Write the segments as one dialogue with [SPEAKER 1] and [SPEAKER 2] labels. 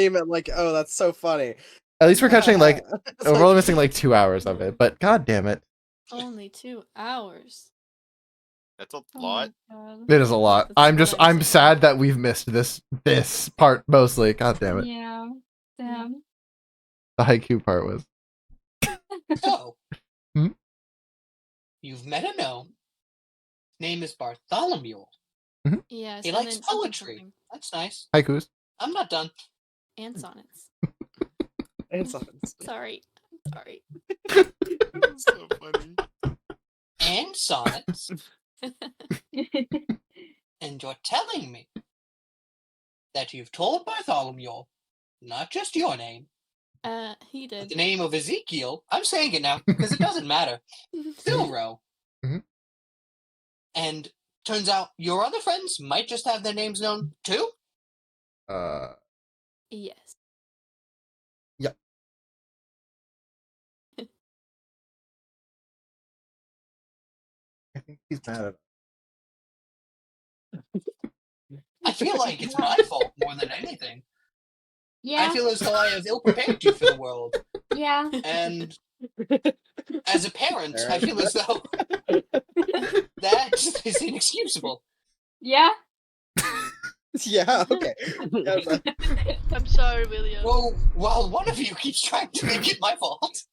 [SPEAKER 1] stream and like, oh, that's so funny.
[SPEAKER 2] At least we're catching like
[SPEAKER 1] It's
[SPEAKER 2] we're only missing like 2 hours of it, but god damn it.
[SPEAKER 3] Only 2 hours.
[SPEAKER 4] That's a
[SPEAKER 3] Oh
[SPEAKER 4] lot.
[SPEAKER 3] my God.
[SPEAKER 2] It is a lot.
[SPEAKER 3] That's
[SPEAKER 2] I'm sad that we've missed this part mostly. God damn it.
[SPEAKER 5] Yeah. Damn.
[SPEAKER 2] The haiku part was.
[SPEAKER 6] So,
[SPEAKER 2] Hmm?
[SPEAKER 6] you've met a gnome. Name is Bartholomew.
[SPEAKER 3] Yes.
[SPEAKER 6] He
[SPEAKER 3] and
[SPEAKER 6] likes
[SPEAKER 3] then something,
[SPEAKER 6] poetry.
[SPEAKER 3] something.
[SPEAKER 6] That's nice.
[SPEAKER 2] Haikus.
[SPEAKER 6] I'm not done.
[SPEAKER 3] And sonnets.
[SPEAKER 1] And sonnets.
[SPEAKER 3] Sorry. Sorry.
[SPEAKER 4] So funny.
[SPEAKER 6] And sonnets. And you're telling me that you've told Bartholomew not just your name,
[SPEAKER 3] He
[SPEAKER 6] but
[SPEAKER 3] did.
[SPEAKER 6] the name of Ezekiel. I'm saying it now because it doesn't matter. Philro.
[SPEAKER 2] Mhm.
[SPEAKER 6] And turns out your other friends might just have their names known too.
[SPEAKER 3] Yes.
[SPEAKER 2] I think he's mad at
[SPEAKER 6] I feel like it's my fault more than anything.
[SPEAKER 5] Yeah.
[SPEAKER 6] I feel as though I have ill-prepared you for the world.
[SPEAKER 5] Yeah.
[SPEAKER 6] And as a parent, I feel as though that is inexcusable.
[SPEAKER 5] Yeah.
[SPEAKER 1] Yeah, okay. Yeah, but-
[SPEAKER 7] I'm sorry, William.
[SPEAKER 6] Well, while one of you keeps trying to make it my fault,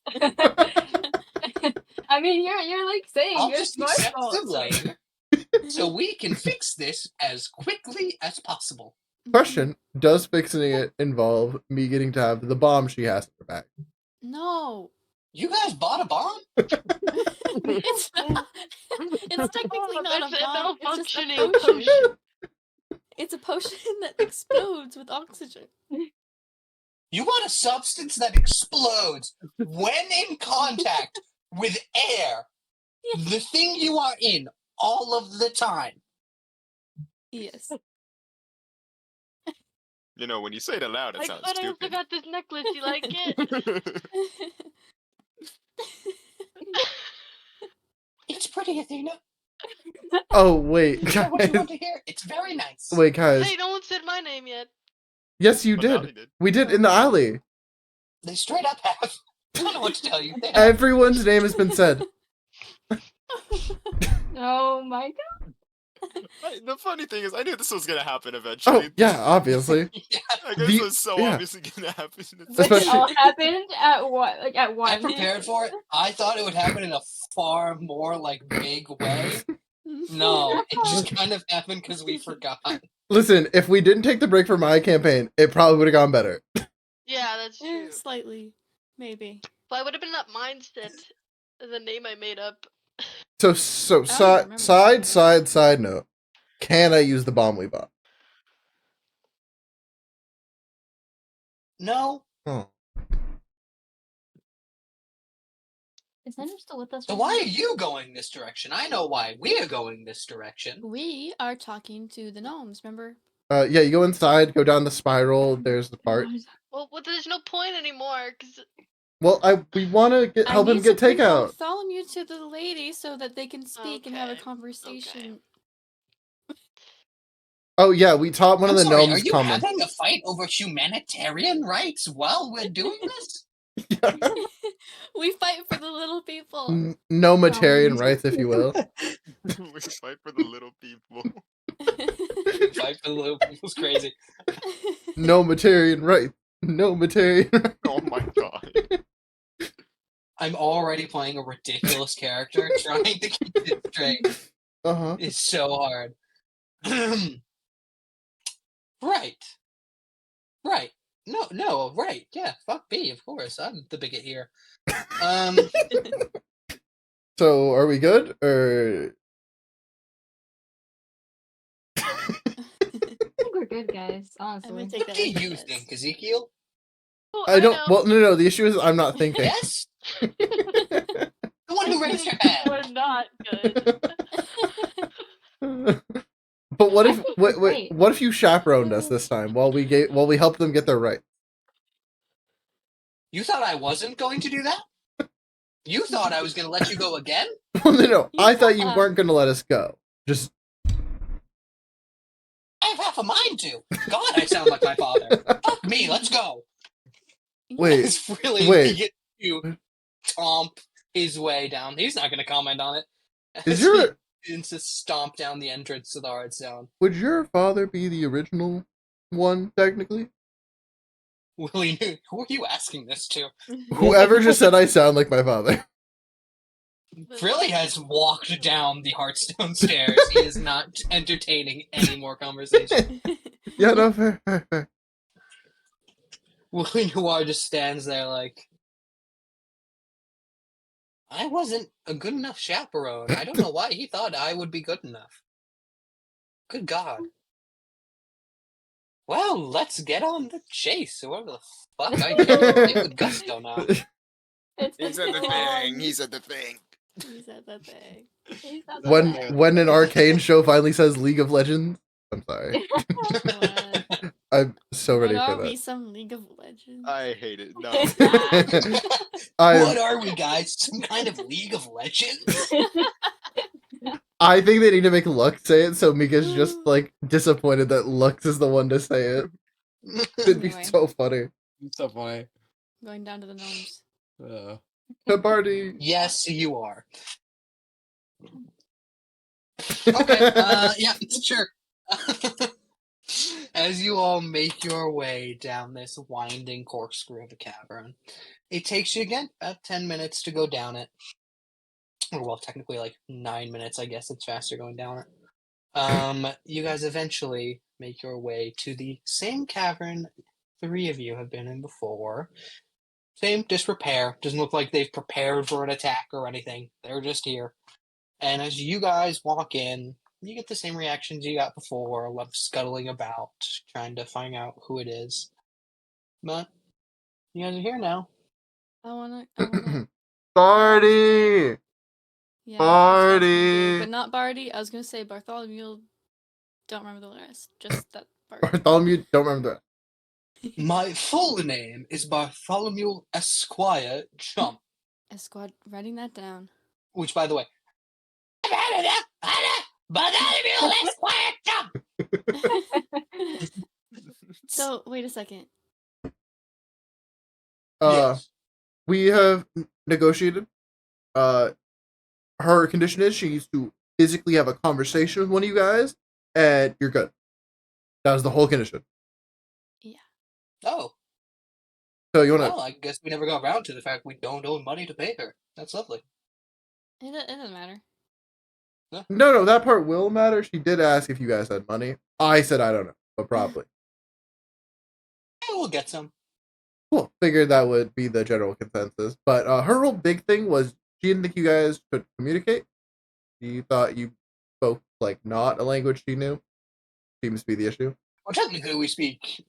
[SPEAKER 5] I mean, you're like saying
[SPEAKER 6] I'll
[SPEAKER 5] it's
[SPEAKER 6] just
[SPEAKER 5] my
[SPEAKER 6] accept
[SPEAKER 5] fault.
[SPEAKER 6] the blame so we can fix this as quickly as possible.
[SPEAKER 2] Question: does fixing it involve me getting to have the bomb she has in her bag?
[SPEAKER 3] No.
[SPEAKER 6] You guys bought a bomb?
[SPEAKER 3] It's not. It's technically not a
[SPEAKER 7] It's a
[SPEAKER 3] bomb. It's just a
[SPEAKER 7] malfunctioning
[SPEAKER 3] potion.
[SPEAKER 7] potion.
[SPEAKER 3] It's a potion that explodes with oxygen.
[SPEAKER 6] You want a substance that explodes when in contact with air, the thing you are in all of the time.
[SPEAKER 3] Yes.
[SPEAKER 4] You know, when you say it aloud, it
[SPEAKER 7] Like,
[SPEAKER 4] sounds
[SPEAKER 7] but I also
[SPEAKER 4] stupid.
[SPEAKER 7] got this necklace. You like it?
[SPEAKER 6] It's pretty, Athena.
[SPEAKER 2] Oh wait,
[SPEAKER 6] Is that what you
[SPEAKER 2] guys.
[SPEAKER 6] want to hear? It's very nice.
[SPEAKER 2] Wait, guys.
[SPEAKER 7] Hey, no one said my name yet.
[SPEAKER 2] Yes, you
[SPEAKER 4] But now
[SPEAKER 2] did.
[SPEAKER 4] he did.
[SPEAKER 2] We did in the alley.
[SPEAKER 6] They straight up have. I don't know what to tell you. They have.
[SPEAKER 2] Everyone's name has been said.
[SPEAKER 5] Oh my god.
[SPEAKER 4] The funny thing is, I knew this was gonna happen
[SPEAKER 2] Oh
[SPEAKER 4] eventually.
[SPEAKER 2] yeah, obviously.
[SPEAKER 4] Like, this
[SPEAKER 2] The-
[SPEAKER 4] was so
[SPEAKER 2] yeah.
[SPEAKER 4] obviously gonna happen. It's
[SPEAKER 5] Which
[SPEAKER 2] Especially-
[SPEAKER 5] all happened at what? Like at one.
[SPEAKER 6] I prepared for it. I thought it would happen in a far more like big way. No, it just kind of happened because we forgot.
[SPEAKER 2] Listen, if we didn't take the break for my campaign, it probably would have gone better.
[SPEAKER 7] Yeah, that's true.
[SPEAKER 3] Slightly. Maybe.
[SPEAKER 7] But I would have been in that mindset. The name I made up.
[SPEAKER 2] So
[SPEAKER 3] remember
[SPEAKER 2] side note. Can I use the bomb we bought?
[SPEAKER 6] No.
[SPEAKER 2] Oh.
[SPEAKER 5] Is Andrew still with us?
[SPEAKER 6] So
[SPEAKER 5] right
[SPEAKER 6] why
[SPEAKER 5] now?
[SPEAKER 6] are you going this direction? I know why we're going this direction.
[SPEAKER 3] We are talking to the gnomes, remember?
[SPEAKER 2] Yeah, you go inside, go down the spiral. There's the part.
[SPEAKER 7] Well, there's no point anymore, because
[SPEAKER 2] Well, we want to help him get takeout.
[SPEAKER 3] Bartholomew to the lady so that they can speak and have a
[SPEAKER 7] Okay,
[SPEAKER 3] conversation.
[SPEAKER 2] Oh yeah, we taught one of
[SPEAKER 6] I'm
[SPEAKER 2] the
[SPEAKER 6] sorry,
[SPEAKER 2] gnomes
[SPEAKER 6] are you
[SPEAKER 2] comment.
[SPEAKER 6] having a fight over humanitarian rights while we're doing this?
[SPEAKER 3] We fight for the little people.
[SPEAKER 2] Nomitarian rights, if you will.
[SPEAKER 4] We fight for the little people.
[SPEAKER 6] Fight for the little people's crazy.
[SPEAKER 2] Nomitarian right. Nomitarian.
[SPEAKER 4] Oh my god.
[SPEAKER 6] I'm already playing a ridiculous character. Trying to keep it straight
[SPEAKER 2] Uh-huh.
[SPEAKER 6] is so hard. Right. Right. No, right. Yeah, fuck B, of course. I'm the bigot here.
[SPEAKER 2] So, are we good? Or
[SPEAKER 5] I think we're good, guys.
[SPEAKER 3] I'm gonna
[SPEAKER 5] Honestly.
[SPEAKER 3] take
[SPEAKER 6] What
[SPEAKER 3] that
[SPEAKER 6] do
[SPEAKER 3] as a
[SPEAKER 6] you
[SPEAKER 3] yes.
[SPEAKER 6] think, Ezekiel?
[SPEAKER 7] oh,
[SPEAKER 2] I don't.
[SPEAKER 7] know.
[SPEAKER 2] Well, no. The issue is I'm not thinking.
[SPEAKER 6] Yes? The one who raised your hand.
[SPEAKER 7] We're not good.
[SPEAKER 2] But what if
[SPEAKER 5] I think
[SPEAKER 2] wait,
[SPEAKER 5] wait.
[SPEAKER 2] what if you chaperoned us this time while we help them get their right?
[SPEAKER 6] You thought I wasn't going to do that? You thought I was going to let you go again?
[SPEAKER 2] Well, no. I thought you
[SPEAKER 3] Yeah.
[SPEAKER 2] weren't going to let us go. Just
[SPEAKER 6] I have half a mind to. God, I sound like my father. Fuck me, let's go.
[SPEAKER 2] Wait,
[SPEAKER 6] It's really
[SPEAKER 2] wait.
[SPEAKER 6] begin to stomp his way down. He's not going to comment on it.
[SPEAKER 2] Is
[SPEAKER 6] As
[SPEAKER 2] your
[SPEAKER 6] he begins to stomp down the entrance to the hard zone.
[SPEAKER 2] would your father be the original one technically?
[SPEAKER 6] Willie, who are you asking this to?
[SPEAKER 2] Whoever just said I sound like my father.
[SPEAKER 6] Really has walked down the Hearthstone stairs. He is not entertaining any more conversation.
[SPEAKER 2] Yeah, no, fair, fair, fair.
[SPEAKER 6] Willie Noir just stands there like, I wasn't a good enough chaperone. I don't know why he thought I would be good enough. Good God. Well, let's get on the chase. Whoever the fuck I can't think with gusto now.
[SPEAKER 4] He said the thing. He said the thing.
[SPEAKER 3] He said that thing.
[SPEAKER 5] He's not the
[SPEAKER 2] When
[SPEAKER 5] best.
[SPEAKER 2] when an arcane show finally says League of Legends, I'm sorry.
[SPEAKER 3] What?
[SPEAKER 2] I'm so ready
[SPEAKER 3] What
[SPEAKER 2] for
[SPEAKER 3] are we,
[SPEAKER 2] that.
[SPEAKER 3] some League of Legends?
[SPEAKER 4] I hate it. No.
[SPEAKER 6] What
[SPEAKER 2] I
[SPEAKER 6] are we, guys? Some kind of League of Legends?
[SPEAKER 2] I think they need to make Lux say it so Mika's just like disappointed that Lux is the one to say it. It'd be
[SPEAKER 3] Anyway.
[SPEAKER 2] so funny.
[SPEAKER 1] It's so funny.
[SPEAKER 3] Going down to the gnomes.
[SPEAKER 2] The party.
[SPEAKER 6] Yes, you are. Okay, yeah, sure. As you all make your way down this winding corkscrew of a cavern, it takes you again about 10 minutes to go down it. Or, well, technically like 9 minutes, I guess it's faster going down it. You guys eventually make your way to the same cavern 3 of you have been in before. Same disrepair. Doesn't look like they've prepared for an attack or anything. They're just here. And as you guys walk in, you get the same reactions you got before. A lot of scuttling about, trying to find out who it is. But you guys are here now.
[SPEAKER 3] I wanna
[SPEAKER 2] Party.
[SPEAKER 3] yeah, that's what I was gonna do,
[SPEAKER 2] Barty!
[SPEAKER 3] but not Barty. I was gonna say Bartholomew. Don't remember the rest. Just that part.
[SPEAKER 2] Bartholomew, don't remember
[SPEAKER 6] My full name is Bartholomew Esquire Chump.
[SPEAKER 3] Squad, writing that down.
[SPEAKER 6] Which, by the way, Bartholomew Esquire Chump!
[SPEAKER 3] So wait a second.
[SPEAKER 2] that.
[SPEAKER 6] Yes.
[SPEAKER 2] We have negotiated. Her condition is she needs to physically have a conversation with one of you guys, and you're good. That was the whole condition.
[SPEAKER 6] Oh,
[SPEAKER 2] So you wanna?
[SPEAKER 6] well, I guess we never got around to the fact we don't owe money to pay her. That's lovely.
[SPEAKER 3] It doesn't matter.
[SPEAKER 2] No, that part will matter. She did ask if you guys had money. I said I don't know, but probably.
[SPEAKER 6] Yeah, we'll get some.
[SPEAKER 2] Cool. Figured that would be the general consensus. But her whole big thing was she didn't think you guys could communicate. She thought you spoke like not a language she knew. Seems to be the issue.
[SPEAKER 6] Well, technically, we speak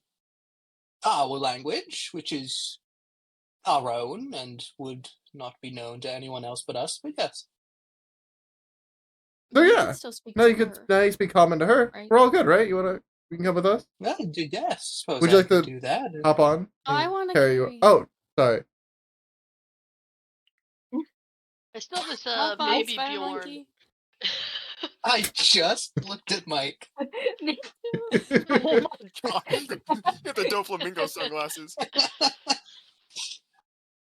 [SPEAKER 6] our language, which is our own and would not be known to anyone else but us. But yes,
[SPEAKER 2] So
[SPEAKER 3] You
[SPEAKER 2] yeah,
[SPEAKER 3] can still speak
[SPEAKER 2] now
[SPEAKER 3] to
[SPEAKER 2] you could
[SPEAKER 3] her.
[SPEAKER 2] now you speak common to her.
[SPEAKER 3] Right.
[SPEAKER 2] We're all good, right? You can come with us.
[SPEAKER 6] well, yes. Suppose
[SPEAKER 2] Would you
[SPEAKER 6] I
[SPEAKER 2] like
[SPEAKER 6] could
[SPEAKER 2] to
[SPEAKER 6] do that?
[SPEAKER 2] Hop on.
[SPEAKER 3] Oh, I
[SPEAKER 2] and
[SPEAKER 3] wanna
[SPEAKER 2] carry you.
[SPEAKER 3] carry
[SPEAKER 2] Oh, sorry.
[SPEAKER 7] I still have this
[SPEAKER 3] Hop on,
[SPEAKER 7] maybe
[SPEAKER 3] Spider
[SPEAKER 7] Bjorn.
[SPEAKER 3] Monkey.
[SPEAKER 6] I just looked at Mike.
[SPEAKER 5] Me
[SPEAKER 4] Oh my god. Get the Doflamingo sunglasses.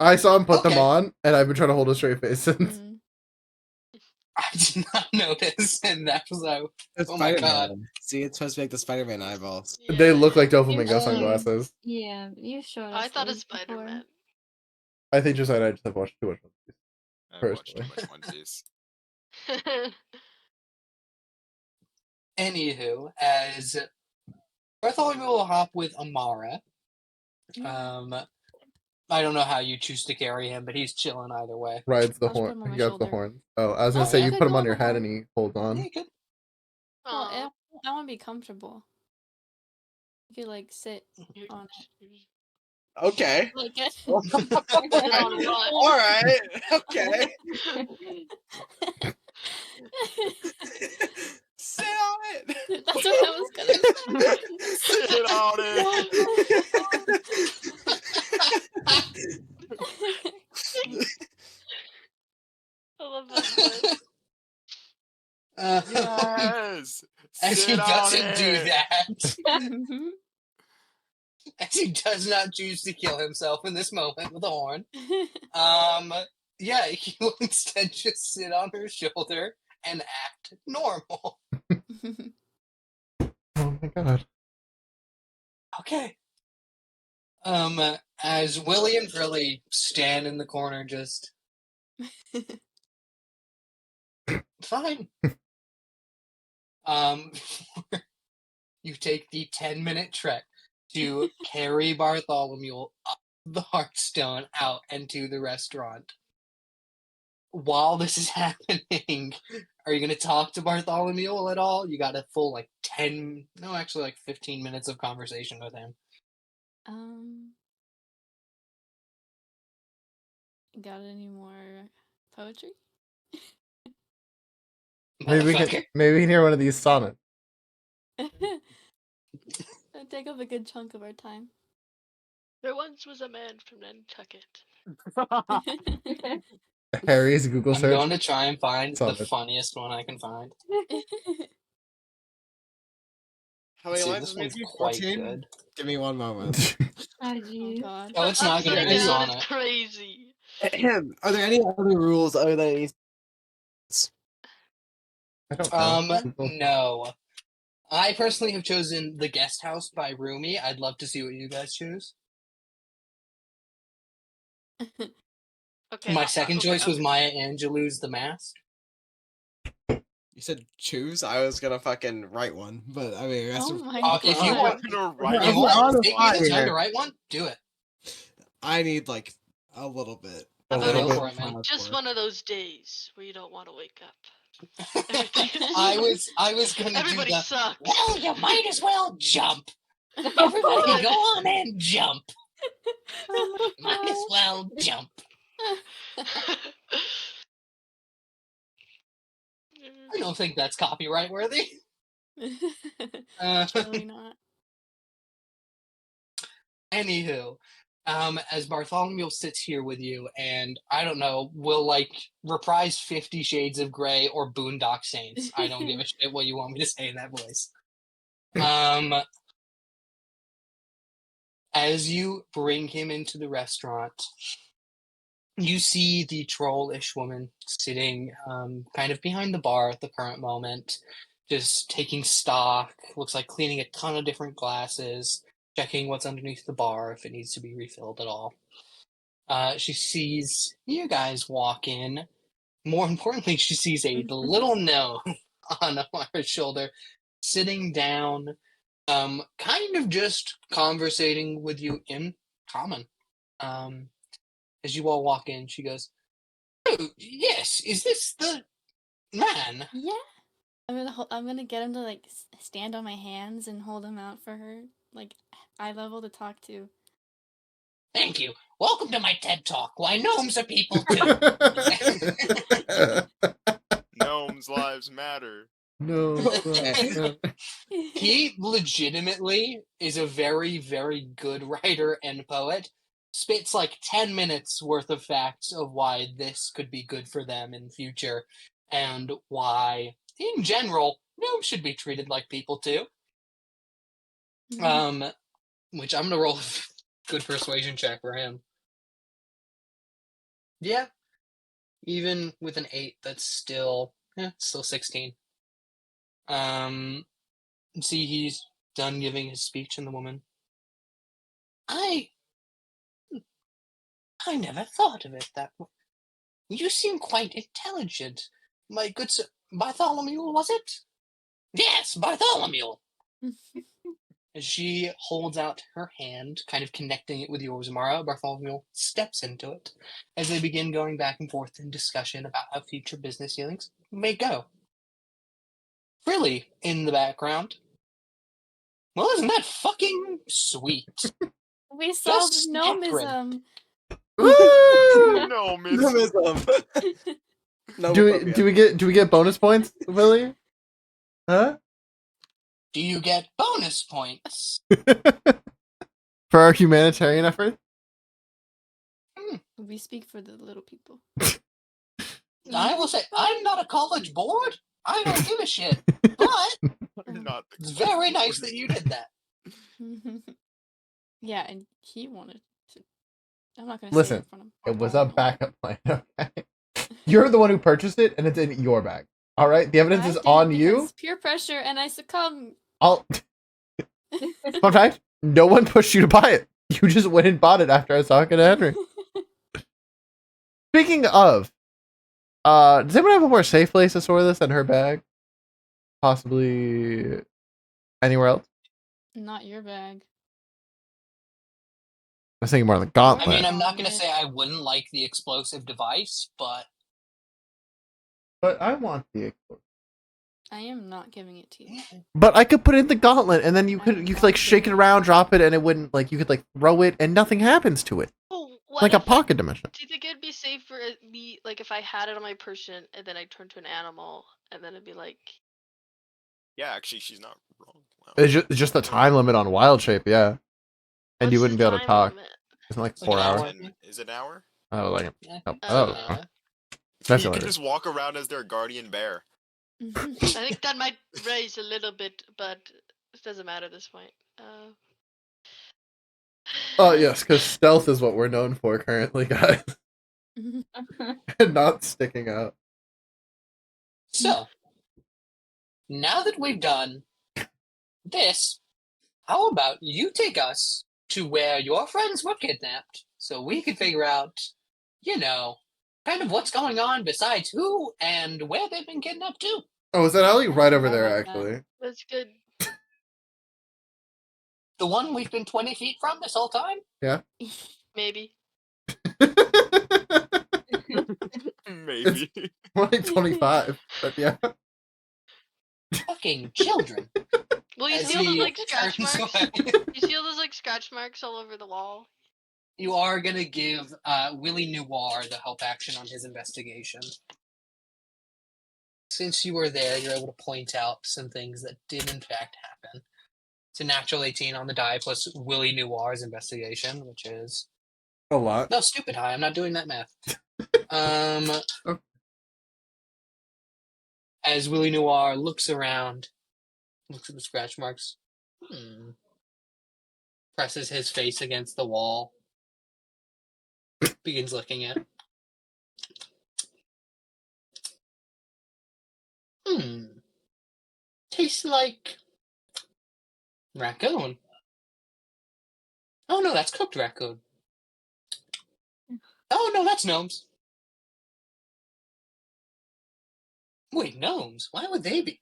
[SPEAKER 2] I saw him put them
[SPEAKER 6] Okay.
[SPEAKER 2] on, and I've been trying to hold a straight face since.
[SPEAKER 3] Mm.
[SPEAKER 6] I did not notice, and that was how.
[SPEAKER 1] It's
[SPEAKER 6] Oh my God.
[SPEAKER 1] Spider-Man. See, it's supposed to make the Spider-Man eyeballs.
[SPEAKER 2] They
[SPEAKER 7] Yeah,
[SPEAKER 2] look like Doflamingo
[SPEAKER 5] Yeah.
[SPEAKER 2] sunglasses.
[SPEAKER 5] Yeah, you showed us.
[SPEAKER 7] I thought of
[SPEAKER 5] those before.
[SPEAKER 7] Spider-Man.
[SPEAKER 2] I think just I just have watched too much.
[SPEAKER 4] I watched too
[SPEAKER 2] Personally.
[SPEAKER 4] much One Piece.
[SPEAKER 6] Anywho, as Bartholomew will hop with Amara. I don't know how you choose to carry him, but he's chilling either way.
[SPEAKER 2] Rides the
[SPEAKER 3] I'll just put
[SPEAKER 2] horn.
[SPEAKER 3] him on
[SPEAKER 2] He
[SPEAKER 3] my
[SPEAKER 2] got the
[SPEAKER 3] shoulder.
[SPEAKER 2] horn. Oh, I was gonna
[SPEAKER 6] Oh,
[SPEAKER 2] say
[SPEAKER 6] yeah.
[SPEAKER 2] you
[SPEAKER 3] Good
[SPEAKER 2] put him on
[SPEAKER 3] one,
[SPEAKER 2] your head
[SPEAKER 3] Mama.
[SPEAKER 2] and he holds on.
[SPEAKER 6] Yeah, you could.
[SPEAKER 3] Well,
[SPEAKER 7] Aw.
[SPEAKER 3] I want to be comfortable. You could like sit
[SPEAKER 7] You-
[SPEAKER 3] on
[SPEAKER 1] Okay.
[SPEAKER 3] like get.
[SPEAKER 7] Sit on what?
[SPEAKER 1] All right. Okay. Sit on it.
[SPEAKER 3] That's what I was gonna say.
[SPEAKER 4] Sit on it.
[SPEAKER 7] I love that voice.
[SPEAKER 6] Uh,
[SPEAKER 4] Yes. Yes.
[SPEAKER 6] As he
[SPEAKER 4] Sit on
[SPEAKER 6] doesn't do
[SPEAKER 4] it.
[SPEAKER 6] that,
[SPEAKER 3] Mhm.
[SPEAKER 6] as he does not choose to kill himself in this moment with a horn, yeah, he will instead just sit on her shoulder and act normal.
[SPEAKER 2] Oh my god.
[SPEAKER 6] Okay. As Willie and Frilly stand in the corner, just fine. Um, you take the 10-minute trek to carry Bartholomew up the Hearthstone out into the restaurant. While this is happening, are you going to talk to Bartholomew at all? You got a full, like, 15 minutes of conversation with him.
[SPEAKER 3] Got any more poetry?
[SPEAKER 2] Maybe we
[SPEAKER 6] Motherfucker.
[SPEAKER 2] can hear one of these sonnets.
[SPEAKER 3] That'd take up a good chunk of our time.
[SPEAKER 7] There once was a man from Nantucket.
[SPEAKER 2] Harry's Google
[SPEAKER 6] I'm
[SPEAKER 2] search.
[SPEAKER 6] going to try and find the
[SPEAKER 2] Solid.
[SPEAKER 6] funniest one I can find.
[SPEAKER 1] How many
[SPEAKER 6] See,
[SPEAKER 1] lines
[SPEAKER 6] this
[SPEAKER 1] is
[SPEAKER 6] one's
[SPEAKER 1] maybe?
[SPEAKER 6] quite
[SPEAKER 1] 14?
[SPEAKER 6] good.
[SPEAKER 1] Give me one moment.
[SPEAKER 5] Oh,
[SPEAKER 3] Oh
[SPEAKER 5] geez.
[SPEAKER 3] god.
[SPEAKER 6] Oh, it's not going to
[SPEAKER 7] Upside
[SPEAKER 6] be a
[SPEAKER 7] down is
[SPEAKER 6] sonnet.
[SPEAKER 7] crazy.
[SPEAKER 1] Are there any other rules other than any?
[SPEAKER 2] I don't know. Google.
[SPEAKER 6] No. I personally have chosen The Guest House by Rumi. I'd love to see what you guys choose.
[SPEAKER 7] Okay.
[SPEAKER 6] My second
[SPEAKER 7] okay,
[SPEAKER 6] choice was
[SPEAKER 7] okay.
[SPEAKER 6] Maya Angelou's The Mask.
[SPEAKER 1] You said choose. I was gonna fucking write one, but I mean, that's
[SPEAKER 3] Oh my
[SPEAKER 6] If you
[SPEAKER 3] god.
[SPEAKER 6] want,
[SPEAKER 4] Gonna
[SPEAKER 1] I'm
[SPEAKER 4] write
[SPEAKER 6] you
[SPEAKER 1] I'm
[SPEAKER 6] want
[SPEAKER 1] on
[SPEAKER 6] to
[SPEAKER 1] the
[SPEAKER 6] take
[SPEAKER 1] fly
[SPEAKER 6] me the time
[SPEAKER 1] here.
[SPEAKER 6] to write one? Do it.
[SPEAKER 1] I need like a little bit.
[SPEAKER 2] A
[SPEAKER 7] Okay,
[SPEAKER 2] little
[SPEAKER 6] go
[SPEAKER 2] bit.
[SPEAKER 6] for it, man.
[SPEAKER 7] Just
[SPEAKER 1] Work.
[SPEAKER 7] one of those days where you don't want to wake up. Everything is
[SPEAKER 6] I was gonna do
[SPEAKER 7] Everybody
[SPEAKER 6] the.
[SPEAKER 7] sucks.
[SPEAKER 6] Well, you might as well jump. Everybody, go on and jump.
[SPEAKER 3] Oh
[SPEAKER 6] Might as well jump. I don't think that's copyright worthy.
[SPEAKER 3] Surely not.
[SPEAKER 6] Anywho, as Bartholomew sits here with you, and I don't know, will like reprise 50 Shades of Grey or Boondock Saints. I don't give a shit what you want me to say in that voice. As you bring him into the restaurant, you see the trollish woman sitting kind of behind the bar at the current moment, just taking stock, looks like cleaning a ton of different glasses, checking what's underneath the bar if it needs to be refilled at all. She sees you guys walk in. More importantly, she sees a little gnome on her shoulder, sitting down, kind of just conversating with you in common. As you all walk in, she goes, "Oh, yes, is this the man?"
[SPEAKER 3] Yeah. I'm gonna get him to like stand on my hands and hold him out for her, like eye level to talk to.
[SPEAKER 6] Thank you. Welcome to my TED Talk. Why gnomes are people too.
[SPEAKER 4] Gnomes' lives matter.
[SPEAKER 2] No.
[SPEAKER 1] Okay.
[SPEAKER 6] He legitimately is a very, very good writer and poet. Spits like 10 minutes worth of facts of why this could be good for them in the future and why, in general, gnomes should be treated like people too. Which I'm gonna roll a good persuasion check for him. Yeah, even with an 8, that's still 16. See, he's done giving his speech, and the woman. I never thought of it that way. You seem quite intelligent, my good sir. Bartholomew, was it? Yes, Bartholomew. As she holds out her hand, kind of connecting it with yours, Amara, Bartholomew steps into it as they begin going back and forth in discussion about how future business dealings may go. Frilly, in the background. Well, isn't that fucking sweet?
[SPEAKER 3] We solved
[SPEAKER 6] Just
[SPEAKER 3] gnomism.
[SPEAKER 2] Woo!
[SPEAKER 4] Gnomism.
[SPEAKER 1] No,
[SPEAKER 2] Do we get bonus points, Willie? Huh?
[SPEAKER 6] Do you get bonus points?
[SPEAKER 2] For our humanitarian effort?
[SPEAKER 3] We speak for the little people.
[SPEAKER 6] I will say, I'm not a college board. I don't give a shit. But
[SPEAKER 4] Not the
[SPEAKER 6] it's very nice that you did that.
[SPEAKER 3] Yeah, and he wanted to. I'm not gonna say
[SPEAKER 2] Listen,
[SPEAKER 3] it in front of
[SPEAKER 2] it was
[SPEAKER 3] Oh,
[SPEAKER 2] a
[SPEAKER 3] no.
[SPEAKER 2] backup plan. Okay, you're the one who purchased it, and it's in your bag. All right, the evidence
[SPEAKER 3] I
[SPEAKER 2] is
[SPEAKER 3] did
[SPEAKER 2] on
[SPEAKER 3] because
[SPEAKER 2] you.
[SPEAKER 3] peer pressure, and I succumb.
[SPEAKER 2] I'll. Sometimes no one pushed you to buy it. You just went and bought it after I was talking to Henry. Speaking of, does anyone have a more safe place to store this than her bag? Possibly anywhere else?
[SPEAKER 3] Not your bag.
[SPEAKER 2] I was thinking more on the
[SPEAKER 6] I
[SPEAKER 2] gauntlet.
[SPEAKER 6] mean, I'm not gonna
[SPEAKER 3] Gauntlet.
[SPEAKER 6] say I wouldn't like the explosive device, but
[SPEAKER 2] But I want the explosive.
[SPEAKER 3] I am not giving it to you.
[SPEAKER 2] But I could put it in the gauntlet, and then you
[SPEAKER 3] I
[SPEAKER 2] could
[SPEAKER 3] am
[SPEAKER 2] you could like
[SPEAKER 3] not
[SPEAKER 2] shake it
[SPEAKER 3] giving
[SPEAKER 2] around, drop it, and it wouldn't like you could like throw it, and nothing happens to it.
[SPEAKER 7] Oh, what
[SPEAKER 2] Like a
[SPEAKER 7] if-
[SPEAKER 2] pocket dimension.
[SPEAKER 7] Do you think it'd be safe for me, like, if I had it on my person and then I turned to an animal and then it'd be like,
[SPEAKER 4] Yeah, actually, she's not wrong. Wow.
[SPEAKER 2] It's just the time limit on wild shape, yeah. And you
[SPEAKER 7] what's
[SPEAKER 2] wouldn't
[SPEAKER 7] the
[SPEAKER 2] be able to
[SPEAKER 7] time
[SPEAKER 2] talk.
[SPEAKER 7] limit?
[SPEAKER 2] Isn't it like
[SPEAKER 6] Like
[SPEAKER 2] 4
[SPEAKER 6] an
[SPEAKER 2] hours?
[SPEAKER 6] hour?
[SPEAKER 4] Is it an hour?
[SPEAKER 2] Oh, like
[SPEAKER 6] Yeah.
[SPEAKER 2] oh, that's
[SPEAKER 4] You
[SPEAKER 2] the
[SPEAKER 4] can
[SPEAKER 2] only
[SPEAKER 4] just walk around as their guardian bear.
[SPEAKER 7] I think that might raise a little bit, but it doesn't matter at this point.
[SPEAKER 2] Oh yes, because stealth is what we're known for currently, guys. And not sticking out.
[SPEAKER 6] So, now that we've done this, how about you take us to where your friends were kidnapped so we can figure out, kind of what's going on besides who and where they've been kidnapped to?
[SPEAKER 2] Oh, is that alley right over
[SPEAKER 3] I
[SPEAKER 2] there?
[SPEAKER 3] like that.
[SPEAKER 2] Actually,
[SPEAKER 7] That's good.
[SPEAKER 6] The one we've been 20 feet from this whole time?
[SPEAKER 7] Maybe.
[SPEAKER 4] Maybe.
[SPEAKER 2] only 25, but yeah.
[SPEAKER 6] Fucking children.
[SPEAKER 7] Well, you
[SPEAKER 6] As
[SPEAKER 7] see all those
[SPEAKER 6] he
[SPEAKER 7] like scratch
[SPEAKER 6] turns
[SPEAKER 7] marks?
[SPEAKER 6] away.
[SPEAKER 7] You see all those like scratch marks all over the wall?
[SPEAKER 6] You are going to give Willie Noir the help action on his investigation. Since you were there, you're able to point out some things that did in fact happen. It's a natural 18 on the die plus Willie Noir's investigation, which is
[SPEAKER 2] A lot.
[SPEAKER 6] no stupid high. I'm not doing that math.
[SPEAKER 2] Okay.
[SPEAKER 6] As Willie Noir looks around, looks at the scratch marks, presses his face against the wall, begins looking at. Tastes like raccoon. Oh no, that's cooked raccoon. Oh no, that's gnomes. Wait, gnomes? Why would they be?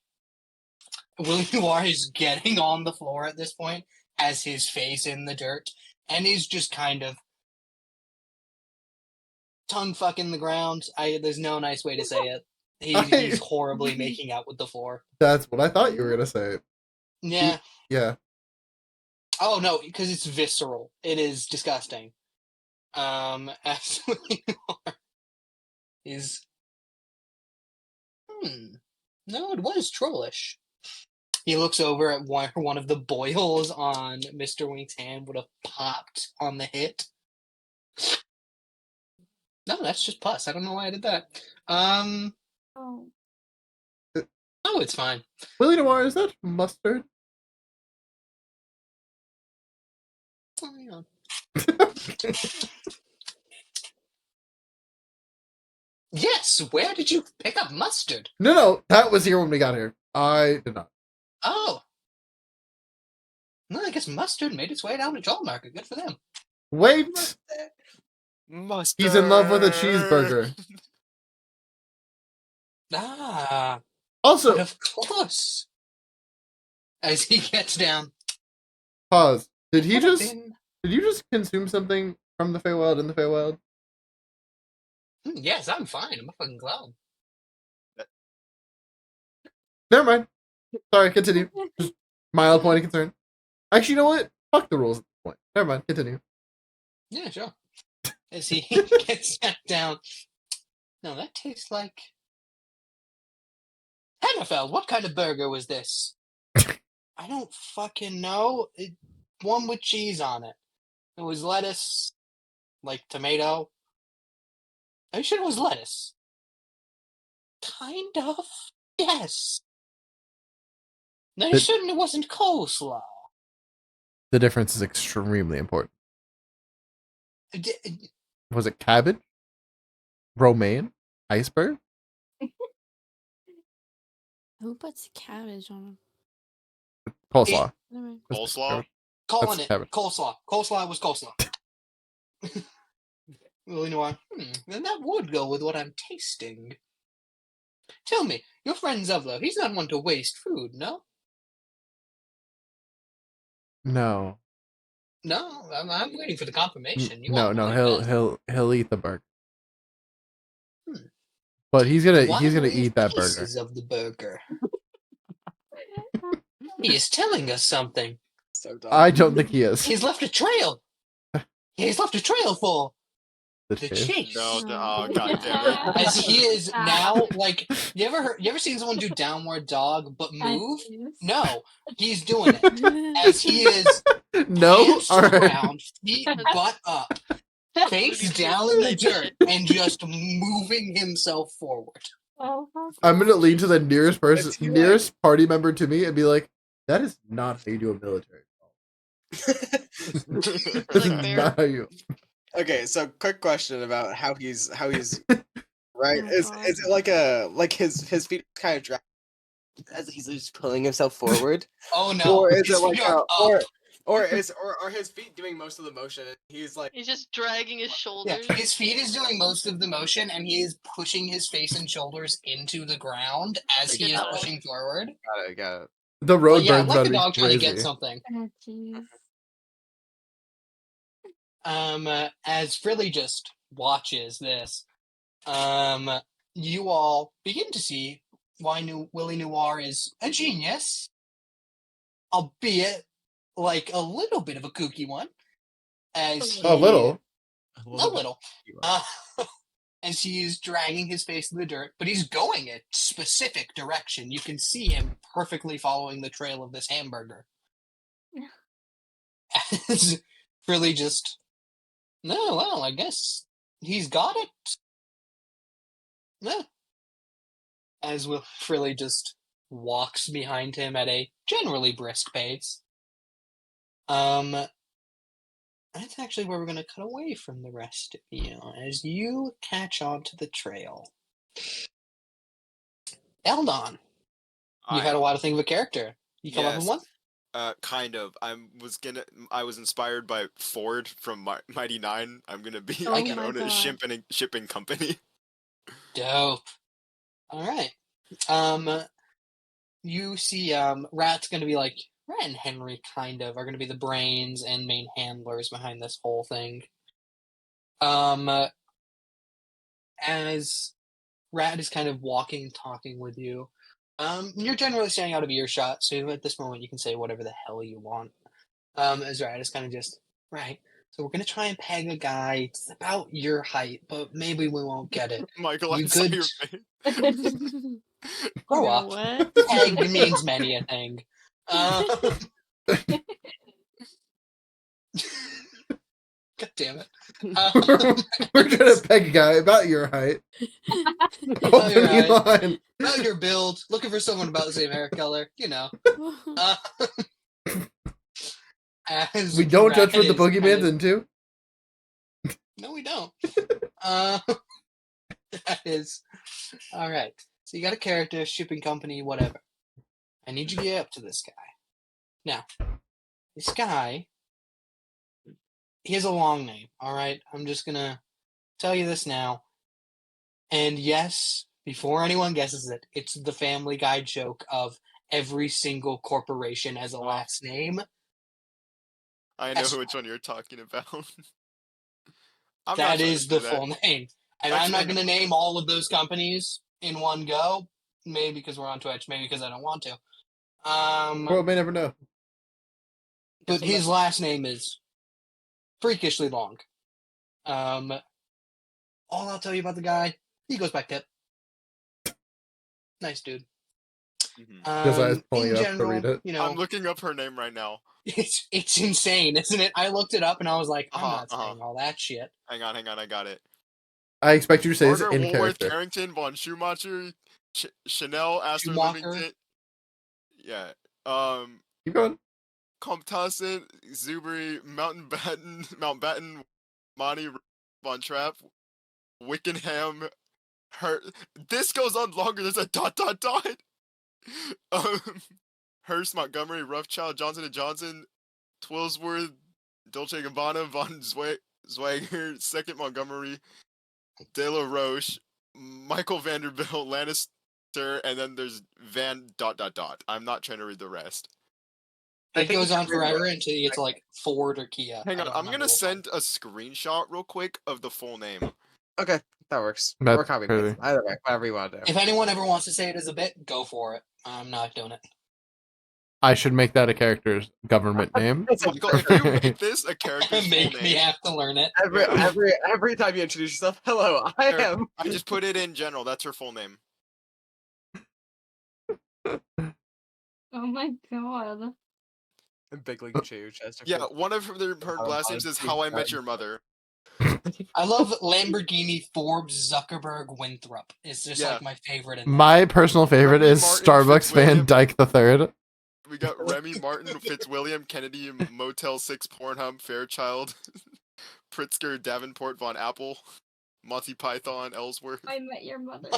[SPEAKER 6] Willie Noir is getting on the floor at this point, has his face in the dirt, and is just kind of tongue fucking the ground. There's no nice way to say it. He's horribly making out with the floor.
[SPEAKER 2] That's what I thought you were gonna say.
[SPEAKER 6] Yeah.
[SPEAKER 2] Yeah.
[SPEAKER 6] Oh no, because it's visceral. It is disgusting. As Willie Noir is. No, it was trollish. He looks over at one of the boils on Mr. Wink's hand would have popped on the hit. No, that's just pus. I don't know why I did that.
[SPEAKER 5] Oh.
[SPEAKER 6] Oh, it's fine.
[SPEAKER 2] Willie Noir, is that mustard?
[SPEAKER 6] Oh, hang on. Yes, where did you pick up mustard?
[SPEAKER 2] No, that was here when we got here. I did not.
[SPEAKER 6] Oh. Well, I guess mustard made its way down to Joel Market. Good for them.
[SPEAKER 2] Wait!
[SPEAKER 4] Mustard.
[SPEAKER 2] He's in love with a cheeseburger.
[SPEAKER 6] Ah,
[SPEAKER 2] Also,
[SPEAKER 6] but of course. As he gets down.
[SPEAKER 2] pause. Did
[SPEAKER 6] Would have been-
[SPEAKER 2] you just consume something from the Feywild in the Feywild?
[SPEAKER 6] Yes, I'm fine. I'm a fucking clown.
[SPEAKER 2] Never mind. Sorry, continue. Just mild point of concern. Actually, you know what? Fuck the rules at this point. Never mind, continue.
[SPEAKER 6] Yeah, sure. As he gets sat down. No, that tastes like. Hannafeld, what kind of burger was this? I don't fucking know. One with cheese on it. It was lettuce, like tomato. Are you sure it was lettuce? Kind of. Yes. No,
[SPEAKER 2] The-
[SPEAKER 6] it certainly wasn't coleslaw.
[SPEAKER 2] The difference is extremely important.
[SPEAKER 6] D-
[SPEAKER 2] Was it cabbage? Romaine? Iceberg?
[SPEAKER 3] Who puts cabbage on
[SPEAKER 2] Coleslaw.
[SPEAKER 3] them?
[SPEAKER 4] Coleslaw?
[SPEAKER 6] Calling
[SPEAKER 2] That's
[SPEAKER 6] it
[SPEAKER 2] cabbage.
[SPEAKER 6] coleslaw. Coleslaw was coleslaw. Well, you know what? Then that would go with what I'm tasting. Tell me, your friend Zevlo, he's not one to waste food, no?
[SPEAKER 2] No.
[SPEAKER 6] No, I'm waiting for the confirmation. You
[SPEAKER 2] No,
[SPEAKER 6] all
[SPEAKER 2] no,
[SPEAKER 6] know best.
[SPEAKER 2] he'll eat the burger.
[SPEAKER 6] Hmm.
[SPEAKER 2] But he's gonna
[SPEAKER 6] Why
[SPEAKER 2] gonna
[SPEAKER 6] leave
[SPEAKER 2] eat that burger.
[SPEAKER 6] pieces of the burger? He is telling us something.
[SPEAKER 1] So dumb.
[SPEAKER 2] I don't think he is.
[SPEAKER 6] He's left a trail. He's left a trail for
[SPEAKER 2] The
[SPEAKER 6] the
[SPEAKER 2] chase.
[SPEAKER 6] chase.
[SPEAKER 4] No,
[SPEAKER 3] Oh.
[SPEAKER 4] oh god damn it.
[SPEAKER 6] As he is now, like, you ever seen someone do downward dog but move? No, he's doing it. As he is
[SPEAKER 2] No?
[SPEAKER 6] hands to
[SPEAKER 2] Alright.
[SPEAKER 6] the ground, feet butt up, face down in the dirt, and just moving himself forward.
[SPEAKER 2] I'm gonna lean to the nearest person,
[SPEAKER 1] It's too
[SPEAKER 2] nearest party member to me and be like, that is not how you do a military call. This is
[SPEAKER 7] Like bear.
[SPEAKER 2] not how you.
[SPEAKER 1] Okay, so quick question about how he's right.
[SPEAKER 3] Oh,
[SPEAKER 1] Is
[SPEAKER 3] God.
[SPEAKER 1] it like his feet kind of drag as he's just pulling himself forward,
[SPEAKER 6] Oh no!
[SPEAKER 1] or is
[SPEAKER 6] his
[SPEAKER 1] it like
[SPEAKER 6] feet are up.
[SPEAKER 1] or are his feet doing most of the motion? And he's like,
[SPEAKER 7] He's just dragging his
[SPEAKER 6] Yeah,
[SPEAKER 7] shoulders.
[SPEAKER 6] his feet is doing most of the motion, and he is pushing his face and shoulders into the ground as he is
[SPEAKER 7] Got it.
[SPEAKER 6] pushing forward.
[SPEAKER 1] got it.
[SPEAKER 2] The
[SPEAKER 6] But
[SPEAKER 2] road
[SPEAKER 6] yeah,
[SPEAKER 2] burns
[SPEAKER 6] like
[SPEAKER 2] about
[SPEAKER 6] a
[SPEAKER 2] to
[SPEAKER 6] dog
[SPEAKER 2] be
[SPEAKER 6] trying to get
[SPEAKER 2] crazy.
[SPEAKER 6] something.
[SPEAKER 3] Oh, jeez.
[SPEAKER 6] As Frilly just watches this, you all begin to see why Willie Noir is a genius, albeit like a little bit of a kooky one. As
[SPEAKER 2] A little.
[SPEAKER 6] a little, uh, as he is dragging his face in the dirt, but he's going a specific direction. You can see him perfectly following the trail of this hamburger. As Frilly just, no, well, I guess he's got it. Yeah. As Will Frilly just walks behind him at a generally brisk pace. That's actually where we're going to cut away from the rest of you as you catch on to the trail. Eldon, you had a while to think of a character. You come up with one?
[SPEAKER 4] Kind of. I was inspired by Ford from Mighty Nine. I'm gonna be
[SPEAKER 3] Oh
[SPEAKER 4] I
[SPEAKER 6] my
[SPEAKER 4] can own a
[SPEAKER 3] God.
[SPEAKER 4] shipping company.
[SPEAKER 6] Dope. All right. You see, Rat's going to be like, Rat and Henry kind of are going to be the brains and main handlers behind this whole thing. As Rat is kind of walking, talking with you, you're generally staying out of earshot, so at this moment you can say whatever the hell you want. As Rat is kind of just, right, so we're going to try and peg a guy. It's about your height, but maybe we won't get it.
[SPEAKER 4] Michael,
[SPEAKER 6] You
[SPEAKER 4] I saw
[SPEAKER 6] could-
[SPEAKER 4] your face.
[SPEAKER 6] Grow
[SPEAKER 3] You know
[SPEAKER 6] up.
[SPEAKER 3] what?
[SPEAKER 6] Peg means many a thing. God damn it.
[SPEAKER 2] We're trying to peg a guy about your height.
[SPEAKER 6] About your
[SPEAKER 2] Opening
[SPEAKER 6] height.
[SPEAKER 2] line.
[SPEAKER 6] About your build, looking for someone about the same hair color, you know. As
[SPEAKER 2] We don't judge
[SPEAKER 6] Rat
[SPEAKER 2] what the
[SPEAKER 6] is kind
[SPEAKER 2] boogeyman's
[SPEAKER 6] of-
[SPEAKER 2] into.
[SPEAKER 6] No, we don't. That is all right. So you got a character, shipping company, whatever. I need you to get up to this guy. Now, this guy, he has a long name. All right, I'm just gonna tell you this now. And yes, before anyone guesses it, it's the Family Guy joke of every single corporation has a last name.
[SPEAKER 4] I know
[SPEAKER 6] That's-
[SPEAKER 4] which one you're talking about. I'm not
[SPEAKER 6] That
[SPEAKER 4] trying to
[SPEAKER 6] is
[SPEAKER 4] do
[SPEAKER 6] the
[SPEAKER 4] that.
[SPEAKER 6] full name. And I'm
[SPEAKER 4] Actually,
[SPEAKER 6] not going to name all of those companies in one go. Maybe because we're on Twitch. Maybe because I don't want to.
[SPEAKER 2] World may never know.
[SPEAKER 6] But his last name is freakishly long. All I'll tell you about the guy, he goes by Pip. Nice dude.
[SPEAKER 4] Mhm.
[SPEAKER 2] Because I was pulling
[SPEAKER 6] in
[SPEAKER 2] it up
[SPEAKER 6] general,
[SPEAKER 2] to read it.
[SPEAKER 6] you know,
[SPEAKER 4] I'm looking up her name right now.
[SPEAKER 6] it's insane, isn't it? I looked it up and I was like, I'm
[SPEAKER 4] Uh-huh,
[SPEAKER 6] not saying all that shit.
[SPEAKER 4] Hang on, I got it.
[SPEAKER 2] I expect you to say this
[SPEAKER 4] Margaret
[SPEAKER 2] in
[SPEAKER 4] Woolworth
[SPEAKER 2] character.
[SPEAKER 4] Carrington von Schumacher Chanel, Astor
[SPEAKER 6] Schumacher.
[SPEAKER 4] Livington. Yeah.
[SPEAKER 2] Keep going.
[SPEAKER 4] Comptassin, Zubri, Mountbatten, Monty, Von Trapp, Wickenham. This goes on longer. There's a ... Um, Hearst, Montgomery, Roughchild, Johnson & Johnson, Twillsworth, Dolce & Gabbana, Von Zwagger, Second Montgomery, De La Roche, Michael Vanderbilt, Lannister, and then there's Van ... I'm not trying to read the rest.
[SPEAKER 1] I
[SPEAKER 6] It
[SPEAKER 1] think
[SPEAKER 6] goes
[SPEAKER 1] you
[SPEAKER 6] on
[SPEAKER 1] can read the
[SPEAKER 6] forever
[SPEAKER 1] rest.
[SPEAKER 6] until you get to like Ford or Kia.
[SPEAKER 4] Hang
[SPEAKER 6] I
[SPEAKER 4] on,
[SPEAKER 6] don't
[SPEAKER 4] I'm
[SPEAKER 6] remember
[SPEAKER 4] gonna
[SPEAKER 6] which one.
[SPEAKER 4] send a screenshot real quick of the full name.
[SPEAKER 1] Okay, that works.
[SPEAKER 2] That's
[SPEAKER 1] Or copy
[SPEAKER 2] crazy.
[SPEAKER 1] paste. Either way, whatever you want to do.
[SPEAKER 6] If anyone ever wants to say it as a bit, go for it. I'm not doing it.
[SPEAKER 2] I should make that a character's government name.
[SPEAKER 4] Michael, if you make this a character's full
[SPEAKER 6] Make me
[SPEAKER 4] name,
[SPEAKER 6] have to learn it.
[SPEAKER 1] Every time you introduce yourself, hello, I
[SPEAKER 4] Or,
[SPEAKER 1] am.
[SPEAKER 4] I just put it in general. That's her full name.
[SPEAKER 5] Oh my god.
[SPEAKER 1] Big League Chew, Chester.
[SPEAKER 4] Yeah, one of her last names is How I Met Your Mother.
[SPEAKER 6] I love Lamborghini, Forbes, Zuckerberg, Winthrop. It's just
[SPEAKER 4] Yeah.
[SPEAKER 6] like my favorite in there.
[SPEAKER 2] My personal favorite
[SPEAKER 4] Remy
[SPEAKER 2] is
[SPEAKER 4] Martin,
[SPEAKER 2] Starbucks Van
[SPEAKER 4] Fitzwilliam.
[SPEAKER 2] Dyke the Third.
[SPEAKER 4] We got Remy Martin, Fitzwilliam, Kennedy, Motel 6, Pornhub, Fairchild, Pritzker, Davenport, Von Apple, Monty Python, Ellsworth.
[SPEAKER 5] I met your mother.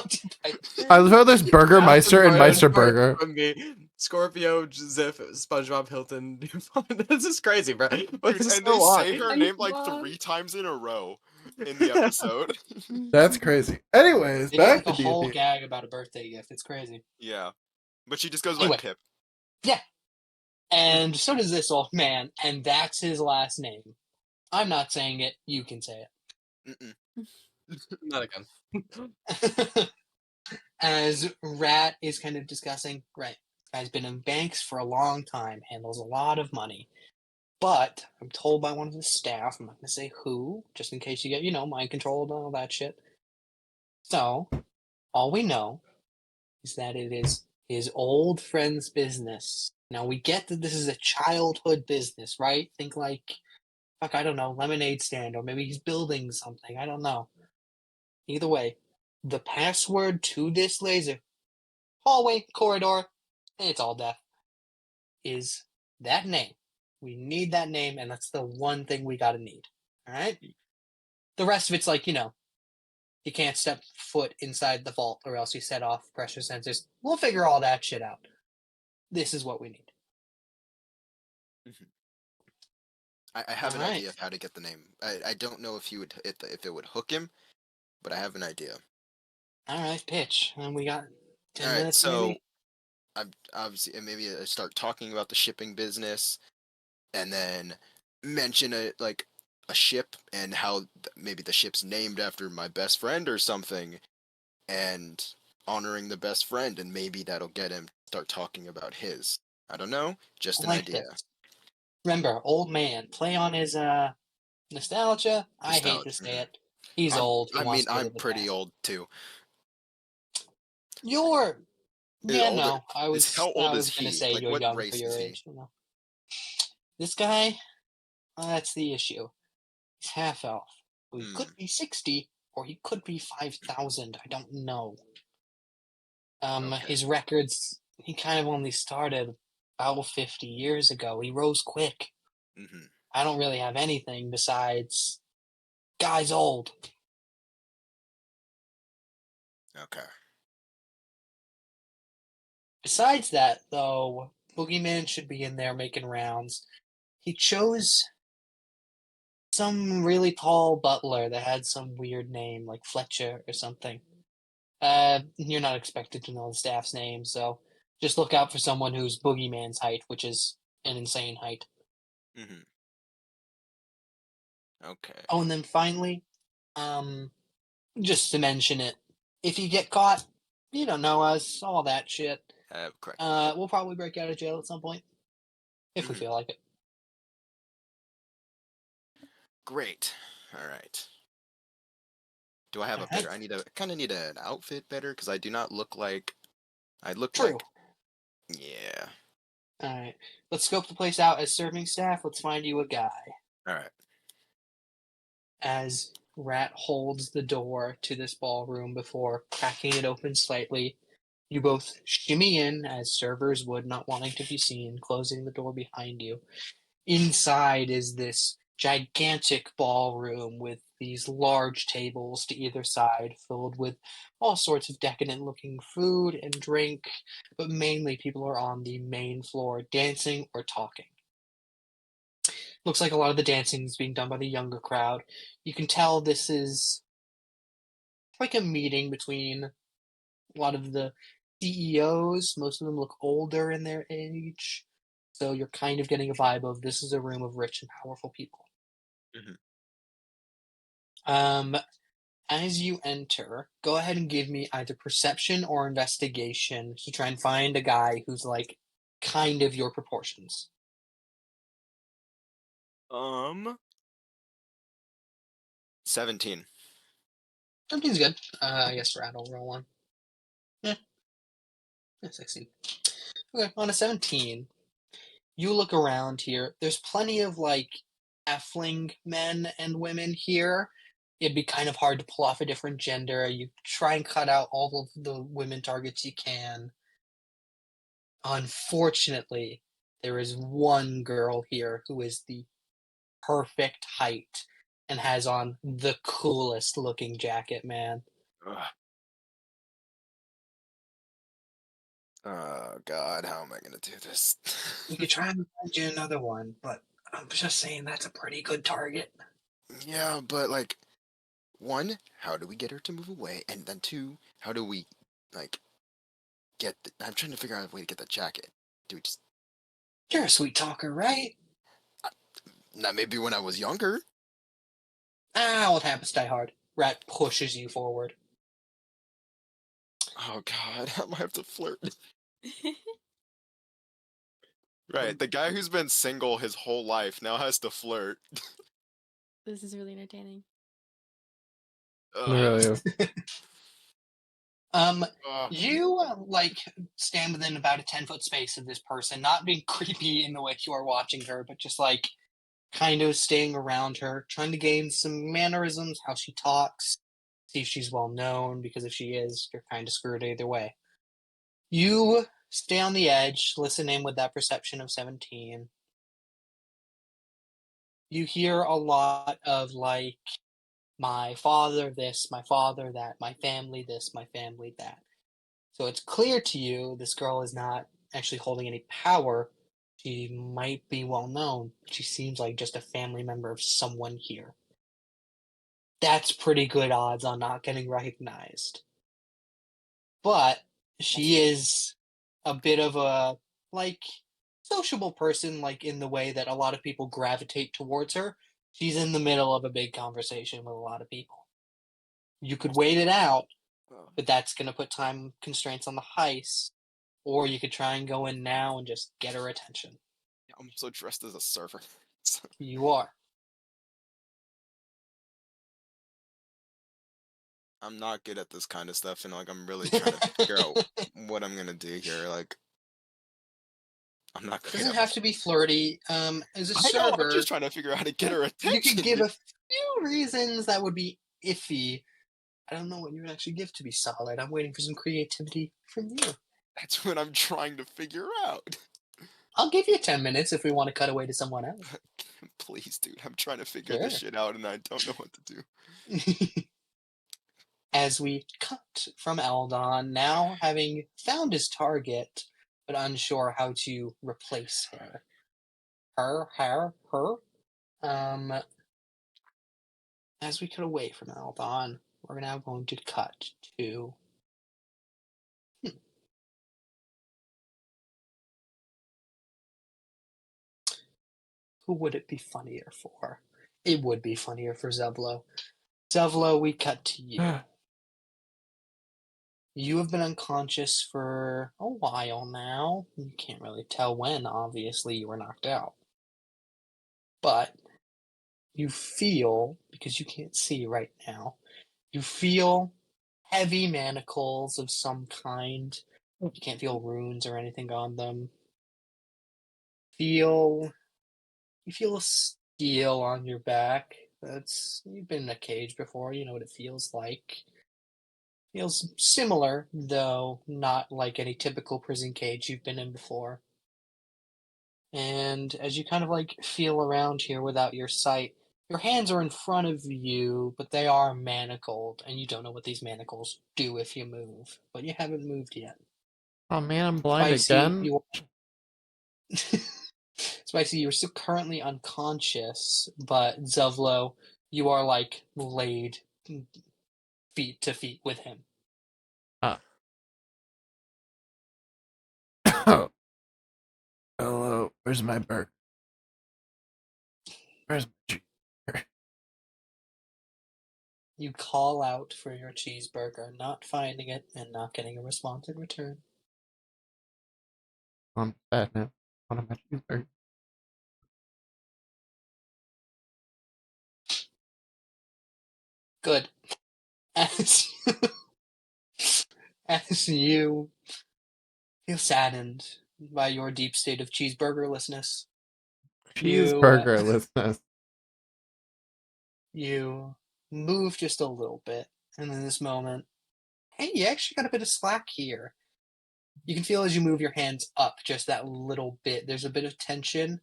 [SPEAKER 2] I love how there's Burgermeister and Meister Burger.
[SPEAKER 1] From me, Scorpio, Ziff, SpongeBob, Hilton. This is crazy, bro. But
[SPEAKER 4] Dude,
[SPEAKER 1] it's
[SPEAKER 4] and
[SPEAKER 1] so
[SPEAKER 4] they
[SPEAKER 1] long.
[SPEAKER 4] say her
[SPEAKER 5] I'm
[SPEAKER 4] name like
[SPEAKER 5] blonde.
[SPEAKER 4] 3 times in a row in the episode.
[SPEAKER 2] That's crazy. Anyways,
[SPEAKER 6] They got
[SPEAKER 2] back
[SPEAKER 6] like
[SPEAKER 2] to
[SPEAKER 6] a whole
[SPEAKER 2] D&D.
[SPEAKER 6] gag about a birthday gift. It's crazy.
[SPEAKER 4] Yeah. But she just goes by
[SPEAKER 6] Anyway.
[SPEAKER 4] Pip.
[SPEAKER 6] And so does this old man, and that's his last name. I'm not saying it. You can say
[SPEAKER 4] Mm-mm.
[SPEAKER 1] Not again.
[SPEAKER 6] it. As Rat is kind of discussing, right, guy's been in banks for a long time, handles a lot of money. But I'm told by one of the staff, I'm not going to say who, just in case you get, mind controlled and all that shit. So, all we know is that it is his old friend's business. Now, we get that this is a childhood business, right? Think like, fuck, I don't know, lemonade stand, or maybe he's building something. I don't know. Either way, the password to this laser hallway, corridor, it's all death, is that name. We need that name, and that's the one thing we gotta need. Alright? The rest of it's like, you can't step foot inside the vault or else you set off pressure sensors. We'll figure all that shit out. This is what we need.
[SPEAKER 4] I have an
[SPEAKER 6] Alright.
[SPEAKER 4] idea of how to get the name. I don't know if if it would hook him, but I have an idea.
[SPEAKER 6] Alright, pitch. And we got 10
[SPEAKER 4] Alright,
[SPEAKER 6] minutes
[SPEAKER 4] so
[SPEAKER 6] maybe?
[SPEAKER 4] I'm obviously maybe I start talking about the shipping business, and then mention a ship and how maybe the ship's named after my best friend or something, and honoring the best friend, and maybe that'll get him to start talking about his. I don't know, just an
[SPEAKER 6] I like
[SPEAKER 4] idea.
[SPEAKER 6] this. Remember, old man, play on his nostalgia. I hate to
[SPEAKER 4] Nostalgia,
[SPEAKER 6] say
[SPEAKER 4] mhm.
[SPEAKER 6] it. He's old. He
[SPEAKER 4] I
[SPEAKER 6] wants
[SPEAKER 4] mean,
[SPEAKER 6] to go to
[SPEAKER 4] I'm
[SPEAKER 6] the
[SPEAKER 4] pretty
[SPEAKER 6] past.
[SPEAKER 4] old too.
[SPEAKER 6] You're
[SPEAKER 4] Is
[SPEAKER 6] yeah,
[SPEAKER 4] older-
[SPEAKER 6] no. I
[SPEAKER 4] is
[SPEAKER 6] was
[SPEAKER 4] how old
[SPEAKER 6] I was
[SPEAKER 4] is
[SPEAKER 6] gonna
[SPEAKER 4] he?
[SPEAKER 6] say
[SPEAKER 4] Like,
[SPEAKER 6] you're
[SPEAKER 4] what
[SPEAKER 6] young for
[SPEAKER 4] race
[SPEAKER 6] your
[SPEAKER 4] is he?
[SPEAKER 6] age. This guy, that's the issue. He's half elf. He could be 60 or he could be 5,000. I don't know.
[SPEAKER 4] Okay.
[SPEAKER 6] His records, he kind of only started about 50 years ago. He rose quick.
[SPEAKER 4] Mm-hmm.
[SPEAKER 6] I don't really have anything besides guy's old.
[SPEAKER 4] Okay.
[SPEAKER 6] Besides that, though, Boogeyman should be in there making rounds. He chose some really tall butler that had some weird name, like Fletcher or something. You're not expected to know the staff's name, so just look out for someone who's Boogeyman's height, which is an insane height.
[SPEAKER 4] Mm-hmm. Okay.
[SPEAKER 6] Oh, and then finally, just to mention it, if you get caught, you don't know us, all that shit.
[SPEAKER 4] Correct.
[SPEAKER 6] We'll probably break out of jail at some point if we
[SPEAKER 4] Mhm.
[SPEAKER 6] feel like it.
[SPEAKER 4] Great. All right. Do I have a
[SPEAKER 6] Alright.
[SPEAKER 4] better? I kind of need an outfit better because I do not look like. I look
[SPEAKER 6] True.
[SPEAKER 4] like. Yeah.
[SPEAKER 6] All right, let's scope the place out as serving staff. Let's find you a guy.
[SPEAKER 4] All right.
[SPEAKER 6] As Rat holds the door to this ballroom before cracking it open slightly, You both shimmy in as servers would, not wanting to be seen, closing the door behind you. Inside is this gigantic ballroom with these large tables to either side filled with all sorts of decadent looking food and drink, but mainly people are on the main floor dancing or talking. Looks like a lot of the dancing is being done by the younger crowd. You can tell this is like a meeting between a lot of the CEOs. Most of them look older in their age. So you're kind of getting a vibe of this is a room of rich and powerful people.
[SPEAKER 4] Mhm.
[SPEAKER 6] Um, as you enter, go ahead and give me either perception or investigation to try and find a guy who's like kind of your proportions.
[SPEAKER 4] Um, 17.
[SPEAKER 6] Something's good. I guess Rat will roll one. Yeah, 16. Okay, on a 17, you look around here. There's plenty of like Effling men and women here. It'd be kind of hard to pull off a different gender. You try and cut out all of the women targets you can. Unfortunately, there is one girl here who is the perfect height and has on the coolest looking jacket, man.
[SPEAKER 4] Ugh. Oh God, how am I gonna do this?
[SPEAKER 6] You could try and find you another one, but I'm just saying that's a pretty good target.
[SPEAKER 4] Yeah, but like, one, how do we get her to move away? And then two, how do we like I'm trying to figure out a way to get that jacket. Do we just
[SPEAKER 6] You're a sweet talker, right?
[SPEAKER 4] not maybe when I was younger?
[SPEAKER 6] Ah, old habits die hard. Rat pushes you forward.
[SPEAKER 4] Oh God, I might have to flirt. Right, the guy who's been single his whole life now has to flirt.
[SPEAKER 3] This is really entertaining.
[SPEAKER 4] Ugh.
[SPEAKER 2] Really?
[SPEAKER 6] Um,
[SPEAKER 4] Ugh.
[SPEAKER 6] you like stand within about a 10-foot space of this person, not being creepy in the way you are watching her, but just like kind of staying around her, trying to gain some mannerisms, how she talks, see if she's well known, because if she is, you're kind of screwed either way. You stay on the edge, listen in with that perception of 17. You hear a lot of like, my father this, my father that, my family this, my family that. So it's clear to you this girl is not actually holding any power. She might be well known. She seems like just a family member of someone here. That's pretty good odds on not getting recognized. But she is a bit of a like sociable person, like in the way that a lot of people gravitate towards her. She's in the middle of a big conversation with a lot of people. You could wait it out,
[SPEAKER 4] Ugh.
[SPEAKER 6] but that's going to put time constraints on the heist. Or you could try and go in now and just get her attention.
[SPEAKER 4] I'm so dressed as a server.
[SPEAKER 6] You are.
[SPEAKER 4] I'm not good at this kind of stuff, and like I'm really trying to figure out what I'm gonna do here. Like, I'm not great
[SPEAKER 6] Doesn't
[SPEAKER 4] at.
[SPEAKER 6] have to be flirty. As a
[SPEAKER 4] I know. I'm
[SPEAKER 6] server,
[SPEAKER 4] just trying to figure out how to get her
[SPEAKER 6] you
[SPEAKER 4] attention.
[SPEAKER 6] could give a few reasons that would be iffy. I don't know what you would actually give to be solid. I'm waiting for some creativity from you.
[SPEAKER 4] That's what I'm trying to figure out.
[SPEAKER 6] I'll give you 10 minutes if we want to cut away to someone else.
[SPEAKER 4] Please, dude. I'm trying to figure this shit out, and I don't know what to do.
[SPEAKER 6] As we cut from Eldon, now having found his target, but unsure how to replace her. Her. As we cut away from Eldon, we're now going to cut to. Who would it be funnier for? It would be funnier for Zevlo. Zevlo, we cut to you. You have been unconscious for a while now. You can't really tell when, obviously, you were knocked out. But you feel, because you can't see right now, you feel heavy manacles of some kind. You can't feel runes or anything on them. You feel a steel on your back. You've been in a cage before, you know what it feels like. Feels similar, though not like any typical prison cage you've been in before. And as you kind of like feel around here without your sight, your hands are in front of you, but they are manacled, and you don't know what these manacles do if you move. But you haven't moved yet.
[SPEAKER 2] Oh man, I'm blind
[SPEAKER 6] Spicy,
[SPEAKER 2] again.
[SPEAKER 6] you Spicy, you're still currently unconscious, but Zevlo, you are like laid feet to feet with him.
[SPEAKER 2] Oh. Hello, where's my burger? Where's my cheeseburger?
[SPEAKER 6] You call out for your cheeseburger, not finding it and not getting a response in return.
[SPEAKER 2] I'm sad now. One of my cheeseburgers.
[SPEAKER 6] Good. As, as you feel saddened by your deep state of cheeseburgerlessness,
[SPEAKER 2] Cheeseburgerlessness.
[SPEAKER 6] you move just a little bit, and in this moment, hey, you actually got a bit of slack here. You can feel as you move your hands up just that little bit. There's a bit of tension.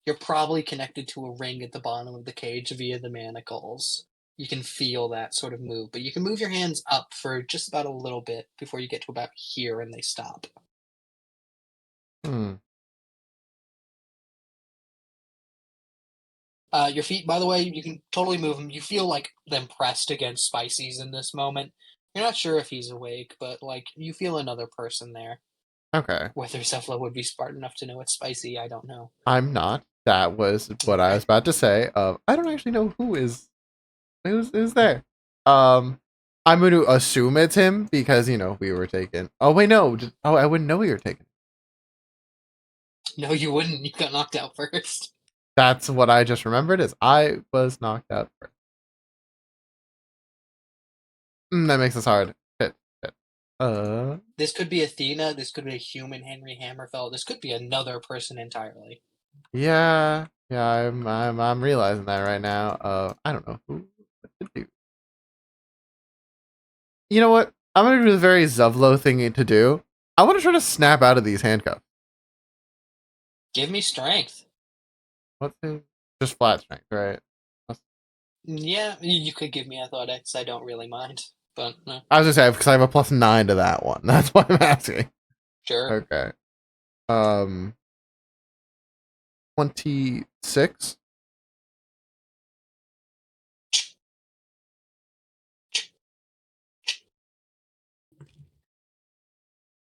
[SPEAKER 6] You're probably connected to a ring at the bottom of the cage via the manacles. You can feel that sort of move, but you can move your hands up for just about a little bit before you get to about here and they stop. Your feet, by the way, you can totally move them. You feel like them pressed against Spicy's in this moment. You're not sure if he's awake, but like you feel another person there.
[SPEAKER 2] Okay.
[SPEAKER 6] Whether Cephala would be smart enough to know it's Spicy, I don't know.
[SPEAKER 2] I'm not. That was what I was about to say. I don't actually know who's there. I'm going to assume it's him because we were taken. Oh wait, no. I wouldn't know we were taken.
[SPEAKER 6] No, you wouldn't. You got knocked out first.
[SPEAKER 2] That's what I just remembered. Is I was knocked out first. That makes this hard. Shit.
[SPEAKER 6] This could be Athena. This could be a human Henry Hammerfell. This could be another person entirely.
[SPEAKER 2] Yeah. I'm realizing that right now. I don't know who to do. You know what? I'm gonna do the very Zevlo thing to do. I want to try to snap out of these handcuffs.
[SPEAKER 6] Give me strength.
[SPEAKER 2] What's it? Just flat strength, right?
[SPEAKER 6] Yeah, you could give me athletics. I don't really mind, but no.
[SPEAKER 2] I was just saying because I have a +9 to that one. That's why I'm asking.
[SPEAKER 6] Sure.
[SPEAKER 2] Okay. 26.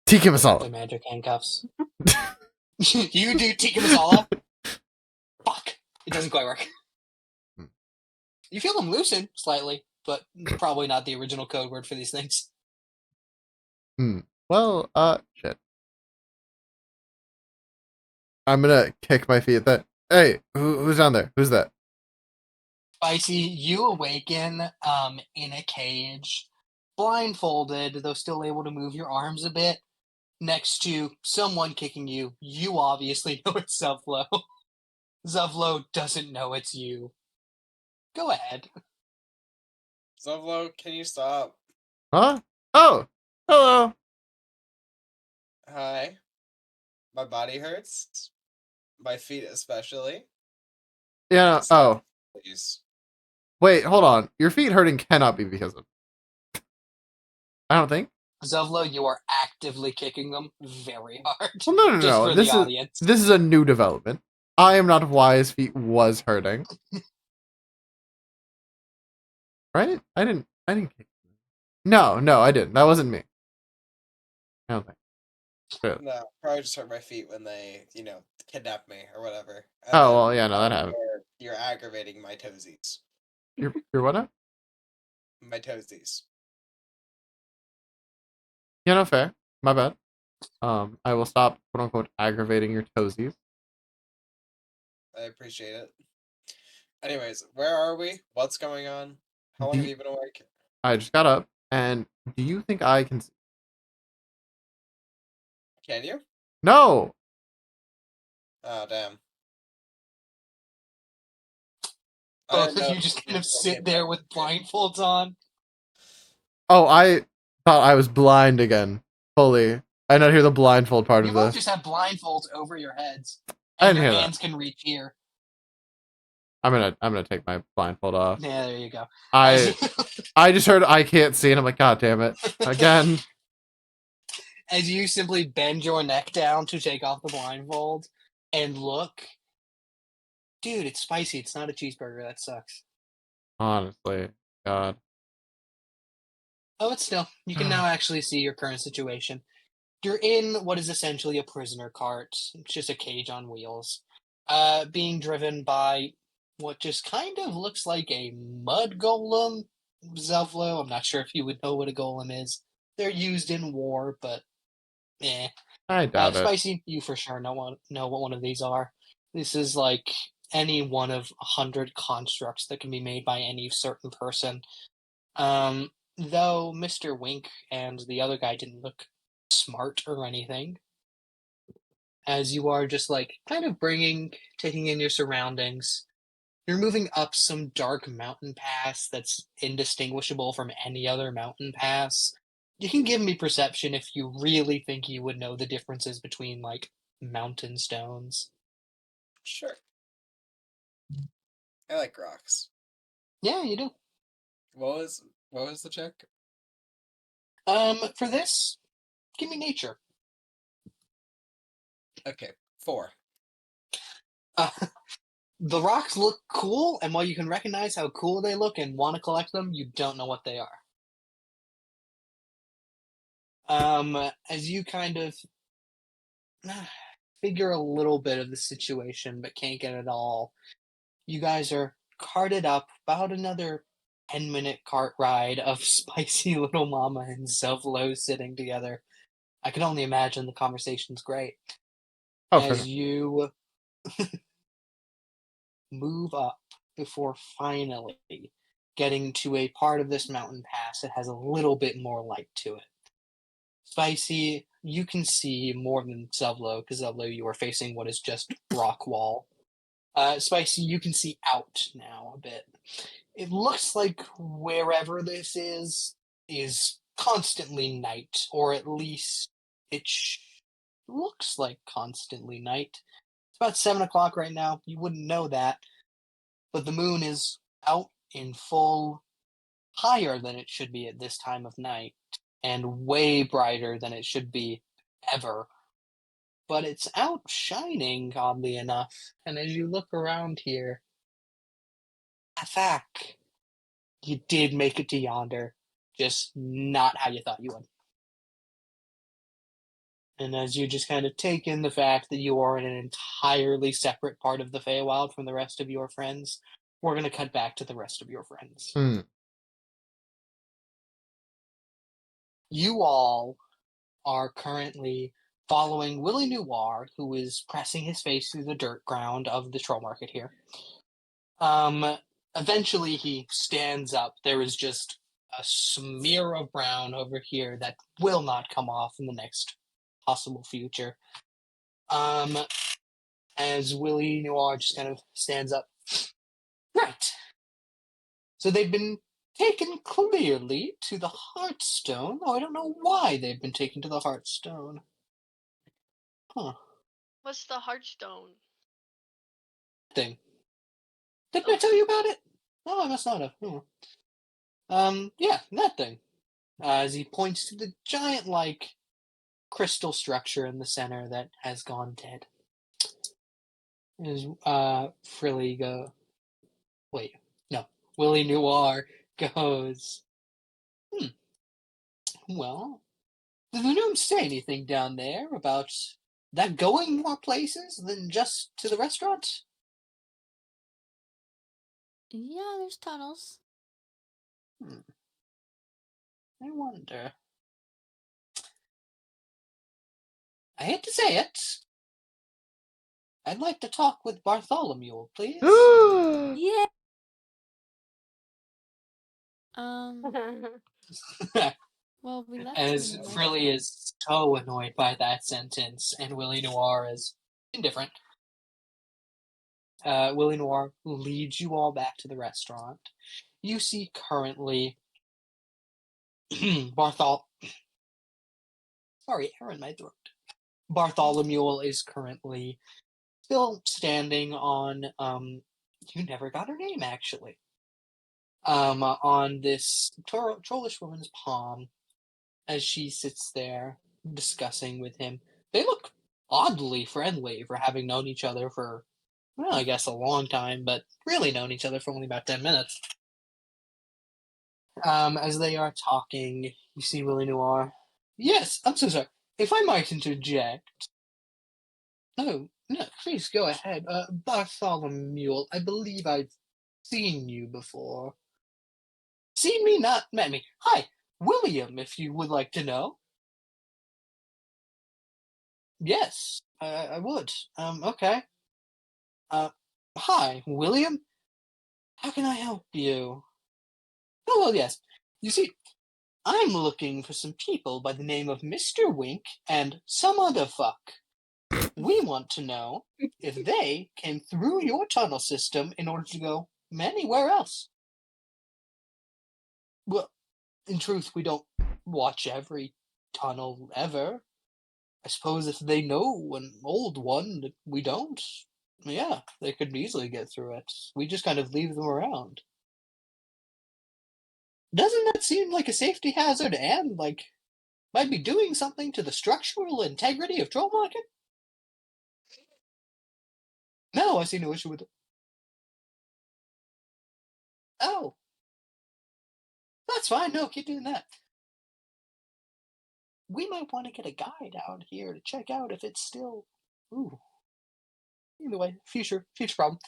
[SPEAKER 2] Tikka
[SPEAKER 6] The
[SPEAKER 2] masala.
[SPEAKER 6] magic handcuffs. You do tikka masala? Fuck. It doesn't quite work. You feel them loosen slightly, but probably not the original code word for these things.
[SPEAKER 2] Well, shit. I'm gonna kick my feet at that. Hey, who's down there? Who's that?
[SPEAKER 6] Spicy, you awaken in a cage, blindfolded, though still able to move your arms a bit, next to someone kicking you. You obviously know it's Zevlo. Zevlo doesn't know it's you. Go ahead.
[SPEAKER 1] Zevlo, can you stop?
[SPEAKER 2] Huh? Oh, hello.
[SPEAKER 1] Hi. My body hurts. My feet especially.
[SPEAKER 2] Yeah.
[SPEAKER 1] Stop, please.
[SPEAKER 2] Wait, hold on. Your feet hurting cannot be because of. I don't think.
[SPEAKER 6] Zevlo, you are actively kicking them very hard.
[SPEAKER 2] Well, no.
[SPEAKER 6] Just for
[SPEAKER 2] This
[SPEAKER 6] the audience.
[SPEAKER 2] This is a new development. I am not why his feet was hurting. Right? I didn't kick him. No, I didn't. That wasn't me. I don't think. Really.
[SPEAKER 1] No, probably just hurt my feet when they, kidnapped me or whatever. And
[SPEAKER 2] Oh,
[SPEAKER 1] then
[SPEAKER 2] well, yeah, no, that happened.
[SPEAKER 1] You're aggravating my toesies.
[SPEAKER 2] You're what now?
[SPEAKER 1] My toesies.
[SPEAKER 2] Yeah, no, fair. My bad. I will stop, quote unquote, aggravating your toesies.
[SPEAKER 1] I appreciate it. Anyways, where are we? What's going on? How long have you been awake?
[SPEAKER 2] I just got up, and do you think I can see?
[SPEAKER 1] Can you?
[SPEAKER 2] No!
[SPEAKER 1] Oh, damn.
[SPEAKER 6] Both of you just kind of sit there with blindfolds on.
[SPEAKER 2] Oh, thought I was blind again. Fully. I did not hear the blindfold part
[SPEAKER 6] You
[SPEAKER 2] of
[SPEAKER 6] both
[SPEAKER 2] this.
[SPEAKER 6] just have blindfolds over your heads,
[SPEAKER 2] I
[SPEAKER 6] and
[SPEAKER 2] didn't
[SPEAKER 6] your
[SPEAKER 2] hear that.
[SPEAKER 6] hands can reach here.
[SPEAKER 2] I'm gonna take my blindfold off.
[SPEAKER 6] Yeah, there you go.
[SPEAKER 2] I just heard I can't see, and I'm like, God damn it. Again.
[SPEAKER 6] As you simply bend your neck down to take off the blindfold and look, dude, it's spicy. It's not a cheeseburger. That sucks.
[SPEAKER 2] Honestly. God.
[SPEAKER 6] Oh, but still, you can now actually see your current situation. You're in what is essentially a prisoner cart. It's just a cage on wheels. Being driven by what just kind of looks like a mud golem. Zevlo, I'm not sure if you would know what a golem is. They're used in war, but eh.
[SPEAKER 2] I doubt it.
[SPEAKER 6] Spicy, you for sure know what one of these are. This is like any one of 100 constructs that can be made by any certain person. Though Mr. Wink and the other guy didn't look smart or anything, as you are just like kind of taking in your surroundings. You're moving up some dark mountain pass that's indistinguishable from any other mountain pass. You can give me perception if you really think you would know the differences between like mountain stones.
[SPEAKER 1] Sure. I like rocks.
[SPEAKER 6] Yeah, you do.
[SPEAKER 1] What was the check?
[SPEAKER 6] For this, give me nature.
[SPEAKER 1] Okay, 4.
[SPEAKER 6] The rocks look cool, and while you can recognize how cool they look and want to collect them, you don't know what they are. As you kind of figure a little bit of the situation, but can't get it all, you guys are carted up about another 10-minute cart ride of Spicy Little Mama and Zevlo sitting together. I can only imagine the conversation's great.
[SPEAKER 2] Oh, for
[SPEAKER 6] As
[SPEAKER 2] sure.
[SPEAKER 6] you move up before finally getting to a part of this mountain pass that has a little bit more light to it. Spicy, you can see more than Zevlo, because Zevlo, you are facing what is just rock wall. Spicy, you can see out now a bit. It looks like wherever this is constantly night, or at least it looks like constantly night. It's about 7 o'clock right now. You wouldn't know that, but the moon is out in full, higher than it should be at this time of night, and way brighter than it should be ever. But it's out shining, oddly enough. And as you look around here, Athak, you did make it to yonder, just not how you thought you would. And as you just kind of take in the fact that you are in an entirely separate part of the Feywild from the rest of your friends, we're going to cut back to the rest of your friends. You all are currently following Willie Noir, who is pressing his face through the dirt ground of the troll market here. Eventually he stands up. There is just a smear of brown over here that will not come off in the next possible future. As Willie Noir just kind of stands up. Right. So they've been taken clearly to the Heartstone. Oh, I don't know why they've been taken to the Heartstone. Huh.
[SPEAKER 7] What's the Heartstone?
[SPEAKER 6] Thing. Didn't I tell you about it? Oh, I must not have. Yeah, that thing. As he points to the giant, like, crystal structure in the center that has gone dead. As Frilly go. Wait, no. Willie Noir goes. Well, did the gnome say anything down there about that going more places than just to the restaurant?
[SPEAKER 3] Yeah, there's tunnels.
[SPEAKER 6] I wonder. I hate to say it. I'd like to talk with Bartholomew, please.
[SPEAKER 3] Yeah. Well, we left
[SPEAKER 6] As
[SPEAKER 3] him in the
[SPEAKER 6] Frilly
[SPEAKER 3] restaurant.
[SPEAKER 6] is so annoyed by that sentence, and Willie Noir is indifferent. Willie Noir leads you all back to the restaurant. You see currently Sorry, Aaron, my throat. Bartholomew is currently still standing on you never got her name actually. On this trollish woman's palm as she sits there discussing with him. They look oddly friendly for having known each other for, well, I guess a long time, but really known each other for only about 10 minutes. As they are talking, you see Willie Noir. Yes, I'm so sorry. If I might interject. Oh, no, please go ahead. Bartholomew, I believe I've seen you before. Seen me, not met me. Hi, William, if you would like to know. Yes, I would. Okay. Hi, William. How can I help you? Oh, well, yes. You see, I'm looking for some people by the name of Mr. Wink and some other fuck. We want to know if they came through your tunnel system in order to go anywhere else. Well, in truth, we don't watch every tunnel ever. I suppose if they know an old one that we don't, yeah, they could easily get through it. We just kind of leave them around. Doesn't that seem like a safety hazard and, like, might be doing something to the structural integrity of Troll Market? No, I see no issue with it. Oh. That's fine, no, keep doing that. We might want to get a guy down here to check out if it's still... Ooh. Either way, future problem.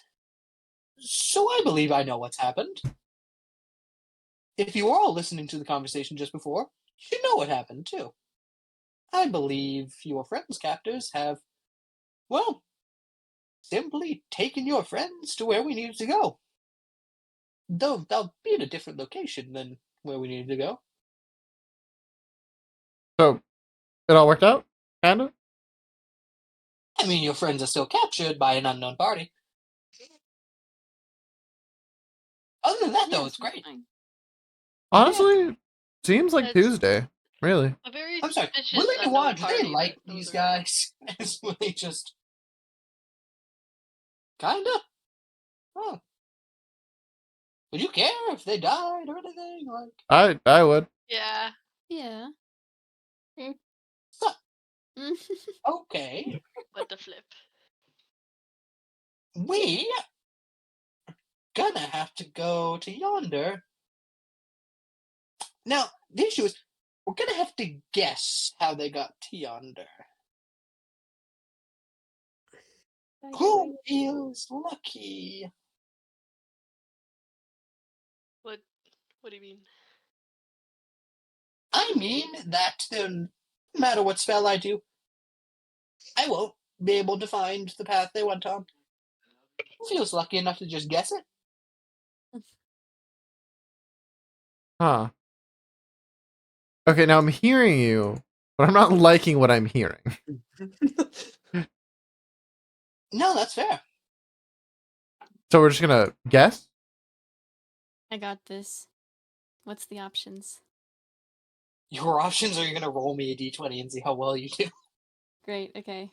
[SPEAKER 6] So I believe I know what's happened. If you were all listening to the conversation just before, you should know what happened, too. I believe your friends' captors have, well, simply taken your friends to where we needed to go. Though they'll be in a different location than where we needed to go.
[SPEAKER 2] So, it all worked out? Kinda?
[SPEAKER 6] I mean, your friends are still captured by an unknown party. Other than that, though, it's great.
[SPEAKER 3] fine.
[SPEAKER 2] Honestly, seems like
[SPEAKER 7] That's-
[SPEAKER 2] Tuesday. Really.
[SPEAKER 7] A very
[SPEAKER 6] I'm sorry,
[SPEAKER 7] suspicious
[SPEAKER 6] Willie
[SPEAKER 7] unknown
[SPEAKER 6] Noir, do they
[SPEAKER 7] party
[SPEAKER 6] like
[SPEAKER 7] that
[SPEAKER 6] these
[SPEAKER 7] goes around.
[SPEAKER 6] guys? Is Willie just... Kinda? Oh. Would you care if they died or anything? Like,
[SPEAKER 2] I would.
[SPEAKER 7] Yeah.
[SPEAKER 3] Yeah.
[SPEAKER 6] so, okay.
[SPEAKER 7] What the flip?
[SPEAKER 6] We gonna have to go to yonder. Now, the issue is, we're gonna have to guess how they got to yonder. Who feels lucky?
[SPEAKER 7] What do you mean?
[SPEAKER 6] I mean that no matter what spell I do, I won't be able to find the path they went on. Who feels lucky enough to just guess it?
[SPEAKER 2] Huh. Okay, now I'm hearing you, but I'm not liking what I'm hearing.
[SPEAKER 6] No, that's fair.
[SPEAKER 2] So we're just gonna guess?
[SPEAKER 3] I got this. What's the options?
[SPEAKER 6] Your options are you're gonna roll me a d20 and see how well you do.
[SPEAKER 3] Great, okay.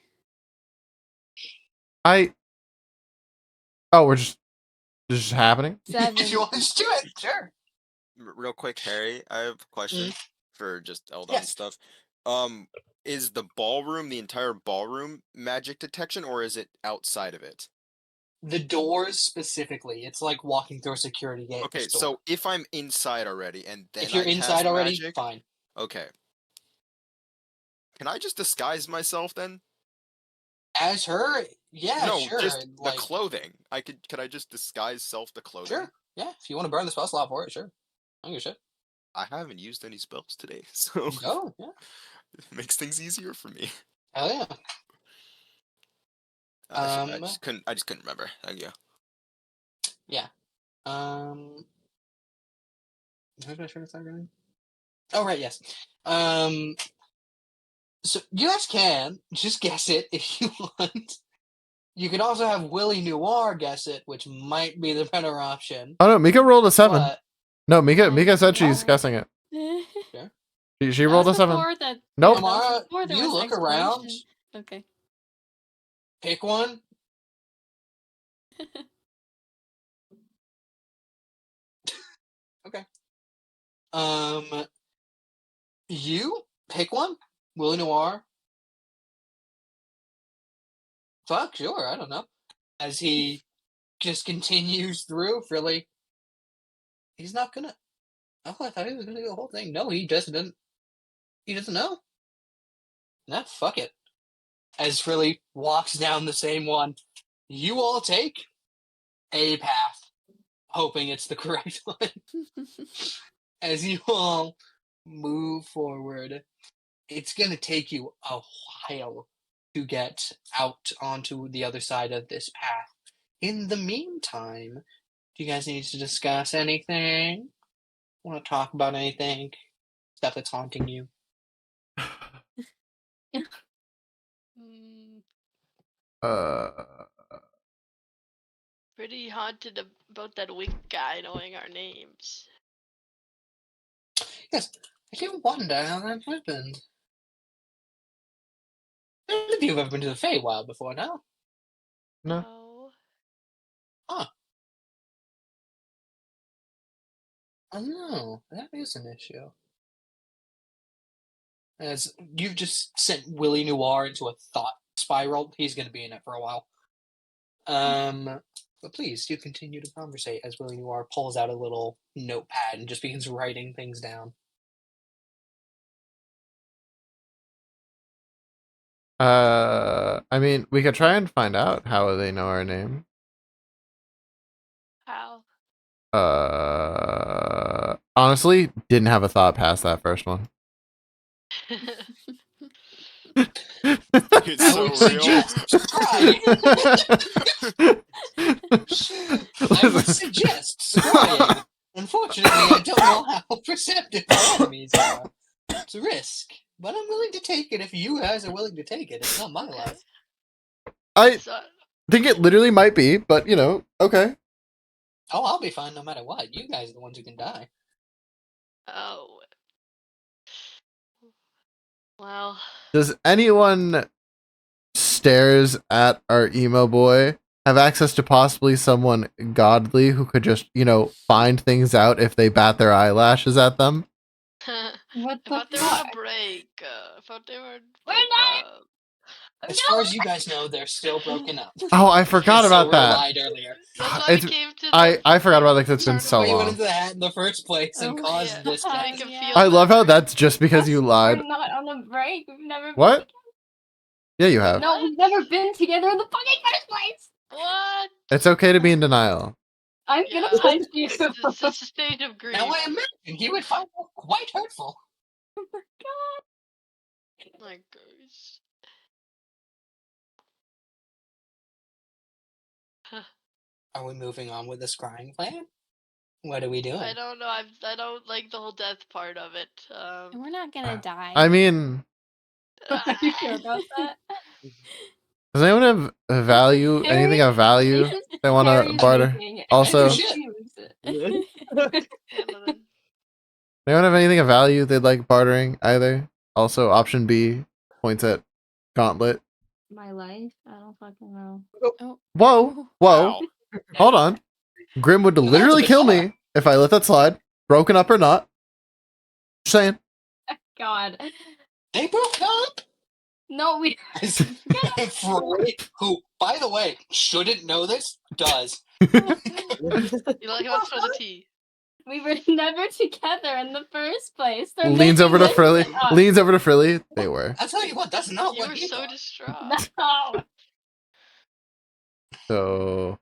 [SPEAKER 2] Oh, we're just happening?
[SPEAKER 3] Seven.
[SPEAKER 6] If you want to just do it, sure.
[SPEAKER 4] Real quick, Harry, I have a question for just Eldon
[SPEAKER 6] Yes.
[SPEAKER 4] stuff. Is the ballroom, the entire ballroom, magic detection, or is it outside of it?
[SPEAKER 6] The doors specifically, it's like walking through a security gate.
[SPEAKER 4] Okay, so if I'm inside already and then
[SPEAKER 6] if you're
[SPEAKER 4] I cast
[SPEAKER 6] inside already,
[SPEAKER 4] magic,
[SPEAKER 6] fine.
[SPEAKER 4] okay. Can I just disguise myself then?
[SPEAKER 6] As her, yeah,
[SPEAKER 4] no,
[SPEAKER 6] sure.
[SPEAKER 4] just
[SPEAKER 6] like,
[SPEAKER 4] the clothing. Could I just disguise self the clothing?
[SPEAKER 6] sure. Yeah, if you want to burn the spell slot for it, sure. I don't give a shit.
[SPEAKER 4] I haven't used any spells today, so
[SPEAKER 6] Go, yeah.
[SPEAKER 4] it makes things easier for me.
[SPEAKER 6] Hell yeah.
[SPEAKER 4] I just couldn't remember. Thank you.
[SPEAKER 6] Yeah. How did I try to start going? Oh right, yes. So you guys can just guess it if you want. You can also have Willie Noir guess it, which might be the better option.
[SPEAKER 2] Oh no, Mika rolled a 7.
[SPEAKER 6] But
[SPEAKER 2] No, Mika said she's guessing it.
[SPEAKER 6] Sure.
[SPEAKER 2] She
[SPEAKER 3] That
[SPEAKER 2] rolled a
[SPEAKER 3] was
[SPEAKER 2] 7.
[SPEAKER 3] before that.
[SPEAKER 2] Nope.
[SPEAKER 3] Yeah, that was
[SPEAKER 6] Amara,
[SPEAKER 3] before there
[SPEAKER 6] you
[SPEAKER 3] was
[SPEAKER 6] look around.
[SPEAKER 3] exploration. Okay.
[SPEAKER 6] Pick one. Okay. You pick one. Willie Noir. Fuck, sure. I don't know. As he just continues through, Frilly. He's not gonna. Oh, I thought he was gonna do the whole thing. No, he just doesn't. He doesn't know. Nah, fuck it. As Frilly walks down the same one, you all take a path, hoping it's the correct one. As you all move forward, it's gonna take you a while to get out onto the other side of this path. In the meantime, do you guys need to discuss anything? Want to talk about anything? Stuff that's haunting you?
[SPEAKER 7] Mm,
[SPEAKER 2] Uh,
[SPEAKER 7] pretty haunted about that wig guy knowing our names.
[SPEAKER 6] Yes, I do wonder how that happened. None of you have ever been to the Feywild before, no?
[SPEAKER 2] No.
[SPEAKER 7] No.
[SPEAKER 6] Oh no, that is an issue. As you've just sent Willie Noir into a thought spiral, he's going to be in it for a while. But please do continue to conversate as Willie Noir pulls out a little notepad and just begins writing things down.
[SPEAKER 2] I mean, we could try and find out how they know our name.
[SPEAKER 7] How?
[SPEAKER 2] Honestly, didn't have a thought past that first one.
[SPEAKER 4] It's
[SPEAKER 6] I
[SPEAKER 4] so
[SPEAKER 6] would
[SPEAKER 4] real.
[SPEAKER 6] suggest try. I would suggest scrying. Unfortunately, I don't know how perceptive our enemies are. It's a risk, but I'm willing to take it if you guys are willing to take it. It's not my life.
[SPEAKER 2] I
[SPEAKER 7] So,
[SPEAKER 2] think it literally might be, but you know, okay.
[SPEAKER 6] Oh, I'll be fine no matter what. You guys are the ones who can die.
[SPEAKER 7] oh. Well,
[SPEAKER 2] Does anyone stares at our emo boy have access to possibly someone godly who could just, you know, find things out if they bat their eyelashes at them?
[SPEAKER 5] What
[SPEAKER 7] I
[SPEAKER 5] the
[SPEAKER 7] thought they were on a
[SPEAKER 5] fuck?
[SPEAKER 7] break. I thought they were.
[SPEAKER 5] We're
[SPEAKER 7] broke
[SPEAKER 5] not-
[SPEAKER 7] up.
[SPEAKER 6] As far as you guys know, they're still broken up.
[SPEAKER 2] Oh, I forgot
[SPEAKER 6] As
[SPEAKER 2] about
[SPEAKER 6] Silver
[SPEAKER 2] that.
[SPEAKER 6] lied earlier.
[SPEAKER 7] That's why
[SPEAKER 2] It's-
[SPEAKER 7] we came to.
[SPEAKER 2] I forgot about that because it's been
[SPEAKER 7] started
[SPEAKER 2] so
[SPEAKER 6] Why you went
[SPEAKER 2] long.
[SPEAKER 6] into the hat in the first place and
[SPEAKER 3] Oh,
[SPEAKER 6] caused
[SPEAKER 7] yeah.
[SPEAKER 6] this
[SPEAKER 7] To
[SPEAKER 6] to
[SPEAKER 7] make him
[SPEAKER 3] Yeah.
[SPEAKER 7] feel
[SPEAKER 2] I love how
[SPEAKER 7] better.
[SPEAKER 2] that's just because you lied.
[SPEAKER 5] We're not on a break. We've never been
[SPEAKER 2] What?
[SPEAKER 5] together.
[SPEAKER 2] Yeah, you have.
[SPEAKER 5] No, we've never been together in the fucking first place.
[SPEAKER 7] What?
[SPEAKER 2] It's okay to be in denial.
[SPEAKER 5] I'm
[SPEAKER 7] Yeah.
[SPEAKER 5] gonna punch you.
[SPEAKER 7] It's just a state of grief.
[SPEAKER 6] Now I imagine he would find that quite hurtful.
[SPEAKER 7] My gosh.
[SPEAKER 6] Are we moving on with the scrying plan? What are we doing?
[SPEAKER 7] I don't know. I don't like the whole death part of it.
[SPEAKER 3] And we're not gonna die.
[SPEAKER 2] I mean,
[SPEAKER 5] Are you sure about that?
[SPEAKER 2] does anyone have a value? Anything of value they want to
[SPEAKER 5] Harry's
[SPEAKER 2] barter?
[SPEAKER 5] thinking, and
[SPEAKER 2] Also-
[SPEAKER 5] I
[SPEAKER 6] Shit.
[SPEAKER 5] refuse.
[SPEAKER 7] Yeah, nothing.
[SPEAKER 2] Anyone have anything of value they'd like bartering either? Also, option B points at Gauntlet.
[SPEAKER 5] My life? I don't fucking know.
[SPEAKER 2] Whoa, whoa,
[SPEAKER 4] Wow.
[SPEAKER 2] hold on. Grim would
[SPEAKER 6] That's a
[SPEAKER 2] literally
[SPEAKER 6] bit
[SPEAKER 2] kill
[SPEAKER 6] far.
[SPEAKER 2] me if I let that slide, broken up or not. Just saying.
[SPEAKER 5] God.
[SPEAKER 6] They broke up.
[SPEAKER 5] No, we.
[SPEAKER 6] As Frey, who, by the way, shouldn't know this, does.
[SPEAKER 7] You like how for the tea.
[SPEAKER 5] We were never together in the first place. They're
[SPEAKER 2] Leans over to
[SPEAKER 5] making
[SPEAKER 2] Frilly.
[SPEAKER 5] this up.
[SPEAKER 2] Leans over to Frilly. They were.
[SPEAKER 6] I'll tell you what, that's not
[SPEAKER 7] You
[SPEAKER 6] what
[SPEAKER 7] were
[SPEAKER 6] he
[SPEAKER 7] so
[SPEAKER 6] thought.
[SPEAKER 7] distraught.
[SPEAKER 5] No.
[SPEAKER 2] So,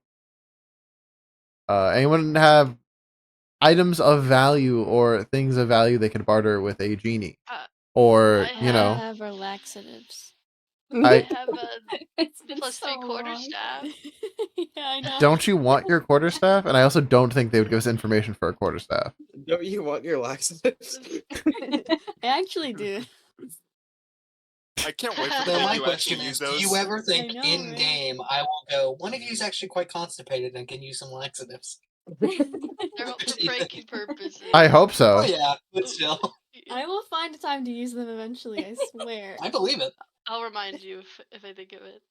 [SPEAKER 2] anyone have items of value or things of value they could barter with a genie? Or,
[SPEAKER 7] I
[SPEAKER 2] you
[SPEAKER 3] I
[SPEAKER 2] know,
[SPEAKER 3] have relaxatives.
[SPEAKER 7] I
[SPEAKER 2] I
[SPEAKER 7] have a
[SPEAKER 5] It's been
[SPEAKER 7] plus
[SPEAKER 5] so
[SPEAKER 7] 3/4
[SPEAKER 5] long.
[SPEAKER 7] staff.
[SPEAKER 3] Yeah, I know.
[SPEAKER 2] don't you want your quarterstaff? And I also don't think they would give us information for a quarterstaff.
[SPEAKER 8] Don't you want your laxatives?
[SPEAKER 3] I actually do.
[SPEAKER 4] I can't wait for
[SPEAKER 6] Then
[SPEAKER 4] them
[SPEAKER 6] my
[SPEAKER 4] to
[SPEAKER 6] question
[SPEAKER 4] actually use
[SPEAKER 6] is, do
[SPEAKER 4] those.
[SPEAKER 6] you ever think
[SPEAKER 3] know,
[SPEAKER 6] in
[SPEAKER 3] right?
[SPEAKER 6] game I will go, one of you is actually quite constipated and can use some laxatives?
[SPEAKER 7] They're all for pranking purposes.
[SPEAKER 2] I hope so.
[SPEAKER 6] Oh yeah, but still.
[SPEAKER 3] I will find a time to use them eventually, I swear.
[SPEAKER 6] I believe it.
[SPEAKER 7] I'll remind you if I think of it.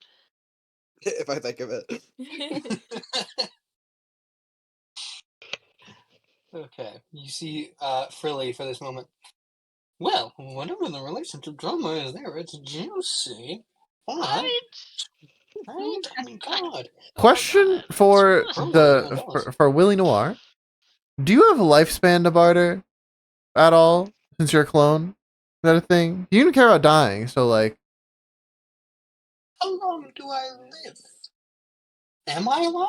[SPEAKER 8] If I think of it.
[SPEAKER 6] Okay, you see Frilly for this moment. Well, whatever the relationship drama is there, it's juicy. Alright. Right? I mean, God.
[SPEAKER 2] Question
[SPEAKER 7] God.
[SPEAKER 2] for
[SPEAKER 6] Frodo,
[SPEAKER 2] the
[SPEAKER 6] everyone knows.
[SPEAKER 2] for Willie Noir. Do you have a lifespan to barter at all since you're a clone? Is that a thing? You don't care about dying, so like
[SPEAKER 6] How long do I live? Am I alive?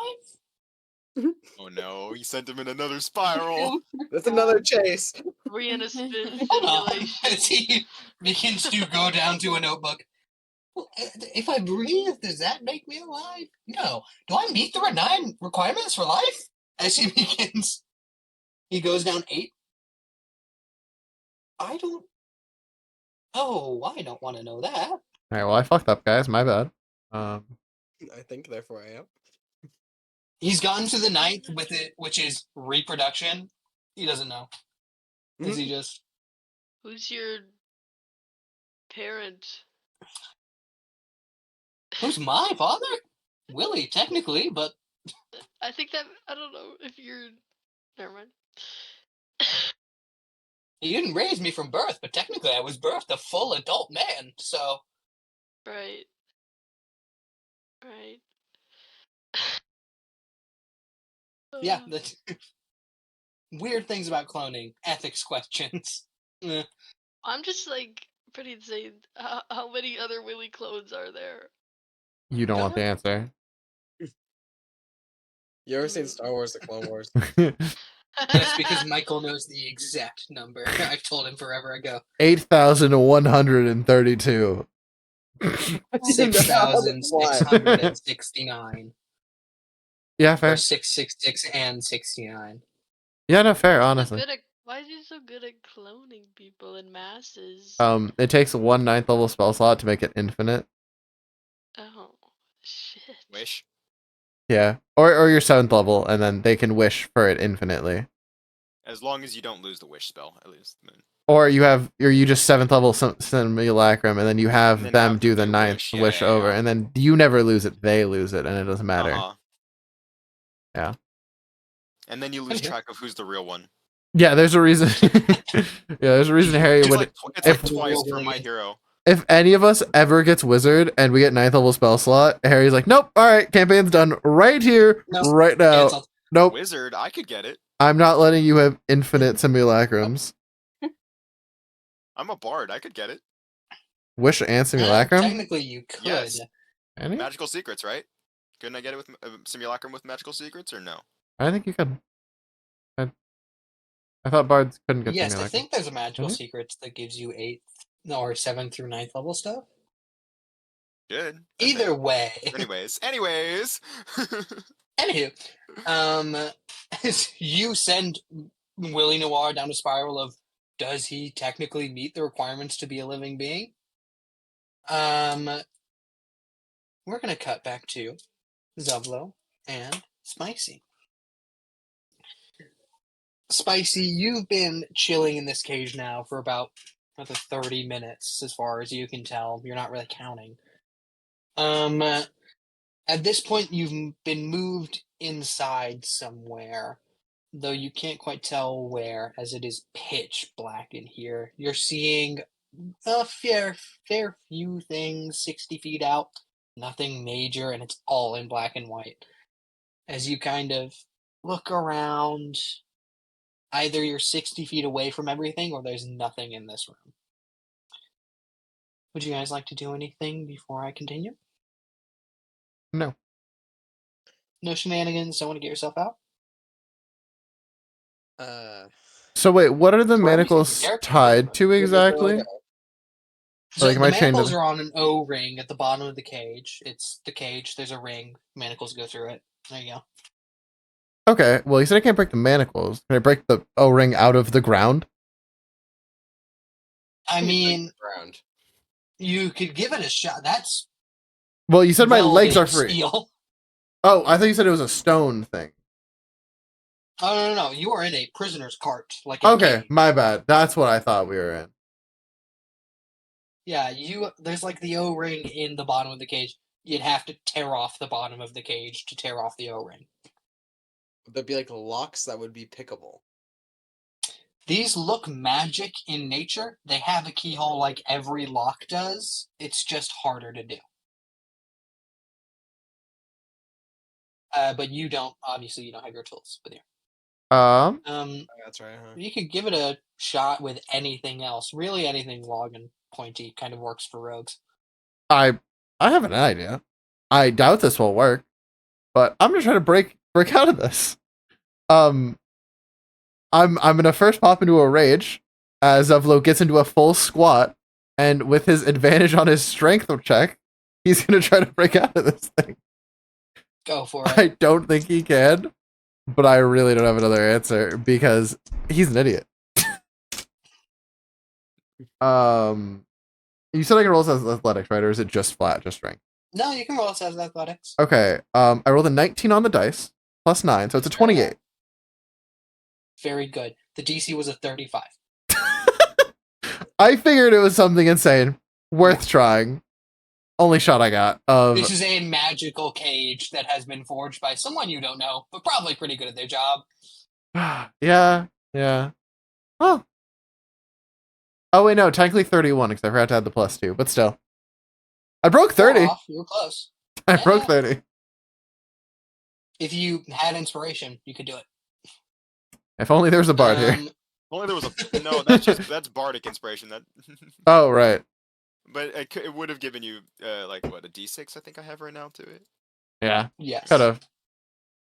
[SPEAKER 4] Oh no, he sent him in another spiral.
[SPEAKER 8] That's another chase.
[SPEAKER 7] We in a spin
[SPEAKER 6] Hold on.
[SPEAKER 7] simulation.
[SPEAKER 6] As he begins to go down to a notebook. Well, if I breathe, does that make me alive? No. Do I meet the 9 requirements for life? As he begins, he goes down 8. I don't. Oh, I don't want to know that.
[SPEAKER 2] alright, well I fucked up, guys, my bad.
[SPEAKER 8] I think, therefore I am.
[SPEAKER 6] He's gotten to the 9th with it, which is reproduction. He doesn't know. Is he just?
[SPEAKER 7] Who's your parent?
[SPEAKER 6] Who's my father? Willie, technically, but
[SPEAKER 7] I think that I don't know if you're. Never mind.
[SPEAKER 6] he didn't raise me from birth. But technically, I was birthed a full adult man. So
[SPEAKER 7] Right. Right.
[SPEAKER 6] yeah, that's weird things about cloning, ethics questions.
[SPEAKER 7] I'm just like pretty insane. How many other Willy clones are there?
[SPEAKER 2] You don't want the answer.
[SPEAKER 8] You ever seen Star Wars: The Clone Wars?
[SPEAKER 6] That's because Michael knows the exact number. I've told him forever ago.
[SPEAKER 2] 8,132.
[SPEAKER 6] 6,669.
[SPEAKER 2] Yeah,
[SPEAKER 6] Or
[SPEAKER 2] fair.
[SPEAKER 6] 666 and 69.
[SPEAKER 2] Yeah, no, fair, honestly.
[SPEAKER 7] Why is he so good at cloning people in masses?
[SPEAKER 2] It takes 1 9th level spell slot to make it infinite.
[SPEAKER 7] Oh, shit.
[SPEAKER 4] Wish.
[SPEAKER 2] Yeah. Or your 7th level, and then they can wish for it infinitely.
[SPEAKER 4] As long as you don't lose the wish spell, at least.
[SPEAKER 2] Or you just 7th level simulacrum, and then you have
[SPEAKER 4] And then
[SPEAKER 2] them
[SPEAKER 4] have
[SPEAKER 2] do
[SPEAKER 4] them
[SPEAKER 2] the
[SPEAKER 4] do
[SPEAKER 2] 9th
[SPEAKER 4] wish,
[SPEAKER 2] wish,
[SPEAKER 4] yeah,
[SPEAKER 2] over,
[SPEAKER 4] yeah.
[SPEAKER 2] and then you never lose it, they lose it, and it doesn't matter. Yeah.
[SPEAKER 4] And then you lose track of who's the real one.
[SPEAKER 2] Yeah, there's a reason. There's a reason Harry
[SPEAKER 4] It's
[SPEAKER 2] would.
[SPEAKER 4] like, it's
[SPEAKER 2] if-
[SPEAKER 4] like twice for my hero.
[SPEAKER 2] If any of us ever gets wizard and we get 9th level spell slot, Harry's like, nope, alright, campaign's done right here,
[SPEAKER 6] Nope,
[SPEAKER 2] right now.
[SPEAKER 6] Canceled.
[SPEAKER 2] Nope,
[SPEAKER 4] Wizard, I could get it.
[SPEAKER 2] I'm not letting you have infinite simulacrums.
[SPEAKER 4] I'm a bard, I could get it.
[SPEAKER 2] Wish and simulacrum?
[SPEAKER 6] Technically, you could.
[SPEAKER 4] Yes.
[SPEAKER 2] Any?
[SPEAKER 4] Magical secrets, right? Couldn't I get it with simulacrum with magical secrets, or no?
[SPEAKER 2] I think you could. I thought bards couldn't get
[SPEAKER 6] Yes, I
[SPEAKER 2] simulacrum.
[SPEAKER 6] think there's a magical
[SPEAKER 2] Mhm.
[SPEAKER 6] secrets that gives you 8th or 7th through 9th level stuff.
[SPEAKER 4] Good.
[SPEAKER 6] Either way.
[SPEAKER 4] Anyways.
[SPEAKER 6] Anywho, you send Willie Noir down a spiral of, does he technically meet the requirements to be a living being? We're gonna cut back to Zublo and Spicy. Spicy, you've been chilling in this cage now for about another 30 minutes, as far as you can tell. You're not really counting. At this point, you've been moved inside somewhere, though you can't quite tell where, as it is pitch black in here. You're seeing a fair few things 60 feet out, nothing major, and it's all in black and white. As you kind of look around, either you're 60 feet away from everything, or there's nothing in this room. Would you guys like to do anything before I continue?
[SPEAKER 2] No.
[SPEAKER 6] No shenanigans? Don't want to get yourself out?
[SPEAKER 2] So wait, what are the
[SPEAKER 6] Where are we
[SPEAKER 2] manacles
[SPEAKER 6] thinking? Character
[SPEAKER 2] tied to exactly?
[SPEAKER 6] So
[SPEAKER 2] Like,
[SPEAKER 6] the
[SPEAKER 2] am I chained
[SPEAKER 6] manacles
[SPEAKER 2] to-
[SPEAKER 6] are on an O-ring at the bottom of the cage. It's the cage. There's a ring. Manacles go through it. There you go.
[SPEAKER 2] Okay, well, you said I can't break the manacles. Can I break the O-ring out of the ground?
[SPEAKER 6] I mean,
[SPEAKER 8] Ground.
[SPEAKER 6] you could give it a shot. That's
[SPEAKER 2] Well, you said my legs are
[SPEAKER 6] welded
[SPEAKER 2] free.
[SPEAKER 6] steel.
[SPEAKER 2] Oh, I thought you said it was a stone thing.
[SPEAKER 6] Oh no, you are in a prisoner's cart, like a
[SPEAKER 2] Okay,
[SPEAKER 6] cage.
[SPEAKER 2] my bad. That's what I thought we were in.
[SPEAKER 6] Yeah, there's like the O-ring in the bottom of the cage. You'd have to tear off the bottom of the cage to tear off the O-ring.
[SPEAKER 8] Would there be like locks that would be pickable?
[SPEAKER 6] These look magic in nature. They have a keyhole like every lock does. It's just harder to do. But you don't. Obviously, you don't have your tools with you.
[SPEAKER 2] Um,
[SPEAKER 8] Oh, that's right, huh?
[SPEAKER 6] You could give it a shot with anything else. Really, anything long and pointy kind of works for rogues.
[SPEAKER 2] I have an idea. I doubt this will work, but I'm gonna try to break out of this. I'm gonna first pop into a rage as Zevlo gets into a full squat, and with his advantage on his strength check, he's gonna try to break out of this thing.
[SPEAKER 6] Go for it.
[SPEAKER 2] I don't think he can, but I really don't have another answer because he's an idiot. You said I can roll this as athletics, right? Or is it just flat, just strength?
[SPEAKER 6] No, you can roll this as athletics.
[SPEAKER 2] Okay. I rolled a 19 on the dice, plus 9, so it's a 28.
[SPEAKER 6] Very good. The DC was a 35.
[SPEAKER 2] I figured it was something insane, worth trying. Only shot I got of.
[SPEAKER 6] This is a magical cage that has been forged by someone you don't know, but probably pretty good at their job.
[SPEAKER 2] Yeah. Oh. Oh wait, no, technically 31 because I forgot to add the +2, but still, I broke 30.
[SPEAKER 6] Off, you were close.
[SPEAKER 2] I broke 30.
[SPEAKER 6] If you had inspiration, you could do it.
[SPEAKER 2] If only there was a bard here.
[SPEAKER 4] Only there was a no. That's bardic inspiration. That.
[SPEAKER 2] Oh right.
[SPEAKER 4] But it would have given you like what, a D6 I think I have right now to it.
[SPEAKER 2] Yeah.
[SPEAKER 6] Yes.
[SPEAKER 2] Could have.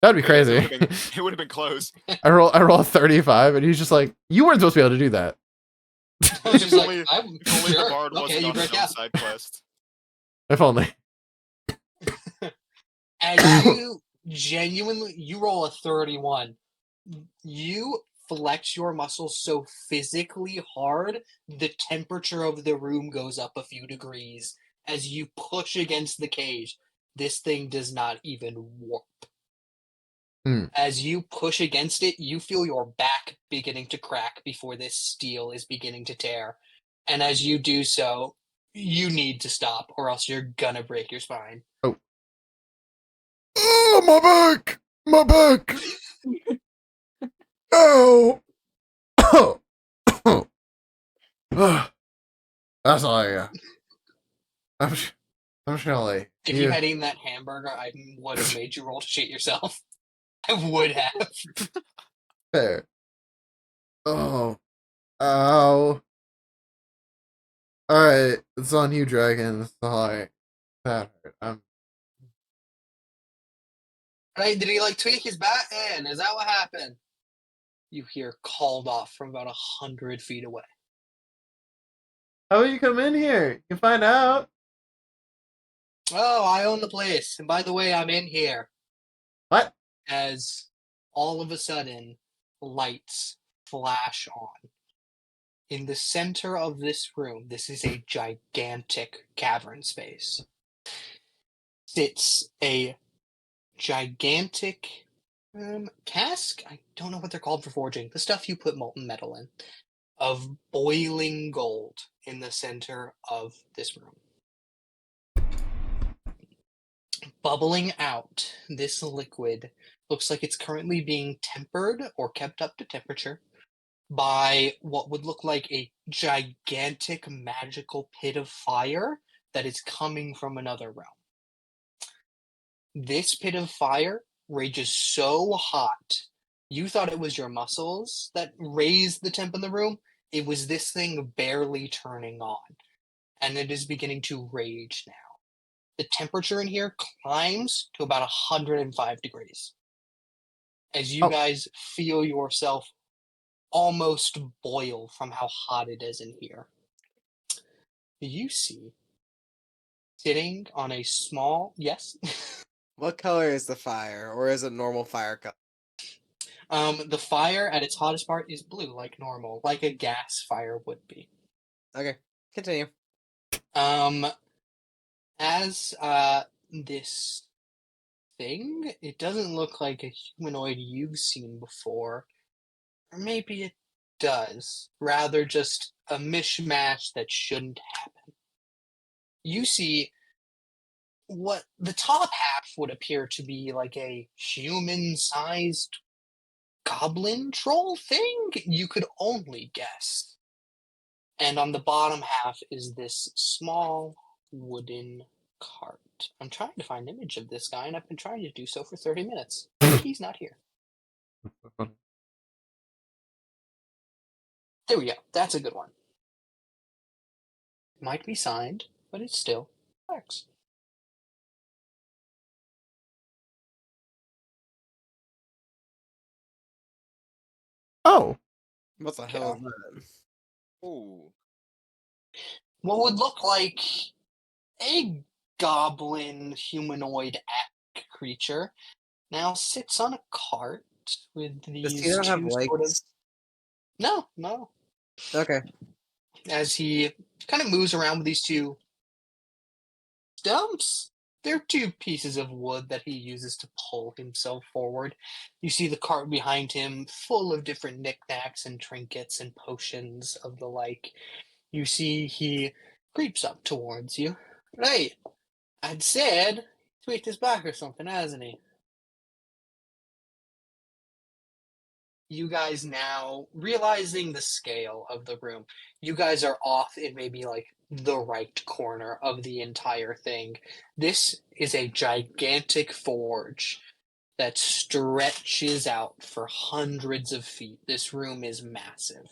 [SPEAKER 2] That'd be crazy.
[SPEAKER 4] It would have been close.
[SPEAKER 2] I roll a 35, and he's just like, "You weren't supposed to be able to do that."
[SPEAKER 6] I was just
[SPEAKER 4] If
[SPEAKER 6] like,
[SPEAKER 4] only-
[SPEAKER 6] I'm
[SPEAKER 4] If only
[SPEAKER 6] sure.
[SPEAKER 4] the bard
[SPEAKER 6] Okay,
[SPEAKER 4] wasn't
[SPEAKER 6] you
[SPEAKER 4] on his
[SPEAKER 6] break
[SPEAKER 4] own
[SPEAKER 6] out.
[SPEAKER 4] side quest.
[SPEAKER 2] If only.
[SPEAKER 6] And you genuinely, you roll a 31. You flex your muscles so physically hard, the temperature of the room goes up a few degrees as you push against the cage. This thing does not even warp. As you push against it, you feel your back beginning to crack before this steel is beginning to tear. And as you do so, you need to stop or else you're gonna break your spine.
[SPEAKER 2] Oh, my back! My back! Ow! That's all I got. I'm just gonna lay.
[SPEAKER 6] If you had eaten that hamburger, I would have made you roll to shit yourself. I would have.
[SPEAKER 2] There. Oh. Ow. Alright, it's on you, Dragon. Sorry. That hurt.
[SPEAKER 6] Right? Did he like tweak his bat in? Is that what happened? You hear called off from about 100 feet away.
[SPEAKER 2] How will you come in here? You can find out.
[SPEAKER 6] Oh, I own the place. And by the way, I'm in here.
[SPEAKER 2] What?
[SPEAKER 6] As all of a sudden, lights flash on. In the center of this room, this is a gigantic cavern space. Sits a gigantic cask? I don't know what they're called for forging. The stuff you put molten metal in. Of boiling gold in the center of this room. Bubbling out, this liquid looks like it's currently being tempered or kept up to temperature by what would look like a gigantic magical pit of fire that is coming from another realm. This pit of fire rages so hot, you thought it was your muscles that raised the temp in the room. It was this thing barely turning on, and it is beginning to rage now. The temperature in here climbs to about 105 degrees. As you guys feel yourself almost boil from how hot it is in here. You see, sitting on a small, yes?
[SPEAKER 8] What color is the fire, or is it normal fire color?
[SPEAKER 6] The fire at its hottest part is blue, like normal, like a gas fire would be.
[SPEAKER 8] Okay, continue.
[SPEAKER 6] As this thing. It doesn't look like a humanoid you've seen before. Or maybe it does. Rather just a mishmash that shouldn't happen. You see what the top half would appear to be like a human-sized goblin troll thing. You could only guess. And on the bottom half is this small wooden cart. I'm trying to find an image of this guy, and I've been trying to do so for 30 minutes. But he's not here. There we go. That's a good one. Might be signed, but it still works.
[SPEAKER 2] Oh,
[SPEAKER 8] What the hell is that?
[SPEAKER 4] Ooh.
[SPEAKER 6] What would look like a goblin humanoid creature now sits on a cart with
[SPEAKER 8] Does
[SPEAKER 6] these
[SPEAKER 8] he not have
[SPEAKER 6] two sort of...
[SPEAKER 8] legs?
[SPEAKER 6] No.
[SPEAKER 8] Okay.
[SPEAKER 6] As he kind of moves around with these two stumps. They're two pieces of wood that he uses to pull himself forward. You see the cart behind him full of different knickknacks and trinkets and potions of the like. You see he creeps up towards you. Right, I'd said tweaked his back or something, hasn't he? You guys now, realizing the scale of the room, you guys are off in maybe like the right corner of the entire thing. This is a gigantic forge that stretches out for hundreds of feet. This room is massive.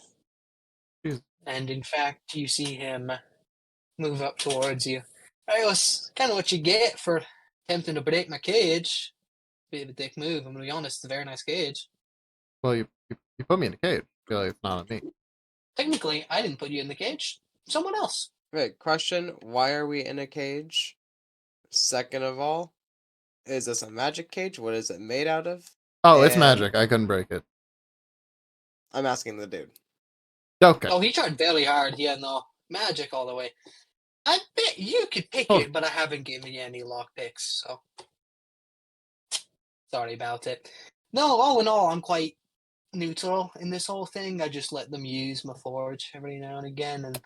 [SPEAKER 2] Jesus.
[SPEAKER 6] And in fact, you see him move up towards you. Hey, that's kind of what you get for attempting to break my cage. Bit of a dick move, I'm gonna be honest, it's a very nice cage.
[SPEAKER 2] well, you put me in a cage. I feel like it's not on me.
[SPEAKER 6] Technically, I didn't put you in the cage. Someone else.
[SPEAKER 8] Wait, question. Why are we in a cage? Second of all, is this a magic cage? What is it made out of?
[SPEAKER 2] Oh, it's
[SPEAKER 8] And-
[SPEAKER 2] magic. I couldn't break it.
[SPEAKER 8] I'm asking the dude.
[SPEAKER 2] Okay.
[SPEAKER 6] Oh, he tried very hard. Yeah, no. Magic all the way. I bet you could pick
[SPEAKER 2] Oh.
[SPEAKER 6] it, but I haven't given you any lock picks, so. Sorry about it. No, all in all, I'm quite neutral in this whole thing. I just let them use my forge every now and again, and,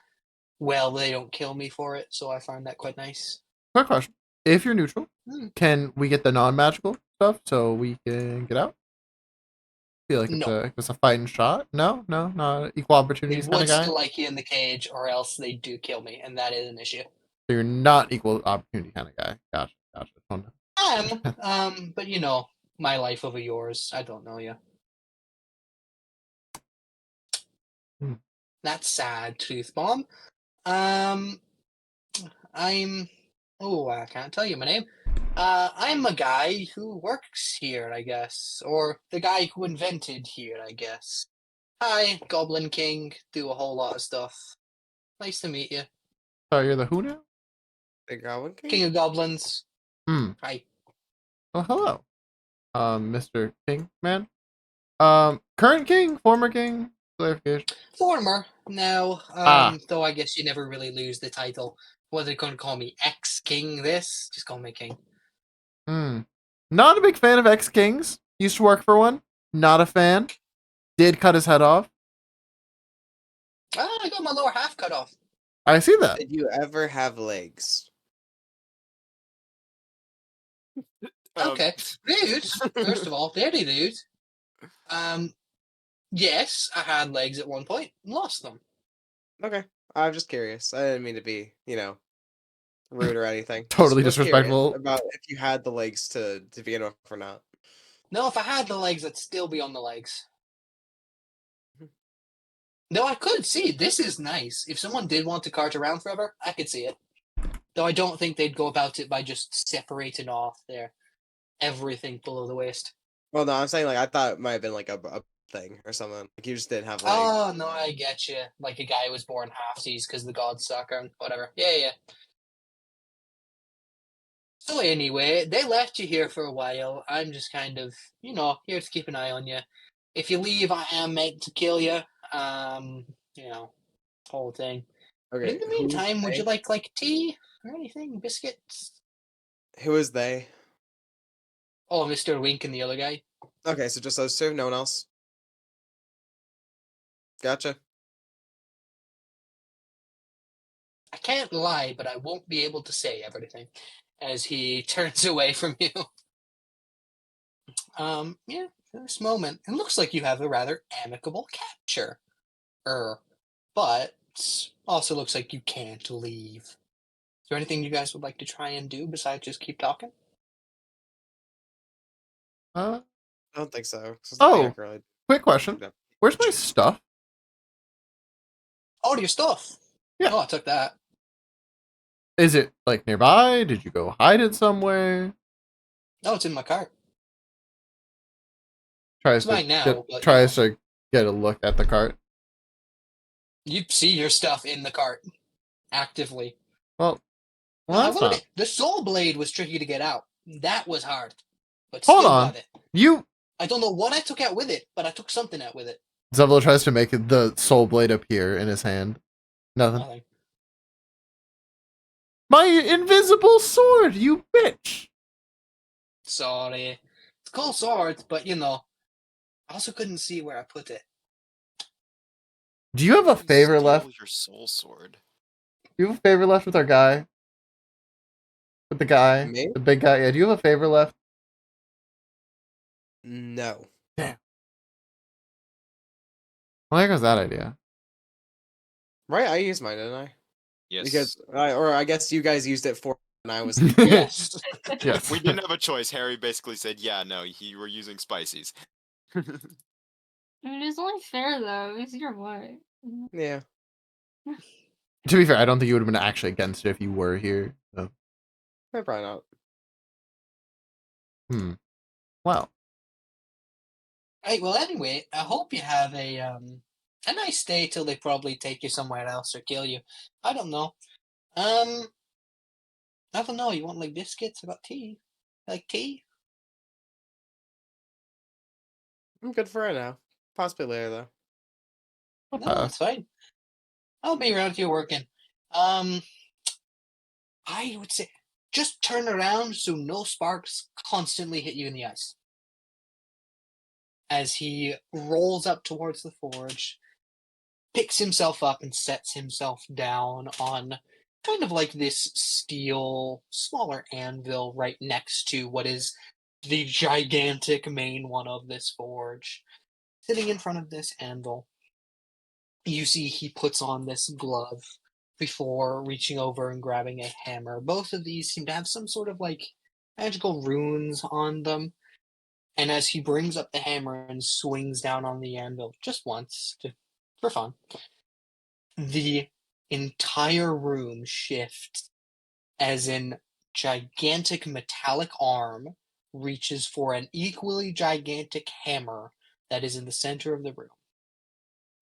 [SPEAKER 6] well, they don't kill me for it, so I find that quite nice.
[SPEAKER 2] Quick question: if you're neutral,
[SPEAKER 6] Hmm.
[SPEAKER 2] can we get the non-magical stuff so we can get out? Feel like
[SPEAKER 6] No.
[SPEAKER 2] it's a fighting shot. No, not equal
[SPEAKER 6] They
[SPEAKER 2] opportunities kind
[SPEAKER 6] would
[SPEAKER 2] of guy.
[SPEAKER 6] still like you in the cage, or else they do kill me, and that is an issue.
[SPEAKER 2] So you're not equal opportunity kind of guy. Gotcha. Oh, no.
[SPEAKER 6] But you know, my life over yours. I don't know you.
[SPEAKER 2] Hmm.
[SPEAKER 6] That's sad, Truth Bomb. I'm. Oh, I can't tell you my name. I'm a guy who works here, I guess, or the guy who invented here, I guess. Hi, Goblin King. Do a whole lot of stuff. Nice to meet you,
[SPEAKER 2] So you're the who now?
[SPEAKER 8] The Goblin King?
[SPEAKER 6] King of Goblins.
[SPEAKER 2] Hmm.
[SPEAKER 6] Hi.
[SPEAKER 2] Oh, hello, Mr. King man. Current king, former king, clarification.
[SPEAKER 6] Former. Now,
[SPEAKER 2] Ah.
[SPEAKER 6] though I guess you never really lose the title. What are they going to call me? Ex-King this? Just call me King.
[SPEAKER 2] Hmm. Not a big fan of ex kings. Used to work for one. Not a fan. Did cut his head off.
[SPEAKER 6] Ah, I got my lower half cut off.
[SPEAKER 2] I see that.
[SPEAKER 8] Did you ever have legs?
[SPEAKER 6] Okay. Rude. First of all, very rude. Yes, I had legs at one point. Lost them.
[SPEAKER 8] Okay. I'm just curious. I didn't mean to be, rude or anything. Just
[SPEAKER 2] Totally
[SPEAKER 8] was curious
[SPEAKER 2] disrespectful.
[SPEAKER 8] about if you had the legs to begin with or not.
[SPEAKER 6] No, if I had the legs, I'd still be on the legs. Though I could see, this is nice. If someone did want to cart around forever, I could see it. Though I don't think they'd go about it by just separating off their everything below the waist.
[SPEAKER 8] Well, no, I'm saying I thought it might have been a thing or something. Like you just didn't have legs.
[SPEAKER 6] Oh, no, I get you. Like a guy who was born halfsies because the gods suck and whatever. Yeah. So anyway, they left you here for a while. I'm just kind of, here to keep an eye on you. If you leave, I am meant to kill you. Whole thing. But
[SPEAKER 8] Okay.
[SPEAKER 6] in the
[SPEAKER 8] who's
[SPEAKER 6] meantime, would
[SPEAKER 8] they?
[SPEAKER 6] you like tea or anything? Biscuits?
[SPEAKER 8] Who is they?
[SPEAKER 6] Oh, Mr. Wink and the other guy.
[SPEAKER 8] Okay, so just those two, no one else. Gotcha.
[SPEAKER 6] I can't lie, but I won't be able to say everything as he turns away from you. Yeah, for this moment, it looks like you have a rather amicable capture. But also looks like you can't leave. Is there anything you guys would like to try and do besides just keep talking?
[SPEAKER 2] Uh,
[SPEAKER 8] I don't think so. 'cause
[SPEAKER 2] Oh.
[SPEAKER 8] I can really-
[SPEAKER 2] quick question.
[SPEAKER 8] Yeah.
[SPEAKER 2] Where's my stuff?
[SPEAKER 6] Oh, your stuff.
[SPEAKER 2] Yeah.
[SPEAKER 6] Oh, I took that.
[SPEAKER 2] Is it like nearby? Did you go hide it somewhere?
[SPEAKER 6] No, it's in my cart.
[SPEAKER 2] Tries
[SPEAKER 6] It's mine now, but,
[SPEAKER 2] to get a look at the cart.
[SPEAKER 6] You see your stuff in the cart actively.
[SPEAKER 2] Well,
[SPEAKER 6] No, I
[SPEAKER 2] that's
[SPEAKER 6] will
[SPEAKER 2] not.
[SPEAKER 6] admit, the soul blade was tricky to get out. That was hard. But
[SPEAKER 2] Hold
[SPEAKER 6] still
[SPEAKER 2] on.
[SPEAKER 6] got it.
[SPEAKER 2] You
[SPEAKER 6] I don't know what I took out with it, but I took something out with it.
[SPEAKER 2] Zevlo tries to make the soul blade appear in his hand. Nothing.
[SPEAKER 6] Nothing.
[SPEAKER 2] My invisible sword, you bitch!
[SPEAKER 6] Sorry. It's cool swords, but I also couldn't see where I put it.
[SPEAKER 2] Do you have a
[SPEAKER 4] You
[SPEAKER 2] favor
[SPEAKER 4] stole
[SPEAKER 2] left?
[SPEAKER 4] Your soul sword.
[SPEAKER 2] Do you have a favor left with our guy? With the guy?
[SPEAKER 8] Me?
[SPEAKER 2] The big guy? Yeah, do you have a favor left?
[SPEAKER 8] No.
[SPEAKER 2] Well, there goes that idea.
[SPEAKER 8] Right, I used mine, didn't I?
[SPEAKER 4] Yes.
[SPEAKER 8] Because or I guess you guys used it for and I was
[SPEAKER 6] Yes.
[SPEAKER 2] Yes.
[SPEAKER 4] we didn't have a choice. Harry basically said, "Yeah, no, you were using spices."
[SPEAKER 5] I mean, it's only fair though. It's your way.
[SPEAKER 8] Yeah.
[SPEAKER 2] To be fair, I don't think you would have been actually against it if you were here. So.
[SPEAKER 8] Probably not.
[SPEAKER 2] Well.
[SPEAKER 6] Right, well, anyway, I hope you have a nice day till they probably take you somewhere else or kill you. I don't know. I don't know. You want like biscuits? I got tea. Like tea?
[SPEAKER 8] I'm good for right now. Possibly later though.
[SPEAKER 6] No, that's fine. I'll be around here working. I would say just turn around so no sparks constantly hit you in the eyes. As he rolls up towards the forge, picks himself up and sets himself down on kind of like this steel, smaller anvil right next to what is the gigantic main one of this forge. Sitting in front of this anvil, you see he puts on this glove before reaching over and grabbing a hammer. Both of these seem to have some sort of like magical runes on them. And as he brings up the hammer and swings down on the anvil just once for fun, the entire room shifts as an gigantic metallic arm reaches for an equally gigantic hammer that is in the center of the room.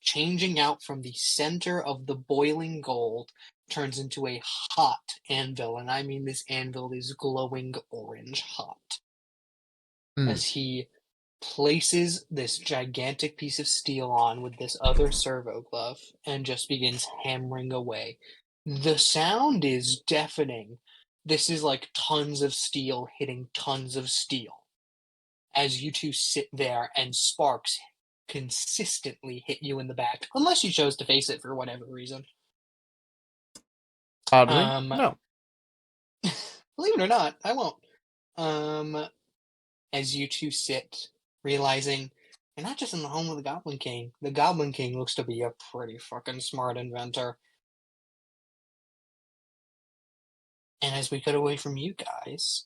[SPEAKER 6] Changing out from the center of the boiling gold turns into a hot anvil, and I mean this anvil is glowing orange hot. As he places this gigantic piece of steel on with this other servo glove and just begins hammering away. The sound is deafening. This is like tons of steel hitting tons of steel. As you two sit there and sparks consistently hit you in the back, unless you chose to face it for whatever reason.
[SPEAKER 2] Oddly, no.
[SPEAKER 6] Believe it or not, I won't. As you two sit, realizing you're not just in the home of the Goblin King. The Goblin King looks to be a pretty fucking smart inventor. And as we cut away from you guys,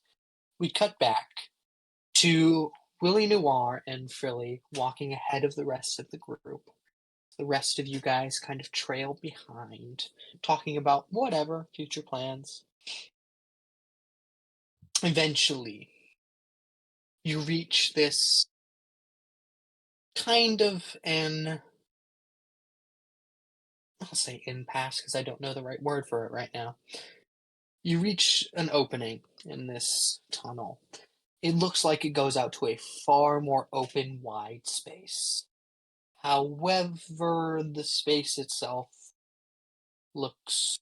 [SPEAKER 6] we cut back to Willie Noir and Frilly walking ahead of the rest of the group. The rest of you guys kind of trail behind, talking about whatever, future plans. Eventually, you reach this kind of an, I'll say impasse because I don't know the right word for it right now. You reach an opening in this tunnel. It looks like it goes out to a far more open, wide space. However, the space itself looks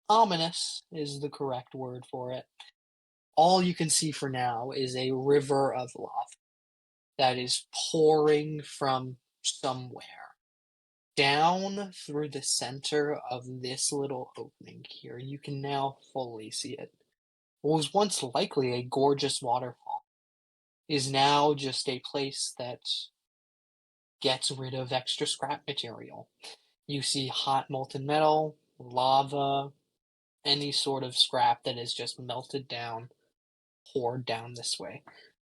[SPEAKER 6] ominous, is the correct word for it. all you can see for now is a river of lava that is pouring from somewhere down through the center of this little opening here. You can now fully see it. What was once likely a gorgeous waterfall is now just a place that gets rid of extra scrap material. You see hot molten metal, lava, any sort of scrap that is just melted down, poured down this way.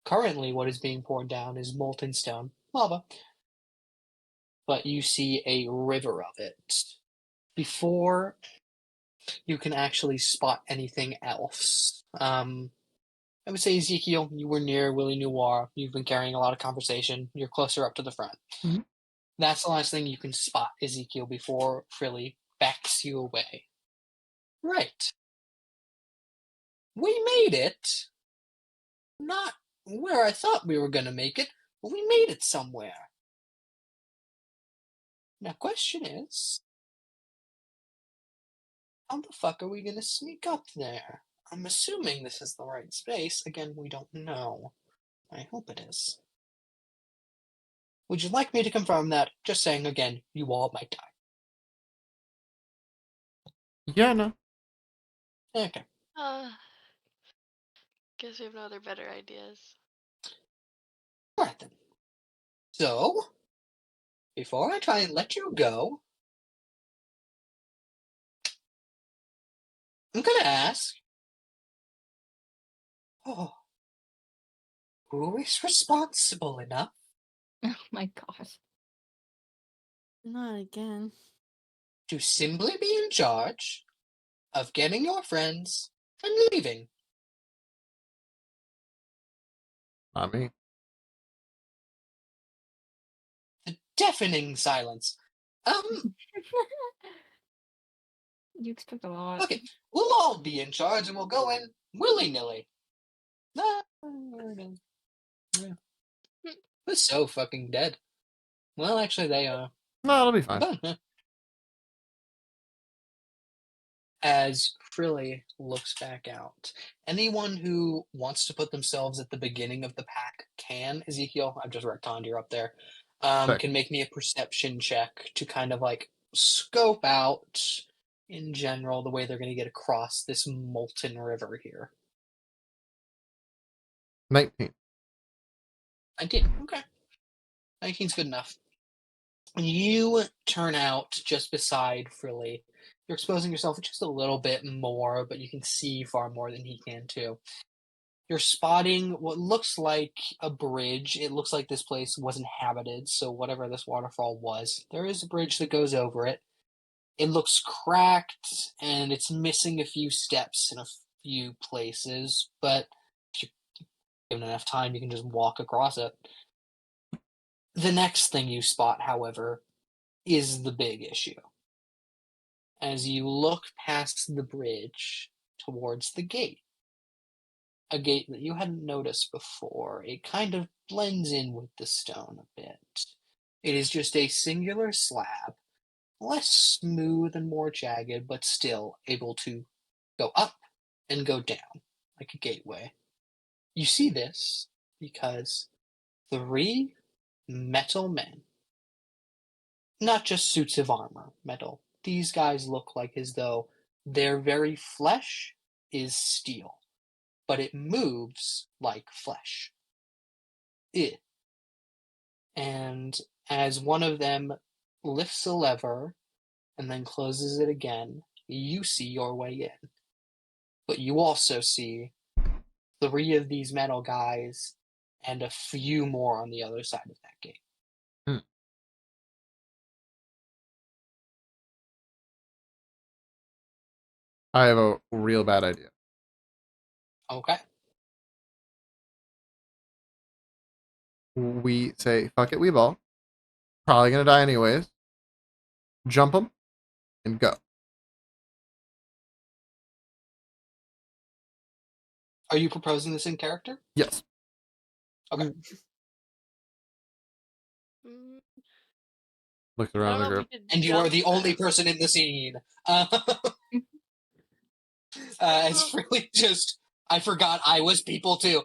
[SPEAKER 6] Currently, what is being poured down is molten stone, lava, but you see a river of it. Before you can actually spot anything else, I would say, Ezekiel, you were near Willie Noir. You've been carrying a lot of conversation. You're closer up to the front.
[SPEAKER 2] Mhm.
[SPEAKER 6] That's the last thing you can spot, Ezekiel, before Frilly backs you away. Right. We made it. Not where I thought we were going to make it, but we made it somewhere. Now, question is, how the fuck are we going to sneak up there? I'm assuming this is the right space. Again, we don't know. I hope it is. Would you like me to confirm that? Just saying again, you all might die.
[SPEAKER 2] Yeah, no.
[SPEAKER 6] Okay.
[SPEAKER 7] Guess we have no other better ideas.
[SPEAKER 6] Alright then. So, before I try and let you go, I'm gonna ask, oh, who is responsible enough
[SPEAKER 5] Oh my god.
[SPEAKER 3] Not again.
[SPEAKER 6] to simply be in charge of getting your friends and leaving?
[SPEAKER 2] Not me.
[SPEAKER 6] The deafening silence.
[SPEAKER 5] You expect a lot.
[SPEAKER 6] Okay, we'll all be in charge and we'll go in willy-nilly. We're so fucking dead. Well, actually, they are.
[SPEAKER 2] No, it'll be fine.
[SPEAKER 6] As Frilly looks back out, anyone who wants to put themselves at the beginning of the pack can. Ezekiel, I've just retconned you're up there.
[SPEAKER 2] Sick.
[SPEAKER 6] Can make me a perception check to kind of like scope out in general the way they're going to get across this molten river here.
[SPEAKER 2] 19.
[SPEAKER 6] 19. Okay. 19's good enough. When you turn out just beside Frilly, you're exposing yourself just a little bit more, but you can see far more than he can too. You're spotting what looks like a bridge. It looks like this place was inhabited, so whatever this waterfall was, there is a bridge that goes over it. It looks cracked, and it's missing a few steps in a few places, but if you're given enough time, you can just walk across it. The next thing you spot, however, is the big issue. As you look past the bridge towards the gate, a gate that you hadn't noticed before, it kind of blends in with the stone a bit. It is just a singular slab, less smooth and more jagged, but still able to go up and go down like a gateway. You see this because 3 metal men, not just suits of armor, metal. These guys look like as though their very flesh is steel, but it moves like flesh. And as one of them lifts a lever and then closes it again, you see your way in. But you also see 3 of these metal guys and a few more on the other side of that gate.
[SPEAKER 2] I have a real bad idea.
[SPEAKER 6] Okay.
[SPEAKER 2] We say, fuck it, we ball. Probably gonna die anyways. Jump them and go.
[SPEAKER 6] Are you proposing this in character?
[SPEAKER 2] Yes.
[SPEAKER 6] Okay.
[SPEAKER 7] Mm,
[SPEAKER 2] Looks
[SPEAKER 7] I
[SPEAKER 2] around
[SPEAKER 7] don't
[SPEAKER 2] the
[SPEAKER 7] know if
[SPEAKER 2] group.
[SPEAKER 7] we could
[SPEAKER 6] And you are
[SPEAKER 7] jump
[SPEAKER 6] the only
[SPEAKER 7] fast.
[SPEAKER 6] person in the scene. As Freely just I forgot I was people too.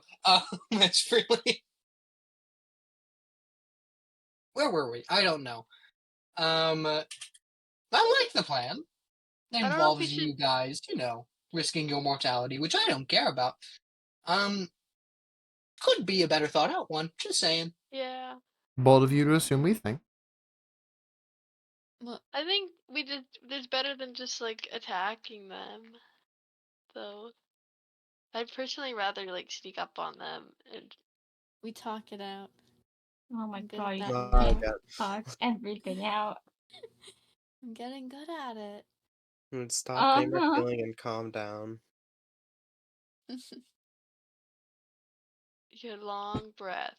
[SPEAKER 6] That's really. Where were we? I don't know. I like the plan. It
[SPEAKER 7] I don't know if we
[SPEAKER 6] involves you
[SPEAKER 7] should.
[SPEAKER 6] guys, risking your mortality, which I don't care about. Could be a better thought out one. Just saying.
[SPEAKER 7] Yeah.
[SPEAKER 2] Bold of you to assume we think.
[SPEAKER 3] Well,
[SPEAKER 7] I think we did. There's better than just like attacking them, though. I'd personally rather like sneak up on them and.
[SPEAKER 3] we talk it out.
[SPEAKER 5] Oh my
[SPEAKER 3] I'm good
[SPEAKER 5] god,
[SPEAKER 3] at
[SPEAKER 5] you
[SPEAKER 3] that
[SPEAKER 8] Oh,
[SPEAKER 3] now.
[SPEAKER 8] God.
[SPEAKER 5] talk everything out.
[SPEAKER 3] I'm getting good at it.
[SPEAKER 8] Stop being
[SPEAKER 5] Uh-huh.
[SPEAKER 8] feeling and calm down.
[SPEAKER 7] Your long breath.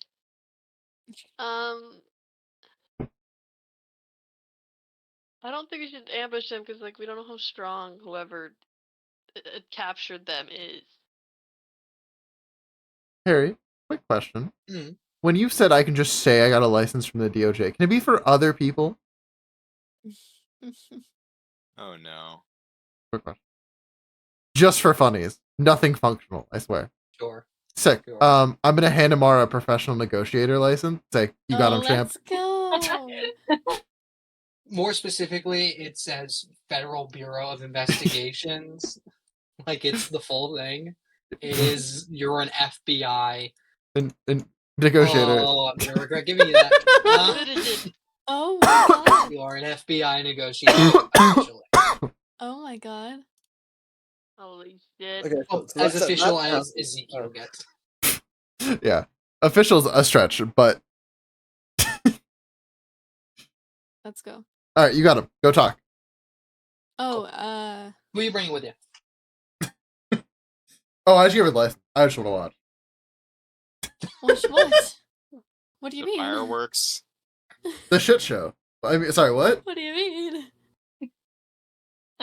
[SPEAKER 7] I don't think we should ambush them because like we don't know how strong whoever captured them is.
[SPEAKER 2] Harry, quick question.
[SPEAKER 6] Mhm.
[SPEAKER 2] When you said I can just say I got a license from the DOJ, can it be for other people?
[SPEAKER 9] Oh no.
[SPEAKER 2] Quick question. Just for funnies. Nothing functional, I swear.
[SPEAKER 6] Sure.
[SPEAKER 2] Sick.
[SPEAKER 6] Sure.
[SPEAKER 2] I'm gonna hand Amara a professional negotiator license. Say, you got him, champ.
[SPEAKER 3] Let's go.
[SPEAKER 6] More specifically, it says Federal Bureau of Investigations. Like it's the full thing. It is. You're an FBI.
[SPEAKER 2] And negotiator.
[SPEAKER 6] Oh, I'm gonna regret giving you that.
[SPEAKER 7] Citizen.
[SPEAKER 3] Oh my god.
[SPEAKER 6] You are an FBI negotiator. Officially.
[SPEAKER 3] Oh my god.
[SPEAKER 7] Holy shit.
[SPEAKER 8] Okay,
[SPEAKER 6] Well,
[SPEAKER 8] so
[SPEAKER 6] as
[SPEAKER 8] that's-
[SPEAKER 6] official
[SPEAKER 8] that
[SPEAKER 6] as
[SPEAKER 8] sounds-
[SPEAKER 6] Ezekiel gets.
[SPEAKER 2] Yeah. Official's a stretch, but
[SPEAKER 3] Let's go.
[SPEAKER 2] alright, you got him. Go talk.
[SPEAKER 3] Oh,
[SPEAKER 6] Who are you bringing with you?
[SPEAKER 2] Oh, I just gave her the license. I just want to watch.
[SPEAKER 3] what? What do you
[SPEAKER 9] The
[SPEAKER 3] mean?
[SPEAKER 9] fireworks.
[SPEAKER 2] The shit show. I mean, sorry, what?
[SPEAKER 3] What do you mean?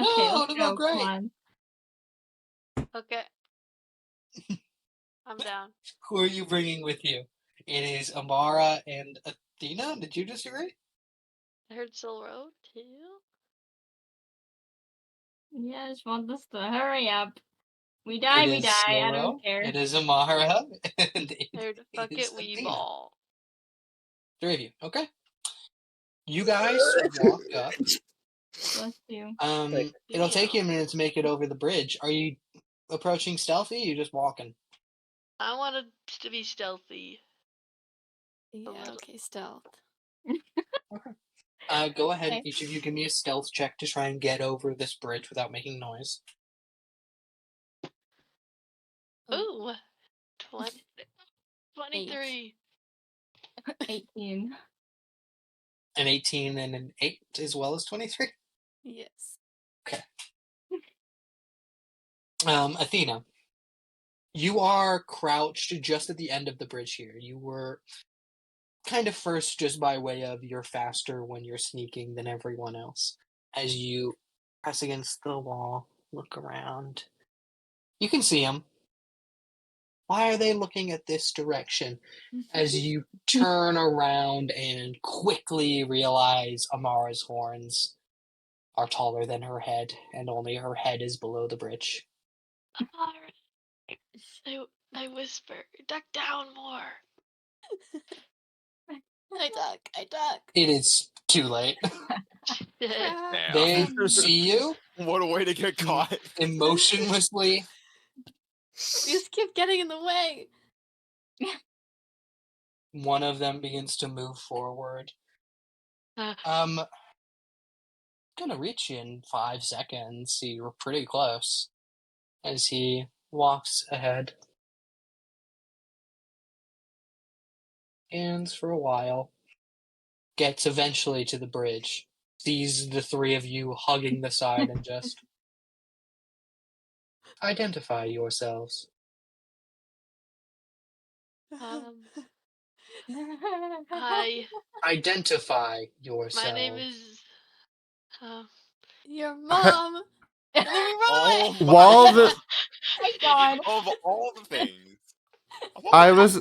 [SPEAKER 5] Okay,
[SPEAKER 6] No,
[SPEAKER 5] let's
[SPEAKER 6] no,
[SPEAKER 5] go.
[SPEAKER 6] great.
[SPEAKER 5] Come on.
[SPEAKER 7] Okay. I'm down.
[SPEAKER 6] Who are you bringing with you? It is Amara and Athena. Did you disagree?
[SPEAKER 7] I heard Silro too.
[SPEAKER 5] Yeah, I just want this to hurry up. We die,
[SPEAKER 6] It
[SPEAKER 5] we
[SPEAKER 6] is
[SPEAKER 5] die. I
[SPEAKER 6] Silro,
[SPEAKER 5] don't care.
[SPEAKER 6] It is Amara. And
[SPEAKER 7] I heard fuck
[SPEAKER 6] is
[SPEAKER 7] it, we
[SPEAKER 6] Athena.
[SPEAKER 7] ball.
[SPEAKER 6] 3 of you. Okay. You guys walk up.
[SPEAKER 5] Bless you.
[SPEAKER 6] It'll take you a minute to make it over the bridge. Are you approaching stealthy? Or you just walking?
[SPEAKER 7] I wanted to be stealthy.
[SPEAKER 3] Yeah,
[SPEAKER 7] little.
[SPEAKER 3] okay, stealth.
[SPEAKER 6] Go ahead.
[SPEAKER 5] Okay.
[SPEAKER 6] Each of you give me a stealth check to try and get over this bridge without making noise.
[SPEAKER 7] Ooh. 20, 23.
[SPEAKER 5] 18.
[SPEAKER 6] An 18 and an 8 as well as 23.
[SPEAKER 3] Yes.
[SPEAKER 6] Athena, you are crouched just at the end of the bridge here. You were kind of first just by way of you're faster when you're sneaking than everyone else. As you press against the wall, look around. You can see them. Why are they looking at this direction? As you turn around and quickly realize Amara's horns are taller than her head, and only her head is below the bridge.
[SPEAKER 7] I whisper, duck down more.
[SPEAKER 3] I duck.
[SPEAKER 6] It is too late.
[SPEAKER 7] Shit.
[SPEAKER 6] They
[SPEAKER 9] Damn.
[SPEAKER 6] see you
[SPEAKER 9] What a way to get caught.
[SPEAKER 6] emotionlessly.
[SPEAKER 3] You just keep getting in the way.
[SPEAKER 6] One of them begins to move forward.
[SPEAKER 7] Uh.
[SPEAKER 6] Gonna reach you in 5 seconds, so you're pretty close. As he walks ahead. Stands for a while. Gets eventually to the bridge. Sees the 3 of you hugging the side and just identify yourselves.
[SPEAKER 7] Hi,
[SPEAKER 6] Identify yourselves.
[SPEAKER 7] my name is.
[SPEAKER 3] Your mom. Let me
[SPEAKER 9] Oh
[SPEAKER 3] roll
[SPEAKER 9] my
[SPEAKER 2] While the
[SPEAKER 5] My god.
[SPEAKER 9] Of all the things.
[SPEAKER 2] I was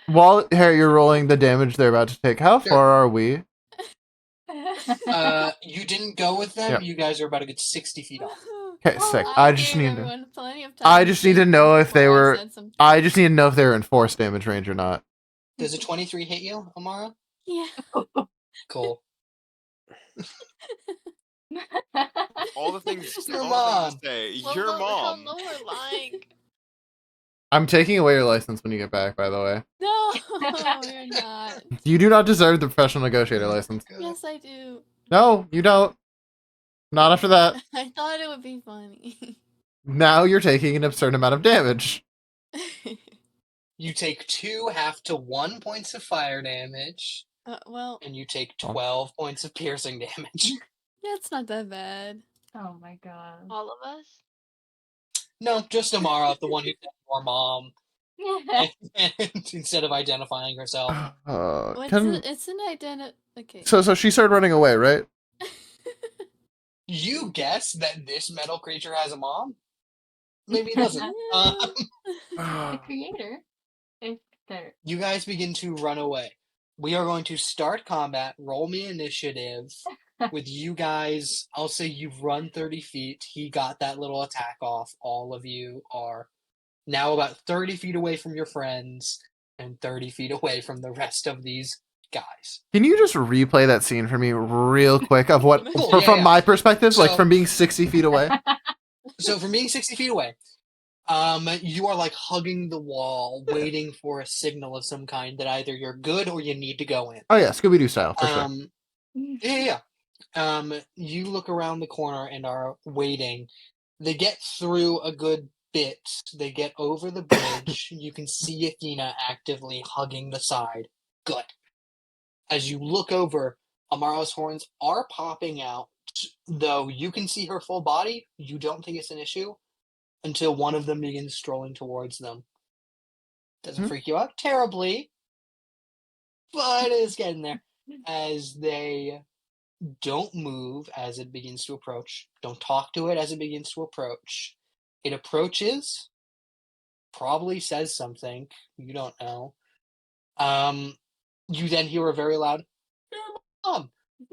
[SPEAKER 2] while Harry, you're rolling the damage they're about to take. How
[SPEAKER 6] Sure.
[SPEAKER 2] far are we?
[SPEAKER 6] You didn't go with them.
[SPEAKER 2] Yeah.
[SPEAKER 6] You guys are about to get 60 feet off.
[SPEAKER 2] Okay,
[SPEAKER 3] Oh,
[SPEAKER 2] sick. I just
[SPEAKER 3] gave
[SPEAKER 2] need to.
[SPEAKER 3] everyone plenty of
[SPEAKER 2] I
[SPEAKER 3] time
[SPEAKER 2] just
[SPEAKER 3] to
[SPEAKER 2] need to
[SPEAKER 3] think
[SPEAKER 2] know if they
[SPEAKER 3] before I
[SPEAKER 2] were.
[SPEAKER 3] said something.
[SPEAKER 2] I just need to know if they were in force damage range or not.
[SPEAKER 6] Does a 23 hit you, Amara?
[SPEAKER 3] Yeah.
[SPEAKER 6] Cool.
[SPEAKER 9] All the things,
[SPEAKER 6] Your
[SPEAKER 9] all the
[SPEAKER 6] mom.
[SPEAKER 9] things to say.
[SPEAKER 7] Well,
[SPEAKER 9] Your
[SPEAKER 7] no, hell
[SPEAKER 9] mom.
[SPEAKER 7] no, we're lying.
[SPEAKER 2] I'm taking away your license when you get back. By the way,
[SPEAKER 3] No, you're not.
[SPEAKER 2] you do not deserve the professional negotiator license.
[SPEAKER 3] Yes, I do.
[SPEAKER 2] No, you don't. Not after that.
[SPEAKER 3] I thought it would be funny.
[SPEAKER 2] Now you're taking an absurd amount of damage.
[SPEAKER 6] You take 2 half to 1 points of fire damage,
[SPEAKER 3] well,
[SPEAKER 6] and you take
[SPEAKER 2] Oh.
[SPEAKER 6] 12 points of piercing damage.
[SPEAKER 3] yeah, it's not that bad.
[SPEAKER 5] Oh my god.
[SPEAKER 7] All of us?
[SPEAKER 6] No, just Amara, the one who said your mom,
[SPEAKER 5] Yeah.
[SPEAKER 6] instead of identifying herself.
[SPEAKER 3] It's an identity. Okay.
[SPEAKER 2] So she started running away, right?
[SPEAKER 6] You guess that this metal creature has a mom? Maybe it doesn't.
[SPEAKER 5] The creator. If they're
[SPEAKER 6] You guys begin to run away. We are going to start combat. Roll me initiative with you guys. I'll say you've run 30 feet. He got that little attack off. All of you are now about 30 feet away from your friends and 30 feet away from the rest of these guys.
[SPEAKER 2] Can you just replay that scene for me real quick of what,
[SPEAKER 6] Cool,
[SPEAKER 2] from,
[SPEAKER 6] yeah,
[SPEAKER 2] from
[SPEAKER 6] yeah.
[SPEAKER 2] my perspective, like
[SPEAKER 6] So-
[SPEAKER 2] from being 60 feet away?
[SPEAKER 6] So from being 60 feet away, you are like hugging the wall, waiting for a signal of some kind that either you're good or you need to go in.
[SPEAKER 2] Oh yeah, Scooby-Doo style, for sure.
[SPEAKER 6] Yeah. You look around the corner and are waiting. They get through a good bit. They get over the bridge. You can see Athena actively hugging the side. Good. As you look over, Amara's horns are popping out, though you can see her full body. You don't think it's an issue until one of them begins strolling towards them. Doesn't freak you out terribly, but it's getting there. As they don't move as it begins to approach. Don't talk to it as it begins to approach. It approaches, probably says something. You don't know. You then hear a very loud "Your mom!"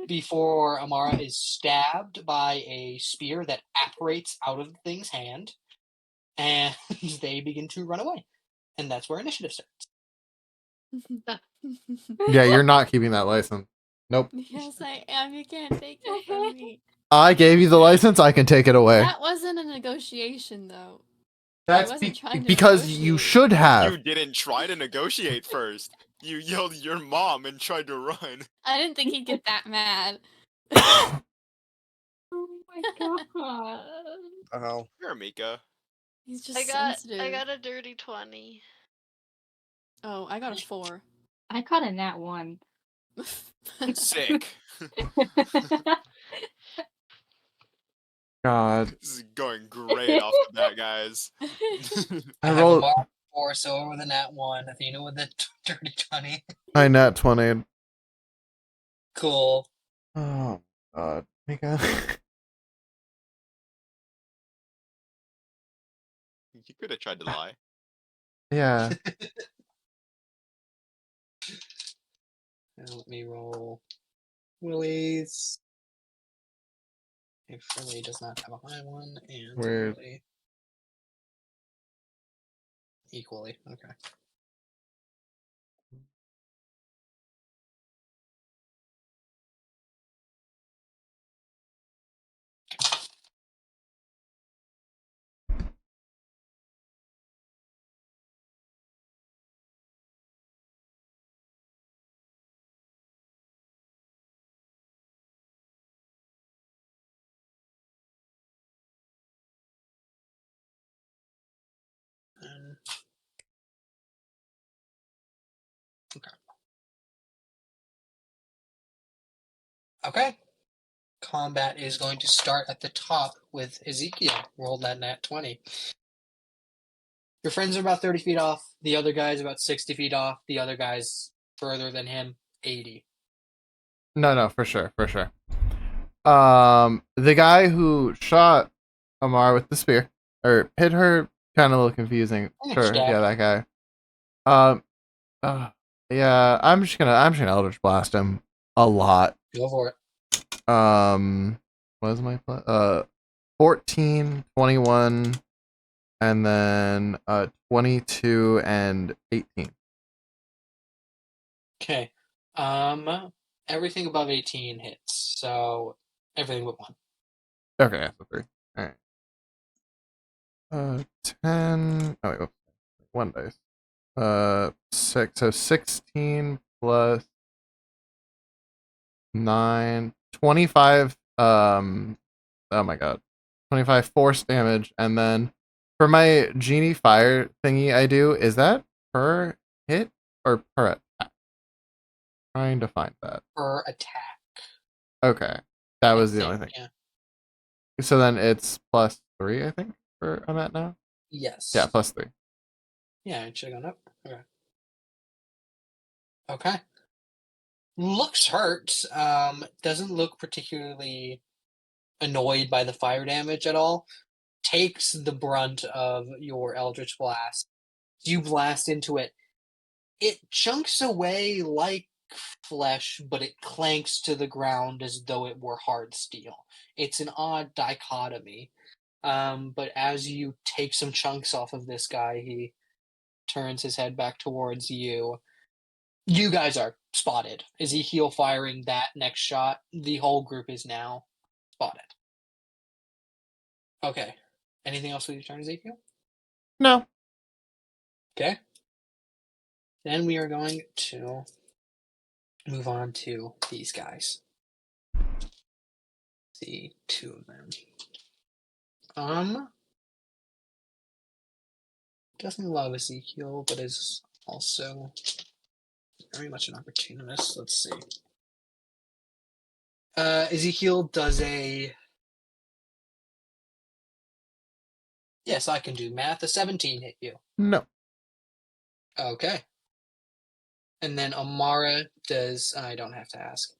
[SPEAKER 6] before Amara is stabbed by a spear that apparates out of the thing's hand, and they begin to run away. And that's where initiative starts.
[SPEAKER 2] Yeah, you're not keeping that license. Nope.
[SPEAKER 3] Yes, I am. You can't take it from me.
[SPEAKER 2] I gave you the license, I can take it away.
[SPEAKER 3] That wasn't a negotiation, though.
[SPEAKER 2] That's
[SPEAKER 3] wasn't trying to
[SPEAKER 2] because you
[SPEAKER 3] negotiate.
[SPEAKER 2] should have.
[SPEAKER 9] You didn't try to negotiate first. You yelled your mom and tried to run.
[SPEAKER 3] I didn't think he'd get that mad.
[SPEAKER 5] oh my god.
[SPEAKER 8] Oh.
[SPEAKER 9] Here, Mika.
[SPEAKER 3] He's just
[SPEAKER 7] I got
[SPEAKER 3] sensitive.
[SPEAKER 7] a dirty 20.
[SPEAKER 3] Oh, I got a 4.
[SPEAKER 5] I caught a nat 1.
[SPEAKER 9] Sick.
[SPEAKER 2] God.
[SPEAKER 9] This is going great off the bat, guys.
[SPEAKER 2] I
[SPEAKER 6] have
[SPEAKER 2] rolled.
[SPEAKER 6] Amara 4, so with a nat 1. Athena with a dirty 20.
[SPEAKER 2] I nat 20.
[SPEAKER 6] Cool.
[SPEAKER 2] Oh, God. Mika.
[SPEAKER 9] You could have tried to lie.
[SPEAKER 2] Yeah.
[SPEAKER 6] Now let me roll Willie's. If Willie does not have a high one, and
[SPEAKER 2] Weird.
[SPEAKER 6] Willie equally. Okay. Okay. Okay. Combat is going to start at the top with Ezekiel. Roll that nat 20. Your friends are about 30 feet off. The other guy's about 60 feet off. The other guy's further than him, 80.
[SPEAKER 2] No, for sure. The guy who shot Amar with the spear, or hit her, kind of a little confusing. Sure,
[SPEAKER 6] Stabbed.
[SPEAKER 2] yeah, that guy. Yeah, I'm just gonna Eldritch Blast him a lot.
[SPEAKER 6] Go for it.
[SPEAKER 2] What is my plan? 14, 21, and then 22 and 18.
[SPEAKER 6] Okay. Everything above 18 hits. So everything but 1.
[SPEAKER 2] Okay, yeah, so 3. Alright. 10. Oh, wait, whoops. 1 dice. 6. So 16 plus 9. 25. Oh my god. 25 force damage. And then for my genie fire thingy I do, is that per hit or per attack? Trying to find that.
[SPEAKER 6] Per attack.
[SPEAKER 2] Okay. That
[SPEAKER 6] I
[SPEAKER 2] was the
[SPEAKER 6] think,
[SPEAKER 2] only thing.
[SPEAKER 6] Yeah.
[SPEAKER 2] So then it's plus 3, I think, for I'm at now.
[SPEAKER 6] Yes.
[SPEAKER 2] Yeah, plus 3.
[SPEAKER 6] Yeah, it should have gone up. Okay. Okay. Looks hurt. Doesn't look particularly annoyed by the fire damage at all. Takes the brunt of your Eldritch Blast. You blast into it. It chunks away like flesh, but it clanks to the ground as though it were hard steel. It's an odd dichotomy. But as you take some chunks off of this guy, he turns his head back towards you. You guys are spotted. Ezekiel firing that next shot. The whole group is now spotted. Okay. Anything else with your turn, Ezekiel?
[SPEAKER 2] No.
[SPEAKER 6] Okay. Then we are going to move on to these guys. The 2 of them. Doesn't love Ezekiel, but is also very much an opportunist. Let's see. Ezekiel does a. Yes, I can do math. A 17 hit you.
[SPEAKER 2] No.
[SPEAKER 6] Okay. And then Amara does. I don't have to ask.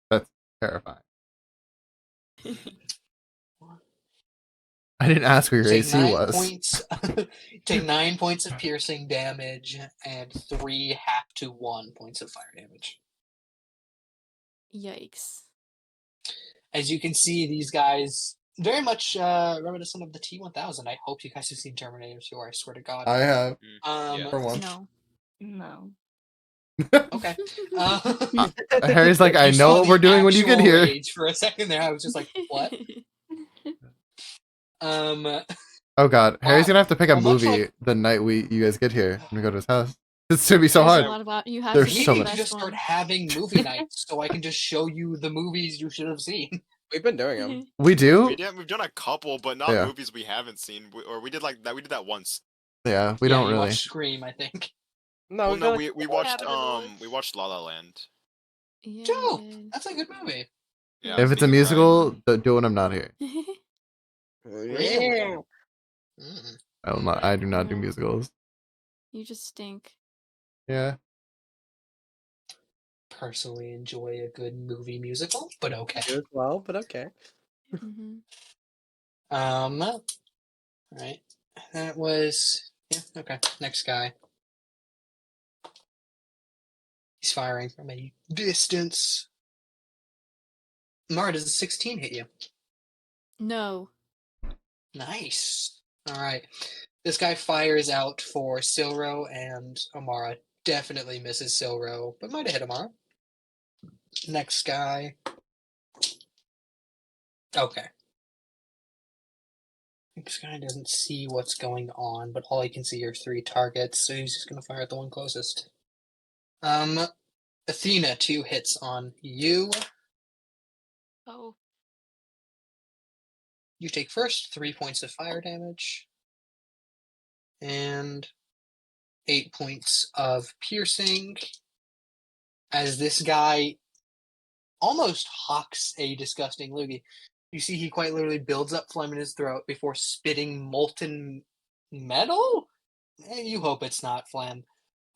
[SPEAKER 2] That's terrifying. I didn't ask what your
[SPEAKER 6] Take
[SPEAKER 2] AC
[SPEAKER 6] 9
[SPEAKER 2] was.
[SPEAKER 6] points. Take 9 points of piercing damage and 3 half to 1 points of fire damage.
[SPEAKER 3] Yikes.
[SPEAKER 6] As you can see, these guys very much reminiscent of the T-1000. I hope you guys have seen Terminator 2. I swear to God.
[SPEAKER 2] I have.
[SPEAKER 9] Yeah.
[SPEAKER 2] For once.
[SPEAKER 3] No.
[SPEAKER 5] No.
[SPEAKER 6] Okay.
[SPEAKER 2] Harry's like, I
[SPEAKER 6] You
[SPEAKER 2] know
[SPEAKER 6] saw
[SPEAKER 2] what
[SPEAKER 6] the
[SPEAKER 2] we're doing when you get
[SPEAKER 6] actual
[SPEAKER 2] here.
[SPEAKER 6] rage for a second there. I was just like, what?
[SPEAKER 2] Oh god, Harry's
[SPEAKER 6] Wow.
[SPEAKER 2] gonna have to pick a
[SPEAKER 6] Well, much
[SPEAKER 2] movie
[SPEAKER 6] like-
[SPEAKER 2] the night you guys get here. I'm gonna go to his house. It's gonna be so
[SPEAKER 3] There's
[SPEAKER 2] hard.
[SPEAKER 3] a lot about you have
[SPEAKER 2] There's
[SPEAKER 3] to
[SPEAKER 6] we
[SPEAKER 3] pick
[SPEAKER 2] so
[SPEAKER 3] the
[SPEAKER 6] need
[SPEAKER 2] much.
[SPEAKER 6] to
[SPEAKER 3] best
[SPEAKER 6] just start
[SPEAKER 3] one.
[SPEAKER 6] having movie nights so I can just show you the movies you should have seen.
[SPEAKER 8] We've been doing them.
[SPEAKER 2] We do?
[SPEAKER 9] We've done a couple, but not
[SPEAKER 2] Yeah.
[SPEAKER 9] movies we haven't seen. Or we did like that. We did that once.
[SPEAKER 2] Yeah, we
[SPEAKER 6] Yeah,
[SPEAKER 2] don't
[SPEAKER 6] you
[SPEAKER 2] really.
[SPEAKER 6] watched Scream, I think.
[SPEAKER 8] No,
[SPEAKER 9] Well,
[SPEAKER 8] we've
[SPEAKER 9] no,
[SPEAKER 8] done
[SPEAKER 9] we watched
[SPEAKER 7] Cabin in the
[SPEAKER 9] we
[SPEAKER 7] Woods.
[SPEAKER 9] watched La La Land.
[SPEAKER 3] Yeah,
[SPEAKER 6] Joe,
[SPEAKER 3] you did.
[SPEAKER 6] that's a good movie.
[SPEAKER 9] Yeah,
[SPEAKER 2] If it's a
[SPEAKER 9] speaking of
[SPEAKER 2] musical, do it when I'm not here.
[SPEAKER 6] Really? Mm.
[SPEAKER 2] I do not do
[SPEAKER 3] Yeah.
[SPEAKER 2] musicals.
[SPEAKER 3] You just stink.
[SPEAKER 2] Yeah.
[SPEAKER 6] Personally enjoy a good movie musical, but okay.
[SPEAKER 8] You as well, but okay.
[SPEAKER 3] Hmm.
[SPEAKER 6] Alright. That was okay. Next guy. He's firing from a distance. Mara, does a 16 hit you?
[SPEAKER 3] No.
[SPEAKER 6] Nice. Alright. This guy fires out for Silro, and Amara definitely misses Silro, but might have hit Amara. Next guy. Okay. Next guy doesn't see what's going on, but all he can see are 3 targets, so he's just gonna fire at the one closest. Athena, 2 hits on you.
[SPEAKER 7] Oh.
[SPEAKER 6] You take first 3 points of fire damage. And 8 points of piercing. As this guy almost hawks a disgusting loogie. You see he quite literally builds up phlegm in his throat before spitting molten metal? You hope it's not phlegm.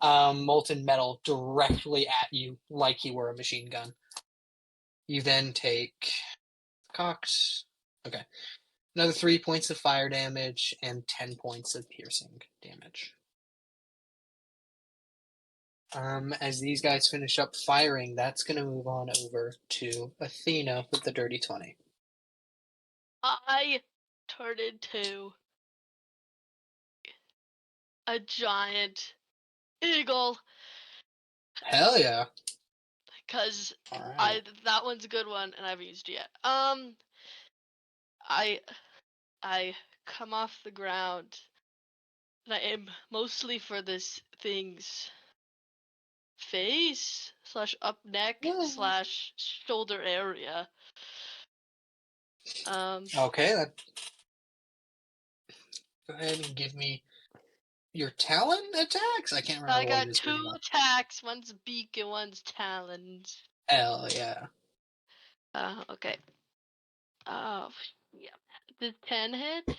[SPEAKER 6] Molten metal directly at you like he were a machine gun. You then take cocked. Okay. Another 3 points of fire damage and 10 points of piercing damage. As these guys finish up firing, that's gonna move on over to Athena with the dirty 20.
[SPEAKER 7] I turn into a giant eagle
[SPEAKER 6] Hell yeah!
[SPEAKER 7] because
[SPEAKER 6] All right.
[SPEAKER 7] that one's a good one and I haven't used it yet. I come off the ground and I aim mostly for this thing's face / up neck / shoulder area.
[SPEAKER 6] Okay. Go ahead and give me your talon attacks. I can't remember
[SPEAKER 7] I
[SPEAKER 6] what
[SPEAKER 7] got
[SPEAKER 6] it is.
[SPEAKER 7] 2 attacks, one's beak and one's talons.
[SPEAKER 6] Hell yeah!
[SPEAKER 7] Okay. Oh, yeah. Does 10 hit?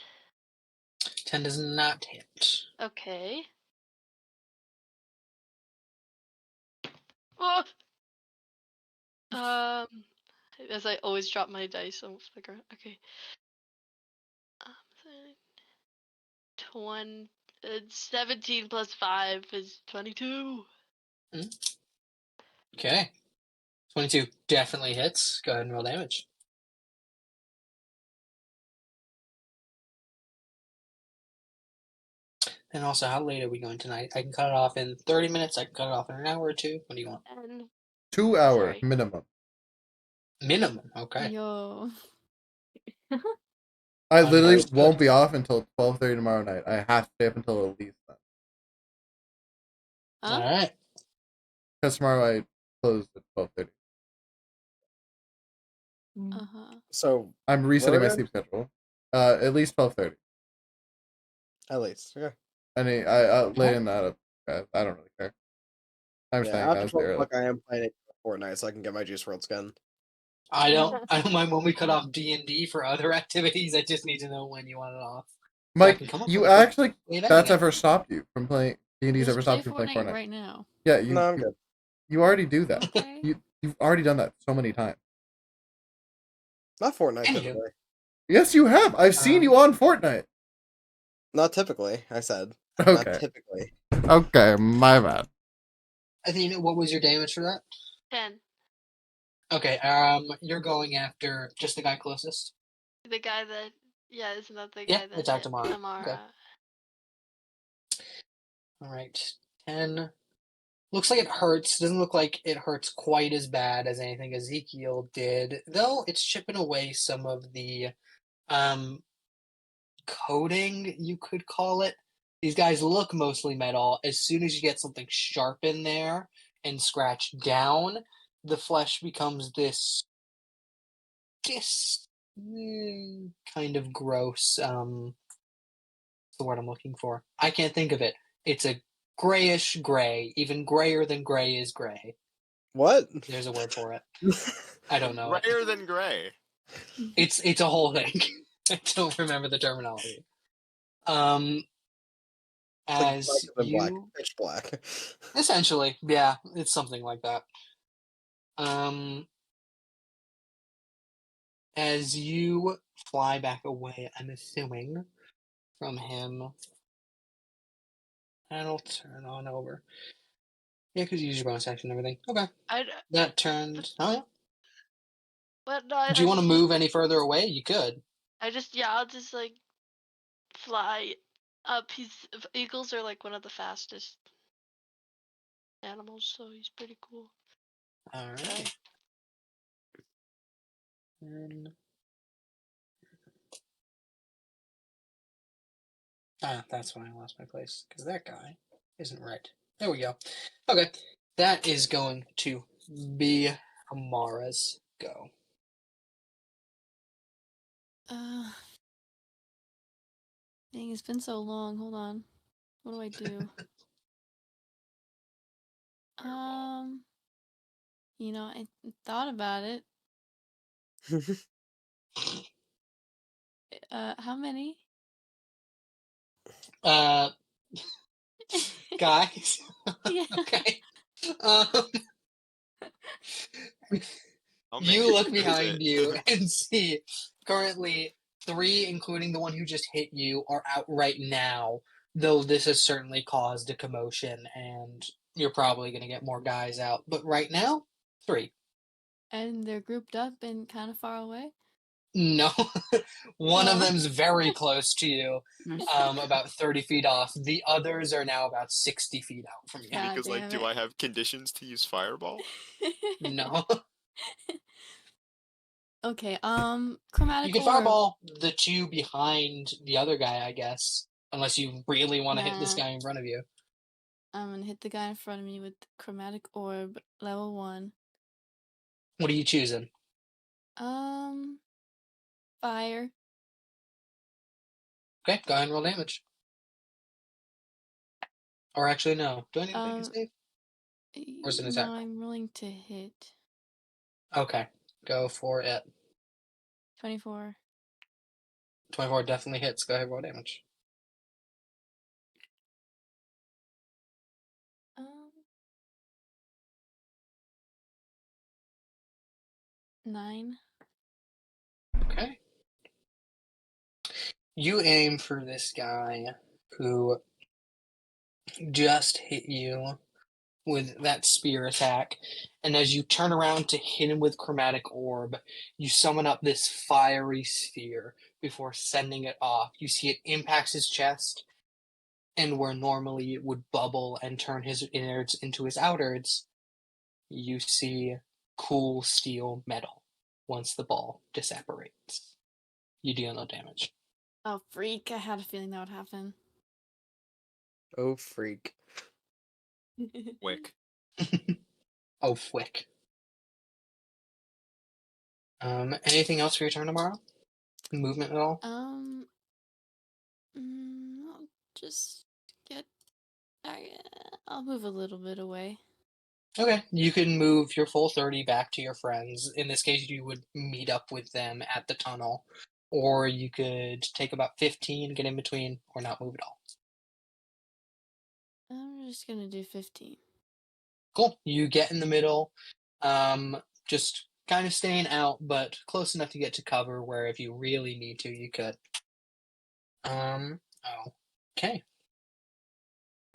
[SPEAKER 6] 10 does not hit.
[SPEAKER 7] Okay. Oh! As I always drop my dice on the ground. Okay. 17 plus 5 is 22.
[SPEAKER 6] Okay. 22 definitely hits. Go ahead and roll damage. And also, how late are we going tonight? I can cut it off in 30 minutes. I can cut it off in an hour or two. What do you want?
[SPEAKER 2] 2 hour
[SPEAKER 7] Sorry.
[SPEAKER 2] minimum.
[SPEAKER 6] Minimum. Okay.
[SPEAKER 3] Yo.
[SPEAKER 2] I
[SPEAKER 6] I'm
[SPEAKER 2] literally
[SPEAKER 6] nice.
[SPEAKER 2] won't be off until 12:30 tomorrow night. I have to stay up until at least then.
[SPEAKER 6] All right.
[SPEAKER 2] Because tomorrow I close at 12:30.
[SPEAKER 8] So
[SPEAKER 2] I'm resetting my
[SPEAKER 8] Where?
[SPEAKER 2] sleep schedule. At least 12:30.
[SPEAKER 8] at least, yeah.
[SPEAKER 2] I'll lay in that up. I don't really care. I'm
[SPEAKER 8] Yeah,
[SPEAKER 2] saying
[SPEAKER 8] after
[SPEAKER 2] that's
[SPEAKER 8] 12
[SPEAKER 2] early.
[SPEAKER 8] o'clock, I am playing Fortnite, so I can get my Juice WRLD skin.
[SPEAKER 6] I don't mind when we cut off D&D for other activities. I just need to know when you want it off.
[SPEAKER 2] Mike,
[SPEAKER 6] can come up
[SPEAKER 2] you
[SPEAKER 6] with a quick
[SPEAKER 2] actually
[SPEAKER 6] way of
[SPEAKER 2] that's
[SPEAKER 6] ending it.
[SPEAKER 2] ever stopped you from playing D&D's
[SPEAKER 3] Just
[SPEAKER 2] ever
[SPEAKER 3] play
[SPEAKER 2] stopped you from playing Fortnite.
[SPEAKER 3] right now.
[SPEAKER 2] Yeah,
[SPEAKER 8] No, I'm good.
[SPEAKER 2] you already do that.
[SPEAKER 3] Okay.
[SPEAKER 2] You've already done that so many times.
[SPEAKER 8] Not Fortnite
[SPEAKER 6] Anywho.
[SPEAKER 8] typically.
[SPEAKER 2] Yes, you have. I've seen you on Fortnite.
[SPEAKER 8] Not typically, I said. Not
[SPEAKER 2] Okay.
[SPEAKER 8] typically.
[SPEAKER 2] Okay, my bad.
[SPEAKER 6] Athena, what was your damage for that?
[SPEAKER 7] 10.
[SPEAKER 6] Okay, you're going after just the guy closest?
[SPEAKER 7] The guy that, isn't that the
[SPEAKER 6] Yeah,
[SPEAKER 7] guy that
[SPEAKER 6] attacked
[SPEAKER 7] hit
[SPEAKER 6] Amara.
[SPEAKER 7] Amara?
[SPEAKER 6] Okay. Alright, 10. Looks like it hurts. Doesn't look like it hurts quite as bad as anything Ezekiel did, though it's chipping away some of the coating, you could call it. These guys look mostly metal. As soon as you get something sharp in there and scratch down, the flesh becomes this kind of gross. What's the word I'm looking for? I can't think of it. It's a grayish gray, even grayer than gray is gray.
[SPEAKER 8] What?
[SPEAKER 6] There's a word for it. I don't know.
[SPEAKER 9] Grayer than gray.
[SPEAKER 6] It's a whole thing. I don't remember the terminology. As
[SPEAKER 8] Blacker than black.
[SPEAKER 6] you
[SPEAKER 8] Pitch black.
[SPEAKER 6] essentially, yeah, it's something like that. As you fly back away, I'm assuming from him, and I'll turn on over. Yeah, because you use your bonus action and everything. Okay, that turned. Oh yeah.
[SPEAKER 7] But no,
[SPEAKER 6] Do you want to move any further away? You could.
[SPEAKER 7] I'll just like fly up. Eagles are like one of the fastest animals, so he's pretty cool.
[SPEAKER 6] All right. And... that's when I lost my place, because that guy isn't right. There we go. Okay, that is going to be Amara's go.
[SPEAKER 3] Dang, it's been so long. Hold on. What do I do? I thought about it. How many?
[SPEAKER 6] Guys.
[SPEAKER 3] Yeah.
[SPEAKER 6] Okay.
[SPEAKER 9] How
[SPEAKER 6] You
[SPEAKER 9] many?
[SPEAKER 6] look
[SPEAKER 9] Is
[SPEAKER 6] behind
[SPEAKER 9] it?
[SPEAKER 6] you and see currently 3, including the one who just hit you, are out right now, though this has certainly caused a commotion and you're probably going to get more guys out. But right now, 3.
[SPEAKER 3] And they're grouped up and kind of far away.
[SPEAKER 6] No, one of
[SPEAKER 3] Oh.
[SPEAKER 6] them's very close to you, about 30 feet off. The others are now about 60 feet out from you.
[SPEAKER 3] God
[SPEAKER 9] Because like,
[SPEAKER 3] damn
[SPEAKER 9] do
[SPEAKER 3] it.
[SPEAKER 9] I have conditions to use fireball?
[SPEAKER 6] No,
[SPEAKER 3] Okay,
[SPEAKER 6] you
[SPEAKER 3] chromatic
[SPEAKER 6] can
[SPEAKER 3] orb.
[SPEAKER 6] fireball the 2 behind the other guy, I guess, unless you really want to hit this
[SPEAKER 3] Nah.
[SPEAKER 6] guy in front of you.
[SPEAKER 3] I'm gonna hit the guy in front of me with chromatic orb, level 1.
[SPEAKER 6] What are you choosing?
[SPEAKER 3] Fire.
[SPEAKER 6] Okay, go ahead and roll damage. Or actually, no. Do I need to make a save? Or is it an attack?
[SPEAKER 3] No, I'm rolling to hit.
[SPEAKER 6] Okay, go for it.
[SPEAKER 3] 24.
[SPEAKER 6] 24 definitely hits. Go ahead, roll damage.
[SPEAKER 3] Um, 9.
[SPEAKER 6] Okay. You aim for this guy who just hit you with that spear attack, and as you turn around to hit him with chromatic orb, you summon up this fiery sphere before sending it off. You see it impacts his chest, and where normally it would bubble and turn his innards into his outards, you see cool steel metal once the ball disapparates. You deal no damage.
[SPEAKER 3] Oh, freak. I had a feeling that would happen.
[SPEAKER 8] Oh, freak.
[SPEAKER 9] Wick.
[SPEAKER 6] Oh, flick. Anything else for your turn tomorrow? Movement at all?
[SPEAKER 3] I'll just get. I'll move a little bit away.
[SPEAKER 6] Okay, you can move your full 30 back to your friends. In this case, you would meet up with them at the tunnel, or you could take about 15, get in between, or not move at all.
[SPEAKER 3] I'm just gonna do 15.
[SPEAKER 6] Cool. You get in the middle, just kind of staying out, but close enough to get to cover where if you really need to, you could. Okay.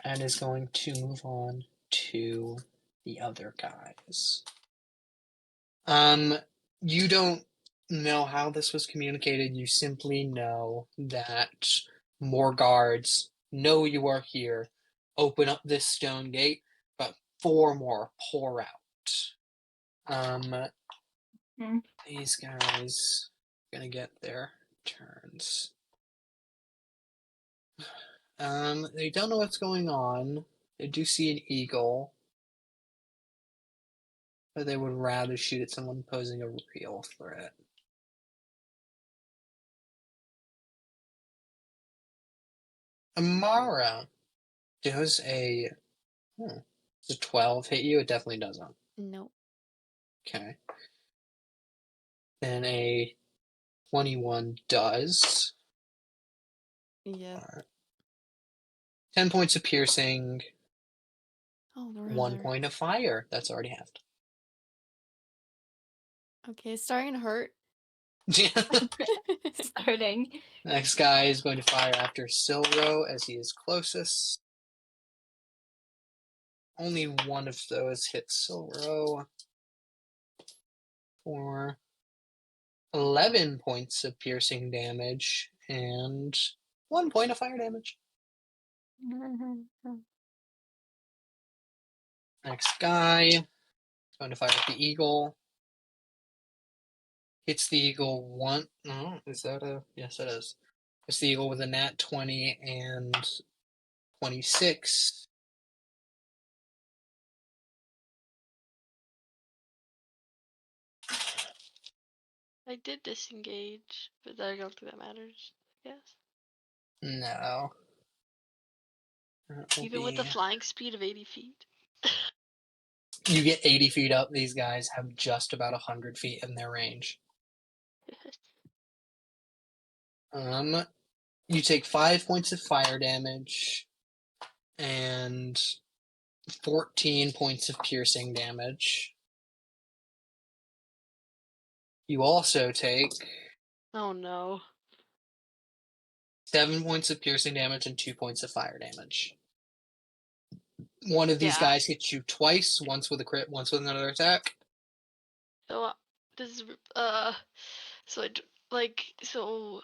[SPEAKER 6] And is going to move on to the other guys. You don't know how this was communicated. You simply know that more guards know you are here. Open up this stone gate, but 4 more pour out. These guys gonna get their turns. They don't know what's going on. They do see an eagle, but they would rather shoot at someone posing a real threat. Amara, does a 12 hit you? It definitely doesn't.
[SPEAKER 3] Nope.
[SPEAKER 6] Okay. Then a 21 does.
[SPEAKER 3] Yeah.
[SPEAKER 6] 10 points of piercing,
[SPEAKER 3] Oh,
[SPEAKER 6] 1
[SPEAKER 3] brother.
[SPEAKER 6] point of fire. That's already halved.
[SPEAKER 3] Okay, it's starting to hurt.
[SPEAKER 5] Starting.
[SPEAKER 6] Next guy is going to fire after Silro as he is closest. Only one of those hits Silro for 11 points of piercing damage and 1 point of fire damage. Next guy is going to fire at the eagle. Hits the eagle one. Oh, is that a? Yes, it is. Hits the eagle with a nat 20 and 26.
[SPEAKER 7] I did disengage, but I don't think that matters, I guess.
[SPEAKER 6] No.
[SPEAKER 7] Even with the flying speed of 80 feet.
[SPEAKER 6] You get 80 feet up. These guys have just about 100 feet in their range. You take 5 points of fire damage and 14 points of piercing damage. You also take
[SPEAKER 7] Oh no.
[SPEAKER 6] 7 points of piercing damage and 2 points of fire damage. One of these
[SPEAKER 7] Yeah.
[SPEAKER 6] guys hits you twice, once with a crit, once with another attack.
[SPEAKER 7] So this is so so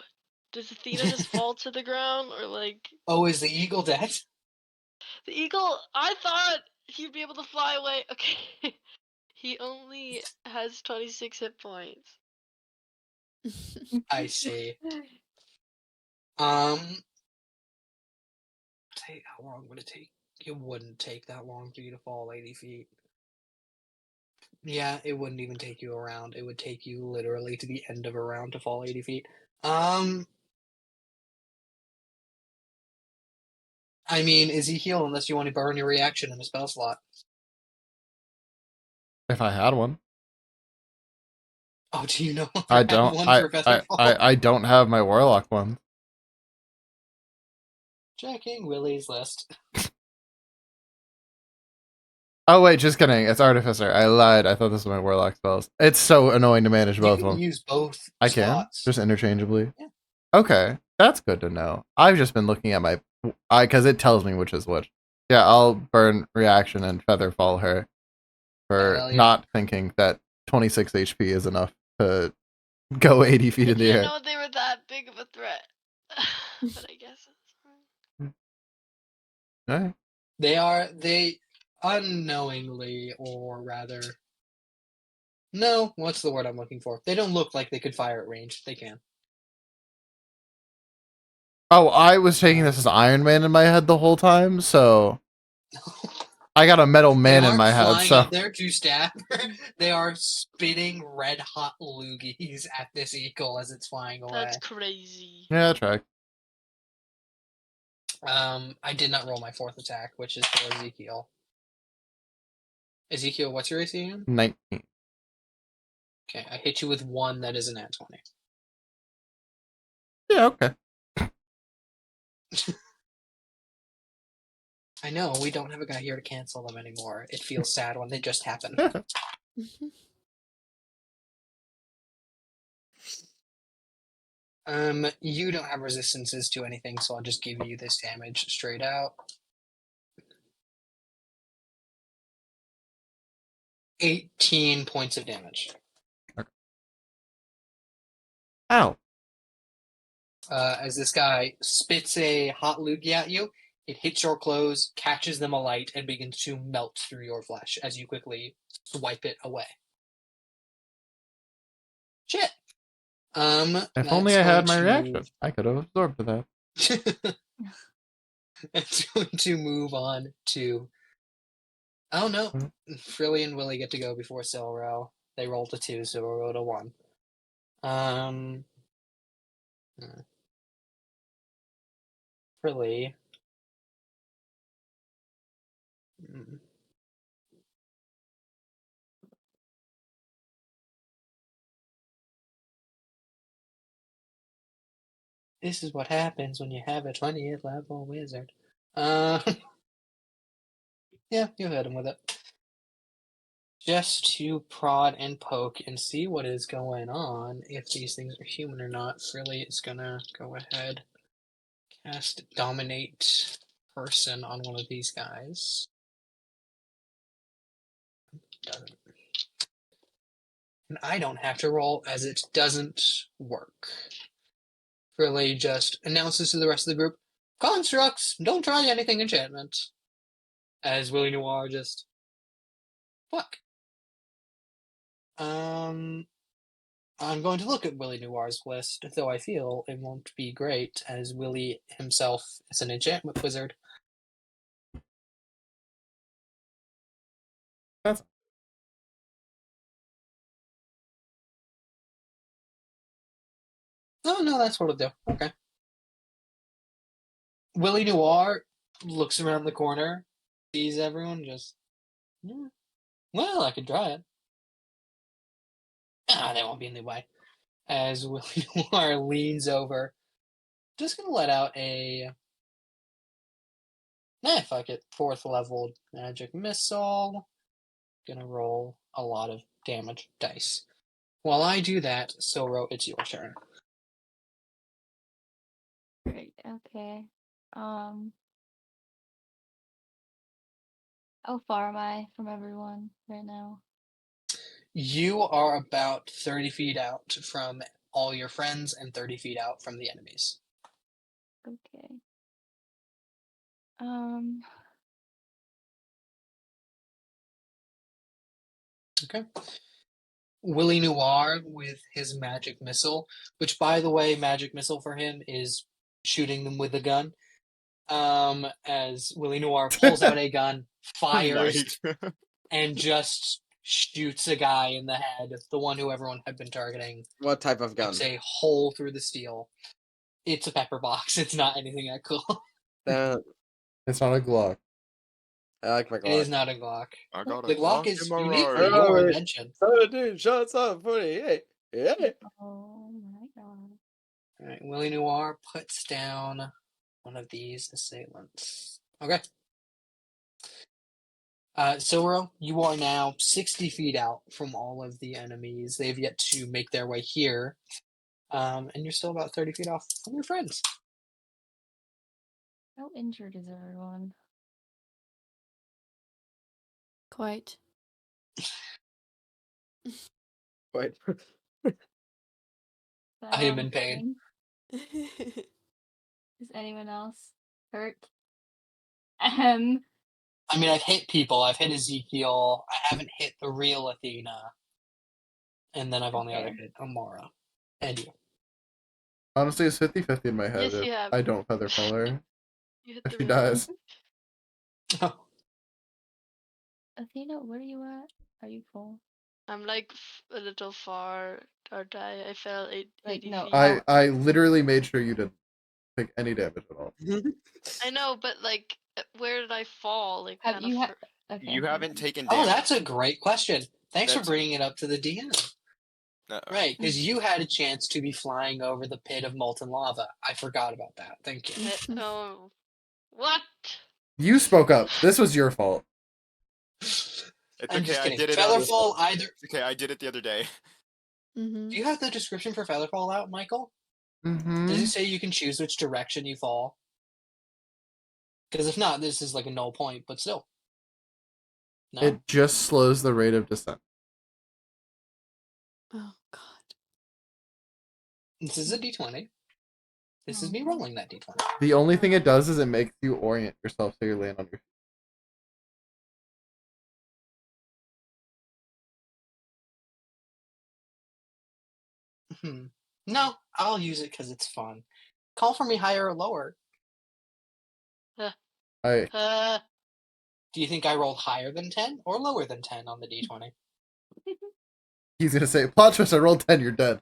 [SPEAKER 7] does Athena just fall to the ground, or like
[SPEAKER 6] Oh, is the eagle dead?
[SPEAKER 7] the eagle? I thought he'd be able to fly away. Okay, he only has 26 hit points.
[SPEAKER 6] I see. How long would it take? It wouldn't take that long for you to fall 80 feet. Yeah, it wouldn't even take you a round. It would take you literally to the end of a round to fall 80 feet. I mean, Ezekiel, unless you want to burn your reaction in a spell slot.
[SPEAKER 2] If I had one.
[SPEAKER 6] Oh, do you know
[SPEAKER 2] I
[SPEAKER 6] have
[SPEAKER 2] don't.
[SPEAKER 6] one
[SPEAKER 2] I,
[SPEAKER 6] for Featherfall?
[SPEAKER 2] I don't have my warlock one.
[SPEAKER 6] Checking Willie's list.
[SPEAKER 2] Oh wait, just kidding. It's artificer. I lied. I thought this was my warlock spells. It's so annoying to manage
[SPEAKER 6] You
[SPEAKER 2] both
[SPEAKER 6] can
[SPEAKER 2] of them.
[SPEAKER 6] use both
[SPEAKER 2] I can
[SPEAKER 6] slots.
[SPEAKER 2] just interchangeably.
[SPEAKER 6] Yeah.
[SPEAKER 2] Okay, that's good to know. I've just been looking at my, because it tells me which is which. Yeah, I'll burn reaction and feather fall her for
[SPEAKER 6] Hell yeah.
[SPEAKER 2] not thinking that 26 HP is enough to go 80 feet
[SPEAKER 7] I
[SPEAKER 2] in the
[SPEAKER 7] didn't
[SPEAKER 2] air.
[SPEAKER 7] know they were that big of a threat, but I guess it's fine.
[SPEAKER 2] Alright.
[SPEAKER 6] They unknowingly, or rather, no, what's the word I'm looking for? They don't look like they could fire at range. They can.
[SPEAKER 2] Oh, I was taking this as Iron Man in my head the whole time, so I got a metal man in my head.
[SPEAKER 6] Flying
[SPEAKER 2] So
[SPEAKER 6] up there to stab. They are spitting red hot loogies at this eagle as it's flying away.
[SPEAKER 7] That's crazy.
[SPEAKER 2] yeah, track.
[SPEAKER 6] I did not roll my fourth attack, which is for Ezekiel. Ezekiel, what's your AC again?
[SPEAKER 2] 19.
[SPEAKER 6] Okay, I hit you with one that is an at 20.
[SPEAKER 2] Yeah, okay.
[SPEAKER 6] I know, we don't have a guy here to cancel them anymore. It feels sad when they just happen. You don't have resistances to anything, so I'll just give you this damage straight out. 18 points of damage.
[SPEAKER 2] Ow.
[SPEAKER 6] As this guy spits a hot loogie at you, it hits your clothes, catches them alight, and begins to melt through your flesh as you quickly swipe it away. Shit.
[SPEAKER 2] If only I had my reaction, I could have absorbed that.
[SPEAKER 6] It's going to move on to. Oh no, Frilly and Willie get to go before Silro. They rolled a 2, so we'll roll a 1. Frilly. This is what happens when you have a 20th level wizard. Yeah, you hit him with it. Just to prod and poke and see what is going on, if these things are human or not. Frilly is gonna go ahead, cast Dominate Person on one of these guys. Doesn't. And I don't have to roll, as it doesn't work. Frilly just announces to the rest of the group, constructs, don't try anything enchantment. As Willie Noir just, fuck. I'm going to look at Willie Noir's list, though I feel it won't be great, as Willie himself is an enchantment wizard.
[SPEAKER 2] That's...
[SPEAKER 6] Oh, no, that's what it'll do. Okay. Willie Noir looks around the corner, sees everyone, just, well, I could try it. They won't be in the way. As Willie Noir leans over, just gonna let out a, fuck it, 4th level magic missile. Gonna roll a lot of damage dice. While I do that, Silro, it's your turn.
[SPEAKER 5] Great. Okay. How far am I from everyone right now?
[SPEAKER 6] You are about 30 feet out from all your friends and 30 feet out from the enemies.
[SPEAKER 5] Okay. Um.
[SPEAKER 6] Okay. Willie Noir with his magic missile, which, by the way, magic missile for him is shooting them with a gun. As Willie Noir pulls out a gun, fires,
[SPEAKER 9] Nice.
[SPEAKER 6] and just shoots a guy in the head, the one who everyone had been targeting.
[SPEAKER 8] What type of gun?
[SPEAKER 6] It's a hole through the steel. It's a pepper box. It's not anything that cool.
[SPEAKER 2] It's not a Glock.
[SPEAKER 8] I like my
[SPEAKER 6] It is
[SPEAKER 8] Glock.
[SPEAKER 6] not a Glock.
[SPEAKER 9] I got
[SPEAKER 6] The
[SPEAKER 9] a
[SPEAKER 6] Glock
[SPEAKER 9] Glock
[SPEAKER 6] is
[SPEAKER 9] in my
[SPEAKER 6] unique for
[SPEAKER 9] ride.
[SPEAKER 6] your
[SPEAKER 8] Alright.
[SPEAKER 6] invention.
[SPEAKER 8] 17 shots up, 48. Yeah.
[SPEAKER 5] Oh my god.
[SPEAKER 6] All right, Willie Noir puts down one of these assailants. Okay. Silvero, you are now 60 feet out from all of the enemies. They've yet to make their way here. And you're still about 30 feet off from your friends.
[SPEAKER 5] How injured is everyone?
[SPEAKER 3] Quite.
[SPEAKER 8] Wait.
[SPEAKER 6] I am in pain.
[SPEAKER 5] Is anyone else hurt?
[SPEAKER 6] I mean, I've hit people. I've hit Ezekiel. I haven't hit the real Athena. And then I've only ever
[SPEAKER 5] Okay.
[SPEAKER 6] hit Amora. And you.
[SPEAKER 2] Honestly, it's 50-50 in my head.
[SPEAKER 7] Yes,
[SPEAKER 2] if
[SPEAKER 7] you have.
[SPEAKER 2] I don't feather fall her.
[SPEAKER 7] You hit
[SPEAKER 2] If
[SPEAKER 7] the
[SPEAKER 2] she
[SPEAKER 7] real
[SPEAKER 2] dies.
[SPEAKER 6] Oh,
[SPEAKER 5] Athena, where are you at? Are you full?
[SPEAKER 7] I'm like a little far, aren't I? I fell
[SPEAKER 5] Like,
[SPEAKER 7] 80
[SPEAKER 5] no,
[SPEAKER 7] feet.
[SPEAKER 2] I literally made sure you didn't take any damage at all.
[SPEAKER 7] I know, but like, where did I fall? Like,
[SPEAKER 5] Have
[SPEAKER 7] kind
[SPEAKER 5] you
[SPEAKER 7] of.
[SPEAKER 5] had? Okay.
[SPEAKER 9] You haven't taken
[SPEAKER 6] oh,
[SPEAKER 9] damage.
[SPEAKER 6] that's a great question. Thanks for
[SPEAKER 9] That's-
[SPEAKER 6] bringing it up to the DM.
[SPEAKER 9] Uh-oh.
[SPEAKER 6] Right, because you had a chance to be flying over the pit of molten lava. I forgot about that. Thank you.
[SPEAKER 7] Oh, what?
[SPEAKER 2] You spoke up. This was your fault.
[SPEAKER 9] It's
[SPEAKER 6] I'm
[SPEAKER 9] okay.
[SPEAKER 6] just
[SPEAKER 9] I
[SPEAKER 6] kidding.
[SPEAKER 9] did it.
[SPEAKER 6] Featherfall, either.
[SPEAKER 9] It's okay. I did it the other day.
[SPEAKER 3] Mm-hmm.
[SPEAKER 6] Do you have the description for Featherfall out, Michael?
[SPEAKER 2] Mm-hmm.
[SPEAKER 6] Does it say you can choose which direction you fall? Because if not, this is like a null point, but still. No?
[SPEAKER 2] It just slows the rate of descent.
[SPEAKER 3] Oh god.
[SPEAKER 6] This is a d20. This is me rolling that d20.
[SPEAKER 2] The only thing it does is it makes you orient yourself so you land on your feet.
[SPEAKER 6] No, I'll use it because it's fun. Call for me higher or lower.
[SPEAKER 2] I
[SPEAKER 6] Do you think I rolled higher than 10 or lower than 10 on the d20?
[SPEAKER 2] he's gonna say, plot twist, I rolled 10, you're dead.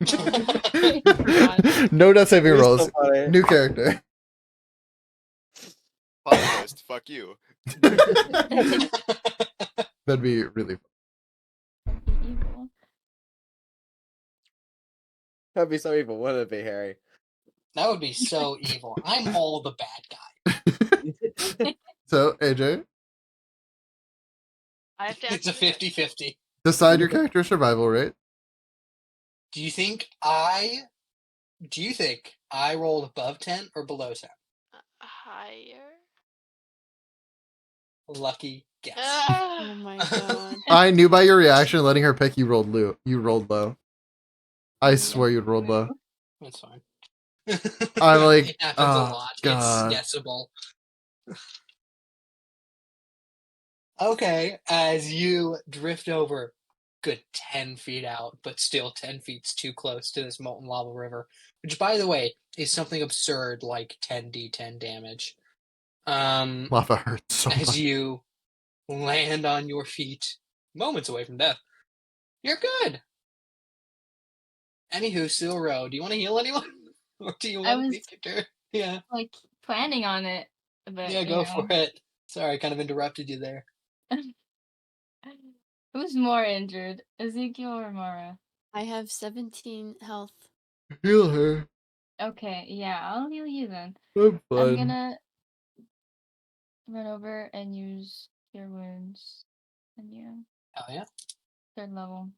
[SPEAKER 5] God.
[SPEAKER 2] No death saving
[SPEAKER 8] You're so
[SPEAKER 2] rolls.
[SPEAKER 8] funny.
[SPEAKER 2] New character.
[SPEAKER 9] Plot twist. Fuck you.
[SPEAKER 2] That'd be really fun.
[SPEAKER 5] That'd be evil.
[SPEAKER 8] That'd be so evil, wouldn't it be, Harry?
[SPEAKER 6] That would be so evil. I'm all the bad guy.
[SPEAKER 2] So, AJ,
[SPEAKER 7] I have to
[SPEAKER 6] It's a
[SPEAKER 7] actually-
[SPEAKER 6] 50-50.
[SPEAKER 2] decide your character's survival rate.
[SPEAKER 6] Do you think I rolled above 10 or below 10?
[SPEAKER 7] Higher.
[SPEAKER 6] Lucky guess.
[SPEAKER 3] Oh my god.
[SPEAKER 2] I knew by your reaction letting her pick you rolled low. You rolled low. I swear you'd rolled low.
[SPEAKER 6] That's fine.
[SPEAKER 2] I'm like,
[SPEAKER 6] it happens a
[SPEAKER 2] oh,
[SPEAKER 6] lot.
[SPEAKER 2] God.
[SPEAKER 6] It's guessable. Okay, as you drift over good 10 feet out, but still 10 feet's too close to this molten lava river, which, by the way, is something absurd like 10d10 damage.
[SPEAKER 2] Lava hurts so
[SPEAKER 6] As
[SPEAKER 2] much.
[SPEAKER 6] you land on your feet, moments away from death. You're good. Anywho, Silro, do you want to heal anyone? Or do you
[SPEAKER 5] I
[SPEAKER 6] want to
[SPEAKER 5] was-
[SPEAKER 6] take your turn? Yeah.
[SPEAKER 5] Like planning on it, but
[SPEAKER 6] Yeah, go for it. Sorry, I kind of interrupted you there.
[SPEAKER 5] Who's more injured, Ezekiel or Mara?
[SPEAKER 3] I have 17 health.
[SPEAKER 2] Heal her.
[SPEAKER 5] Okay, yeah, I'll heal you then.
[SPEAKER 2] I'm
[SPEAKER 5] I'm
[SPEAKER 2] fine.
[SPEAKER 5] gonna run over and use your wounds. And you,
[SPEAKER 6] Oh, yeah?
[SPEAKER 5] 3rd level.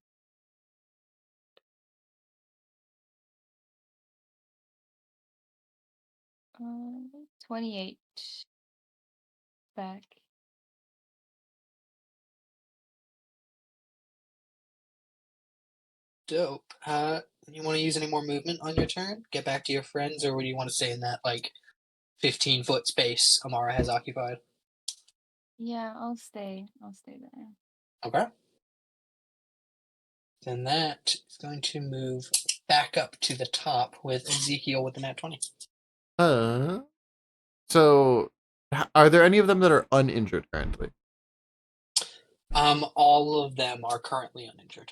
[SPEAKER 5] Uh, 28 back.
[SPEAKER 6] Dope. You want to use any more movement on your turn? Get back to your friends, or do you want to stay in that like 15-foot space Amara has occupied?
[SPEAKER 5] Yeah, I'll stay. I'll stay there.
[SPEAKER 6] Okay. Then that is going to move back up to the top with Ezekiel with the nat 20.
[SPEAKER 2] So, are there any of them that are uninjured currently?
[SPEAKER 6] All of them are currently uninjured.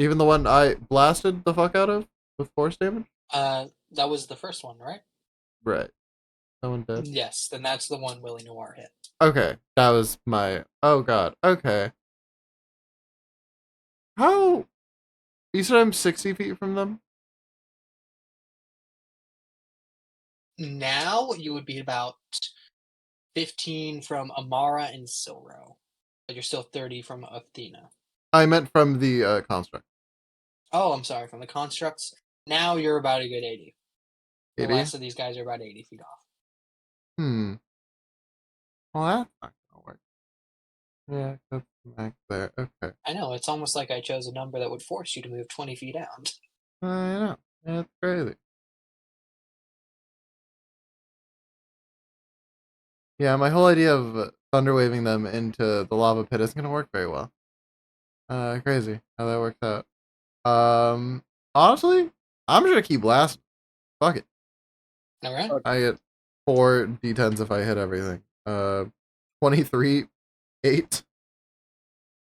[SPEAKER 2] Even the one I blasted the fuck out of with force damage?
[SPEAKER 6] That was the first one, right?
[SPEAKER 2] Right. That one dead?
[SPEAKER 6] Yes, then that's the one Willie Noir hit.
[SPEAKER 2] Okay. That was my... Oh, God. Okay. How... You said I'm 60 feet from them?
[SPEAKER 6] Now you would be about 15 from Amara and Silro, but you're still 30 from Athena.
[SPEAKER 2] I meant from the construct.
[SPEAKER 6] Oh, I'm sorry, from the constructs. Now you're about a good 80. The
[SPEAKER 2] 80?
[SPEAKER 6] last of these guys are about 80 feet off.
[SPEAKER 2] Well, that's not gonna work. Yeah, that's max there. Okay.
[SPEAKER 6] I know, it's almost like I chose a number that would force you to move 20 feet out.
[SPEAKER 2] I know. That's crazy. Yeah, my whole idea of thunder waving them into the lava pit isn't gonna work very well. Crazy how that works out. Honestly, I'm just gonna keep blasting. Fuck it.
[SPEAKER 6] Alright?
[SPEAKER 2] I get 4 d10s if I hit everything. 23, 8,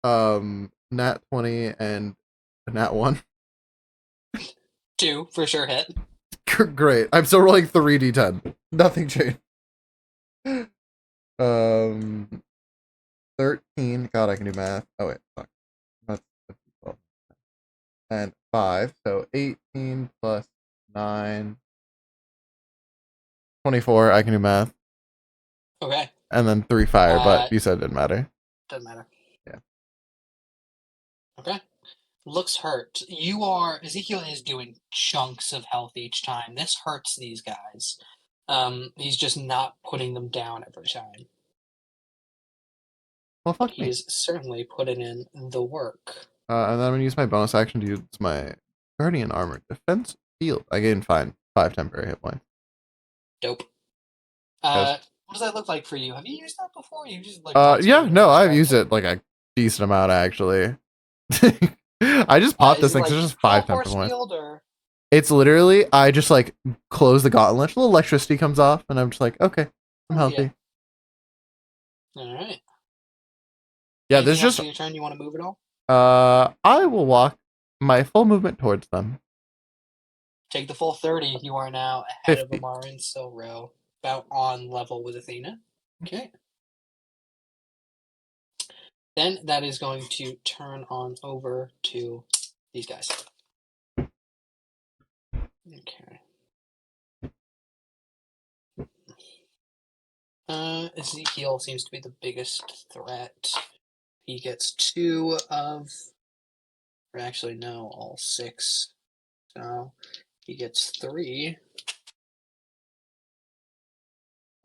[SPEAKER 2] nat 20, and a nat 1.
[SPEAKER 6] 2 for sure hit.
[SPEAKER 2] Great. I'm still rolling 3d10. Nothing changed. 13. God, I can do math. Oh wait, fuck. That's 12. And 5. So 18 plus 9. 24. I can do math.
[SPEAKER 6] Okay,
[SPEAKER 2] And then 3 fire,
[SPEAKER 6] Uh,
[SPEAKER 2] but you said it didn't matter.
[SPEAKER 6] doesn't matter.
[SPEAKER 2] Yeah.
[SPEAKER 6] Okay. Looks hurt. Ezekiel is doing chunks of health each time. This hurts these guys. He's just not putting them down every time.
[SPEAKER 2] Well, fuck
[SPEAKER 6] He
[SPEAKER 2] me.
[SPEAKER 6] is certainly putting in the work.
[SPEAKER 2] And then I'm gonna use my bonus action to use my Guardian Armor Defense Field. I gain 5 temporary hit points.
[SPEAKER 6] Dope.
[SPEAKER 2] Yes.
[SPEAKER 6] What does that look like for you? Have you used that before? You just like
[SPEAKER 2] Yeah, no, I've used it like a decent amount actually. I just popped this thing,
[SPEAKER 6] Like
[SPEAKER 2] so it's just 5
[SPEAKER 6] force
[SPEAKER 2] temporary points.
[SPEAKER 6] field or
[SPEAKER 2] It's literally, I just like close the gauntlet, a little electricity comes off, and I'm just like, okay, I'm
[SPEAKER 6] Oh, yeah.
[SPEAKER 2] healthy.
[SPEAKER 6] all right.
[SPEAKER 2] Yeah,
[SPEAKER 6] Anything
[SPEAKER 2] there's
[SPEAKER 6] else
[SPEAKER 2] just,
[SPEAKER 6] on your turn you want to move at all?
[SPEAKER 2] I will walk my full movement towards them.
[SPEAKER 6] Take the full 30. You are now ahead
[SPEAKER 2] 50.
[SPEAKER 6] of Amara and Silro, about on level with Athena. Okay. Then that is going to turn on over to these guys. Okay. Ezekiel seems to be the biggest threat. He gets 2 of, or actually no, all 6. So he gets 3.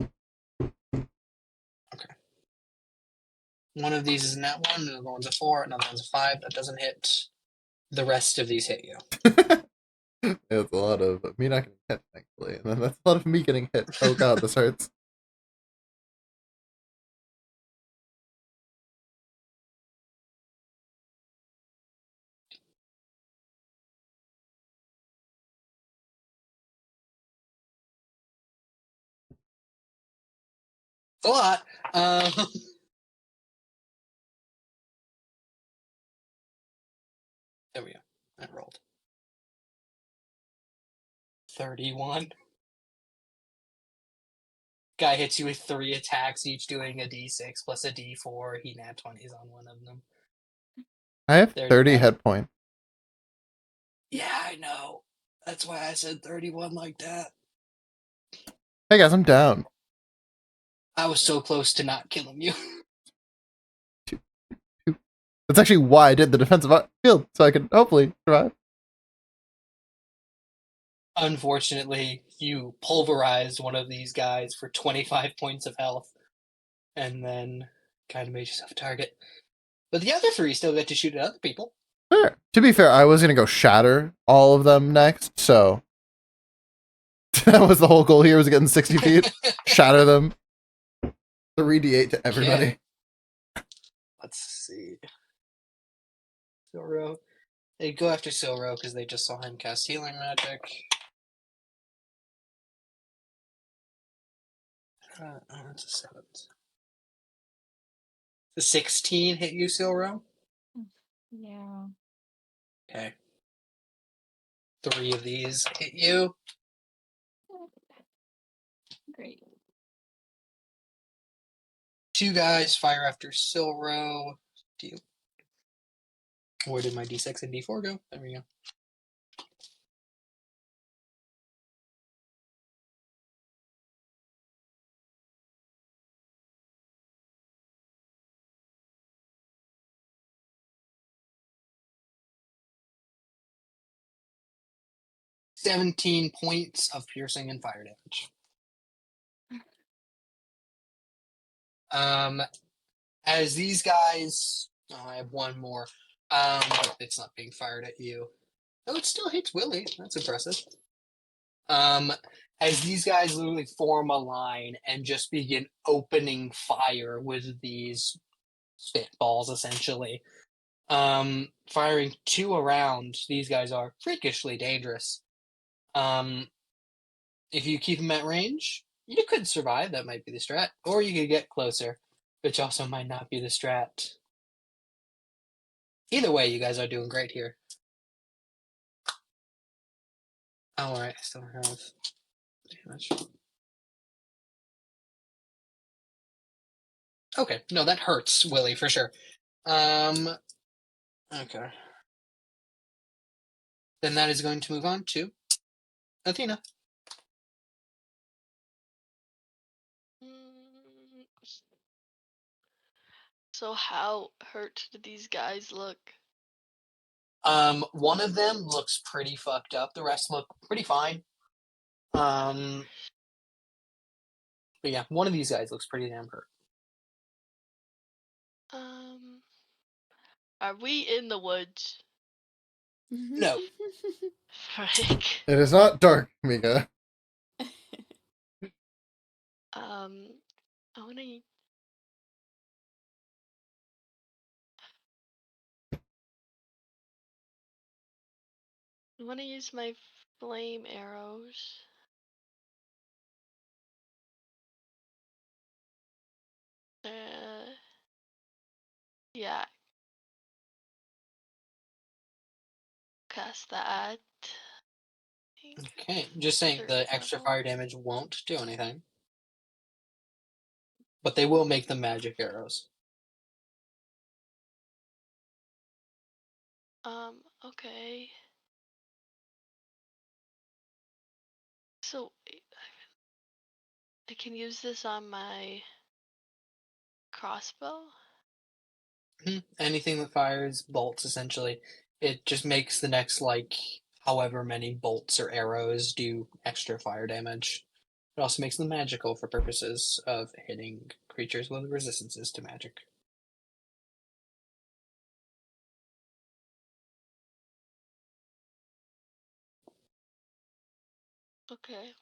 [SPEAKER 6] Okay. One of these is a nat 1, another one's a 4, another one's a 5. That doesn't hit. The rest of these hit you.
[SPEAKER 2] It's a lot of me not getting hit, thankfully. And then that's a lot of me getting hit. Oh god, this hurts.
[SPEAKER 6] A lot. There we go. I rolled. 31. Guy hits you with 3 attacks, each doing a d6 plus a d4. He nat 20s on one of them.
[SPEAKER 2] I have
[SPEAKER 6] There you
[SPEAKER 2] 30
[SPEAKER 6] go.
[SPEAKER 2] hit points.
[SPEAKER 6] Yeah, I know. That's why I said 31 like that.
[SPEAKER 2] Hey guys, I'm down.
[SPEAKER 6] I was so close to not killing you.
[SPEAKER 2] That's actually why I did the defensive field, so I could hopefully survive.
[SPEAKER 6] Unfortunately, you pulverized one of these guys for 25 points of health, and then kind of made yourself a target. But the other 3 still get to shoot at other people.
[SPEAKER 2] Sure. To be fair, I was gonna go shatter all of them next, so that was the whole goal here, was getting 60 feet. Shatter them. 3d8 to everybody.
[SPEAKER 6] Okay. Let's see. Silro. They go after Silro because they just saw him cast healing magic. That's a 7. The 16 hit you, Silro?
[SPEAKER 5] Yeah.
[SPEAKER 6] Okay. 3 of these hit you.
[SPEAKER 5] Great.
[SPEAKER 6] 2 guys fire after Silro. Where did my D6 and D4 go? There we go. "17 points of piercing and fire damage." As these guys, I have one more. But it's not being fired at you. Oh, it still hits Willie. That's impressive. As these guys literally form a line and just begin opening fire with these spitballs, essentially. Firing 2 around, these guys are freakishly dangerous. If you keep them at range, you could survive. That might be the strat. Or you could get closer, which also might not be the strat. Either way, you guys are doing great here. Oh, alright, I still have damage. Okay, no, that hurts, Willie, for sure. Okay. Then that is going to move on to Athena.
[SPEAKER 7] Mm, So how hurt do these guys look?
[SPEAKER 6] One of them looks pretty fucked up. The rest look pretty fine. But yeah, one of these guys looks pretty damn hurt.
[SPEAKER 7] Are we in the woods?
[SPEAKER 6] No.
[SPEAKER 7] Frick.
[SPEAKER 2] It is not dark, Mika.
[SPEAKER 7] I wanna. I wanna use my flame arrows. Yeah. Cast that.
[SPEAKER 6] Okay, just saying the
[SPEAKER 7] Third
[SPEAKER 6] extra
[SPEAKER 7] level.
[SPEAKER 6] fire damage won't do anything. But they will make the magic arrows.
[SPEAKER 7] Okay. So I can use this on my crossbow?
[SPEAKER 6] Anything that fires bolts, essentially. It just makes the next, like, however many bolts or arrows do extra fire damage. It also makes them magical for purposes of hitting creatures with resistances to magic.
[SPEAKER 7] Okay.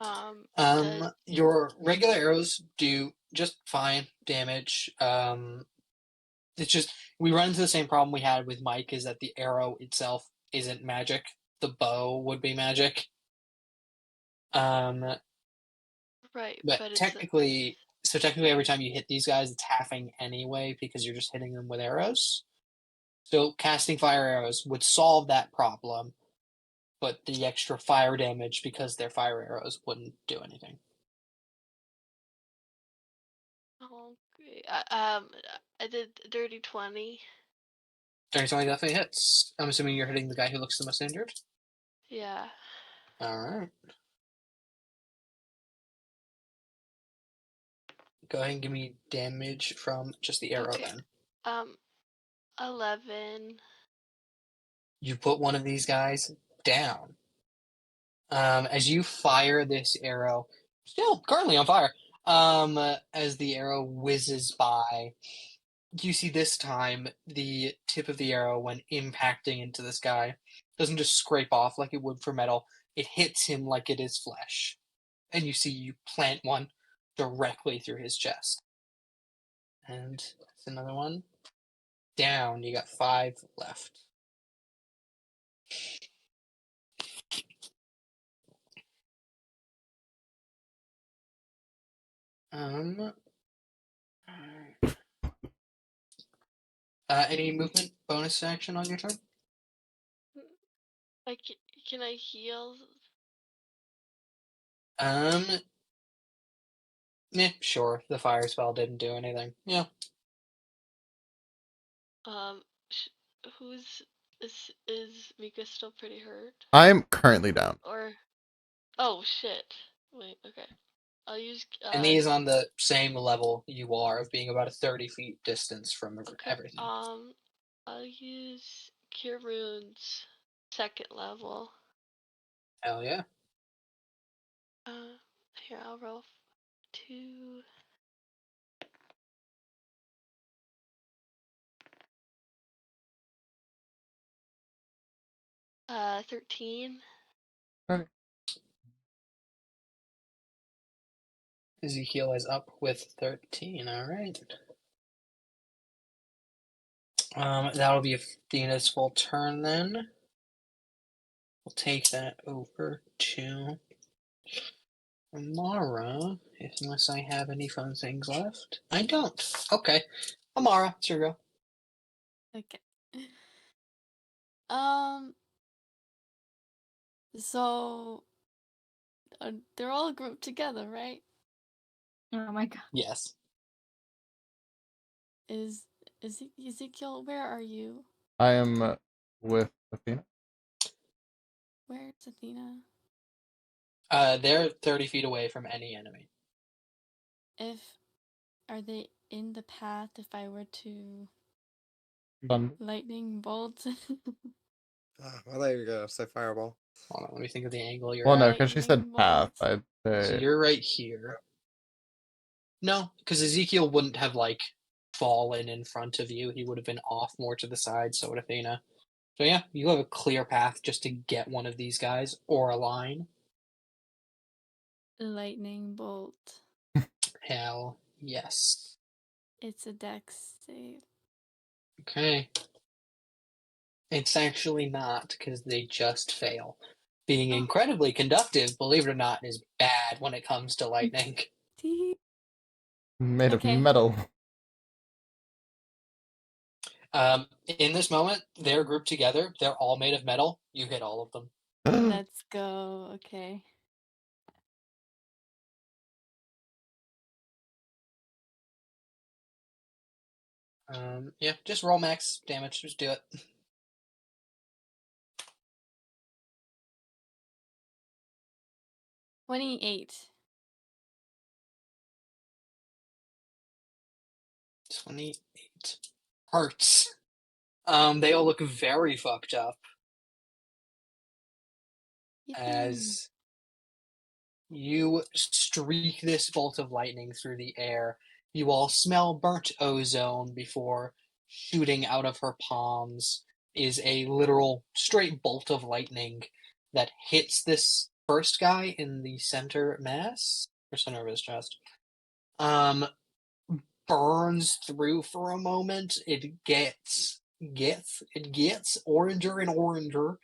[SPEAKER 7] Does
[SPEAKER 6] Your regular arrows do just fine damage. It's just we run into the same problem we had with Mike, is that the arrow itself isn't magic. The bow would be magic.
[SPEAKER 7] right,
[SPEAKER 6] But
[SPEAKER 7] but it's
[SPEAKER 6] technically every time you hit these guys, it's halving anyway because you're just hitting them with arrows. So casting fire arrows would solve that problem, but the extra fire damage because they're fire arrows wouldn't do anything.
[SPEAKER 7] okay. I did dirty 20.
[SPEAKER 6] Dirty 20 definitely hits. I'm assuming you're hitting the guy who looks the most injured.
[SPEAKER 7] Yeah.
[SPEAKER 6] All right. Go ahead and give me damage from just the arrow
[SPEAKER 7] Okay.
[SPEAKER 6] then.
[SPEAKER 7] 11.
[SPEAKER 6] You put one of these guys down. As you fire this arrow, still currently on fire, As the arrow whizzes by, you see this time the tip of the arrow, when impacting into this guy, doesn't just scrape off like it would for metal. It hits him like it is flesh. And you see you plant one directly through his chest. And that's another one. Down. You got 5 left. Any movement bonus action on your turn?
[SPEAKER 7] Can I heal?
[SPEAKER 6] Yeah, sure. The fire spell didn't do anything. Yeah.
[SPEAKER 7] Who's is Mika still pretty hurt?
[SPEAKER 2] I'm currently down.
[SPEAKER 7] Or, oh shit. Wait, okay. I'll use.
[SPEAKER 6] And he's on the same level you are, of being about a 30 feet distance from everything.
[SPEAKER 7] I'll use Cure Wounds, 2nd level.
[SPEAKER 6] Hell yeah.
[SPEAKER 7] Here, I'll roll 2. 13.
[SPEAKER 6] Ezekiel is up with 13. All right. That'll be Athena's full turn then. We'll take that over to Amara, unless I have any fun things left. I don't. Okay. Amara, it's your go.
[SPEAKER 3] Okay. So they're all grouped together, right?
[SPEAKER 5] Oh my god.
[SPEAKER 6] Yes.
[SPEAKER 3] Is Ezekiel, where are you?
[SPEAKER 2] I am with Athena.
[SPEAKER 3] Where's Athena?
[SPEAKER 6] They're 30 feet away from any enemy.
[SPEAKER 3] Are they in the path if I were to
[SPEAKER 2] Thunder.
[SPEAKER 3] lightning bolt?
[SPEAKER 8] Well, there you go. Say fireball.
[SPEAKER 6] Hold on, let me think of the angle you're
[SPEAKER 2] Well, no,
[SPEAKER 6] at.
[SPEAKER 2] because she said
[SPEAKER 3] Lightning
[SPEAKER 2] path.
[SPEAKER 3] bolt.
[SPEAKER 2] I'd
[SPEAKER 6] So
[SPEAKER 2] say
[SPEAKER 6] you're right here. No, because Ezekiel wouldn't have fallen in front of you. He would have been off more to the side, so would Athena. So yeah, you have a clear path just to get one of these guys, or a line.
[SPEAKER 3] Lightning bolt.
[SPEAKER 6] Hell yes.
[SPEAKER 3] It's a dex save.
[SPEAKER 6] Okay. It's actually not, because they just fail. Being
[SPEAKER 3] Oh.
[SPEAKER 6] incredibly conductive, believe it or not, is bad when it comes to lightning.
[SPEAKER 2] made
[SPEAKER 3] Okay.
[SPEAKER 2] of metal.
[SPEAKER 6] In this moment, they're grouped together. They're all made of metal. You hit all of them.
[SPEAKER 3] Let's go. Okay.
[SPEAKER 6] Yeah, just roll max damage. Just do it.
[SPEAKER 3] $28.
[SPEAKER 6] 28 hurts. They all look very fucked up as you streak this bolt of lightning through the air. You all smell burnt ozone before shooting out of her palms is a literal straight bolt of lightning that hits this first guy in the center mass, or center of his chest. Burns through for a moment. It gets oranger and oranger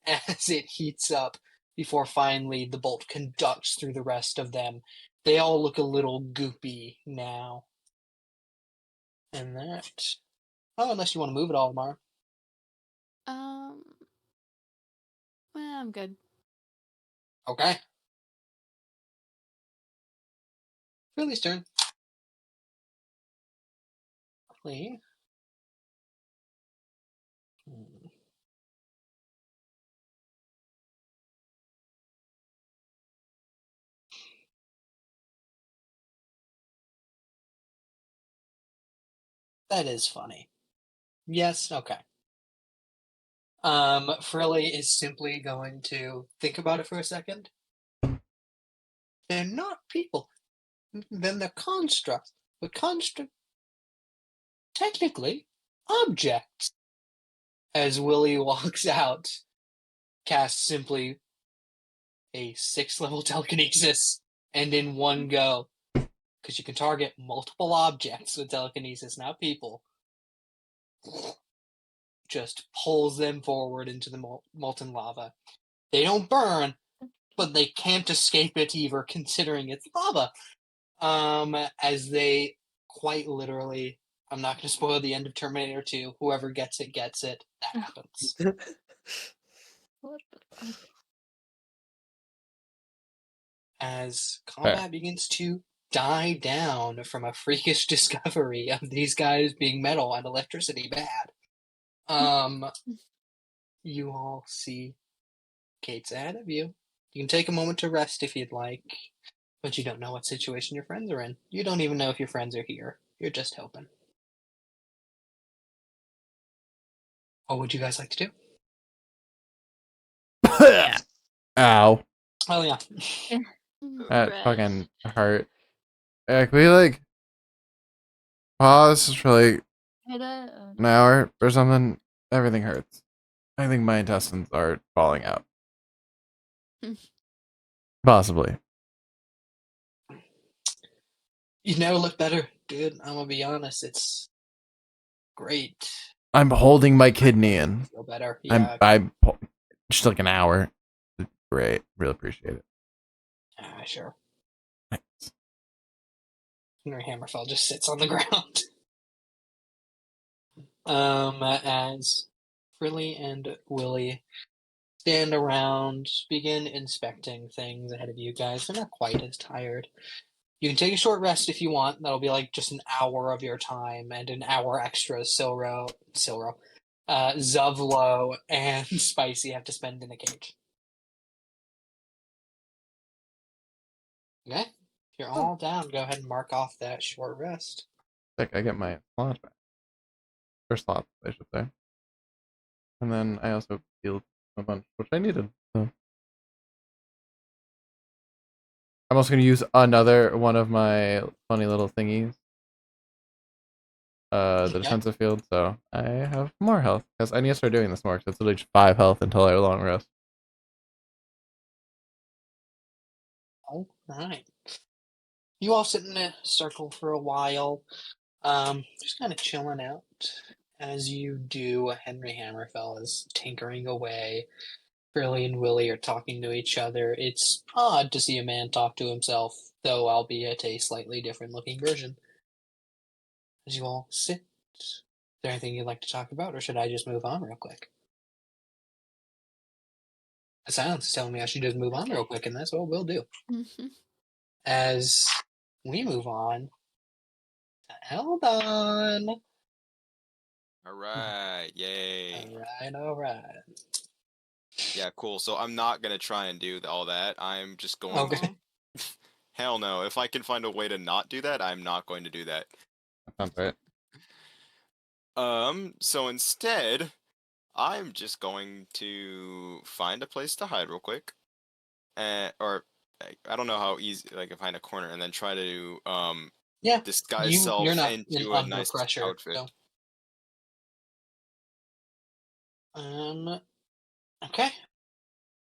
[SPEAKER 6] as it heats up before finally the bolt conducts through the rest of them. They all look a little goopy now. And that. Oh, unless you want to move it all, Mar.
[SPEAKER 3] Well, I'm good.
[SPEAKER 6] Okay. Philly's turn. Philly. That is funny. Yes, okay. Frilly is simply going to think about it for a second. They're not people. then the construct. Technically, objects. As Willie walks out, casts simply a 6th-level telekinesis, and in one go, because you can target multiple objects with telekinesis, not people, just pulls them forward into the molten lava. They don't burn, but they can't escape it either, considering it's lava. As they quite literally, I'm not going to spoil the end of Terminator 2. Whoever gets it, gets it. That happens.
[SPEAKER 5] What the fuck?
[SPEAKER 6] As combat begins to die down from a freakish discovery of these guys being metal and electricity bad. You all see Kate's ahead of you. You can take a moment to rest if you'd like, but you don't know what situation your friends are in. You don't even know if your friends are here. You're just hoping. What would you guys like to do?
[SPEAKER 2] Ow.
[SPEAKER 6] Oh yeah.
[SPEAKER 2] That
[SPEAKER 7] Rest.
[SPEAKER 2] fucking hurt. Yeah, can we like pause for like an hour or something? Everything hurts. I think my intestines are falling out. Possibly.
[SPEAKER 6] You never look better, dude. I'm gonna be honest. It's great.
[SPEAKER 2] I'm holding my kidney in.
[SPEAKER 6] Feel better. Yeah.
[SPEAKER 2] I'm just like an hour. Great. Really appreciate it.
[SPEAKER 6] Sure.
[SPEAKER 2] Thanks.
[SPEAKER 6] Henry Hammerfell just sits on the ground. As Frilly and Willie stand around, begin inspecting things ahead of you guys. They're not quite as tired. You can take a short rest if you want. That'll be like just an hour of your time, and an hour extra Zuvlo, and Spicy have to spend in a cage. Okay? If you're all down, go ahead and mark off that short rest.
[SPEAKER 2] Sick, I get my slots back. Or slots, I should say. And then I also healed a bunch, which I needed. So. I'm also going to use another one of my funny little thingies. The defensive field, so I have more health. Because I need to start doing this more, because it's literally just 5 health until I long rest.
[SPEAKER 6] All right. You all sit in a circle for a while, just kind of chilling out. As you do, Henry Hammerfell is tinkering away. Frilly and Willie are talking to each other. It's odd to see a man talk to himself, though albeit a slightly different looking version. As you all sit, is there anything you'd like to talk about, or should I just move on real quick? The silence is telling me I should just move on real quick, and that's what we'll do. As we move on to Eldon.
[SPEAKER 9] Alright, yay.
[SPEAKER 6] Alright.
[SPEAKER 9] Yeah, cool. So I'm not gonna try and do all that. I'm just going
[SPEAKER 6] Okay.
[SPEAKER 9] to... Hell no. If I can find a way to not do that, I'm not going to do that.
[SPEAKER 2] That sounds right.
[SPEAKER 9] So instead, I'm just going to find a place to hide real quick. Or I don't know how easy, like, find a corner and then try to
[SPEAKER 6] Yeah.
[SPEAKER 9] disguise self
[SPEAKER 6] You're not
[SPEAKER 9] into a
[SPEAKER 6] under
[SPEAKER 9] nice
[SPEAKER 6] pressure.
[SPEAKER 9] outfit.
[SPEAKER 6] So. Okay.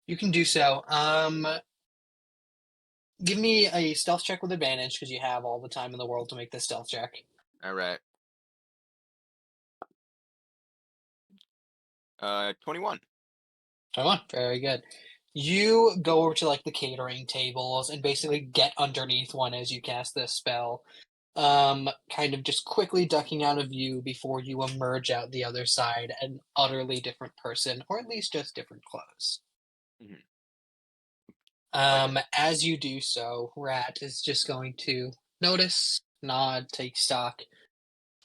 [SPEAKER 6] You can do so. Give me a stealth check with advantage because you have all the time in the world to make this stealth check.
[SPEAKER 9] Alright. 21.
[SPEAKER 6] 21. Very good. You go over to like the catering tables and basically get underneath one as you cast this spell. Kind of just quickly ducking out of view before you emerge out the other side, an utterly different person, or at least just different clothes. As you do so, Rat is just going to notice, nod, take stock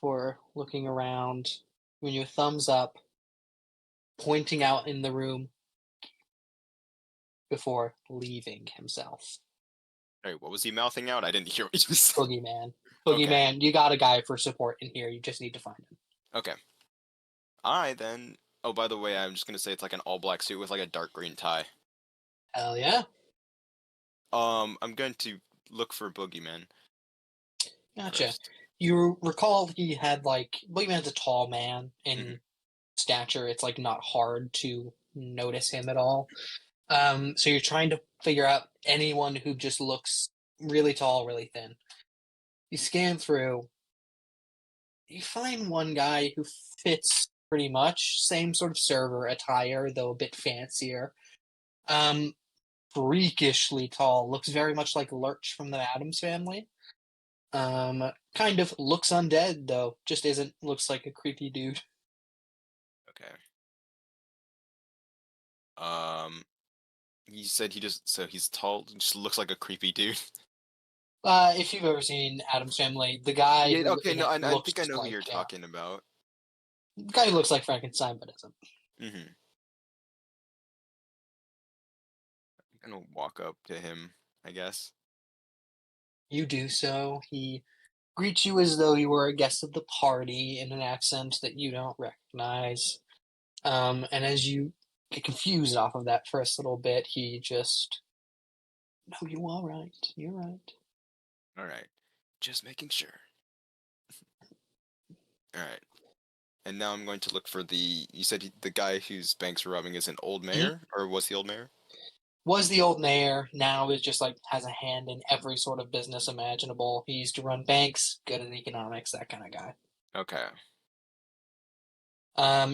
[SPEAKER 6] for looking around, when your thumbs up, pointing out in the room before leaving himself.
[SPEAKER 9] Hey, what was he mouthing out? I didn't hear what you said.
[SPEAKER 6] Boogeyman.
[SPEAKER 9] Okay.
[SPEAKER 6] Boogeyman, you got a guy for support in here. You just need to find him.
[SPEAKER 9] Okay. Alright then. Oh, by the way, I'm just gonna say it's like an all-black suit with like a dark green tie.
[SPEAKER 6] Hell yeah.
[SPEAKER 9] I'm going to look for Boogeyman.
[SPEAKER 6] Gotcha.
[SPEAKER 9] first.
[SPEAKER 6] You recall he had Boogeyman's a tall man in
[SPEAKER 9] Mhm.
[SPEAKER 6] stature. It's like not hard to notice him at all. So you're trying to figure out anyone who just looks really tall, really thin. You scan through. You find one guy who fits pretty much same sort of server attire, though a bit fancier. Um, Freakishly tall. Looks very much like Lurch from the Addams Family. Kind of looks undead though. Just isn't. Looks like a creepy dude.
[SPEAKER 9] Okay. You said he's tall, just looks like a creepy dude.
[SPEAKER 6] If you've ever seen Addams Family, the guy
[SPEAKER 9] Yeah,
[SPEAKER 6] who
[SPEAKER 9] okay,
[SPEAKER 6] in
[SPEAKER 9] no,
[SPEAKER 6] it
[SPEAKER 9] I
[SPEAKER 6] looks
[SPEAKER 9] think I know who
[SPEAKER 6] like
[SPEAKER 9] you're talking about.
[SPEAKER 6] the guy who looks like Frankenstein, but isn't.
[SPEAKER 9] Mm-hmm. I'm gonna walk up to him, I guess.
[SPEAKER 6] You do so. He greets you as though you were a guest of the party in an accent that you don't recognize. And as you get confused off of that first little bit, he just, no, you are right. You're right.
[SPEAKER 9] All right, just making sure. All right, and now I'm going to look for the. You said the guy whose banks were robbing is an old mayor, or was the old mayor?
[SPEAKER 6] Was the old mayor, now is just has a hand in every sort of business imaginable. He used to run banks, good at economics, that kind of guy.
[SPEAKER 9] Okay.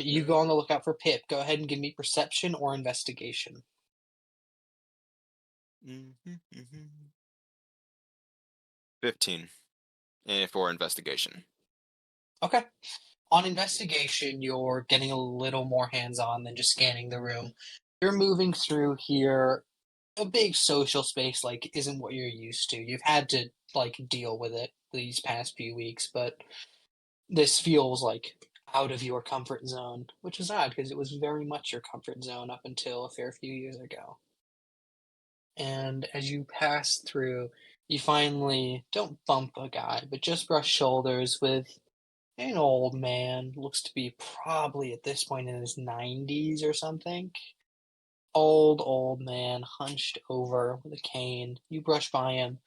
[SPEAKER 6] You go on the lookout for Pip. Go ahead and give me perception or investigation.
[SPEAKER 9] Mm-hmm, 15 for investigation.
[SPEAKER 6] Okay. On investigation, you're getting a little more hands-on than just scanning the room. You're moving through here. A big social space isn't what you're used to. You've had to deal with it these past few weeks, but this feels out of your comfort zone, which is odd because it was very much your comfort zone up until a fair few years ago. And as you pass through, you finally don't bump a guy, but just brush shoulders with an old man. Looks to be probably at this point in his 90s or something. Old man, hunched over with a cane. You brush by him.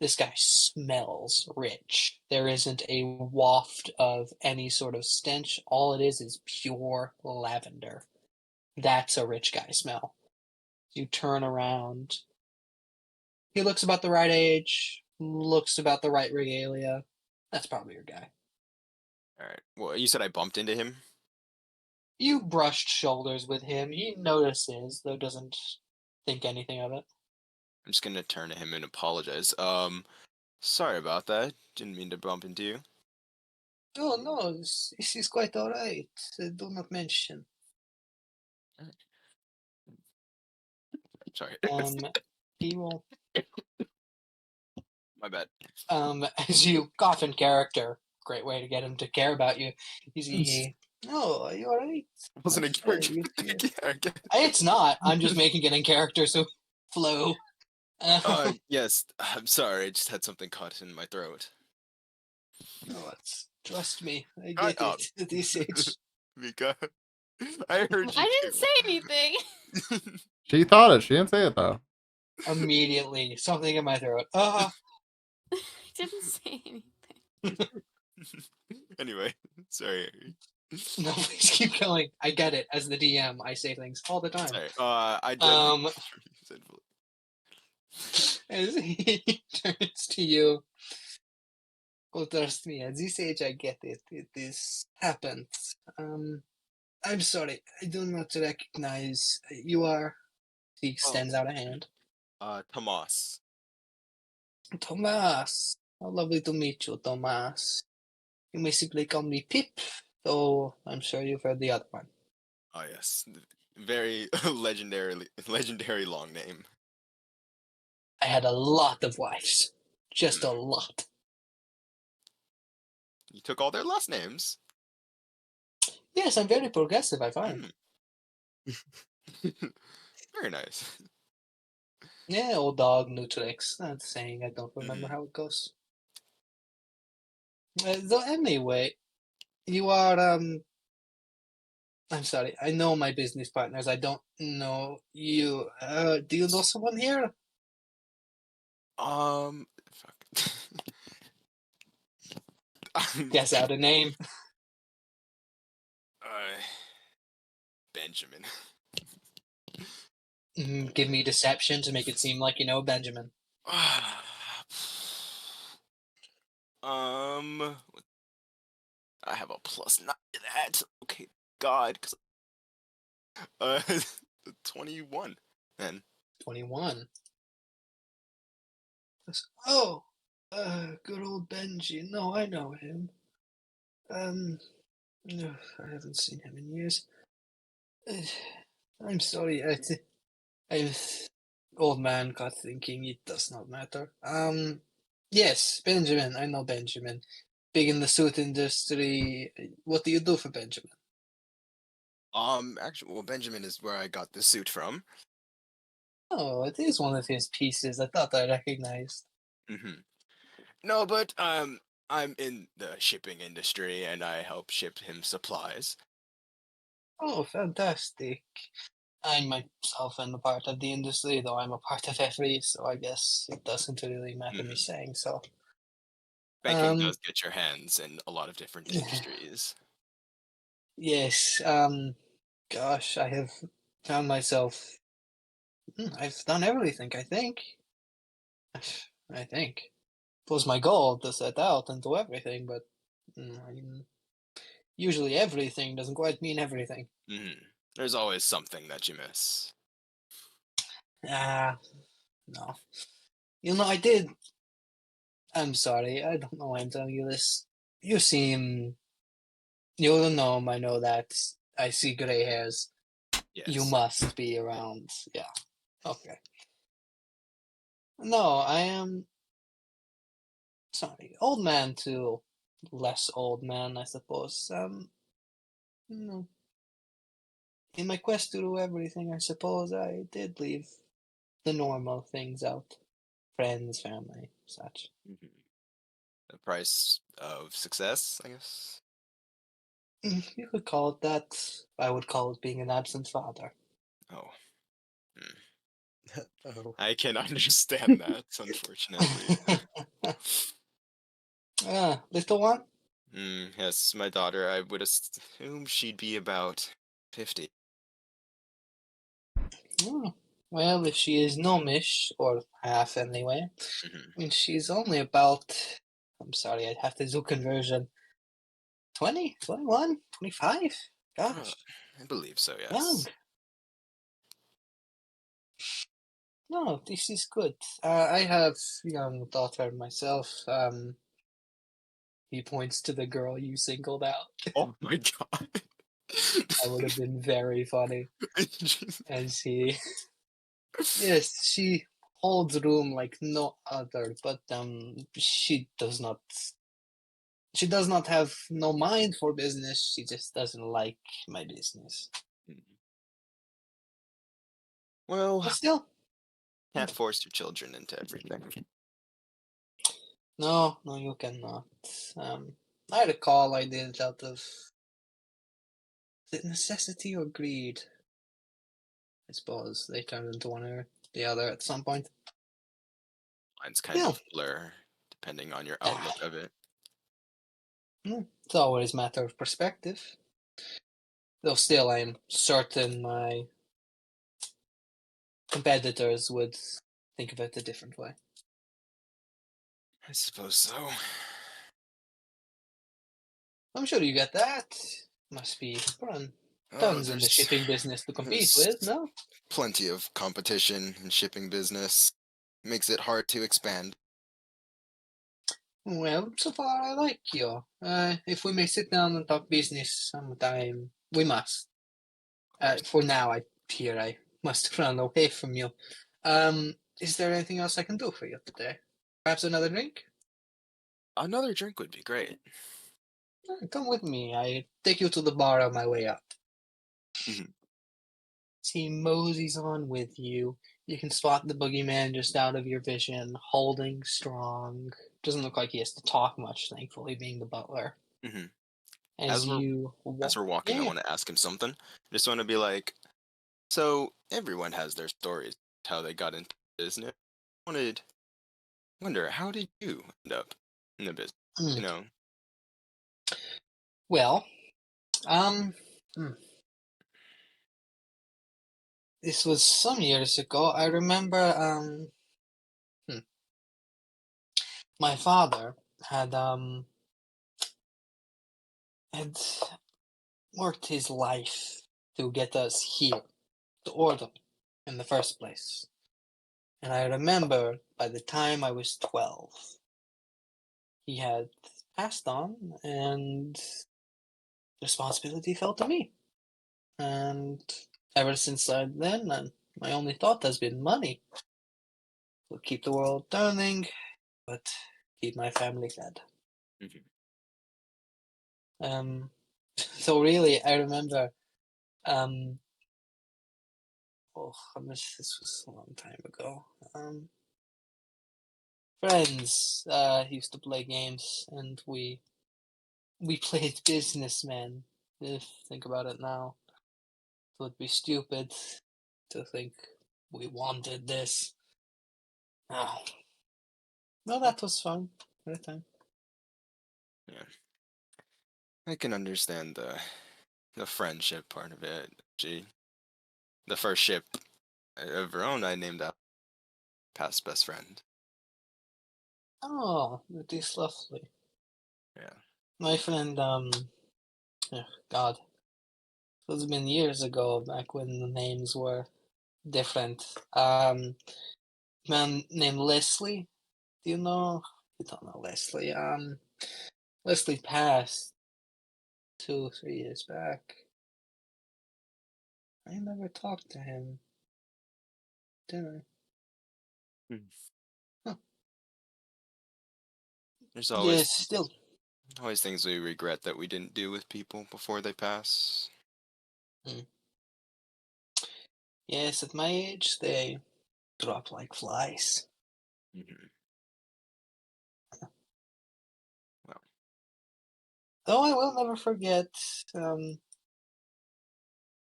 [SPEAKER 6] This guy smells rich. There isn't a waft of any sort of stench. All it is pure lavender. That's a rich guy smell. You turn around. He looks about the right age, looks about the right regalia. That's probably your guy.
[SPEAKER 9] All right. Well, you said I bumped into him.
[SPEAKER 6] You brushed shoulders with him. He notices, though doesn't think anything of it.
[SPEAKER 9] I'm just gonna turn to him and apologize. Sorry about that. Didn't mean to bump into you.
[SPEAKER 6] Oh no, this is quite all right. Do not mention.
[SPEAKER 9] Sorry.
[SPEAKER 6] He will.
[SPEAKER 9] My bad.
[SPEAKER 6] As you cough in character, great way to get him to care about you. Oh, are you all right?
[SPEAKER 9] I wasn't a
[SPEAKER 6] I'm sorry,
[SPEAKER 9] character. Yeah,
[SPEAKER 6] It's not. I'm just making it in character, so flow.
[SPEAKER 9] Yes. I'm sorry. I just had something caught in my throat.
[SPEAKER 6] No, trust me, I
[SPEAKER 9] Shut
[SPEAKER 6] get
[SPEAKER 9] up.
[SPEAKER 6] it at this age.
[SPEAKER 9] Mika, I heard you.
[SPEAKER 3] I didn't say anything.
[SPEAKER 2] She thought it. She didn't say it though.
[SPEAKER 6] Immediately, something in my throat.
[SPEAKER 3] I didn't say anything.
[SPEAKER 9] Anyway, sorry.
[SPEAKER 6] No, please keep going. I get it. As the DM, I say things all the time.
[SPEAKER 9] Sorry. I did.
[SPEAKER 6] As he turns to you, oh, trust me, at this age, I get it. This happens. I'm sorry. I do not recognize. You are. He extends out a hand.
[SPEAKER 9] Tomas.
[SPEAKER 6] Tomas. How lovely to meet you, Tomas. You may simply call me Pip, though I'm sure you've heard the other one.
[SPEAKER 9] Oh yes, very legendary long name.
[SPEAKER 6] I had a lot of wives. Just a lot.
[SPEAKER 9] You took all their last names.
[SPEAKER 6] Yes, I'm very progressive, I find.
[SPEAKER 9] Very nice.
[SPEAKER 6] Yeah, old dog, new tricks. That's saying I don't remember how it goes. Though anyway, you are I'm sorry, I know my business partners. I don't know you. Do you know someone here?
[SPEAKER 9] Fuck.
[SPEAKER 6] Guess out a name.
[SPEAKER 9] Benjamin.
[SPEAKER 6] Give me deception to make it seem like you know Benjamin.
[SPEAKER 9] I have a +9 to that. Okay, God, because 21. Then
[SPEAKER 6] 21. Oh, good old Benji. No, I know him. No, I haven't seen him in years. I'm sorry. Old man got thinking. It does not matter. Yes, Benjamin. I know Benjamin. Big in the suit industry. What do you do for Benjamin?
[SPEAKER 4] Actually, well, Benjamin is where I got the suit from.
[SPEAKER 6] Oh, it is one of his pieces. I thought I recognized.
[SPEAKER 4] No, but I'm in the shipping industry and I help ship him supplies.
[SPEAKER 6] Oh, fantastic. I myself am a part of the industry, though I'm a part of every, so I guess it doesn't really matter me saying so.
[SPEAKER 4] Banking does get your hands in a lot of different industries.
[SPEAKER 6] Yes, gosh, I have found myself. I've done everything, I think. I think. It was my goal to set out and do everything, but I mean, usually everything doesn't quite mean everything.
[SPEAKER 4] There's always something that you miss.
[SPEAKER 6] Ah, no. You know, I did. I'm sorry, I don't know why I'm telling you this. You seem. You'll know, I know that. I see gray hairs. You
[SPEAKER 4] Yes.
[SPEAKER 6] must be around. Yeah. Okay. No, I am. Sorry, old man to less old man, I suppose. No. In my quest to do everything, I suppose I did leave the normal things out. Friends, family, such.
[SPEAKER 4] The price of success, I guess.
[SPEAKER 6] You could call it that. I would call it being an absent father.
[SPEAKER 4] Oh.
[SPEAKER 8] Oh.
[SPEAKER 4] I can understand that, unfortunately.
[SPEAKER 6] Little one?
[SPEAKER 4] Yes, my daughter, I would assume she'd be about 50.
[SPEAKER 6] Oh, well, if she is gnomish, or half anyway, I mean, she's only about. I'm sorry, I'd have to do conversion. 20, 21, 25? Gosh,
[SPEAKER 4] I believe so, yes.
[SPEAKER 6] young. No, this is good. I have young daughter myself. He points to the girl you singled out.
[SPEAKER 4] Oh my God.
[SPEAKER 6] That would have been very funny. As he, yes, she holds room like no other, but she does not. She does not have no mind for business. She just doesn't like my business.
[SPEAKER 4] Well,
[SPEAKER 6] But still,
[SPEAKER 4] can't force your children into everything.
[SPEAKER 6] no, you cannot. I recall I did it out of is it necessity or greed? I suppose they turned into one or the other at some point.
[SPEAKER 4] Mine's kind
[SPEAKER 6] Yeah.
[SPEAKER 4] of blur, depending on your outlook of it.
[SPEAKER 6] It's always a matter of perspective. Though still, I'm certain my competitors would think of it a different way.
[SPEAKER 4] I suppose so.
[SPEAKER 6] I'm sure you get that. Must be fun. Tons in the
[SPEAKER 4] there's-
[SPEAKER 6] shipping business to compete
[SPEAKER 4] there's
[SPEAKER 6] with, no?
[SPEAKER 4] Plenty of competition in shipping business. Makes it hard to expand.
[SPEAKER 6] Well, so far I like you. If we may sit down and talk business sometime, we must. For now, I must run away from you. Is there anything else I can do for you today? Perhaps another drink?
[SPEAKER 4] Another drink would be great.
[SPEAKER 6] Come with me. I take you to the bar on my way up. He moseys on with you. You can spot the boogeyman just out of your vision, holding strong. Doesn't look like he has to talk much, thankfully, being the butler. As we're
[SPEAKER 4] walking, I want to ask him something. I just want to be like, so everyone has their stories, how they got into business. Wonder, how did you end up in the business? You know,
[SPEAKER 6] Well, um, this was some years ago. I remember, my father had worked his life to get us here to Ordom in the first place. And I remember by the time I was 12, he had passed on and the responsibility fell to me. And ever since then, my only thought has been money. Will keep the world turning, but keep my family fed. So really, I remember, oh, this was a long time ago. Friends used to play games, and we played businessmen. If think about it now, it would be stupid to think we wanted this. Oh. No, that was fun at the time.
[SPEAKER 9] Yeah. I can understand the friendship part of it. Gee, the first ship I ever owned, I named after past best friend.
[SPEAKER 6] Oh, that is lovely.
[SPEAKER 9] Yeah.
[SPEAKER 6] My friend, God, it was been years ago, back when the names were different. Man named Leslie. Do you know? You don't know Leslie. Leslie passed 2-3 years back. I never talked to him, did I? Huh.
[SPEAKER 9] There's
[SPEAKER 6] Yes, still.
[SPEAKER 9] always things we regret that we didn't do with people before they pass.
[SPEAKER 6] Yes, at my age, they drop like flies.
[SPEAKER 9] Well,
[SPEAKER 6] Though I will never forget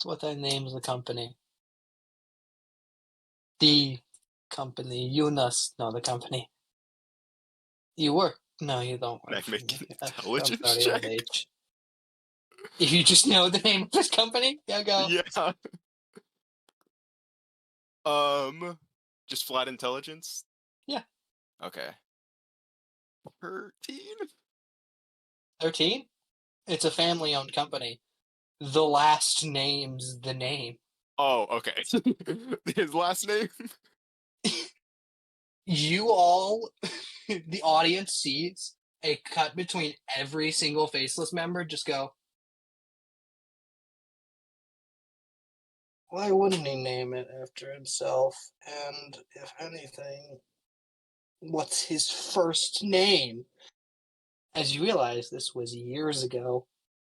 [SPEAKER 6] what I named the company. The company. Yunus, no, the company. You work. No, you don't
[SPEAKER 9] can I
[SPEAKER 6] work for
[SPEAKER 9] make
[SPEAKER 6] me.
[SPEAKER 9] an
[SPEAKER 6] I'm
[SPEAKER 9] intelligence
[SPEAKER 6] sorry, old
[SPEAKER 9] check?
[SPEAKER 6] age. If you just know the name of this company, yeah, go.
[SPEAKER 9] Yeah. Just flat intelligence?
[SPEAKER 6] Yeah.
[SPEAKER 9] Okay. 13?
[SPEAKER 6] 13? It's a family-owned company. The last name's the name.
[SPEAKER 9] Oh, okay. His last name?
[SPEAKER 6] You all, the audience sees a cut between every single faceless member. Just go, why wouldn't he name it after himself? And if anything, what's his first name? As you realize, this was years ago,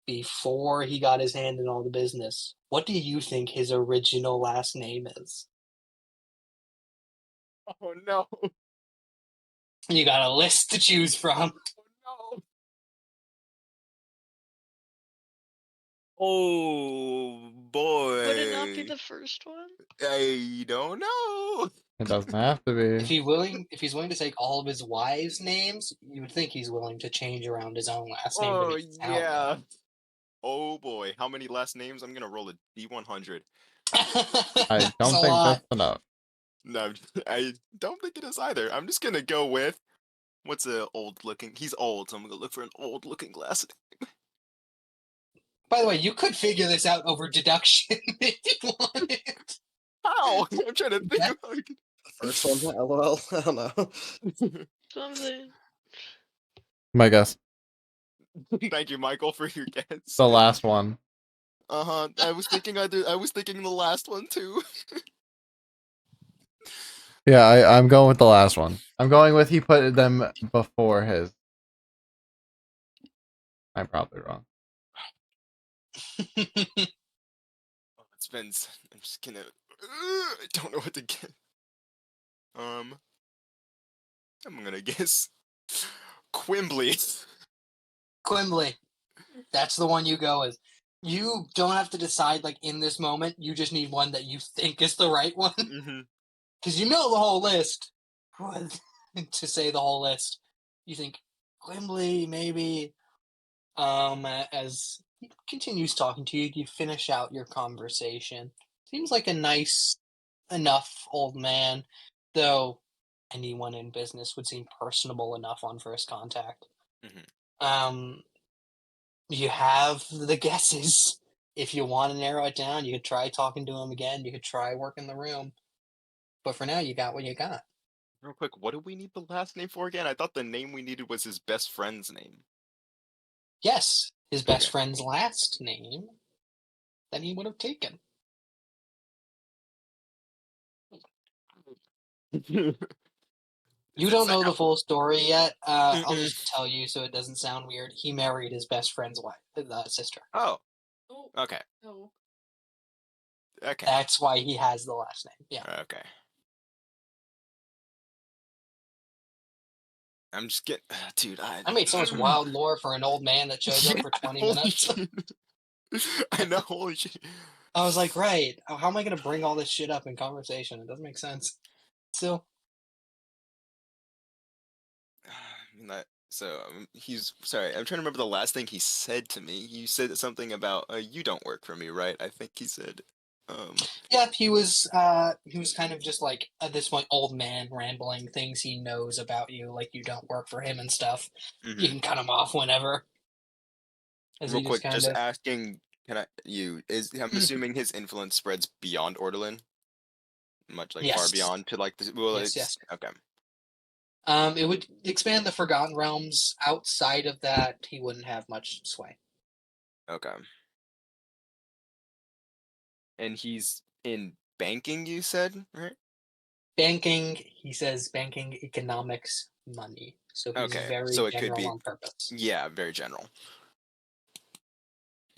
[SPEAKER 6] before he got his hand in all the business. What do you think his original last name is?
[SPEAKER 9] Oh no.
[SPEAKER 6] You got a list to choose from.
[SPEAKER 9] Oh no. Oh boy.
[SPEAKER 7] Would it not be the first one?
[SPEAKER 9] I don't know.
[SPEAKER 2] It doesn't have to
[SPEAKER 6] If
[SPEAKER 2] be.
[SPEAKER 6] he's willing to take all of his wives' names, you would think he's willing to change around his own last name to
[SPEAKER 9] Oh
[SPEAKER 6] make it sound
[SPEAKER 9] yeah. Oh boy. How many last names? I'm gonna roll a D100.
[SPEAKER 2] I
[SPEAKER 6] That's
[SPEAKER 2] don't
[SPEAKER 6] a
[SPEAKER 2] think
[SPEAKER 6] lot.
[SPEAKER 2] that's enough.
[SPEAKER 9] No, I don't think it is either. I'm just gonna go with what's a old looking? He's old, so I'm gonna look for an old looking last name.
[SPEAKER 6] By the way, you could figure this out over deduction if you wanted.
[SPEAKER 9] How? I'm trying to think
[SPEAKER 6] Yeah.
[SPEAKER 9] of how I could.
[SPEAKER 8] First one, LOL. I don't know.
[SPEAKER 7] Something.
[SPEAKER 2] My guess.
[SPEAKER 9] Thank you, Michael, for your guess.
[SPEAKER 2] The last one.
[SPEAKER 9] Uh-huh. I was thinking the last one too.
[SPEAKER 2] Yeah, I'm going with the last one. I'm going with he put them before his. I'm probably wrong.
[SPEAKER 9] It's been. I'm just gonna. I don't know what to get. I'm gonna guess Quimbley.
[SPEAKER 6] Quimbley. That's the one you go with. You don't have to decide like in this moment. You just need one that you think is the right one.
[SPEAKER 9] Mm-hmm.
[SPEAKER 6] Because you know the whole list. To say the whole list. You think Quimbley, maybe. As he continues talking to you, you finish out your conversation. Seems like a nice enough old man, though anyone in business would seem personable enough on first contact.
[SPEAKER 9] Mhm.
[SPEAKER 6] You have the guesses. If you want to narrow it down, you could try talking to him again. You could try working the room. But for now, you got what you got.
[SPEAKER 9] Real quick, what do we need the last name for again? I thought the name we needed was his best friend's name.
[SPEAKER 6] Yes, his best
[SPEAKER 9] Okay.
[SPEAKER 6] friend's last name that he would have taken. You
[SPEAKER 9] Does it
[SPEAKER 6] don't
[SPEAKER 9] say
[SPEAKER 6] know the
[SPEAKER 9] how?
[SPEAKER 6] full story yet. I'll
[SPEAKER 9] Mm-mm.
[SPEAKER 6] just tell you so it doesn't sound weird. He married his best friend's wife, sister.
[SPEAKER 9] Oh,
[SPEAKER 3] Oh,
[SPEAKER 9] okay.
[SPEAKER 3] no.
[SPEAKER 9] Okay.
[SPEAKER 6] That's why he has the last name. Yeah.
[SPEAKER 9] Okay. I'm just getting, dude.
[SPEAKER 6] I made so much wild lore for an old man that shows up
[SPEAKER 9] Yeah,
[SPEAKER 6] for 20
[SPEAKER 9] holy
[SPEAKER 6] minutes.
[SPEAKER 9] shit. I know, holy shit.
[SPEAKER 6] I was like, right, how am I going to bring all this shit up in conversation? It doesn't make sense. Still,
[SPEAKER 9] I mean, so he's sorry. I'm trying to remember the last thing he said to me. He said something about you don't work for me, right? I think he said.
[SPEAKER 6] yeah, he was kind of just like at this point old man rambling things he knows about you, like you don't work for him and stuff. You
[SPEAKER 9] mhm.
[SPEAKER 6] can cut him off whenever. As
[SPEAKER 9] Real
[SPEAKER 6] he just
[SPEAKER 9] quick,
[SPEAKER 6] kind
[SPEAKER 9] just
[SPEAKER 6] of
[SPEAKER 9] asking. Can I? I'm assuming his influence spreads beyond Ordelin, much like far
[SPEAKER 6] yes,
[SPEAKER 9] beyond to like the. Well,
[SPEAKER 6] yes,
[SPEAKER 9] it's
[SPEAKER 6] yes.
[SPEAKER 9] okay.
[SPEAKER 6] It would expand the Forgotten Realms. Outside of that, he wouldn't have much sway.
[SPEAKER 9] Okay. And he's in banking, you said, right?
[SPEAKER 6] Banking, he says banking, economics, money. So he's
[SPEAKER 9] Okay,
[SPEAKER 6] very
[SPEAKER 9] so it could
[SPEAKER 6] general
[SPEAKER 9] be,
[SPEAKER 6] on purpose.
[SPEAKER 9] yeah, very general.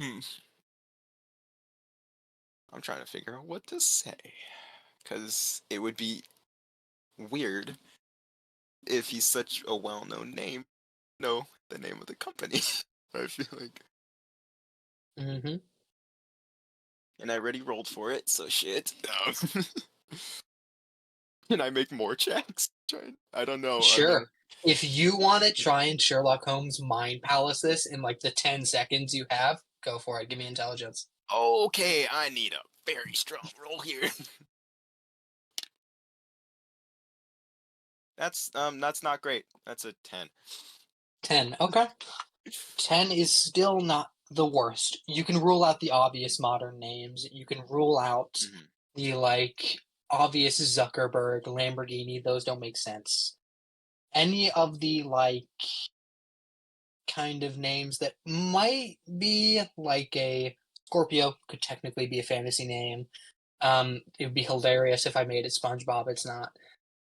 [SPEAKER 9] Hmm. I'm trying to figure out what to say, because it would be weird if he's such a well-known name. Know the name of the company. I feel like,
[SPEAKER 6] Mm-hmm.
[SPEAKER 9] and I already rolled for it, so shit. Can I make more checks? I don't know. I've
[SPEAKER 6] Sure.
[SPEAKER 9] never.
[SPEAKER 6] If you want to try and Sherlock Holmes mind palace this in like the 10 seconds you have, go for it. Give me intelligence.
[SPEAKER 9] Okay, I need a very strong roll here. That's not great. That's a 10.
[SPEAKER 6] 10. Okay. 10 is still not the worst. You can rule out the obvious modern names. You can rule out
[SPEAKER 9] Mm-hmm.
[SPEAKER 6] the like obvious Zuckerberg, Lamborghini, those don't make sense. Any of the like kind of names that might be like a Scorpio could technically be a fantasy name. It would be hilarious if I made it SpongeBob. It's not.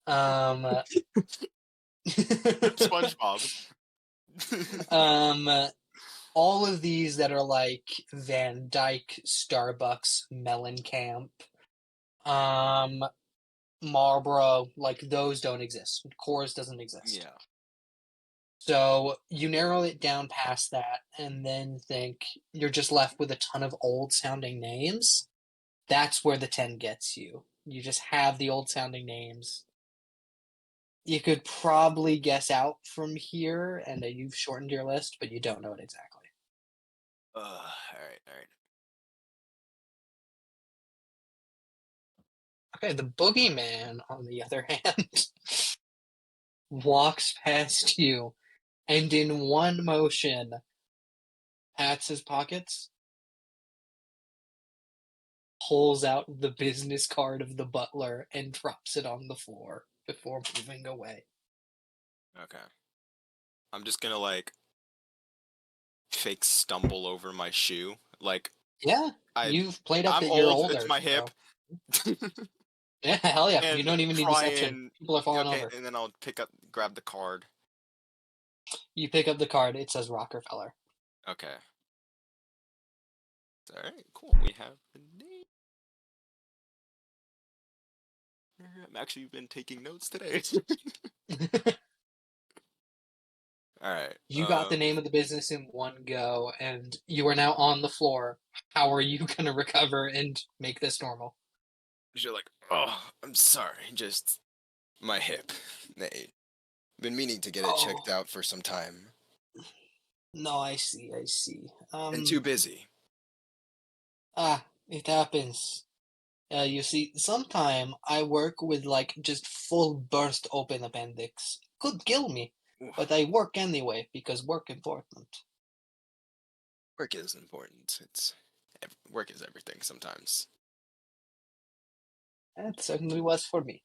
[SPEAKER 6] Um,
[SPEAKER 9] SpongeBob.
[SPEAKER 6] um, all of these that are like Van Dyke, Starbucks, Mellencamp, um, Marlboro, like those don't exist. Coors doesn't exist.
[SPEAKER 9] Yeah.
[SPEAKER 6] So you narrow it down past that and then think you're just left with a ton of old sounding names. That's where the 10 gets you. You just have the old sounding names. You could probably guess out from here, and you've shortened your list, but you don't know it exactly.
[SPEAKER 9] All right, all right.
[SPEAKER 6] Okay, the boogeyman, on the other hand, walks past you and in one motion pats his pockets, pulls out the business card of the butler, and drops it on the floor before moving away.
[SPEAKER 9] Okay. I'm just gonna like fake stumble over my shoe. Like
[SPEAKER 6] Yeah,
[SPEAKER 9] I
[SPEAKER 6] you've played up
[SPEAKER 9] I'm
[SPEAKER 6] that you're
[SPEAKER 9] old,
[SPEAKER 6] older,
[SPEAKER 9] it's my
[SPEAKER 6] so
[SPEAKER 9] hip.
[SPEAKER 6] yeah, hell yeah. You
[SPEAKER 9] And
[SPEAKER 6] don't even need
[SPEAKER 9] try
[SPEAKER 6] deception.
[SPEAKER 9] and
[SPEAKER 6] People are falling
[SPEAKER 9] okay,
[SPEAKER 6] over.
[SPEAKER 9] and then I'll grab the card.
[SPEAKER 6] You pick up the card. It says Rockefeller.
[SPEAKER 9] Okay. Alright, cool. We have the name. I'm actually been taking notes today. Alright.
[SPEAKER 6] You got the name of the business in one go, and you are now on the floor. How are you going to recover and make this normal?
[SPEAKER 9] You're like, oh, I'm sorry, just my hip. Been meaning to get it checked
[SPEAKER 6] Oh,
[SPEAKER 9] out for some time.
[SPEAKER 6] No, I see, I see.
[SPEAKER 9] And too busy.
[SPEAKER 6] It happens. You see, sometime I work with like just full burst open appendix. Could kill me,
[SPEAKER 9] Oof,
[SPEAKER 6] but I work anyway because work important.
[SPEAKER 9] work is important. Work is everything sometimes.
[SPEAKER 6] That certainly was for me.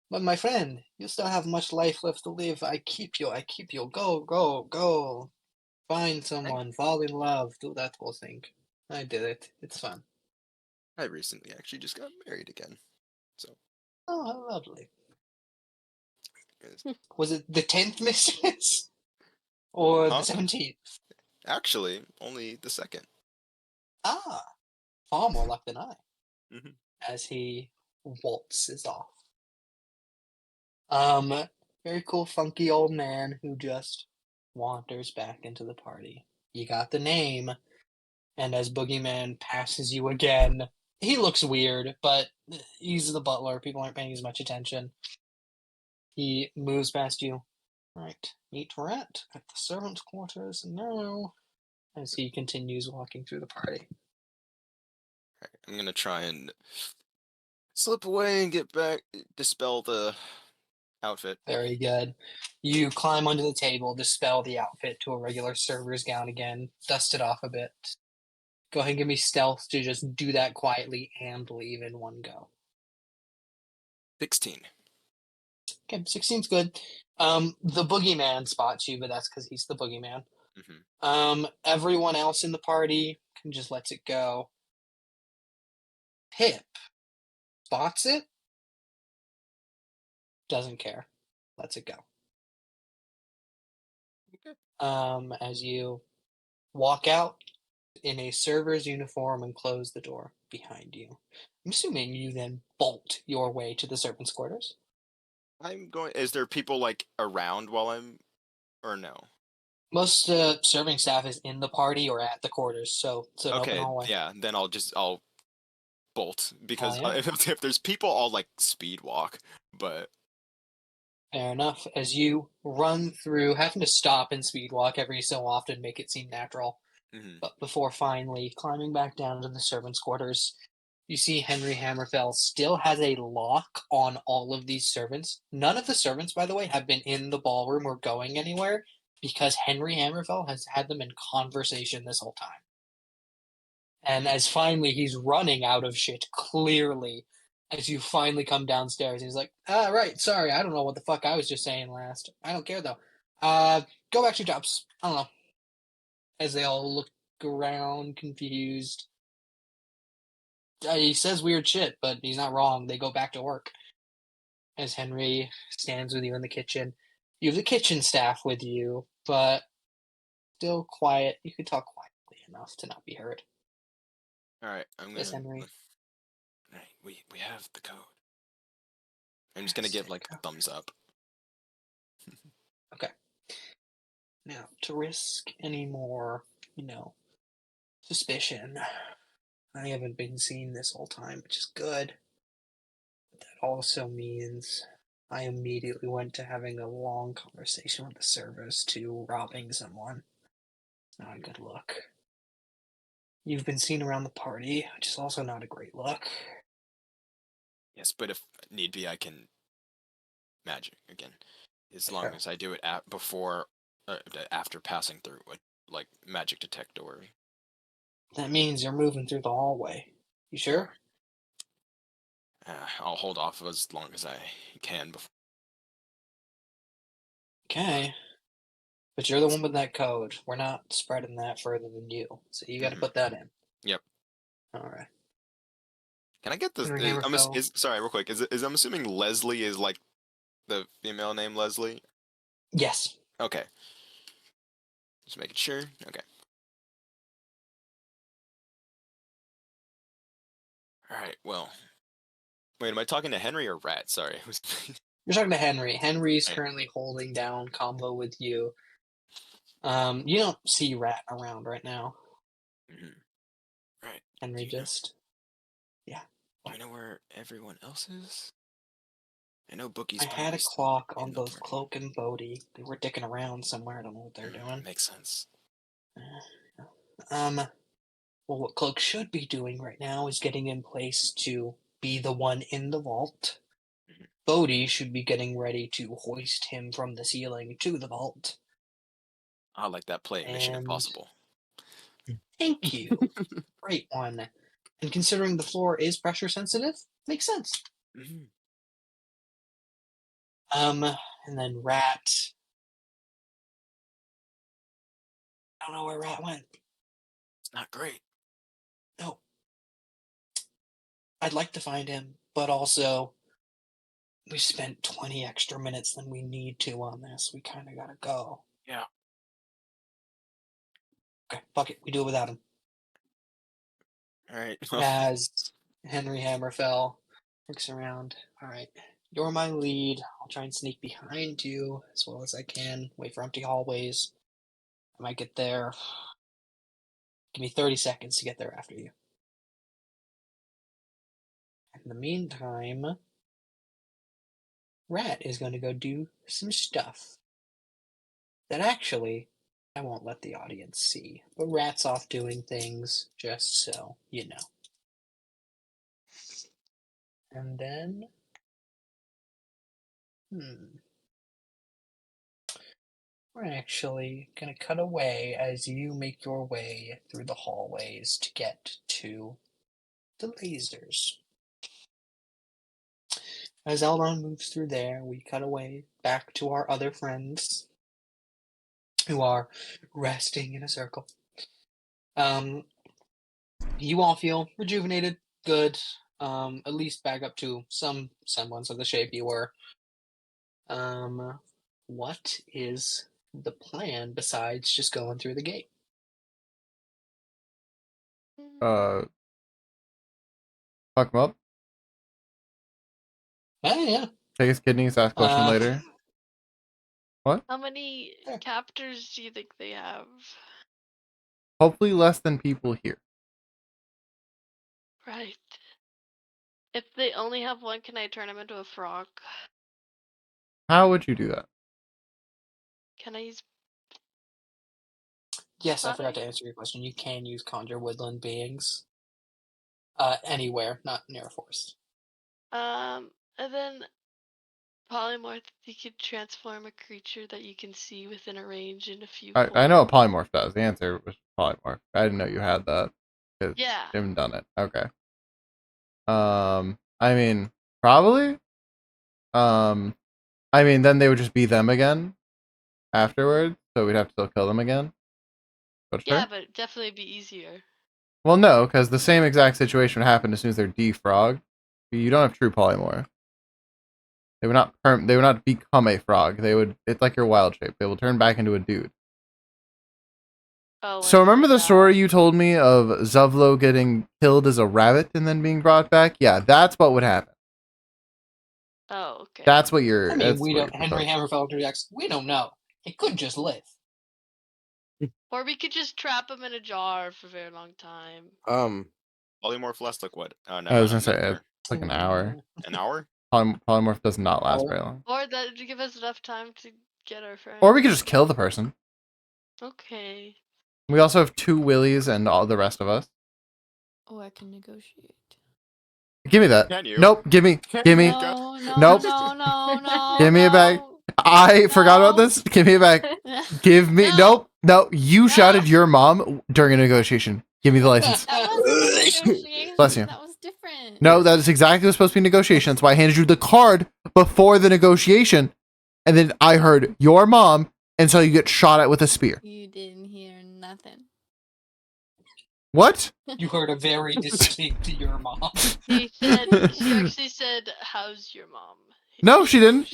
[SPEAKER 6] But my friend, you still have much life left to live. I keep you. I keep you. Go, go, go. Find someone. Fall in love. Do that whole thing. I did it. It's fun.
[SPEAKER 9] I recently actually just got married again. So
[SPEAKER 6] Oh, how lovely.
[SPEAKER 9] yes.
[SPEAKER 6] Was it the 10th mistress? Or the
[SPEAKER 9] Huh?
[SPEAKER 6] 17th?
[SPEAKER 9] Actually, only the second.
[SPEAKER 6] Ah, far more luck than I.
[SPEAKER 9] Mhm.
[SPEAKER 6] As he waltzes off. Very cool, funky old man who just wanders back into the party. You got the name, and as Boogeyman passes you again, he looks weird, but he's the butler. People aren't paying as much attention. He moves past you. Right, meet Rat at the servants' quarters now. As he continues walking through the party.
[SPEAKER 9] Alright, I'm gonna try and slip away and get back, dispel the outfit.
[SPEAKER 6] Very good. You climb under the table, dispel the outfit to a regular server's gown again, dust it off a bit. Go ahead and give me stealth to just do that quietly and leave in one go.
[SPEAKER 9] 16.
[SPEAKER 6] Okay, 16's good. The boogeyman spots you, but that's because he's the boogeyman.
[SPEAKER 9] Hmm.
[SPEAKER 6] Everyone else in the party can just lets it go. Pip spots it, doesn't care, lets it go.
[SPEAKER 9] Okay.
[SPEAKER 6] As you walk out in a server's uniform and close the door behind you. I'm assuming you then bolt your way to the servants' quarters.
[SPEAKER 9] I'm going. Is there people like around while I'm, or no?
[SPEAKER 6] Most serving staff is in the party or at the quarters, so it's an open
[SPEAKER 9] Okay,
[SPEAKER 6] hallway.
[SPEAKER 9] yeah. Then I'll bolt because
[SPEAKER 6] yeah.
[SPEAKER 9] if there's people, I'll like speed walk. But
[SPEAKER 6] Fair enough. As you run through, having to stop and speed walk every so often, make it seem natural.
[SPEAKER 9] mhm.
[SPEAKER 6] But before finally climbing back down to the servants' quarters, you see Henry Hammerfell still has a lock on all of these servants. None of the servants, by the way, have been in the ballroom or going anywhere because Henry Hammerfell has had them in conversation this whole time. And as finally he's running out of shit, clearly, as you finally come downstairs, he's like, right, sorry, I don't know what the fuck I was just saying last. I don't care though. Go back to your jobs. I don't know. As they all look around, confused. He says weird shit, but he's not wrong. They go back to work. As Henry stands with you in the kitchen. You have the kitchen staff with you, but still quiet. You can talk quietly enough to not be heard.
[SPEAKER 9] All right, I'm
[SPEAKER 6] Yes,
[SPEAKER 9] gonna.
[SPEAKER 6] Henry.
[SPEAKER 9] All right, we have the code. I'm just gonna give like a thumbs up.
[SPEAKER 6] Okay. Now, to risk any more, suspicion, I haven't been seen this whole time, which is good. But that also means I immediately went to having a long conversation with the servers to robbing someone. Not a good look. You've been seen around the party, which is also not a great look.
[SPEAKER 9] Yes, but if need be, I can magic again, as long
[SPEAKER 6] Sure.
[SPEAKER 9] as I do it before, after passing through a like magic detect door.
[SPEAKER 6] That means you're moving through the hallway. You sure?
[SPEAKER 9] I'll hold off as long as I can before.
[SPEAKER 6] Okay. But you're the one with that code. We're not spreading that further than you. So you gotta
[SPEAKER 9] Mhm.
[SPEAKER 6] put that in.
[SPEAKER 9] Yep.
[SPEAKER 6] Alright.
[SPEAKER 9] Can I get this?
[SPEAKER 6] Henry Hammerfell.
[SPEAKER 9] Sorry, real quick. Is I'm assuming Leslie is like the female name Leslie?
[SPEAKER 6] Yes.
[SPEAKER 9] Okay. Just making sure. Okay. All right. Well. Wait, am I talking to Henry or Rat? Sorry.
[SPEAKER 6] You're talking to Henry. Henry's
[SPEAKER 9] Right.
[SPEAKER 6] currently holding down combo with you. You don't see Rat around right now.
[SPEAKER 9] Mhm. Right.
[SPEAKER 6] Henry
[SPEAKER 9] Do you know-
[SPEAKER 6] just. Yeah.
[SPEAKER 9] Do you know where everyone else is? I know Bookie's
[SPEAKER 6] I had a
[SPEAKER 9] probably still
[SPEAKER 6] clock
[SPEAKER 9] in
[SPEAKER 6] on
[SPEAKER 9] the
[SPEAKER 6] both
[SPEAKER 9] party.
[SPEAKER 6] Cloak and Bodhi. They were dicking around somewhere. I don't know what they're doing.
[SPEAKER 9] Makes sense.
[SPEAKER 6] Well, what Cloak should be doing right now is getting in place to be the one in the vault.
[SPEAKER 9] Mhm.
[SPEAKER 6] Bodhi should be getting ready to hoist him from the ceiling to the vault.
[SPEAKER 9] I like that play. Mission
[SPEAKER 6] And-
[SPEAKER 9] Impossible.
[SPEAKER 6] Thank you. Great one. And considering the floor is pressure sensitive, makes sense.
[SPEAKER 9] Mhm.
[SPEAKER 6] And then Rat. I don't know where Rat went.
[SPEAKER 9] It's not great.
[SPEAKER 6] No. I'd like to find him, but also we spent 20 extra minutes than we need to on this. We kind of gotta go.
[SPEAKER 9] Yeah.
[SPEAKER 6] Okay, fuck it. We do it without him.
[SPEAKER 9] All right.
[SPEAKER 6] As Henry Hammerfell looks around. All right, you're my lead. I'll try and sneak behind you as well as I can. Wait for empty hallways. I might get there. Give me 30 seconds to get there after you. In the meantime, Rat is going to go do some stuff that actually I won't let the audience see. But Rat's off doing things just so you know. And then, we're actually going to cut away as you make your way through the hallways to get to the lasers. As Eldon moves through there, we cut away back to our other friends who are resting in a circle. You all feel rejuvenated, good, at least back up to some semblance of the shape you were. What is the plan besides just going through the gate?
[SPEAKER 2] Fuck him up.
[SPEAKER 6] Yeah.
[SPEAKER 2] Take his kidneys. Ask question later.
[SPEAKER 7] How many captors do you think they have?
[SPEAKER 2] Hopefully less than people here.
[SPEAKER 7] Right. If they only have one, can I turn him into a frog?
[SPEAKER 2] How would you do that?
[SPEAKER 7] Can I use...
[SPEAKER 6] Yes, I forgot to answer your question. You can use conjure woodland beings. Anywhere, not near a forest.
[SPEAKER 7] And then polymorph, you could transform a creature that you can see within a range in a few.
[SPEAKER 2] I know what polymorph does. The answer was polymorph. I didn't know you had that.
[SPEAKER 7] Yeah.
[SPEAKER 2] You haven't done it. Okay. I mean, probably. I mean, then they would just be them again afterwards, so we'd have to still kill them again. But
[SPEAKER 7] Yeah,
[SPEAKER 2] sure.
[SPEAKER 7] but it'd definitely be easier.
[SPEAKER 2] Well, no, because the same exact situation would happen as soon as they're defrogged. You don't have true polymorph. They would not they would not become a frog. They would. It's like your wild shape. They will turn back into a dude.
[SPEAKER 7] Oh.
[SPEAKER 2] So remember the story you told me of Zuvlo getting killed as a rabbit and then being brought back? Yeah, that's what would happen.
[SPEAKER 7] Oh, okay.
[SPEAKER 2] That's what you're.
[SPEAKER 6] I mean,
[SPEAKER 2] that's
[SPEAKER 6] we
[SPEAKER 2] what
[SPEAKER 6] don't. Henry Hammerfell projects. We don't know. It could just live.
[SPEAKER 7] Or we could just trap him in a jar for a very long time.
[SPEAKER 9] Polymorph lasts like what? Oh, no,
[SPEAKER 2] I was gonna say it's like an hour.
[SPEAKER 9] An hour?
[SPEAKER 2] Polymorph does not last very long.
[SPEAKER 7] Or that would give us enough time to get our friend.
[SPEAKER 2] Or we could just kill the person.
[SPEAKER 7] Okay.
[SPEAKER 2] We also have 2 willies and all the rest of us.
[SPEAKER 3] Or I can negotiate.
[SPEAKER 2] Give me that.
[SPEAKER 9] Can you?
[SPEAKER 2] Nope. Give me. Give me.
[SPEAKER 3] No, no,
[SPEAKER 2] Nope.
[SPEAKER 3] no.
[SPEAKER 2] Give me it back. I forgot about this. Give me it back. Give me. Nope. No. You shouted your mom during a negotiation. Give me the license.
[SPEAKER 3] That wasn't negotiation.
[SPEAKER 2] Bless you.
[SPEAKER 3] That was different.
[SPEAKER 2] No, that is exactly what's supposed to be negotiation. That's why I handed you the card before the negotiation. And then I heard your mom, and so you get shot at with a spear.
[SPEAKER 3] You didn't hear nothing.
[SPEAKER 2] What?
[SPEAKER 6] You heard a very distinct your mom.
[SPEAKER 7] She actually said, "How's your mom?"
[SPEAKER 2] No, she didn't.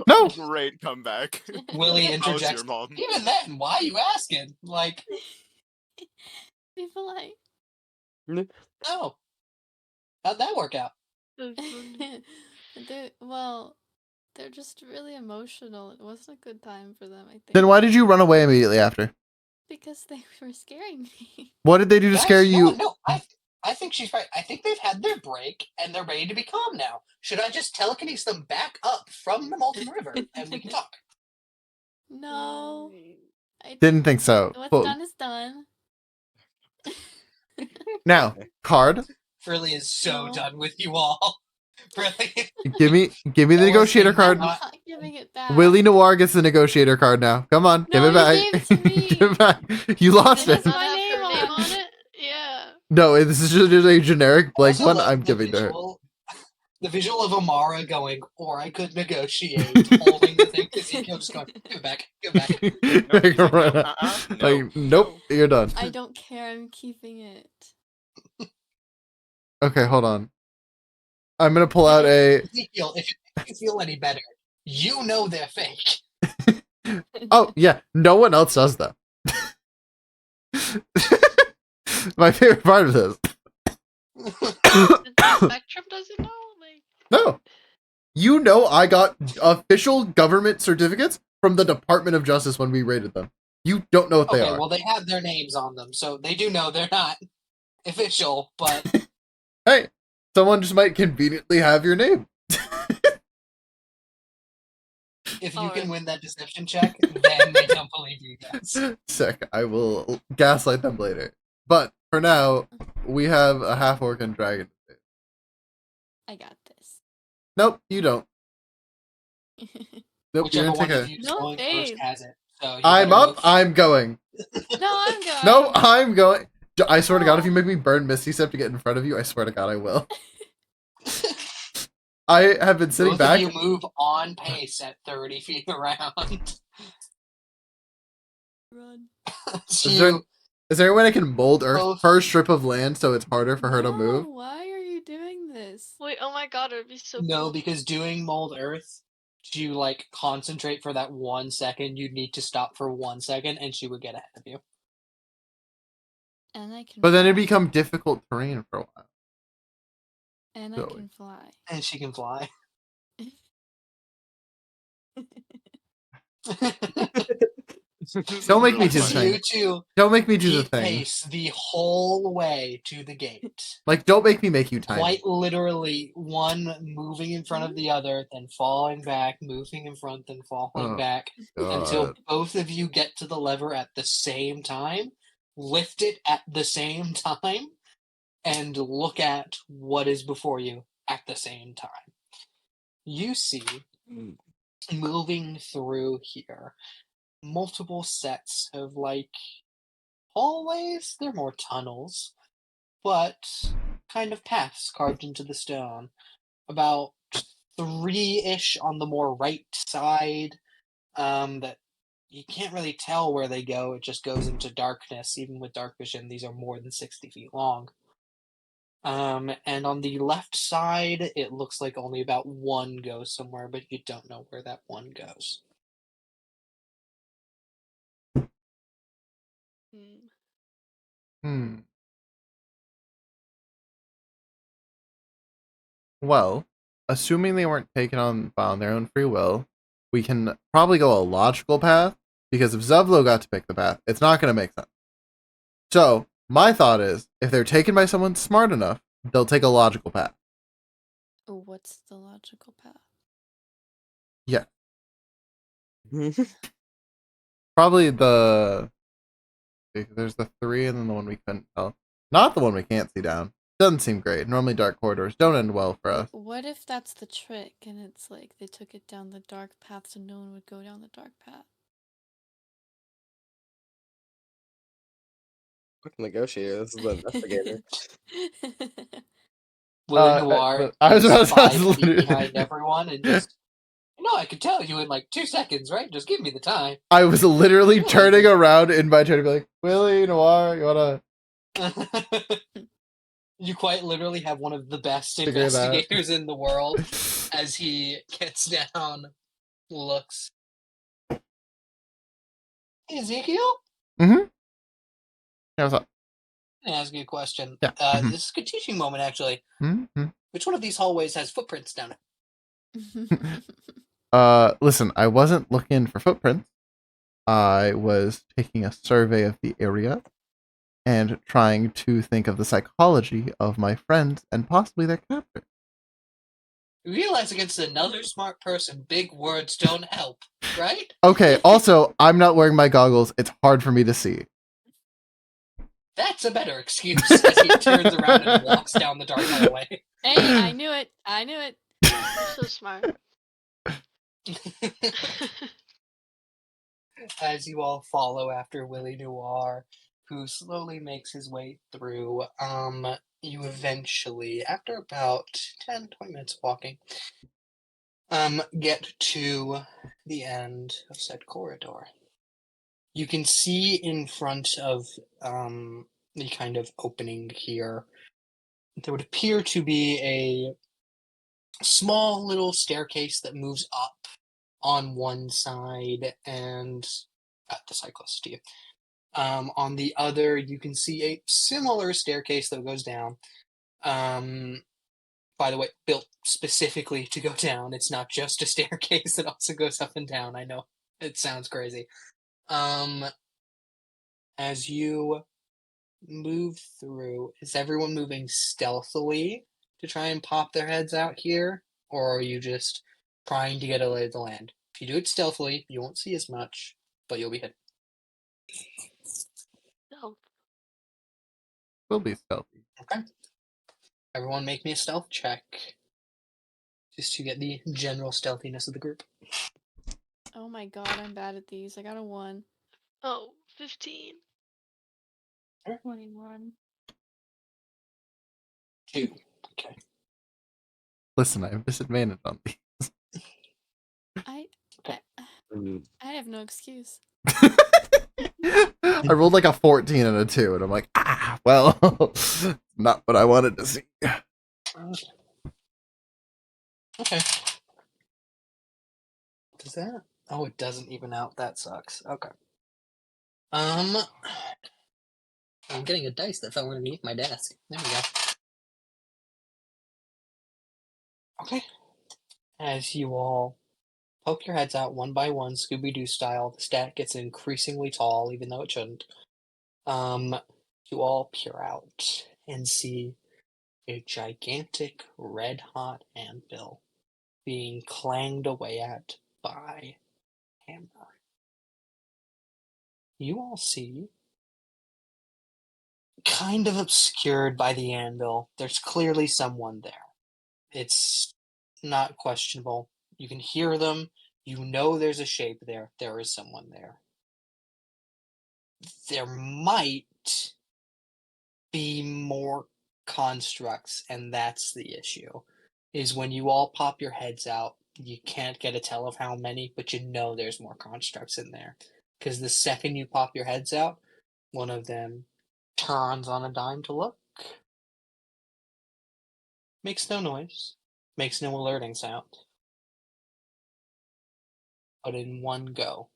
[SPEAKER 2] No.
[SPEAKER 9] Great comeback.
[SPEAKER 6] Willie
[SPEAKER 9] How's
[SPEAKER 6] interjects.
[SPEAKER 9] your mom?
[SPEAKER 6] Even then, why are you asking? Like,
[SPEAKER 3] Be polite.
[SPEAKER 6] no. How'd that work out?
[SPEAKER 3] They're just really emotional. It wasn't a good time for them, I think.
[SPEAKER 2] Then why did you run away immediately after?
[SPEAKER 3] Because they were scaring me.
[SPEAKER 2] What did they do to scare you?
[SPEAKER 6] No, I I think she's right. I think they've had their break and they're ready to be calm now. Should I just telekinesis them back up from the Molten River and we can talk?
[SPEAKER 3] No. I
[SPEAKER 2] Didn't think so.
[SPEAKER 3] What's
[SPEAKER 2] But
[SPEAKER 3] done is done.
[SPEAKER 2] now, Card,
[SPEAKER 6] Frilly is so
[SPEAKER 3] No.
[SPEAKER 6] done with you all. Really?
[SPEAKER 2] give me the
[SPEAKER 6] That was
[SPEAKER 2] negotiator
[SPEAKER 6] the
[SPEAKER 2] card.
[SPEAKER 3] I'm
[SPEAKER 6] not-
[SPEAKER 3] not giving it back.
[SPEAKER 2] Willie Noir gets the negotiator card now. Come on, give
[SPEAKER 3] No,
[SPEAKER 2] it back.
[SPEAKER 3] you gave it to me.
[SPEAKER 2] Give it back. You lost
[SPEAKER 3] It
[SPEAKER 2] it.
[SPEAKER 3] has
[SPEAKER 7] Not
[SPEAKER 3] my
[SPEAKER 7] have
[SPEAKER 3] name
[SPEAKER 7] her name
[SPEAKER 3] on
[SPEAKER 7] on it? Yeah.
[SPEAKER 2] No, this is just a generic blank
[SPEAKER 6] Also
[SPEAKER 2] one.
[SPEAKER 6] love
[SPEAKER 2] I'm
[SPEAKER 6] the
[SPEAKER 2] giving to her.
[SPEAKER 6] The visual of Amara going, or I could negotiate, holding the thing, Ezekiel just going, give it back, give it back.
[SPEAKER 9] No, he's like,
[SPEAKER 2] Right
[SPEAKER 9] "No,
[SPEAKER 2] now.
[SPEAKER 9] no,
[SPEAKER 2] Like, nope,
[SPEAKER 9] no."
[SPEAKER 2] you're done.
[SPEAKER 3] I don't care. I'm keeping it.
[SPEAKER 2] Okay, hold on. I'm gonna pull out a.
[SPEAKER 6] Ezekiel, if it makes you feel any better, you know they're fake.
[SPEAKER 2] Oh yeah, no one else does that. My favorite part of this.
[SPEAKER 7] The Spectrum doesn't know? Like,
[SPEAKER 2] No, you know I got official government certificates from the Department of Justice when we rated them. You don't know what they
[SPEAKER 6] Okay,
[SPEAKER 2] are.
[SPEAKER 6] well they have their names on them, so they do know they're not official, but
[SPEAKER 2] Hey, someone just might conveniently have your name.
[SPEAKER 6] if you
[SPEAKER 7] Alright.
[SPEAKER 6] can win that deception check, then they don't believe you guys.
[SPEAKER 2] Sick. I will gaslight them later. But for now, we have a half orc and dragon.
[SPEAKER 3] I got this.
[SPEAKER 2] Nope, you don't. Nope,
[SPEAKER 6] Whichever
[SPEAKER 2] you're
[SPEAKER 6] one
[SPEAKER 2] gonna
[SPEAKER 6] of
[SPEAKER 2] take
[SPEAKER 6] you is
[SPEAKER 3] No,
[SPEAKER 6] going first
[SPEAKER 3] babe.
[SPEAKER 6] has it. So you
[SPEAKER 2] I'm
[SPEAKER 6] better
[SPEAKER 2] up,
[SPEAKER 6] move.
[SPEAKER 2] I'm going.
[SPEAKER 3] No, I'm going.
[SPEAKER 2] No, I'm going. I swear to God, if you make me burn Misty Step to get in front of you, I swear to God, I will. I have been sitting
[SPEAKER 6] Both
[SPEAKER 2] back.
[SPEAKER 6] of you move on pace at 30 feet around.
[SPEAKER 3] Run.
[SPEAKER 6] So
[SPEAKER 2] Is there-
[SPEAKER 6] you-
[SPEAKER 2] Is there any way I can mold Earth
[SPEAKER 6] Both.
[SPEAKER 2] per strip of land so it's harder for her to move?
[SPEAKER 3] No, why are you doing this?
[SPEAKER 7] wait, oh my god, it would be so
[SPEAKER 6] no,
[SPEAKER 7] cool.
[SPEAKER 6] because doing mold earth, to like concentrate for that 1 second, you'd need to stop for 1 second, and she would get ahead of you.
[SPEAKER 3] And I can.
[SPEAKER 2] But then it'd
[SPEAKER 3] fly.
[SPEAKER 2] become difficult terrain for a while.
[SPEAKER 3] And I
[SPEAKER 2] Zoe.
[SPEAKER 3] can fly.
[SPEAKER 6] And she can fly.
[SPEAKER 2] Don't make me do
[SPEAKER 6] So
[SPEAKER 2] the
[SPEAKER 6] you
[SPEAKER 2] thing.
[SPEAKER 6] two
[SPEAKER 2] Don't make me do the
[SPEAKER 6] keep
[SPEAKER 2] thing.
[SPEAKER 6] pace the whole way to the gate.
[SPEAKER 2] Like, don't make me make you tiny.
[SPEAKER 6] Quite literally, one moving in front of the other, then falling back, moving in front, then falling
[SPEAKER 2] Oh,
[SPEAKER 6] back, until
[SPEAKER 2] God.
[SPEAKER 6] both of you get to the lever at the same time, lift it at the same time, and look at what is before you at the same time. You see, moving through here, multiple sets of like hallways. They're more tunnels, but kind of paths carved into the stone. About 3-ish on the more right side. That you can't really tell where they go. It just goes into darkness. Even with dark vision, these are more than 60 feet long. And on the left side, it looks like only about one goes somewhere, but you don't know where that one goes.
[SPEAKER 7] Hmm.
[SPEAKER 2] Hmm. Well, assuming they weren't taken on their own free will, we can probably go a logical path, because if Zevlo got to pick the path, it's not going to make sense. So, my thought is, if they're taken by someone smart enough, they'll take a logical path.
[SPEAKER 3] Oh, what's the logical path?
[SPEAKER 2] Probably there's the 3 and then the one we couldn't tell. Not the one we can't see down. Doesn't seem great. Normally dark corridors don't end well for us.
[SPEAKER 3] What if that's the trick and it's like they took it down the dark path so no one would go down the dark path?
[SPEAKER 8] Quick negotiator. This is the investigator.
[SPEAKER 6] Willie Noir
[SPEAKER 2] I was about
[SPEAKER 6] is
[SPEAKER 2] to
[SPEAKER 6] 5
[SPEAKER 2] say,
[SPEAKER 6] feet
[SPEAKER 2] literally-
[SPEAKER 6] behind everyone and just, no, I could tell you in like 2 seconds, right? Just give me the time.
[SPEAKER 2] I was literally
[SPEAKER 6] Really?
[SPEAKER 2] turning around in my chair to be like, Willie Noir, you wanna
[SPEAKER 6] You quite literally have one of the best
[SPEAKER 2] Figure it out.
[SPEAKER 6] investigators in the world as he gets down, looks. Hey, Ezekiel?
[SPEAKER 2] Yeah, what's up?
[SPEAKER 6] Can I ask you a question?
[SPEAKER 2] Yeah. Mhm.
[SPEAKER 6] This is a good teaching moment, actually.
[SPEAKER 2] Mm-hmm.
[SPEAKER 6] Which one of these hallways has footprints down it?
[SPEAKER 2] Listen, I wasn't looking for footprints. I was taking a survey of the area. and trying to think of the psychology of my friends and possibly their captor.
[SPEAKER 6] You realize against another smart person, big words don't help, right?
[SPEAKER 2] Okay, also, I'm not wearing my goggles. It's hard for me to see.
[SPEAKER 6] That's a better excuse as he turns around and walks down the dark hallway.
[SPEAKER 3] Hey, I knew it. I knew it.
[SPEAKER 7] You're so smart.
[SPEAKER 6] As you all follow after Willie Noir, who slowly makes his way through, you eventually, after about 10, 20 minutes walking, get to the end of said corridor. You can see in front of the kind of opening here, there would appear to be a small little staircase that moves up on one side and the side closest to you. On the other, you can see a similar staircase that goes down. By the way, built specifically to go down. It's not just a staircase, it also goes up and down. I know it sounds crazy. As you move through, is everyone moving stealthily to try and pop their heads out here? Or are you just trying to get a lay of the land? If you do it stealthily, you won't see as much, but you'll be hit.
[SPEAKER 7] No.
[SPEAKER 2] We'll be stealthy.
[SPEAKER 6] Okay. Everyone make me a stealth check. Just to get the general stealthiness of the group.
[SPEAKER 3] Oh my god, I'm bad at these. I got a 1.
[SPEAKER 7] Oh, 15.
[SPEAKER 5] 21.
[SPEAKER 6] 2. Okay.
[SPEAKER 2] Listen, I have disadvantage on these.
[SPEAKER 3] I have no excuse.
[SPEAKER 2] I rolled like a 14 and a 2, and I'm like, well, not what I wanted to see.
[SPEAKER 6] Okay. Does that? Oh, it doesn't even out. That sucks. Okay. I'm getting a dice that fell underneath my desk. There we go. Okay. As you all poke your heads out one by one, Scooby-Doo style, the stat gets increasingly tall, even though it shouldn't. You all peer out and see a gigantic red-hot anvil being clanged away at by hammer. You all see, kind of obscured by the anvil, there's clearly someone there. It's not questionable. You can hear them. You know there's a shape there. There is someone there. There might be more constructs, and that's the issue. Is when you all pop your heads out, you can't get a tell of how many, but you know there's more constructs in there. Because the second you pop your heads out, one of them turns on a dime to look. Makes no noise. Makes no alerting sound. But in one go,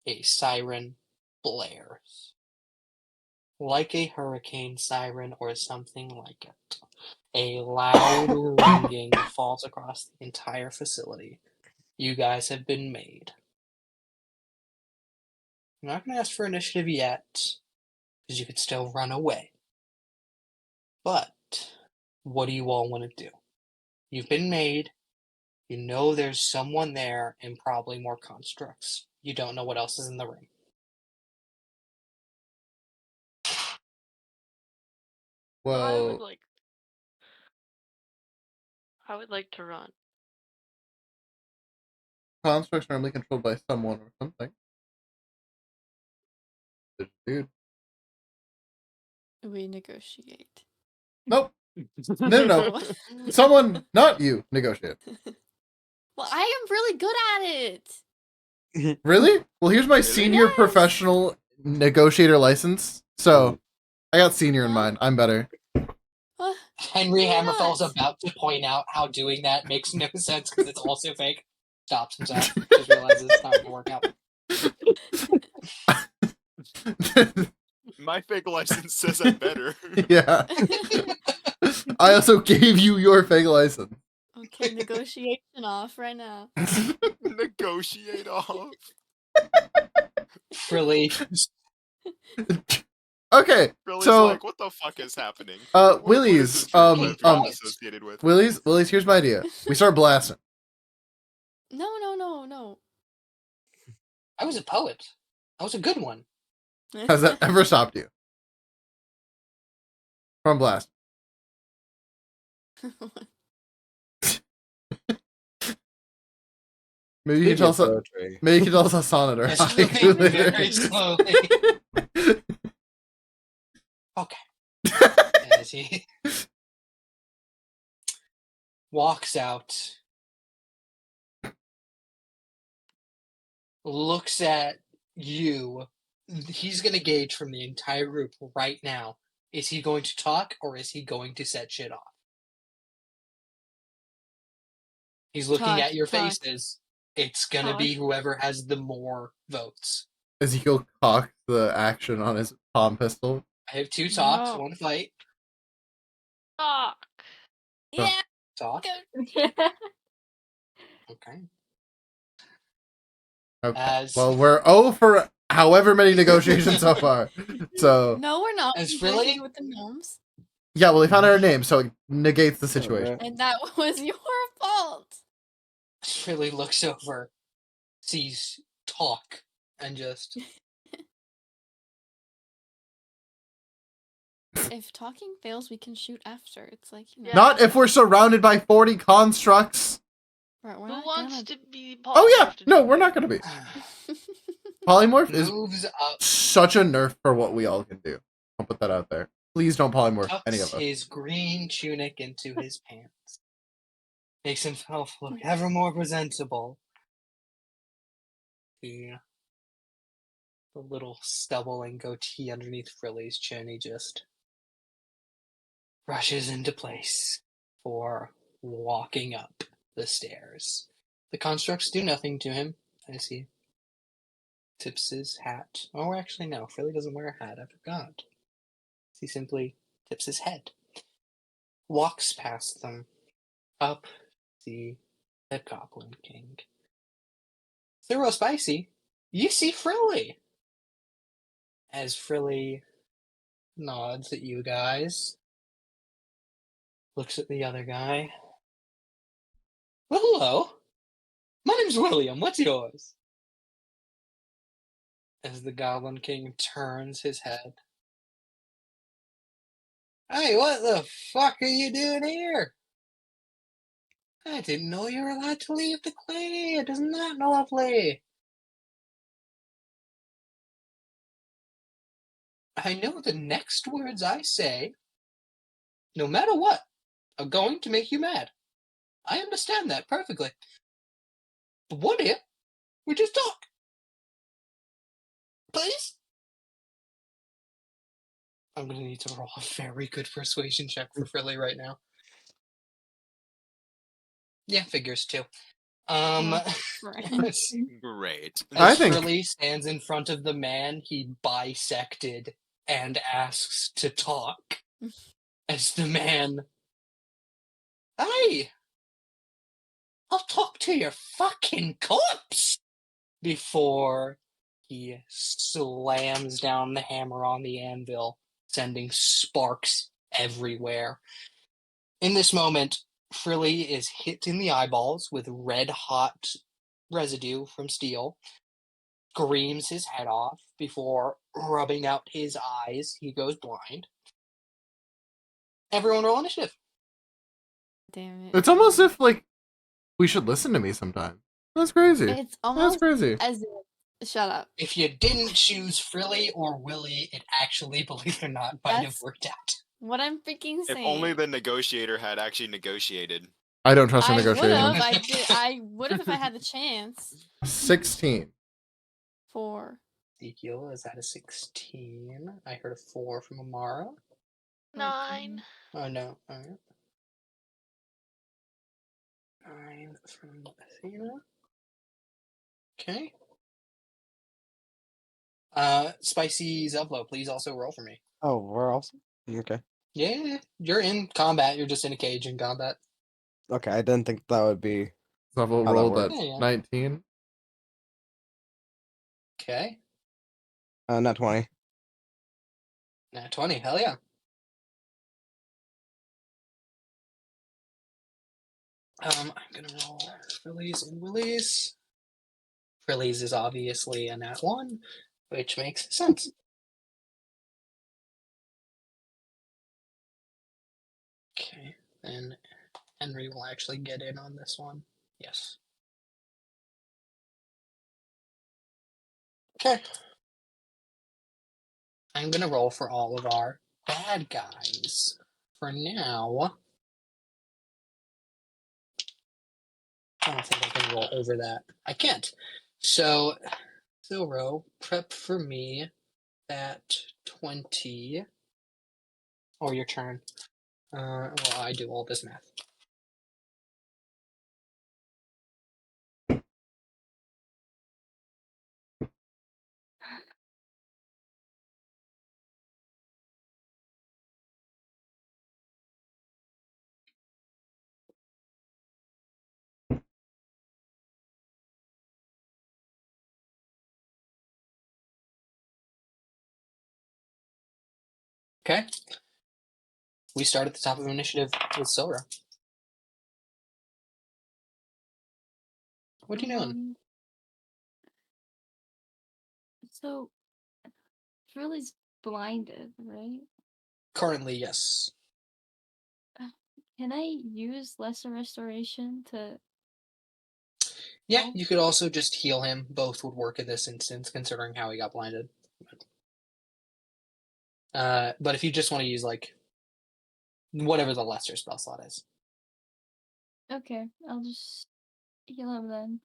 [SPEAKER 6] a siren blares. Like a hurricane siren or something like it. A loud ringing falls across the entire facility. You guys have been made. I'm not going to ask for initiative yet, because you could still run away. But, what do you all want to do? You've been made. You know there's someone there and probably more constructs. You don't know what else is in the room.
[SPEAKER 7] Well,
[SPEAKER 2] Well,
[SPEAKER 7] I would like to run.
[SPEAKER 2] constructs are normally controlled by someone or something. Dude.
[SPEAKER 3] We negotiate.
[SPEAKER 2] Nope. No. Someone, not you, negotiate.
[SPEAKER 3] Well, I am really good at it.
[SPEAKER 2] Really? Well, here's my senior
[SPEAKER 3] Yes.
[SPEAKER 2] professional negotiator license. So, I got senior in mind. I'm better.
[SPEAKER 6] Henry
[SPEAKER 3] Yes.
[SPEAKER 6] Hammerfell's about to point out how doing that makes no sense because it's also fake. Stops himself. Just realizes it's not going to work out.
[SPEAKER 9] My fake license says I'm better.
[SPEAKER 2] Yeah. I also gave you your fake license.
[SPEAKER 3] Okay, negotiation off right now.
[SPEAKER 9] Negotiate off.
[SPEAKER 6] Really?
[SPEAKER 2] Okay,
[SPEAKER 9] Billy's
[SPEAKER 2] so
[SPEAKER 9] like, what the fuck is happening? What is
[SPEAKER 2] Willy's
[SPEAKER 9] this true clip I'm associated with?
[SPEAKER 2] Willy's. Here's my idea. We start blasting.
[SPEAKER 3] No.
[SPEAKER 6] I was a poet. I was a good one.
[SPEAKER 2] Has that ever stopped you from blasting? Maybe you can tell us. Maybe you can tell us a sonnet or
[SPEAKER 6] Yes,
[SPEAKER 2] haiku
[SPEAKER 6] really,
[SPEAKER 2] later.
[SPEAKER 6] very slowly. Okay. As he walks out, looks at you. He's gonna gauge from the entire group right now. Is he going to talk or is he going to set shit off? He's looking at your
[SPEAKER 3] Talk.
[SPEAKER 6] faces. It's gonna be whoever has the more votes.
[SPEAKER 2] Ezekiel cocks the action on his palm pistol.
[SPEAKER 6] I have 2 talks,
[SPEAKER 3] No.
[SPEAKER 6] 1 fight.
[SPEAKER 7] Talk.
[SPEAKER 3] Yeah.
[SPEAKER 6] Talk.
[SPEAKER 3] Go.
[SPEAKER 6] Okay.
[SPEAKER 2] Okay.
[SPEAKER 6] As
[SPEAKER 2] Well, we're for however many negotiations so far. So
[SPEAKER 3] No, we're not.
[SPEAKER 6] As
[SPEAKER 3] We
[SPEAKER 6] really?
[SPEAKER 3] negotiated with the gnomes,
[SPEAKER 2] yeah, well, they found out her name, so it negates the situation.
[SPEAKER 3] and that was your fault.
[SPEAKER 6] really looks over, sees talk, and just
[SPEAKER 3] If talking fails, we can shoot after. It's like, you know.
[SPEAKER 7] Yeah.
[SPEAKER 2] Not if we're surrounded by 40 constructs.
[SPEAKER 3] We're
[SPEAKER 7] Who
[SPEAKER 3] not
[SPEAKER 7] wants
[SPEAKER 3] gonna...
[SPEAKER 7] to be
[SPEAKER 2] Oh yeah,
[SPEAKER 7] polymorphed
[SPEAKER 2] no,
[SPEAKER 7] into
[SPEAKER 2] we're not
[SPEAKER 7] it?
[SPEAKER 2] gonna be. Polymorph is
[SPEAKER 6] moves up,
[SPEAKER 2] such a nerf for what we all can do. I'll put that out there. Please don't polymorph any
[SPEAKER 6] tucks
[SPEAKER 2] of us.
[SPEAKER 6] his green tunic into his pants, makes himself look ever more presentable. The little stubble and goatee underneath Frilly's chin, he just rushes into place for walking up the stairs. The constructs do nothing to him as he tips his hat. Oh, actually, no. Frilly doesn't wear a hat. I forgot. He simply tips his head. Walks past them. Up the Goblin King. Thorough Spicy, you see Frilly! As Frilly nods at you guys. Looks at the other guy. Well, hello. My name's William. What's yours? As the Goblin King turns his head. Hey, what the fuck are you doing here? I didn't know you were allowed to leave the clan. Isn't that lovely? I know the next words I say, no matter what, are going to make you mad. I understand that perfectly. But what if we just talk? Please? I'm gonna need to roll a very good persuasion check for Frilly right now. Yeah, figures too.
[SPEAKER 3] Right.
[SPEAKER 6] As
[SPEAKER 9] Great.
[SPEAKER 2] I think-
[SPEAKER 6] Frilly stands in front of the man he bisected and asks to talk. As the man, hey, I'll talk to your fucking corpse! Before he slams down the hammer on the anvil, sending sparks everywhere. In this moment, Frilly is hit in the eyeballs with red hot residue from steel, screams his head off before rubbing out his eyes. He goes blind. Everyone roll initiative.
[SPEAKER 3] Damn it.
[SPEAKER 2] It's almost if like we should listen to me sometime. That's crazy.
[SPEAKER 3] It's
[SPEAKER 2] That's
[SPEAKER 3] almost
[SPEAKER 2] crazy.
[SPEAKER 3] as if... Shut up.
[SPEAKER 6] If you didn't choose Frilly or Willy, it actually, believe it or not, might have
[SPEAKER 3] That's-
[SPEAKER 6] worked out.
[SPEAKER 3] What I'm freaking
[SPEAKER 9] If
[SPEAKER 3] saying.
[SPEAKER 9] only the negotiator had actually negotiated.
[SPEAKER 2] I don't trust a
[SPEAKER 3] I would
[SPEAKER 2] negotiator.
[SPEAKER 3] have. I would have if I had the chance.
[SPEAKER 2] 16.
[SPEAKER 3] 4.
[SPEAKER 6] Ezekiel is at a 16. I heard a 4 from Amara.
[SPEAKER 7] 9.
[SPEAKER 6] Oh no. Alright. 9 from Athena. Okay. Spicy Zelflo, please also roll for me.
[SPEAKER 8] Oh, we're also okay.
[SPEAKER 6] Yeah, you're in combat. You're just in a cage in combat.
[SPEAKER 8] Okay, I didn't think that would be.
[SPEAKER 2] Level
[SPEAKER 8] How that
[SPEAKER 2] rolled at
[SPEAKER 8] works.
[SPEAKER 6] Yeah.
[SPEAKER 2] 19.
[SPEAKER 6] Okay.
[SPEAKER 8] Not 20.
[SPEAKER 6] Nat 20, hell yeah. I'm gonna roll Frillies and Willies. Frillies is obviously a nat 1, which makes sense. Okay, then Henry will actually get in on this one. Yes. Okay. I'm gonna roll for all of our bad guys. For now, I don't think I can roll over that. I can't. So, Zoro, prep for me at 20. Or your turn. Well, I do all this math. Okay. We start at the top of initiative with Sora. What are you doing?
[SPEAKER 5] So, Frilly's blinded, right?
[SPEAKER 6] Currently, yes.
[SPEAKER 5] Can I use Lesser Restoration to...
[SPEAKER 6] Yeah,
[SPEAKER 5] Oh.
[SPEAKER 6] you could also just heal him. Both would work in this instance, considering how he got blinded. But if you just want to use, like, whatever the lesser spell slot is.
[SPEAKER 5] Okay, I'll just heal him then.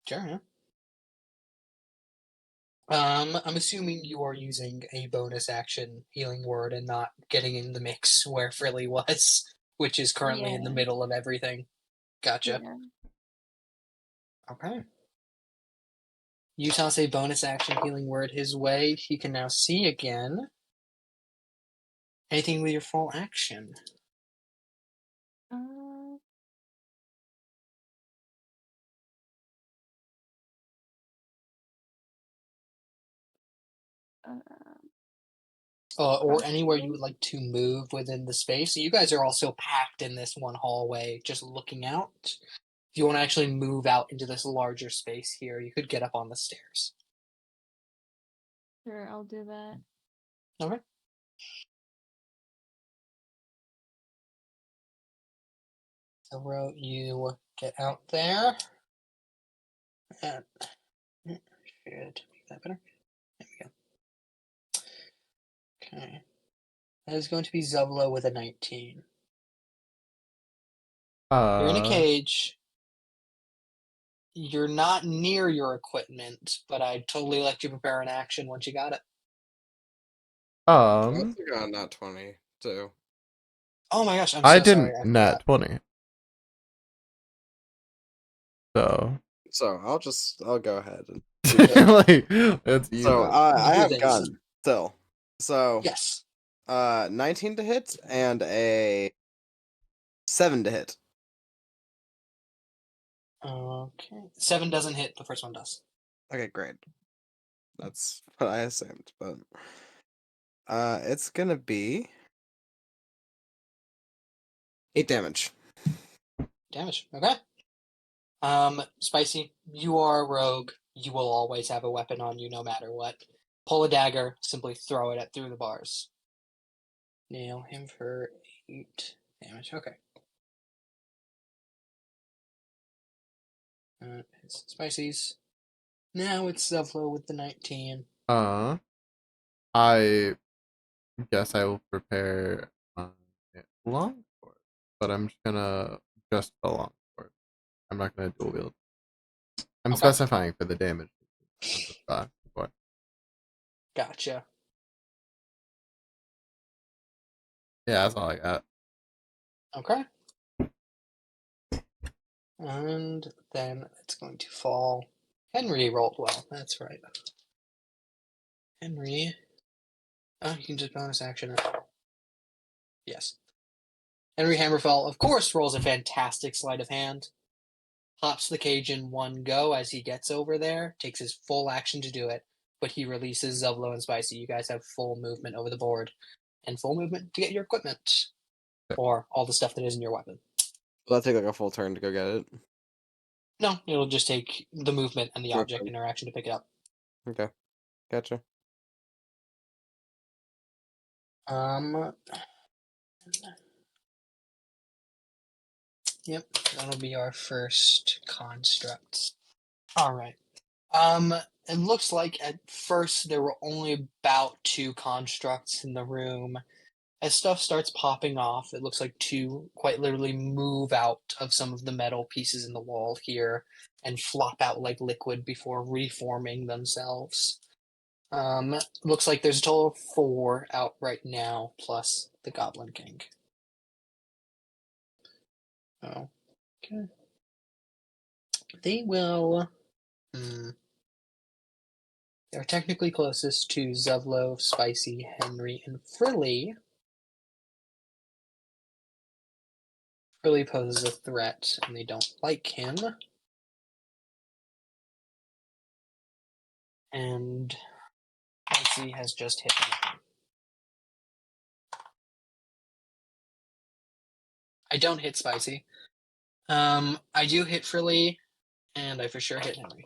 [SPEAKER 6] Sure, yeah. I'm assuming you are using a bonus action healing word and not getting in the mix where Frilly was, which is currently in the
[SPEAKER 5] Yeah.
[SPEAKER 6] middle of everything. Gotcha.
[SPEAKER 5] Yeah.
[SPEAKER 6] Okay. You toss a bonus action healing word his way. He can now see again. Anything with your full action?
[SPEAKER 5] Uh,
[SPEAKER 6] Or anywhere you
[SPEAKER 5] crossbow?
[SPEAKER 6] would like to move within the space. You guys are also packed in this one hallway, just looking out. If you want to actually move out into this larger space here, you could get up on the stairs.
[SPEAKER 5] Sure, I'll do that.
[SPEAKER 6] Okay. So you get out there. And should make that better. There we go. Okay. That is going to be Zevlo with a 19. You're in a cage. You're not near your equipment, but I'd totally let you prepare an action once you got it.
[SPEAKER 8] I also got not 20 too.
[SPEAKER 6] Oh my gosh, I'm
[SPEAKER 2] I
[SPEAKER 6] so
[SPEAKER 2] didn't
[SPEAKER 6] sorry.
[SPEAKER 2] nat 20. So
[SPEAKER 8] I'll go ahead and
[SPEAKER 2] like it's even.
[SPEAKER 8] so I
[SPEAKER 6] Do
[SPEAKER 8] have
[SPEAKER 6] this.
[SPEAKER 8] gun still. So
[SPEAKER 6] Yes.
[SPEAKER 8] 19 to hit and a 7 to hit.
[SPEAKER 6] Okay. 7 doesn't hit, the first one does.
[SPEAKER 8] Okay, great. That's what I assumed, but it's gonna be 8 damage.
[SPEAKER 6] Damage. Okay. Spicy, you are a rogue. You will always have a weapon on you no matter what. Pull a dagger, simply throw it through the bars. Nail him for 8 damage. Okay. It's Spicy's. Now it's Zevlo with the 19.
[SPEAKER 2] I guess I will prepare my long sword, but I'm just gonna just the long sword. I'm not gonna dual wield. I'm
[SPEAKER 6] Okay.
[SPEAKER 2] specifying for the damage. Before.
[SPEAKER 6] Gotcha.
[SPEAKER 2] Yeah, that's all I got.
[SPEAKER 6] Okay. And then it's going to fall. Henry rolled well. That's right. Henry. Oh, you can just bonus action it. Yes. Henry Hammerfell, of course, rolls a fantastic sleight of hand. Hops the cage in one go as he gets over there, takes his full action to do it, but he releases Zevlo and Spicy. You guys have full movement over the board and full movement to get your equipment or all the stuff that is in your weapon.
[SPEAKER 8] Will that take like a full turn to go get it?
[SPEAKER 6] No, it'll just take the movement and the
[SPEAKER 8] Sure.
[SPEAKER 6] object interaction to pick it up.
[SPEAKER 8] Okay, gotcha.
[SPEAKER 6] Yep, that'll be our first construct. All right. It looks like at first there were only about 2 constructs in the room. As stuff starts popping off, it looks like 2 quite literally move out of some of the metal pieces in the wall here and flop out like liquid before reforming themselves. Looks like there's a total of 4 out right now, plus the Goblin King. Oh, okay. They will. They're technically closest to Zevlo, Spicy, Henry, and Frilly. Frilly poses a threat, and they don't like him. And Spicy has just hit him. I don't hit Spicy. I do hit Frilly, and I for sure hit Henry.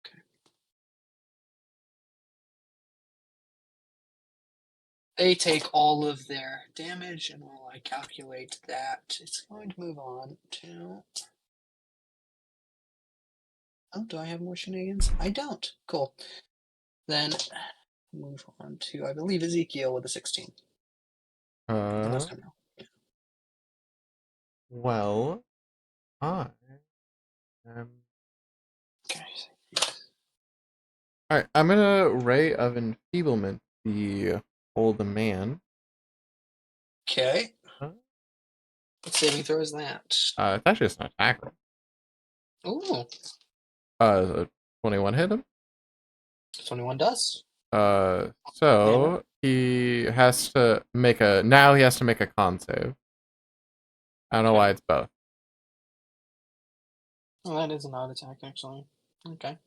[SPEAKER 6] Okay. They take all of their damage, and while I calculate that, it's going to move on to... Oh, do I have more shenanigans? I don't. Cool. Then move on to, I believe, Ezekiel with a 16.
[SPEAKER 2] Well, I am.
[SPEAKER 6] Okay.
[SPEAKER 2] All right, I'm gonna Ray of Enfeeblement the old man.
[SPEAKER 6] Okay.
[SPEAKER 2] Huh?
[SPEAKER 6] What saving throw is that?
[SPEAKER 2] It's actually just an attack roll.
[SPEAKER 6] Ooh.
[SPEAKER 2] 21 hit him.
[SPEAKER 6] 21 does.
[SPEAKER 2] So he has to make a con save. I don't know why it's both.
[SPEAKER 6] Oh, that is an odd attack, actually. Okay.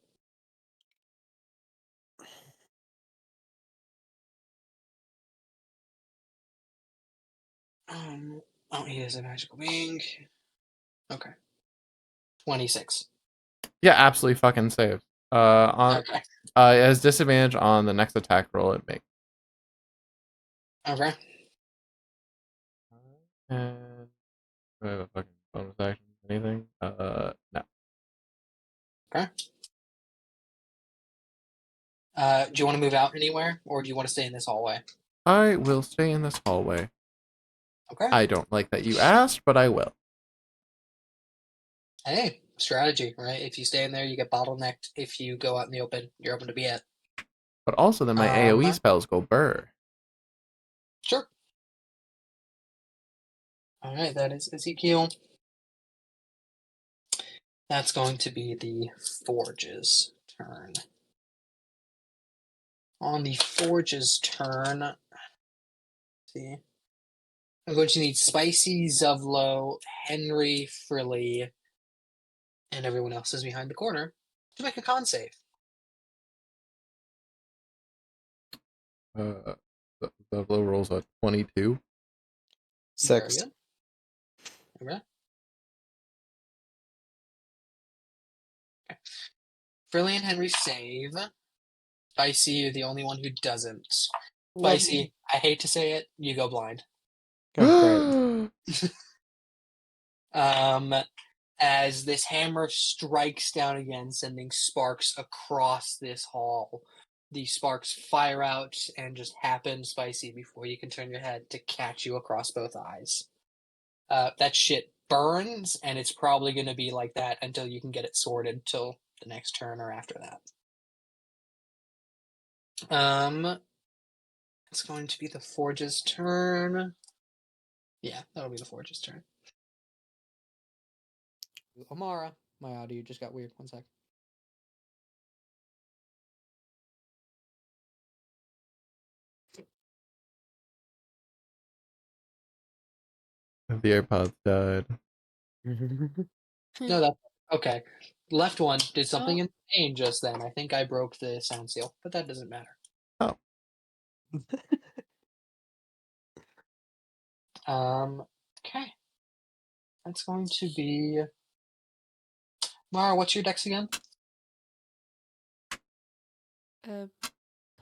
[SPEAKER 6] Oh, he is a magical being. Okay. 26.
[SPEAKER 2] Yeah, absolutely fucking save.
[SPEAKER 6] Okay.
[SPEAKER 2] It has disadvantage on the next attack roll it makes.
[SPEAKER 6] Okay.
[SPEAKER 2] And do I have a fucking bonus action? Anything? No.
[SPEAKER 6] Okay. Do you want to move out anywhere, or do you want to stay in this hallway?
[SPEAKER 2] I will stay in this hallway.
[SPEAKER 6] Okay.
[SPEAKER 2] I don't like that you asked, but I will.
[SPEAKER 6] Hey, strategy, right? If you stay in there, you get bottlenecked. If you go out in the open, you're open to be it.
[SPEAKER 2] But also then my AoE spells go burr.
[SPEAKER 6] Sure. All right, that is Ezekiel. That's going to be the Forge's turn. On the Forge's turn, let's see, I'm going to need Spicy, Zevlo, Henry, Frilly, and everyone else is behind the corner to make a con save.
[SPEAKER 2] The low rolls a 22.
[SPEAKER 8] 6.
[SPEAKER 6] Very good. Okay. Frilly and Henry save. Spicy, you're the only one who doesn't. Spicy, I hate to say it, you go blind.
[SPEAKER 8] Oh, great.
[SPEAKER 6] As this hammer strikes down again, sending sparks across this hall. The sparks fire out and just happen, Spicy, before you can turn your head to catch you across both eyes. That shit burns, and it's probably going to be like that until you can get it sorted till the next turn or after that. It's going to be the Forge's turn. Yeah, that'll be the Forge's turn.
[SPEAKER 10] Amara, my audio just got weird. One sec.
[SPEAKER 2] The AirPods died.
[SPEAKER 6] No, that okay. Left one did something
[SPEAKER 3] Oh.
[SPEAKER 6] insane just then. I think I broke the sound seal, but that doesn't matter.
[SPEAKER 2] Oh.
[SPEAKER 6] Okay. That's going to be Mara, what's your dex again?
[SPEAKER 3] +2.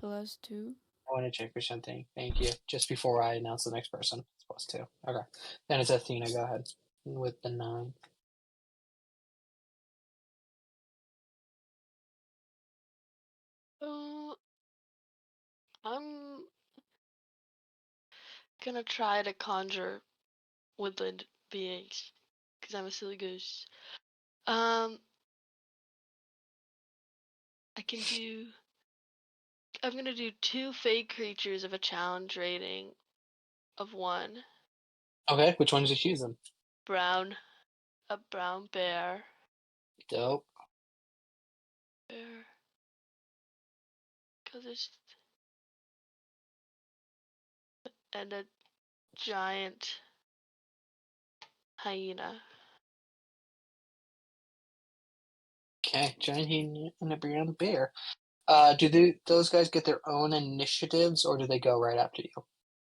[SPEAKER 6] I want to check for something. Thank you. Just before I announce the next person. It's +2. Okay. Then it's Athena. Go ahead with the 9.
[SPEAKER 7] Oh, I'm gonna try to conjure woodland beings because I'm a silly goose. I can do. I'm gonna do 2 fake creatures of a challenge rating of 1.
[SPEAKER 6] Okay. Which ones are you choosing?
[SPEAKER 7] Brown, a brown bear,
[SPEAKER 6] Dope.
[SPEAKER 7] bear. Cause there's and a giant hyena.
[SPEAKER 6] Okay. Giant hyena and a brown bear. Do those guys get their own initiatives, or do they go right after you?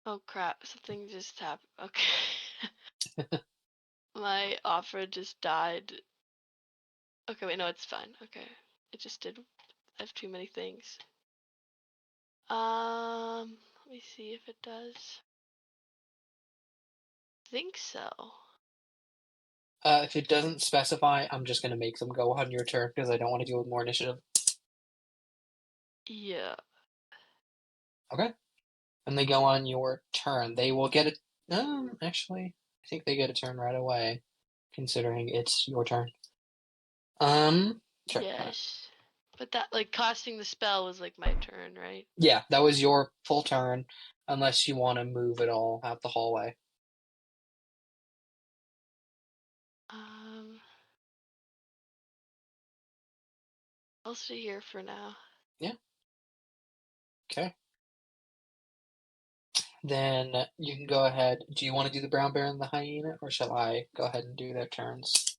[SPEAKER 7] Oh crap! Something just happened. Okay. My offer just died. Okay, wait, no, it's fine. Okay, it just did. I have too many things. Let me see if it does. Think so.
[SPEAKER 6] If it doesn't specify, I'm just gonna make them go on your turn because I don't want to deal with more initiative.
[SPEAKER 7] Yeah.
[SPEAKER 6] Okay. And they go on your turn. They will get it. Actually, I think they get a turn right away, considering it's your turn. Sure.
[SPEAKER 7] Yes. But that, like, casting the spell was like my turn, right?
[SPEAKER 6] Yeah, that was your full turn, unless you want to move it all out the hallway.
[SPEAKER 7] Um, I'll stay here for now.
[SPEAKER 6] Yeah. Okay. Then you can go ahead. Do you want to do the brown bear and the hyena, or shall I go ahead and do their turns?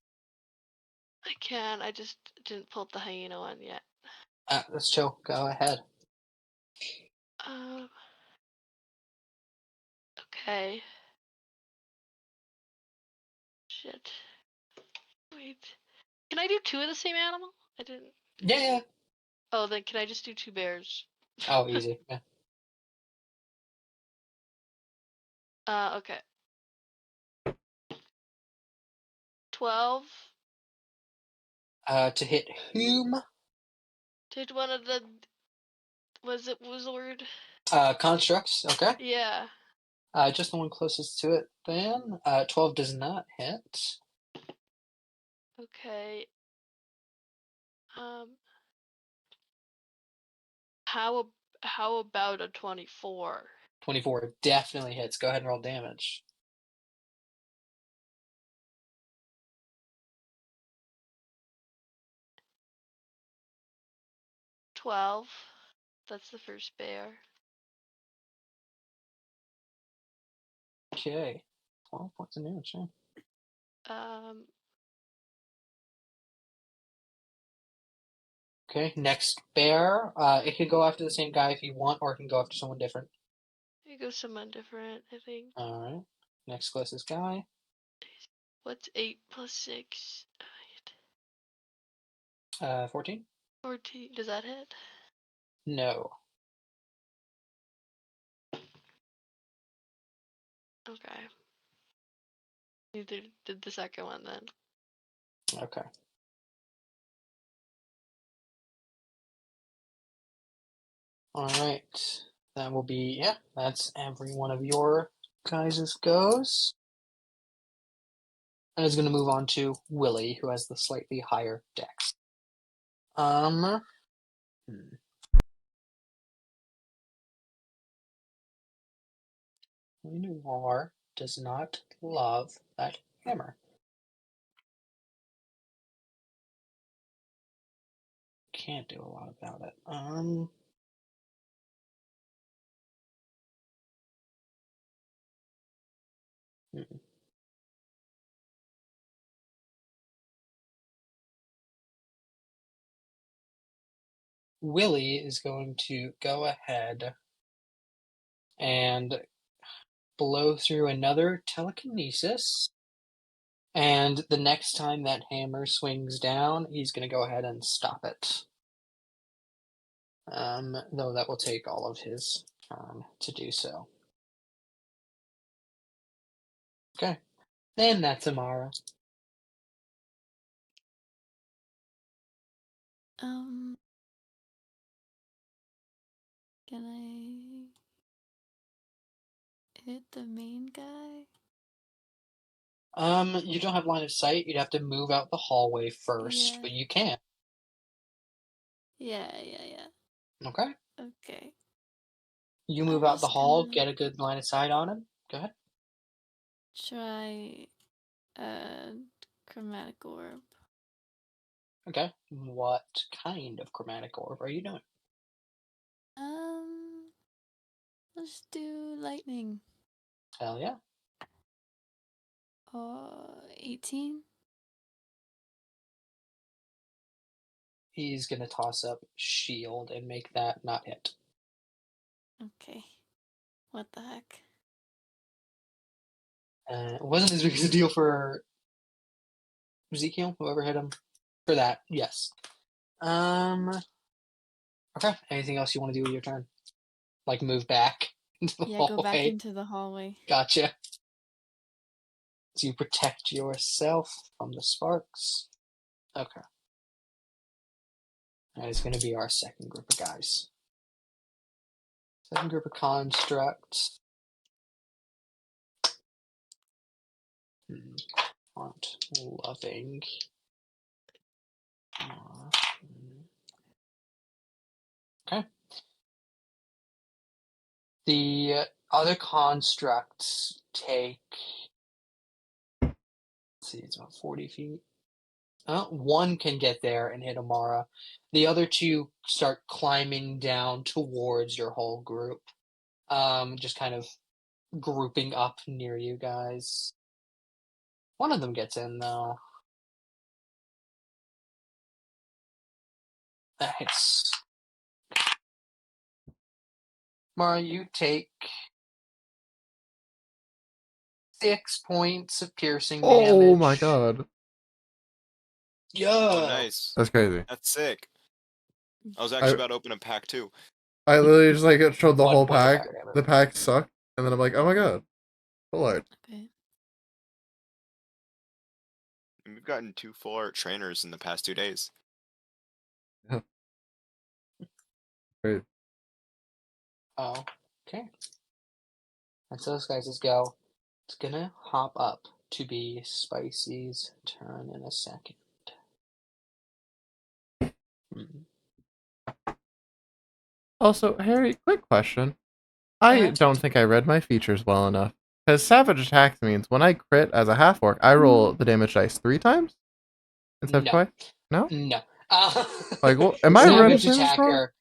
[SPEAKER 7] I can. I just didn't pull up the hyena one yet.
[SPEAKER 6] That's chill. Go ahead.
[SPEAKER 7] Um. Okay. Shit. Wait. Can I do 2 of the same animal? I didn't.
[SPEAKER 6] Yeah.
[SPEAKER 7] Oh, then can I just do 2 bears?
[SPEAKER 6] Oh, easy. Yeah.
[SPEAKER 7] Okay. 12.
[SPEAKER 6] To hit whom?
[SPEAKER 7] Did one of the. Was it wizard?
[SPEAKER 6] Constructs. Okay.
[SPEAKER 7] Yeah.
[SPEAKER 6] Just the one closest to it. Then 12 does not hit.
[SPEAKER 7] Okay. Um. How about a 24?
[SPEAKER 6] 24 definitely hits. Go ahead and roll damage.
[SPEAKER 7] $12. That's the first bear.
[SPEAKER 6] Okay. 12 points of damage. Yeah.
[SPEAKER 7] Um.
[SPEAKER 6] Okay. Next bear. It can go after the same guy if you want, or it can go after someone different.
[SPEAKER 7] You go someone different, I think.
[SPEAKER 6] All right. Next closest guy.
[SPEAKER 7] What's 8 plus 6?
[SPEAKER 6] 14.
[SPEAKER 7] 14. Does that hit?
[SPEAKER 6] No.
[SPEAKER 7] Okay. Neither did the second one then.
[SPEAKER 6] Okay. All right. That will be, yeah, that's every one of your guys' goes. And is going to move on to Willie, who has the slightly higher dex. Noir does not love that hammer. Can't do a lot about it. Willie is going to go ahead and blow through another telekinesis. And the next time that hammer swings down, he's going to go ahead and stop it. Though that will take all of his turn to do so. Okay. Then that's Amara.
[SPEAKER 3] Can I hit the main guy?
[SPEAKER 6] You don't have line of sight. You'd have to move out the hallway first,
[SPEAKER 3] Yeah.
[SPEAKER 6] but you can.
[SPEAKER 3] Yeah.
[SPEAKER 6] Okay.
[SPEAKER 3] Okay.
[SPEAKER 6] You move
[SPEAKER 3] I'm
[SPEAKER 6] out the
[SPEAKER 3] just
[SPEAKER 6] hall,
[SPEAKER 3] gonna
[SPEAKER 6] get a good line of sight on him. Go ahead.
[SPEAKER 3] try chromatic orb.
[SPEAKER 6] Okay. What kind of chromatic orb are you doing?
[SPEAKER 3] Let's do lightning.
[SPEAKER 6] Hell yeah.
[SPEAKER 3] 18.
[SPEAKER 6] He's gonna toss up shield and make that not hit.
[SPEAKER 3] Okay. What the heck?
[SPEAKER 6] It wasn't as big as a deal for Ezekiel, whoever hit him. For that, yes. Okay. Anything else you want to do with your turn? Like move back into the
[SPEAKER 3] Yeah,
[SPEAKER 6] hallway?
[SPEAKER 3] go back into the hallway.
[SPEAKER 6] Gotcha. So you protect yourself from the sparks. Okay. That is going to be our second group of guys. Second group of constructs. Aren't loving. Okay. The other constructs take. Let's see, it's about 40 feet. One can get there and hit Amara. The other two start climbing down towards your whole group. Just kind of grouping up near you guys. One of them gets in though. That hits. Mara, you take 6 points of piercing damage.
[SPEAKER 2] Oh my god.
[SPEAKER 6] Yo!
[SPEAKER 9] Oh, nice.
[SPEAKER 2] That's crazy.
[SPEAKER 9] That's sick. I was actually
[SPEAKER 2] I-
[SPEAKER 9] about to open a pack too.
[SPEAKER 2] I literally just like showed the
[SPEAKER 6] 1
[SPEAKER 2] whole
[SPEAKER 6] point of
[SPEAKER 2] pack.
[SPEAKER 6] fire damage.
[SPEAKER 2] The pack sucked, and then I'm like, oh my god. Full art.
[SPEAKER 3] Okay.
[SPEAKER 9] And we've gotten 2 full art trainers in the past 2 days.
[SPEAKER 2] Great.
[SPEAKER 6] Oh, okay. And so those guys just go. It's gonna hop up to be Spicy's turn in a second.
[SPEAKER 2] Also, Harry, quick question. I
[SPEAKER 6] Uh-huh.
[SPEAKER 2] don't think I read my features well enough. Because Savage Attack means when I crit as a half orc, I roll the damage dice 3 times instead of
[SPEAKER 6] No.
[SPEAKER 2] twice? No?
[SPEAKER 6] No.
[SPEAKER 2] Like, what? Am I running
[SPEAKER 6] Savage
[SPEAKER 2] through this wrong?
[SPEAKER 6] Attacker.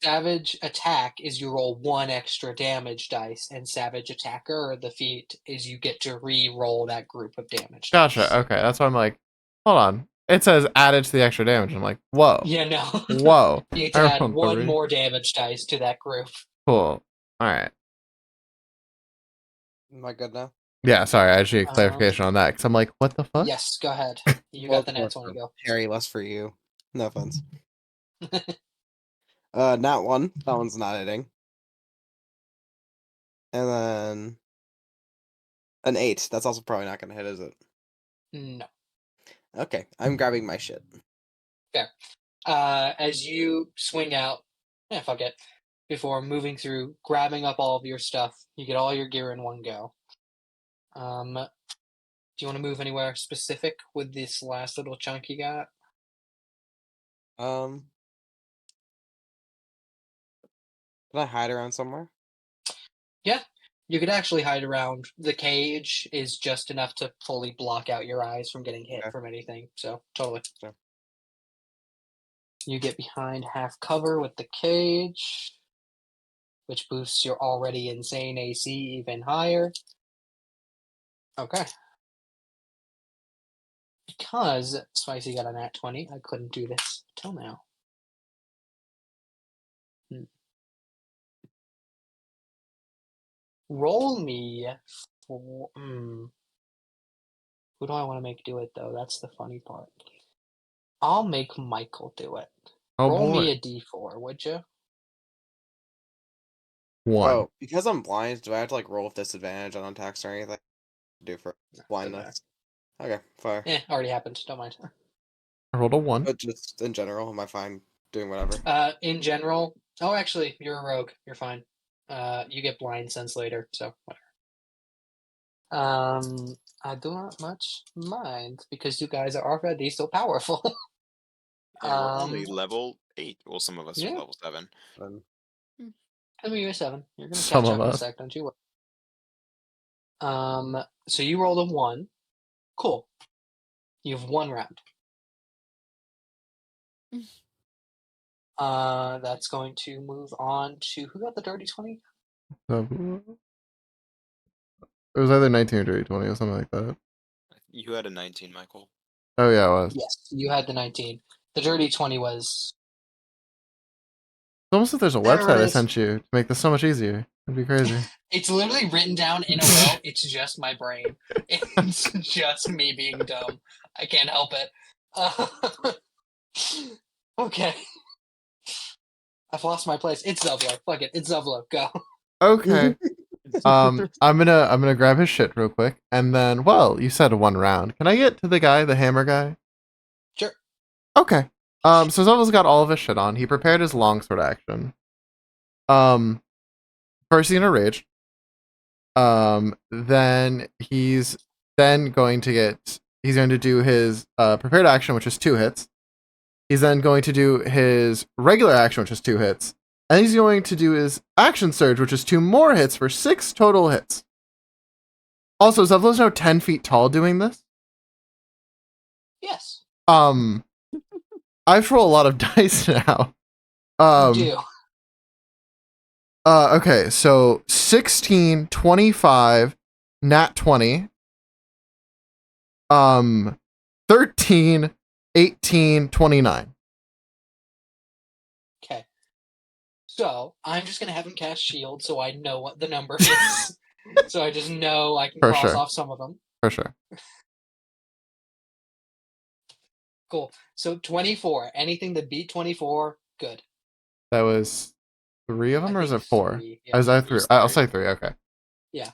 [SPEAKER 6] Savage Attack is you roll 1 extra damage dice, and Savage Attacker, the feat, is you get to re-roll that group of damage dice.
[SPEAKER 2] Gotcha. Okay, that's why I'm like, hold on. It says added to the extra damage. I'm like, whoa.
[SPEAKER 6] Yeah, no.
[SPEAKER 2] Whoa.
[SPEAKER 6] You get to
[SPEAKER 2] I
[SPEAKER 6] add
[SPEAKER 2] don't
[SPEAKER 6] 1
[SPEAKER 2] agree.
[SPEAKER 6] more damage dice to that group.
[SPEAKER 2] Cool. Alright.
[SPEAKER 8] Am I good now?
[SPEAKER 2] Yeah, sorry, I just need clarification on that. Because I'm like, what the fuck?
[SPEAKER 6] Yes, go ahead. You
[SPEAKER 8] Well,
[SPEAKER 6] got the nat 20, go.
[SPEAKER 8] Harry, less for you. No offense. Nat 1. That one's not hitting. And then an 8. That's also probably not gonna hit, is it?
[SPEAKER 6] No.
[SPEAKER 8] Okay, I'm grabbing my shit.
[SPEAKER 6] Fair. As you swing out, fuck it. Before moving through, grabbing up all of your stuff, you get all your gear in one go. Do you want to move anywhere specific with this last little chunk you got?
[SPEAKER 8] Can I hide around somewhere?
[SPEAKER 6] Yeah, you could actually hide around. The cage is just enough to fully block out your eyes from getting hit
[SPEAKER 8] Okay.
[SPEAKER 6] from anything. So totally.
[SPEAKER 8] Sure.
[SPEAKER 6] You get behind half cover with the cage, which boosts your already insane AC even higher. Okay. Because Spicy got a nat 20, I couldn't do this till now. Roll me. Who do I want to make do it though? That's the funny part. I'll make Michael do it.
[SPEAKER 2] Oh
[SPEAKER 6] Roll
[SPEAKER 2] boy.
[SPEAKER 6] me a d4, would you?
[SPEAKER 2] 1.
[SPEAKER 8] Oh, because I'm blind, do I have to like roll with disadvantage on attacks or anything? Do for blindness? Okay, fire.
[SPEAKER 6] Already happened. Don't mind.
[SPEAKER 2] I rolled a 1.
[SPEAKER 8] But just in general, am I fine doing whatever?
[SPEAKER 6] In general. Oh, actually, you're a rogue. You're fine. You get blind sense later, so whatever. I do not much mind because you guys are already so powerful.
[SPEAKER 9] Yeah, we're only level 8. Well, some of us
[SPEAKER 6] yeah.
[SPEAKER 9] are level 7.
[SPEAKER 6] I mean, you're 7. You're gonna
[SPEAKER 2] Some
[SPEAKER 6] catch
[SPEAKER 2] of
[SPEAKER 6] up in a
[SPEAKER 2] us.
[SPEAKER 6] sec, don't you worry. So you rolled a 1. Cool. You have 1 round. That's going to move on to who got the dirty 20?
[SPEAKER 2] So, it was either 19 or dirty 20 or something like that.
[SPEAKER 9] You had a 19, Michael.
[SPEAKER 2] Oh yeah, it was.
[SPEAKER 6] Yes, you had the 19. The dirty 20 was.
[SPEAKER 2] It's almost like there's a
[SPEAKER 6] There
[SPEAKER 2] website
[SPEAKER 6] it
[SPEAKER 2] I
[SPEAKER 6] is.
[SPEAKER 2] sent you to make this so much easier. It'd be crazy.
[SPEAKER 6] It's literally written down in a row. It's just my brain. It's just me being dumb. I can't help it. Okay. I've lost my place. It's Zevlo. Fuck it. It's Zevlo. Go.
[SPEAKER 2] Okay. I'm gonna grab his shit real quick, and then, well, you said 1 round. Can I get to the guy, the hammer guy?
[SPEAKER 6] Sure.
[SPEAKER 2] Okay. So Zevlo's got all of his shit on. He prepared his longsword action. First he's gonna rage. Then he's going to do his prepared action, which is 2 hits. He's then going to do his regular action, which is 2 hits. And he's going to do his action surge, which is 2 more hits for 6 total hits. Also, Zevlo's now 10 feet tall doing this.
[SPEAKER 6] Yes.
[SPEAKER 2] I have to roll a lot of dice now.
[SPEAKER 6] You do.
[SPEAKER 2] Okay, so 16, 25, nat 20. 13, 18, 29.
[SPEAKER 6] Okay. So I'm just gonna have him cast shield so I know what the number is. So I just know I can
[SPEAKER 2] For
[SPEAKER 6] cross
[SPEAKER 2] sure.
[SPEAKER 6] off some of them.
[SPEAKER 2] For sure.
[SPEAKER 6] Cool. So 24. Anything that beat 24, good.
[SPEAKER 2] That was 3 of them, or is it
[SPEAKER 6] think
[SPEAKER 2] 4?
[SPEAKER 6] 3, yeah.
[SPEAKER 2] Is that 3?
[SPEAKER 9] was
[SPEAKER 2] I'll
[SPEAKER 9] 3.
[SPEAKER 2] say 3, okay.
[SPEAKER 6] Yeah.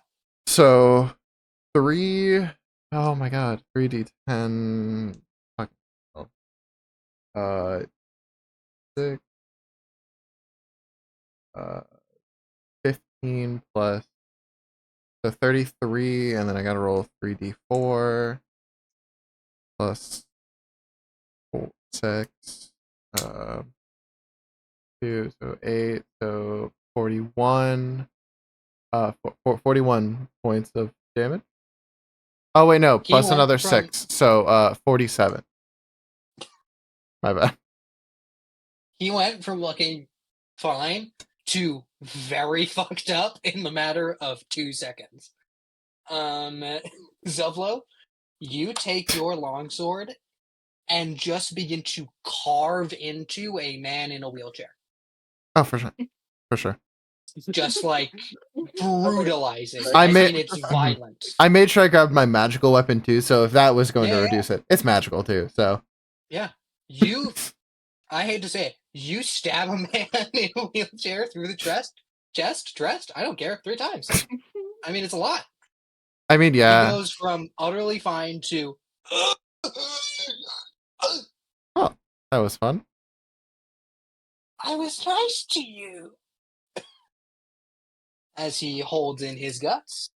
[SPEAKER 2] So 3, oh my god, 3d10. Fuck. Oh. 6. 15 plus. So 33, and then I gotta roll 3d4 plus 6. 2, so 8, so 41. 41 points of damage. Oh wait, no,
[SPEAKER 6] He
[SPEAKER 2] plus
[SPEAKER 6] went
[SPEAKER 2] another
[SPEAKER 6] from-
[SPEAKER 2] 6, so 47. My bad.
[SPEAKER 6] He went from looking fine to very fucked up in the matter of 2 seconds. Zevlo, you take your longsword and just begin to carve into a man in a wheelchair.
[SPEAKER 2] Oh, for sure. For sure.
[SPEAKER 6] Just like brutalizing.
[SPEAKER 2] I
[SPEAKER 6] I
[SPEAKER 2] made-
[SPEAKER 6] mean, it's violent.
[SPEAKER 2] I made sure I grabbed my magical weapon too, so if that was going to
[SPEAKER 6] Yeah.
[SPEAKER 2] reduce it, it's magical too, so.
[SPEAKER 6] Yeah. You, I hate to say it, you stab a man in a wheelchair through the chest, I don't care, 3 times. I mean, it's a lot.
[SPEAKER 2] I mean,
[SPEAKER 6] He
[SPEAKER 2] yeah.
[SPEAKER 6] goes from utterly fine to.
[SPEAKER 2] That was fun.
[SPEAKER 6] I was nice to you. As he holds in his guts.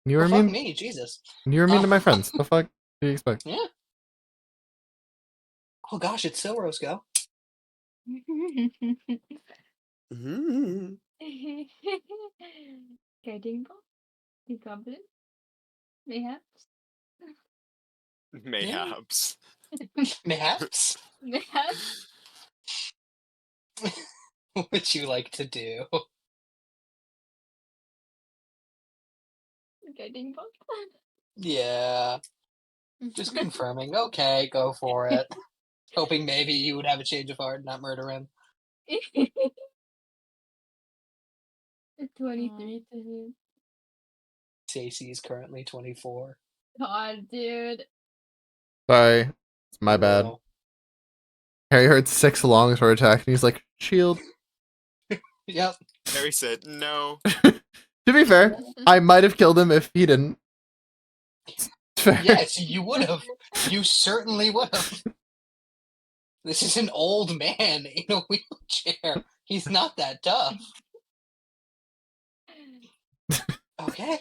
[SPEAKER 2] You were
[SPEAKER 6] Well, fuck
[SPEAKER 2] mean.
[SPEAKER 6] me, Jesus.
[SPEAKER 2] You were mean to my friends. The fuck do you expect?
[SPEAKER 6] Yeah. Oh gosh, it's Silrose go.
[SPEAKER 8] Mhm.
[SPEAKER 5] Guiding bolt? You confident? Mayhaps?
[SPEAKER 9] Mayhaps.
[SPEAKER 6] Mayhaps?
[SPEAKER 5] Mayhaps?
[SPEAKER 6] What would you like to do?
[SPEAKER 5] Guiding bolt?
[SPEAKER 6] Yeah. Just confirming. Okay, go for it. hoping maybe you would have a change of heart and not murder him.
[SPEAKER 5] 23 to him.
[SPEAKER 6] Stacey is currently 24.
[SPEAKER 5] God, dude.
[SPEAKER 2] Sorry, it's my bad.
[SPEAKER 6] Whoa.
[SPEAKER 2] Harry heard 6 longs for attack, and he's like, shield.
[SPEAKER 6] Yep.
[SPEAKER 9] Harry said no.
[SPEAKER 2] To be fair, I might have killed him if he didn't. It's fair.
[SPEAKER 6] Yes, you would have. You certainly would have. This is an old man in a wheelchair. He's not that tough. Okay.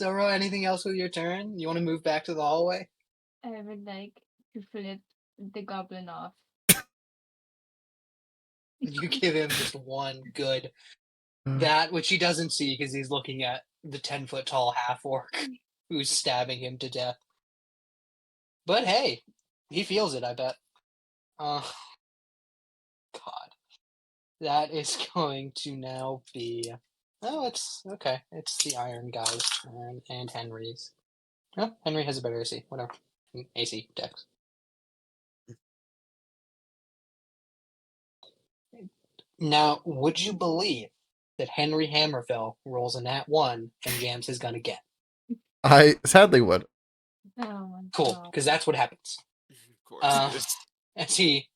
[SPEAKER 6] Zoro, anything else with your turn? You want to move back to the hallway?
[SPEAKER 5] I would like to flip the goblin off.
[SPEAKER 6] You give him just one good. That which he doesn't see because he's looking at the 10-foot tall half orc who's stabbing him to death. But hey, he feels it, I bet. God. That is going to now be. Oh, it's okay. It's the Iron Guy's turn and Henry's. Oh, Henry has a better AC. Whatever. AC, Dex. Now, would you believe that Henry Hammerfell rolls a nat 1 and jams his gun again?
[SPEAKER 2] I sadly would.
[SPEAKER 5] Oh my
[SPEAKER 6] Cool,
[SPEAKER 5] god.
[SPEAKER 6] because that's what happens.
[SPEAKER 9] Of course.
[SPEAKER 6] As he.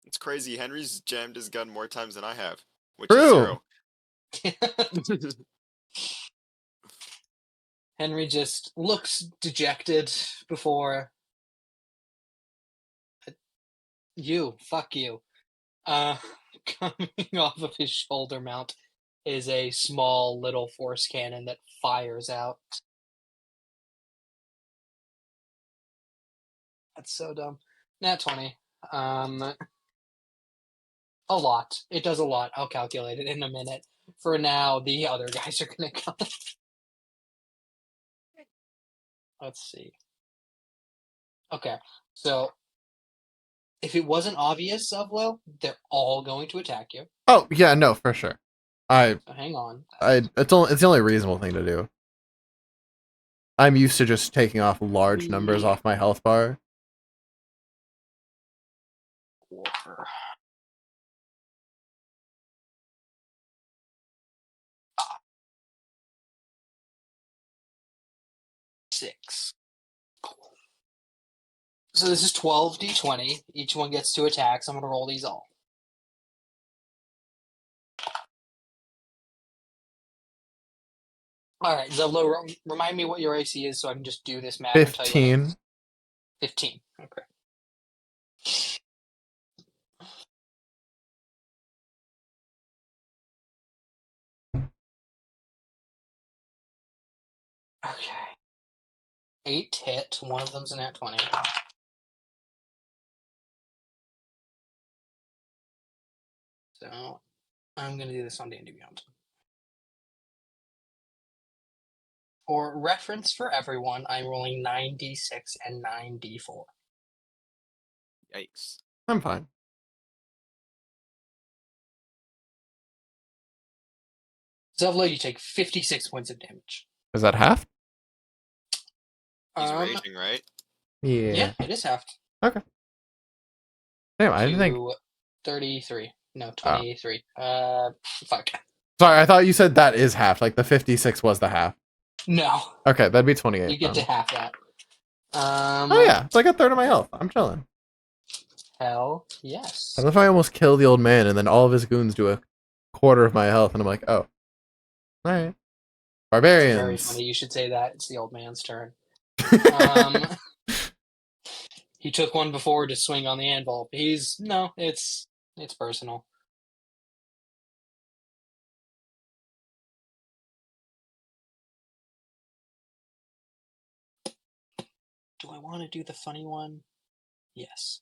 [SPEAKER 9] It's crazy. Henry's jammed his gun more times than I have, which
[SPEAKER 2] True.
[SPEAKER 9] is 0.
[SPEAKER 6] Henry just looks dejected before. Fuck you. Coming off of his shoulder mount is a small little force cannon that fires out. That's so dumb. Nat 20. A lot. It does a lot. I'll calculate it in a minute. For now, the other guys are gonna come. Let's see. Okay, so if it wasn't obvious, Zovlo, they're all going to attack you.
[SPEAKER 2] Oh yeah, no, for sure.
[SPEAKER 6] So hang on.
[SPEAKER 2] It's the only reasonable thing to do. I'm used to just taking off large numbers off my health bar.
[SPEAKER 6] Four. 6. So this is 12d20. Each one gets 2 attacks. I'm going to roll these all. Alright, Zevlo, remind me what your AC is so I can just do this math and tell you what it
[SPEAKER 2] 15.
[SPEAKER 6] is. 15. Okay. Okay. 8 hit. One of them's a nat 20. So I'm going to do this on D&D Beyond. For reference for everyone, I'm rolling 9d6 and 9d4.
[SPEAKER 9] Yikes.
[SPEAKER 2] I'm fine.
[SPEAKER 6] Zevlo, you take 56 points of damage.
[SPEAKER 2] Is that half?
[SPEAKER 9] He's raging, right?
[SPEAKER 2] Yeah.
[SPEAKER 6] Yeah, it is halved.
[SPEAKER 2] Okay. Damn, I didn't think.
[SPEAKER 6] 33. No, 23. Fuck.
[SPEAKER 2] Sorry, I thought you said that is half. Like the 56 was the half.
[SPEAKER 6] No.
[SPEAKER 2] Okay, that'd be 28.
[SPEAKER 6] You get to half that.
[SPEAKER 2] Oh yeah, it's like a third of my health. I'm chilling.
[SPEAKER 6] Hell yes.
[SPEAKER 2] I love how I almost kill the old man, and then all of his goons do a quarter of my health, and I'm like, oh, all right, barbarians.
[SPEAKER 6] Very funny. You should say that. It's the old man's turn. He took one before to swing on the anvil. It's personal. Do I want to do the funny one? Yes.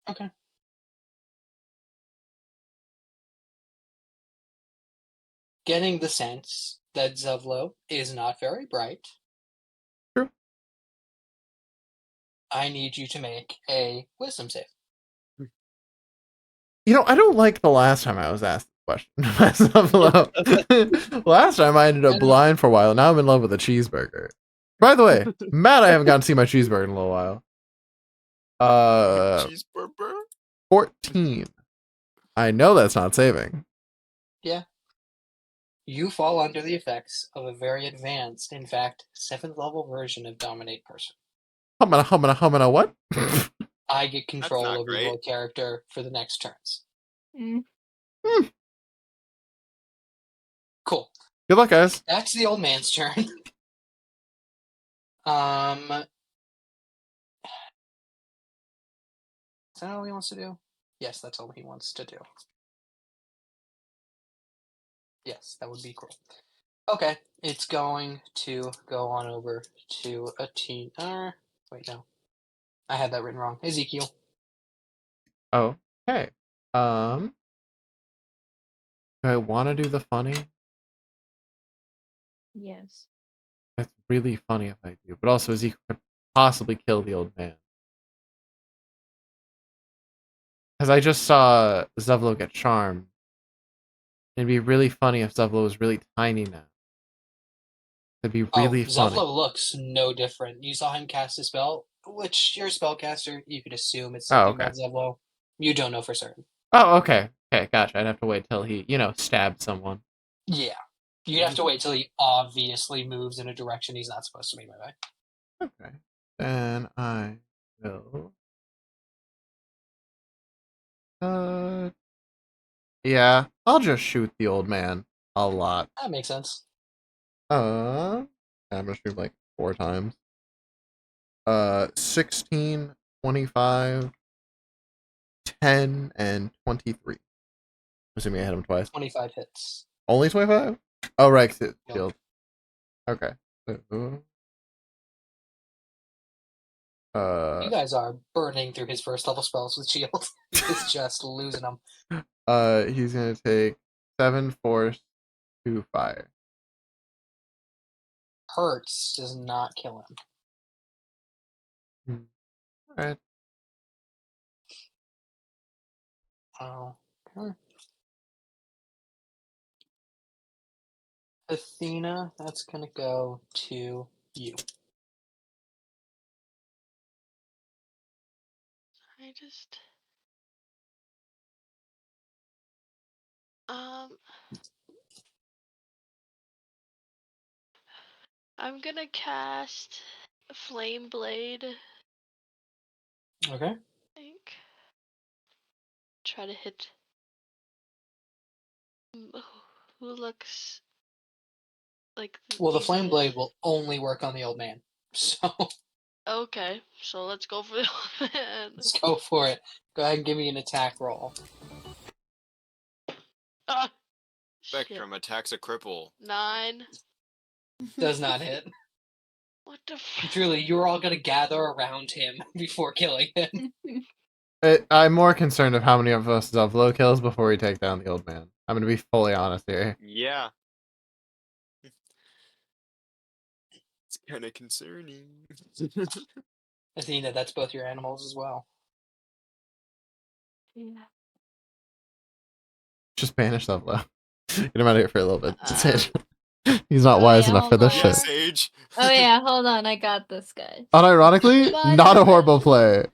[SPEAKER 6] Okay. Getting the sense that Zevlo is not very bright.
[SPEAKER 2] True.
[SPEAKER 6] I need you to make a wisdom save.
[SPEAKER 2] You know, I don't like the last time I was asked the question. Myself. Last time I ended up
[SPEAKER 6] And-
[SPEAKER 2] blind for a while. Now I'm in love with a cheeseburger. By the way, Matt, I haven't gotten to see my cheeseburger in a little while.
[SPEAKER 9] cheeseburger.
[SPEAKER 2] 14. I know that's not saving.
[SPEAKER 6] You fall under the effects of a very advanced, in fact, 7th level version of Dominate Person.
[SPEAKER 2] Humana, what?
[SPEAKER 6] I get control
[SPEAKER 9] not
[SPEAKER 6] over
[SPEAKER 9] great.
[SPEAKER 6] your character for the next turns.
[SPEAKER 5] Mm.
[SPEAKER 6] Cool.
[SPEAKER 2] Good luck, guys.
[SPEAKER 6] That's the old man's turn. Is that all he wants to do? Yes, that's all he wants to do. Yes, that would be cool. Okay, it's going to go on over to a teen. Wait, no. I had that written wrong. Ezekiel.
[SPEAKER 2] Oh, okay. Do I want to do the funny?
[SPEAKER 5] Yes.
[SPEAKER 2] It's really funny if I do, but also Ezekiel could possibly kill the old man. Because I just saw Zevlo get charmed. It'd be really funny if Zevlo was really tiny now. It'd be really funny.
[SPEAKER 6] Zevlo looks no different. You saw him cast a spell, which you're a spellcaster. You could assume it's
[SPEAKER 2] Oh,
[SPEAKER 6] something
[SPEAKER 2] okay.
[SPEAKER 6] about Zevlo. You don't know for certain.
[SPEAKER 2] Oh, okay. Okay, gotcha. I'd have to wait till he, stabbed someone.
[SPEAKER 6] Yeah. You'd have to wait till he obviously moves in a direction he's not supposed to be moving.
[SPEAKER 2] Okay. Then I will. Yeah, I'll just shoot the old man a lot.
[SPEAKER 6] That makes sense.
[SPEAKER 2] I'm gonna shoot like 4 times. 16, 25, 10, and 23. Assuming I hit him twice.
[SPEAKER 6] 25 hits.
[SPEAKER 2] Only 25? Oh, right, 'cause it's
[SPEAKER 6] Yep.
[SPEAKER 2] shield. Okay.
[SPEAKER 6] You guys are burning through his first level spells with shield. He's just losing them.
[SPEAKER 2] He's gonna take 7 force, 2 fire.
[SPEAKER 6] Hurts does not kill him.
[SPEAKER 2] Alright.
[SPEAKER 6] Oh. Okay. Athena, that's gonna go to you.
[SPEAKER 7] I just I'm gonna cast Flame Blade.
[SPEAKER 6] Okay.
[SPEAKER 7] I think. Try to hit. Who looks like?
[SPEAKER 6] Well, the
[SPEAKER 7] these
[SPEAKER 6] flame
[SPEAKER 7] guys?
[SPEAKER 6] blade will only work on the old man. So
[SPEAKER 7] Okay, so let's go for the old man.
[SPEAKER 6] let's go for it. Go ahead and give me an attack roll.
[SPEAKER 7] Ah, shit.
[SPEAKER 9] Spectrum attacks a cripple.
[SPEAKER 7] 9.
[SPEAKER 6] Does not hit.
[SPEAKER 7] What the
[SPEAKER 6] Truly, you're all gonna gather around him before killing him.
[SPEAKER 2] I'm more concerned of how many of us Zevlo kills before we take down the old man. I'm gonna be fully honest here.
[SPEAKER 9] Yeah. It's kind of concerning.
[SPEAKER 6] Athena, that's both your animals as well.
[SPEAKER 7] Yeah.
[SPEAKER 2] Just banish Zevlo. Get him out of here for a little bit. That's it. He's not wise
[SPEAKER 3] yeah,
[SPEAKER 2] enough for this
[SPEAKER 3] hold
[SPEAKER 2] shit.
[SPEAKER 3] on.
[SPEAKER 9] Sage.
[SPEAKER 3] Oh yeah, hold on, I got this guy.
[SPEAKER 2] Unironically,
[SPEAKER 3] Divine
[SPEAKER 2] not a horrible play.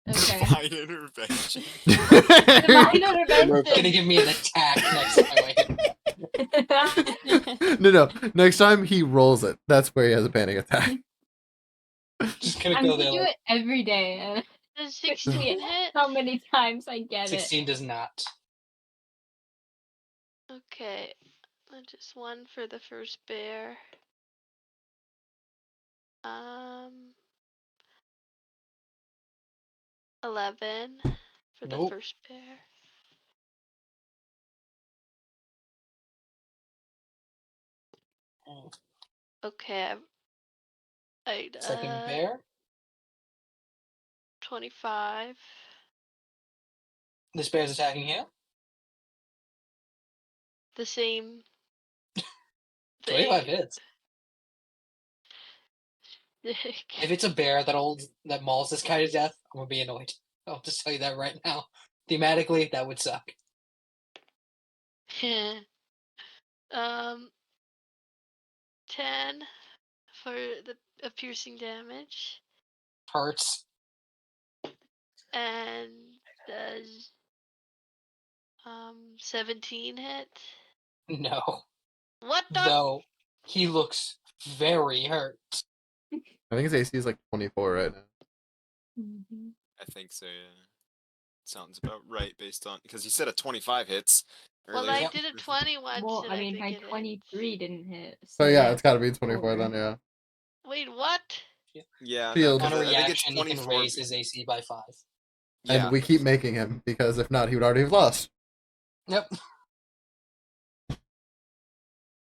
[SPEAKER 3] Okay.
[SPEAKER 9] Fine intervention.
[SPEAKER 3] Divine intervention.
[SPEAKER 6] Gonna give me an attack next time.
[SPEAKER 2] No. Next time he rolls it, that's where he has a panic attack.
[SPEAKER 6] Just gonna
[SPEAKER 3] I'm
[SPEAKER 6] go
[SPEAKER 3] gonna do
[SPEAKER 6] there.
[SPEAKER 3] it every day, and
[SPEAKER 7] Does 16 hit?
[SPEAKER 3] how many times I get
[SPEAKER 6] 16 does not.
[SPEAKER 7] Okay, just 1 for the first bear. 11 for the
[SPEAKER 6] Nope.
[SPEAKER 7] first bear. Okay, I
[SPEAKER 6] Second bear.
[SPEAKER 7] 25.
[SPEAKER 6] This bear's attacking you.
[SPEAKER 7] The same
[SPEAKER 6] 25
[SPEAKER 7] thing.
[SPEAKER 6] hits. If it's a bear that mauls this guy to death, I'm gonna be annoyed. I'll just tell you that right now. Thematically, that would suck.
[SPEAKER 7] um, 10 for the piercing damage,
[SPEAKER 6] Hurts.
[SPEAKER 7] and does 17 hit?
[SPEAKER 6] No.
[SPEAKER 7] What the?
[SPEAKER 6] Though he looks very hurt.
[SPEAKER 2] I think his AC is like 24 right now.
[SPEAKER 5] Mm-hmm.
[SPEAKER 9] I think so, yeah. Sounds about right based on because he said a 25 hits
[SPEAKER 7] Well,
[SPEAKER 9] earlier.
[SPEAKER 7] I
[SPEAKER 6] Yep.
[SPEAKER 7] did a 20 once,
[SPEAKER 5] Well,
[SPEAKER 7] and
[SPEAKER 5] I
[SPEAKER 7] I
[SPEAKER 5] mean,
[SPEAKER 7] think
[SPEAKER 5] my
[SPEAKER 7] it hit.
[SPEAKER 5] 23 didn't hit.
[SPEAKER 2] So yeah, it's got to be 24 then. Yeah.
[SPEAKER 7] Wait, what?
[SPEAKER 9] Yeah,
[SPEAKER 2] Shield.
[SPEAKER 9] no,
[SPEAKER 6] On a
[SPEAKER 9] 'cause I think it's
[SPEAKER 6] reaction, he can
[SPEAKER 9] 24.
[SPEAKER 6] raise his AC by 5.
[SPEAKER 9] Yeah,
[SPEAKER 2] And we keep making him because if not, he would already have lost.
[SPEAKER 6] Yep.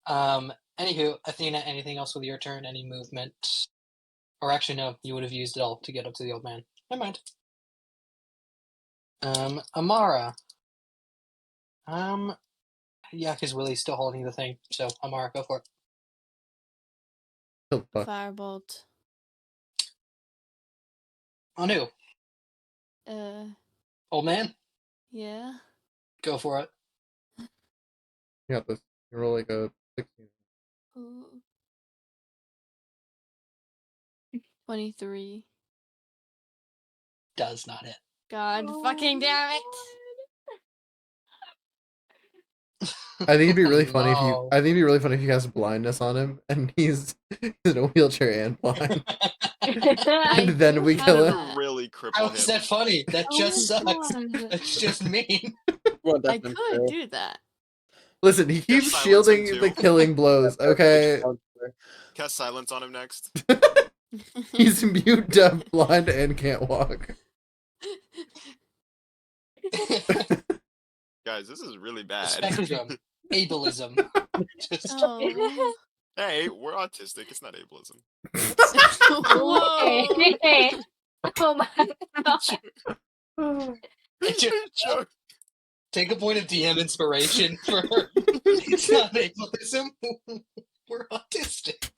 [SPEAKER 6] Anywho, Athena, anything else with your turn? Any movement? Or actually, no, you would have used it all to get up to the old man. Never mind. Amara. Yeah, because Willie's still holding the thing. So, Amara, go for it.
[SPEAKER 2] Oh, fuck.
[SPEAKER 3] Firebolt.
[SPEAKER 6] Anu, old man,
[SPEAKER 3] Yeah.
[SPEAKER 6] go for it.
[SPEAKER 2] You got this. You roll like a 16.
[SPEAKER 3] Ooh. 23.
[SPEAKER 6] Does not hit.
[SPEAKER 3] God fucking damn it!
[SPEAKER 2] I think it'd be really funny if you.
[SPEAKER 6] No.
[SPEAKER 2] I think it'd be really funny if you cast blindness on him and he's in a wheelchair and blind, and then we kill
[SPEAKER 9] that
[SPEAKER 2] him.
[SPEAKER 9] would really cripple
[SPEAKER 6] How
[SPEAKER 9] him.
[SPEAKER 6] is that funny? That just
[SPEAKER 5] Oh my
[SPEAKER 6] sucks.
[SPEAKER 5] God.
[SPEAKER 6] That's just mean.
[SPEAKER 8] Well,
[SPEAKER 3] I
[SPEAKER 8] that's
[SPEAKER 3] could do that.
[SPEAKER 2] Listen, he keeps
[SPEAKER 9] silence
[SPEAKER 2] shielding
[SPEAKER 9] him,
[SPEAKER 2] the
[SPEAKER 9] too.
[SPEAKER 2] killing blows. Okay,
[SPEAKER 9] Cast silence on him next.
[SPEAKER 2] he's mute, deaf, blind, and can't walk.
[SPEAKER 9] Guys, this is really bad.
[SPEAKER 6] Spectrum. Ableism. Just
[SPEAKER 3] Oh.
[SPEAKER 9] Hey, we're autistic. It's not ableism.
[SPEAKER 3] Whoa.
[SPEAKER 5] Okay. Oh my God.
[SPEAKER 9] Joke.
[SPEAKER 6] take a point of DM inspiration for it's not ableism. We're autistic.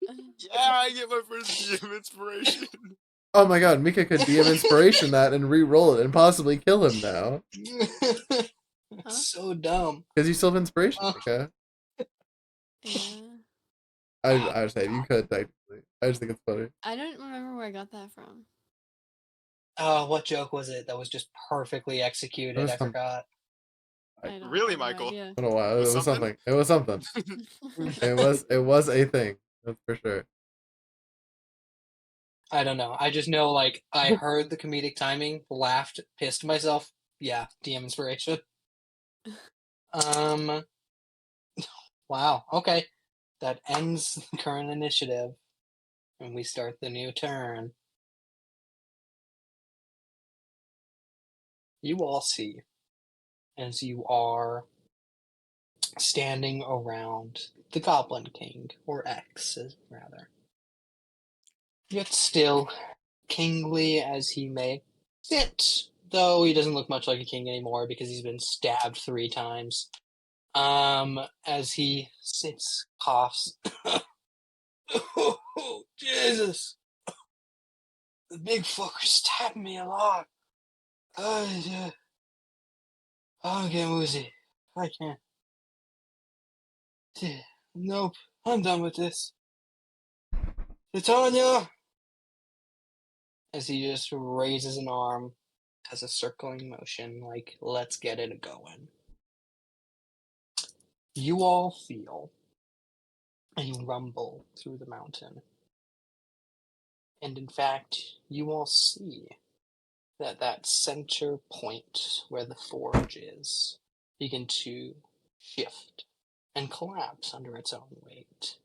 [SPEAKER 9] Yeah, I get my first DM inspiration.
[SPEAKER 2] Oh my god, Mika could DM inspiration that and re-roll it and possibly kill him now.
[SPEAKER 6] It's so dumb.
[SPEAKER 2] Because you still have inspiration,
[SPEAKER 6] Oh.
[SPEAKER 2] Mika.
[SPEAKER 3] Yeah.
[SPEAKER 2] I would say you could technically. I just think it's funny.
[SPEAKER 3] I don't remember where I got that from.
[SPEAKER 6] Oh, what joke was it that was just perfectly
[SPEAKER 2] It
[SPEAKER 6] executed?
[SPEAKER 2] was
[SPEAKER 6] I forgot.
[SPEAKER 3] I don't
[SPEAKER 9] Really,
[SPEAKER 3] have no
[SPEAKER 9] Michael?
[SPEAKER 3] idea.
[SPEAKER 2] I don't know why. It
[SPEAKER 9] Was
[SPEAKER 2] was
[SPEAKER 9] something?
[SPEAKER 2] something. It was something. It was a thing. That's for sure.
[SPEAKER 6] I don't know. I just know, like, I heard the comedic timing, laughed, pissed myself. Yeah, DM inspiration. Wow. Okay. That ends the current initiative, and we start the new turn. You all see, as you are standing around the Goblin King, or X, rather. Yet still, kingly as he may sit, though he doesn't look much like a king anymore because he's been stabbed 3 times. As he sits, coughs. Oh, Jesus! The big fucker stabbed me a lot. I'm getting woozy. I can't. Nope, I'm done with this. Titania! As he just raises an arm, has a circling motion, like, let's get it going. You all feel a rumble through the mountain. And in fact, you all see that center point where the forge is begin to shift and collapse under its own weight.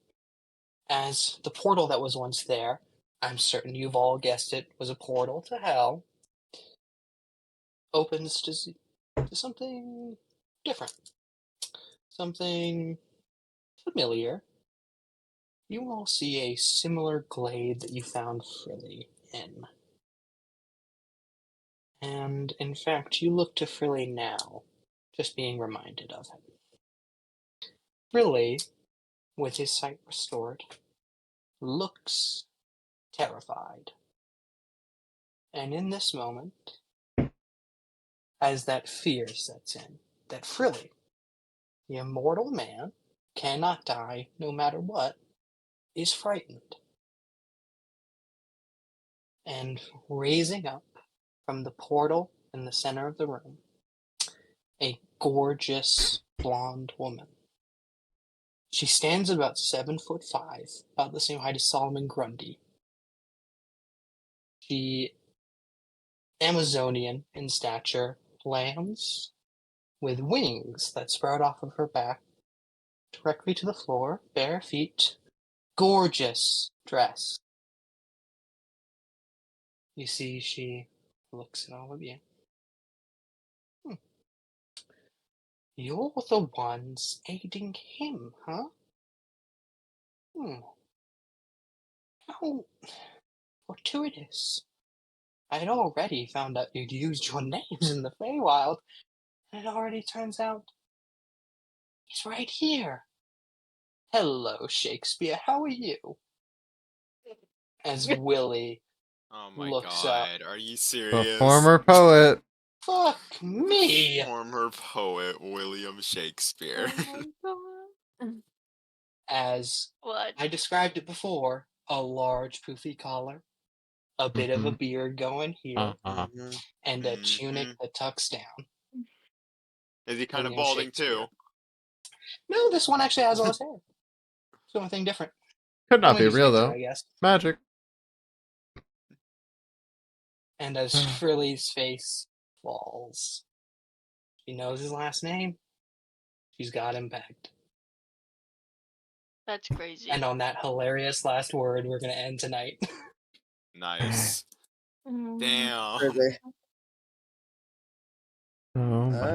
[SPEAKER 6] As the portal that was once there, I'm certain you've all guessed it, was a portal to hell, opens to something different. Something familiar. You all see a similar glade that you found Frilly in. And in fact, you look to Frilly now, just being reminded of him. Frilly, with his sight restored, looks terrified. And in this moment, as that fear sets in, that Frilly, the immortal man, cannot die no matter what, is frightened. And raising up from the portal in the center of the room, a gorgeous blonde woman. She stands about 7'5", about the same height as Solomon Grundy. She, Amazonian in stature, lands with wings that sprout off of her back directly to the floor, bare feet, gorgeous dress. You see, she looks at all of you. You're the ones aiding him, huh? How fortuitous. I had already found out you'd used your names in the Feywild, and it already turns out he's right here. Hello, Shakespeare, how are you? As Willie
[SPEAKER 9] Oh my
[SPEAKER 6] looks up.
[SPEAKER 9] god, are you
[SPEAKER 2] The
[SPEAKER 9] serious?
[SPEAKER 2] former poet.
[SPEAKER 6] Fuck me!
[SPEAKER 9] Former poet William Shakespeare.
[SPEAKER 3] Oh my god.
[SPEAKER 6] As
[SPEAKER 7] What?
[SPEAKER 6] I described it before, a large poofy collar, a bit of a beard going here,
[SPEAKER 9] Mhm,
[SPEAKER 6] and a tunic
[SPEAKER 9] mhm.
[SPEAKER 6] that tucks down.
[SPEAKER 9] Is he kind of
[SPEAKER 6] William
[SPEAKER 9] balding
[SPEAKER 6] Shakespeare.
[SPEAKER 9] too?
[SPEAKER 6] No, this one actually has all his hair. It's the only thing different.
[SPEAKER 2] Could not
[SPEAKER 6] Only
[SPEAKER 2] be
[SPEAKER 6] just
[SPEAKER 2] real
[SPEAKER 6] nature,
[SPEAKER 2] though.
[SPEAKER 6] I guess.
[SPEAKER 2] Magic.
[SPEAKER 6] And as Frilly's face falls, she knows his last name. She's got him pegged.
[SPEAKER 7] That's crazy.
[SPEAKER 6] And on that hilarious last word, we're gonna end tonight.
[SPEAKER 9] Nice.
[SPEAKER 3] Mm.
[SPEAKER 9] Damn.
[SPEAKER 2] Oh my